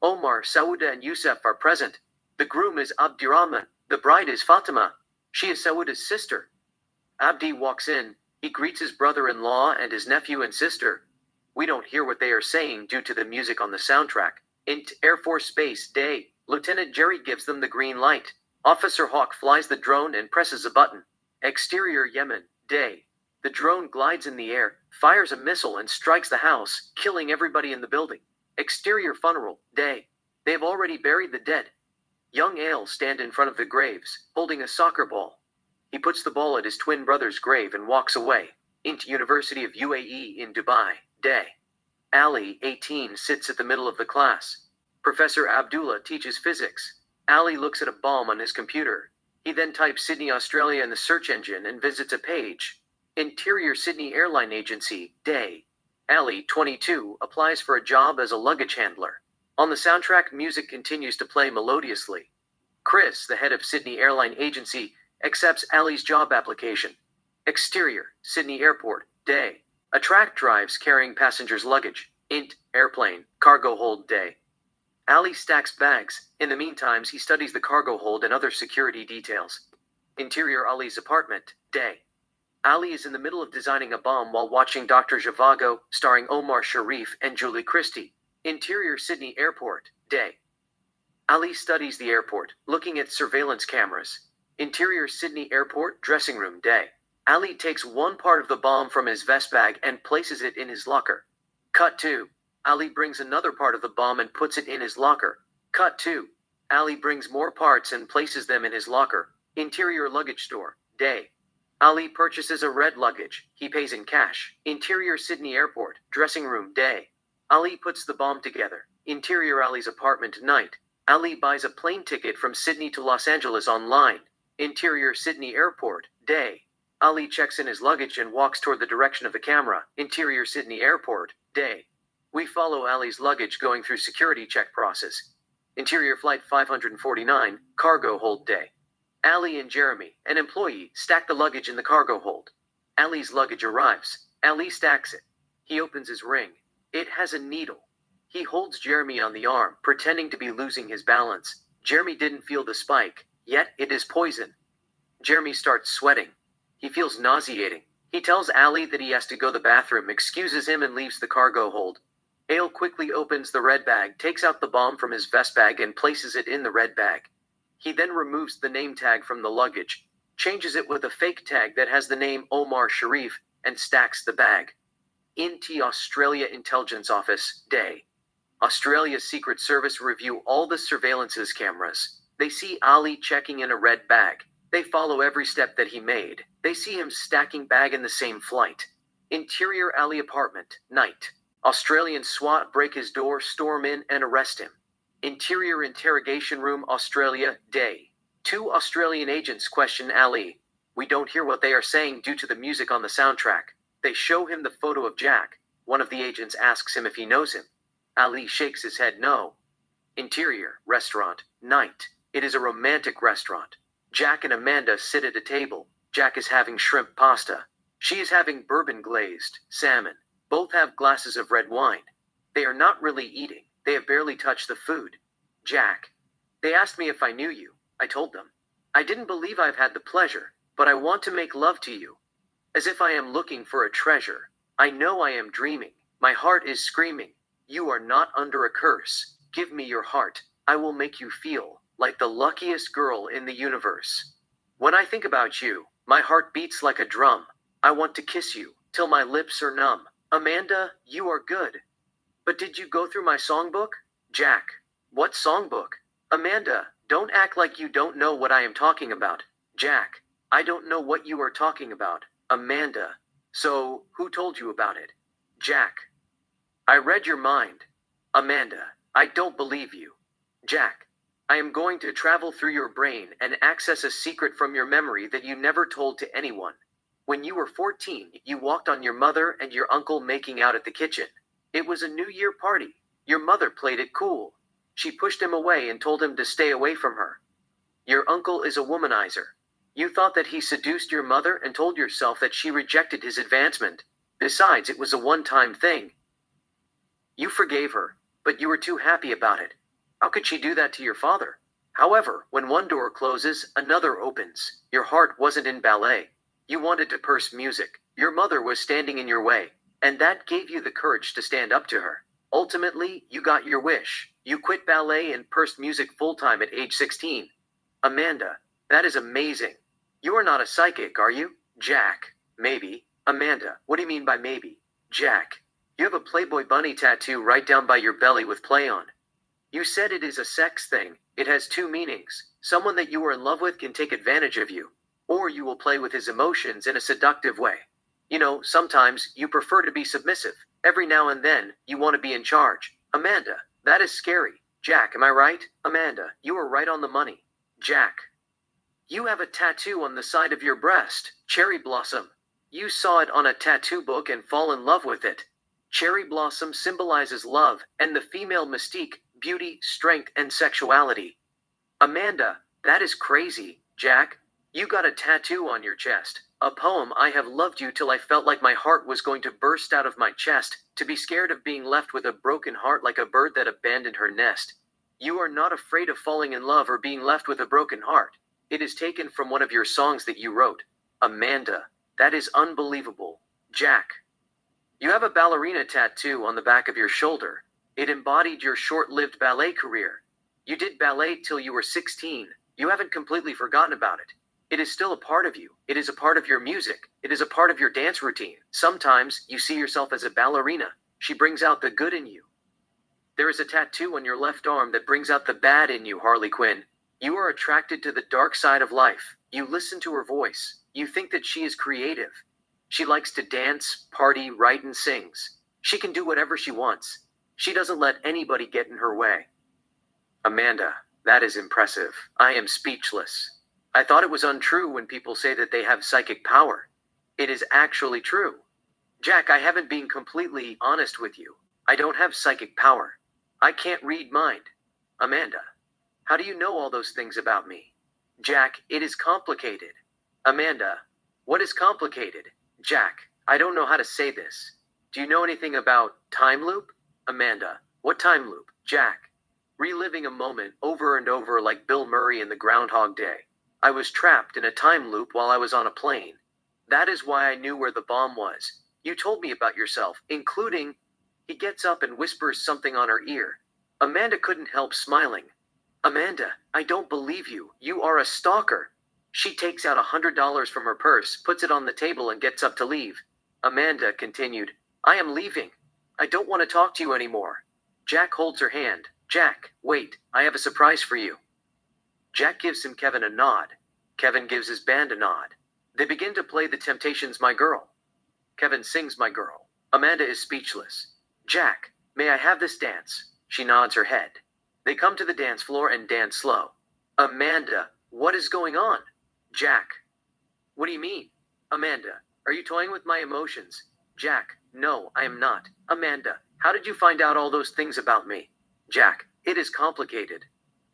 Omar, Sauda, and Yusuf are present. The groom is Abdirahman. The bride is Fatima. She is Sauda's sister. Abdi walks in. He greets his brother-in-law and his nephew and sister. We don't hear what they are saying due to the music on the soundtrack. Int Air Force Base, day. Lieutenant Jerry gives them the green light. Officer Hawk flies the drone and presses a button. Exterior Yemen, day. The drone glides in the air, fires a missile and strikes the house, killing everybody in the building. Exterior funeral, day. They have already buried the dead. Young Ale stand in front of the graves, holding a soccer ball. He puts the ball at his twin brother's grave and walks away. Into University of UAE in Dubai, day. Ali, 18, sits at the middle of the class. Professor Abdullah teaches physics. Ali looks at a bomb on his computer. He then types Sydney, Australia in the search engine and visits a page. Interior Sydney Airline Agency, day. Ali, 22, applies for a job as a luggage handler. On the soundtrack, music continues to play melodiously. Chris, the head of Sydney Airline Agency, accepts Ali's job application. Exterior, Sydney Airport, day. A truck drives carrying passengers' luggage. Int, airplane, cargo hold, day. Ali stacks bags. In the meantime, he studies the cargo hold and other security details. Interior Ali's apartment, day. Ali is in the middle of designing a bomb while watching Dr. Zhivago, starring Omar Sharif and Julie Christie. Interior Sydney Airport, day. Ali studies the airport, looking at surveillance cameras. Interior Sydney Airport, dressing room, day. Ali takes one part of the bomb from his vest bag and places it in his locker. Cut 2. Ali brings another part of the bomb and puts it in his locker. Cut 2. Ali brings more parts and places them in his locker. Interior luggage store, day. Ali purchases a red luggage. He pays in cash. Interior Sydney Airport, dressing room, day. Ali puts the bomb together. Interior Ali's apartment, night. Ali buys a plane ticket from Sydney to Los Angeles online. Interior Sydney Airport, day. Ali checks in his luggage and walks toward the direction of the camera. Interior Sydney Airport, day. We follow Ali's luggage going through security check process. Interior Flight 549, cargo hold day. Ali and Jeremy, an employee, stack the luggage in the cargo hold. Ali's luggage arrives. Ali stacks it. He opens his ring. It has a needle. He holds Jeremy on the arm, pretending to be losing his balance. Jeremy didn't feel the spike, yet it is poison. Jeremy starts sweating. He feels nauseating. He tells Ali that he has to go to the bathroom, excuses him, and leaves the cargo hold. Ale quickly opens the red bag, takes out the bomb from his vest bag, and places it in the red bag. He then removes the name tag from the luggage, changes it with a fake tag that has the name Omar Sharif, and stacks the bag. INT Australia Intelligence Office, day. Australia's Secret Service review all the surveillance's cameras. They see Ali checking in a red bag. They follow every step that he made. They see him stacking bag in the same flight. Interior Ali apartment, night. Australian SWAT break his door, storm in, and arrest him. Interior interrogation room, Australia, day. 2 Australian agents question Ali. We don't hear what they are saying due to the music on the soundtrack. They show him the photo of Jack. One of the agents asks him if he knows him. Ali shakes his head no. Interior, restaurant, night. It is a romantic restaurant. Jack and Amanda sit at a table. Jack is having shrimp pasta. She is having bourbon glazed salmon. Both have glasses of red wine. They are not really eating. They have barely touched the food. Jack. They asked me if I knew you. I told them. I didn't believe I've had the pleasure, but I want to make love to you. As if I am looking for a treasure. I know I am dreaming. My heart is screaming. You are not under a curse. Give me your heart. I will make you feel like the luckiest girl in the universe. When I think about you, my heart beats like a drum. I want to kiss you till my lips are numb. Amanda, you are good. But did you go through my songbook? Jack. What songbook? Amanda, don't act like you don't know what I am talking about. Jack. I don't know what you are talking about. Amanda. So, who told you about it? Jack. I read your mind. Amanda. I don't believe you. Jack. I am going to travel through your brain and access a secret from your memory that you never told to anyone. When you were 14, you walked on your mother and your uncle making out at the kitchen. It was a New Year party. Your mother played it cool. She pushed him away and told him to stay away from her. Your uncle is a womanizer. You thought that he seduced your mother and told yourself that she rejected his advancement. Besides, it was a one-time thing. You forgave her, but you were too happy about it. How could she do that to your father? However, when one door closes, another opens. Your heart wasn't in ballet. You wanted to purse music. Your mother was standing in your way, and that gave you the courage to stand up to her. Ultimately, you got your wish. You quit ballet and pursed music full-time at age 16. Amanda, that is amazing. You are not a psychic, are you? Jack, maybe. Amanda, what do you mean by maybe? Jack, you have a Playboy bunny tattoo right down by your belly with play on. You said it is a sex thing. It has 2 meanings. Someone that you are in love with can take advantage of you, or you will play with his emotions in a seductive way. You know, sometimes you prefer to be submissive. Every now and then, you want to be in charge. Amanda, that is scary. Jack, am I right? Amanda, you are right on the money. Jack, you have a tattoo on the side of your breast. Cherry blossom. You saw it on a tattoo book and fall in love with it. Cherry blossom symbolizes love and the female mystique, beauty, strength, and sexuality. Amanda, that is crazy. Jack, you got a tattoo on your chest. A poem, I have loved you till I felt like my heart was going to burst out of my chest, to be scared of being left with a broken heart like a bird that abandoned her nest. You are not afraid of falling in love or being left with a broken heart. It is taken from one of your songs that you wrote. Amanda, that is unbelievable. Jack, you have a ballerina tattoo on the back of your shoulder. It embodied your short-lived ballet career. You did ballet till you were 16. You haven't completely forgotten about it. It is still a part of you. It is a part of your music. It is a part of your dance routine. Sometimes you see yourself as a ballerina. She brings out the good in you. There is a tattoo on your left arm that brings out the bad in you, Harley Quinn. You are attracted to the dark side of life. You listen to her voice. You think that she is creative. She likes to dance, party, write, and sings. She can do whatever she wants. She doesn't let anybody get in her way. Amanda, that is impressive. I am speechless. I thought it was untrue when people say that they have psychic power. It is actually true. Jack, I haven't been completely honest with you. I don't have psychic power. I can't read mind. Amanda, how do you know all those things about me? Jack, it is complicated. Amanda, what is complicated? Jack, I don't know how to say this. Do you know anything about time loop? Amanda, what time loop? Jack, reliving a moment over and over like Bill Murray in the Groundhog Day. I was trapped in a time loop while I was on a plane. That is why I knew where the bomb was. You told me about yourself, including. He gets up and whispers something on her ear. Amanda couldn't help smiling. Amanda, I don't believe you. You are a stalker. She takes out $100 from her purse, puts it on the table, and gets up to leave. Amanda continued, I am leaving. I don't want to talk to you anymore. Jack holds her hand. Jack, wait, I have a surprise for you. Jack gives Kevin a nod. Kevin gives his band a nod. They begin to play The Temptations' My Girl. Kevin sings My Girl. Amanda is speechless. Jack, may I have this dance? She nods her head. They come to the dance floor and dance slow. Amanda, what is going on? Jack, what do you mean? Amanda, are you toying with my emotions? Jack, no, I am not. Amanda, how did you find out all those things about me? Jack, it is complicated.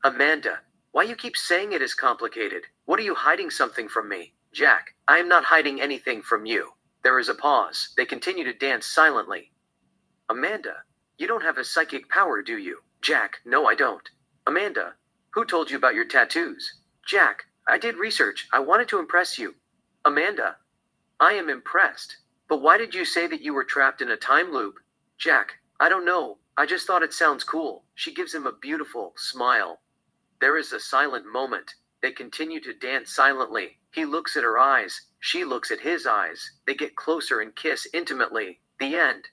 Amanda, why you keep saying it is complicated? What are you hiding something from me? Jack, I am not hiding anything from you. There is a pause. They continue to dance silently. Amanda, you don't have a psychic power, do you? Jack, no, I don't. Amanda, who told you about your tattoos? Jack, I did research. I wanted to impress you. Amanda, I am impressed. But why did you say that you were trapped in a time loop? Jack, I don't know. I just thought it sounds cool. She gives him a beautiful smile. There is a silent moment. They continue to dance silently. He looks at her eyes. She looks at his eyes. They get closer and kiss intimately. The end.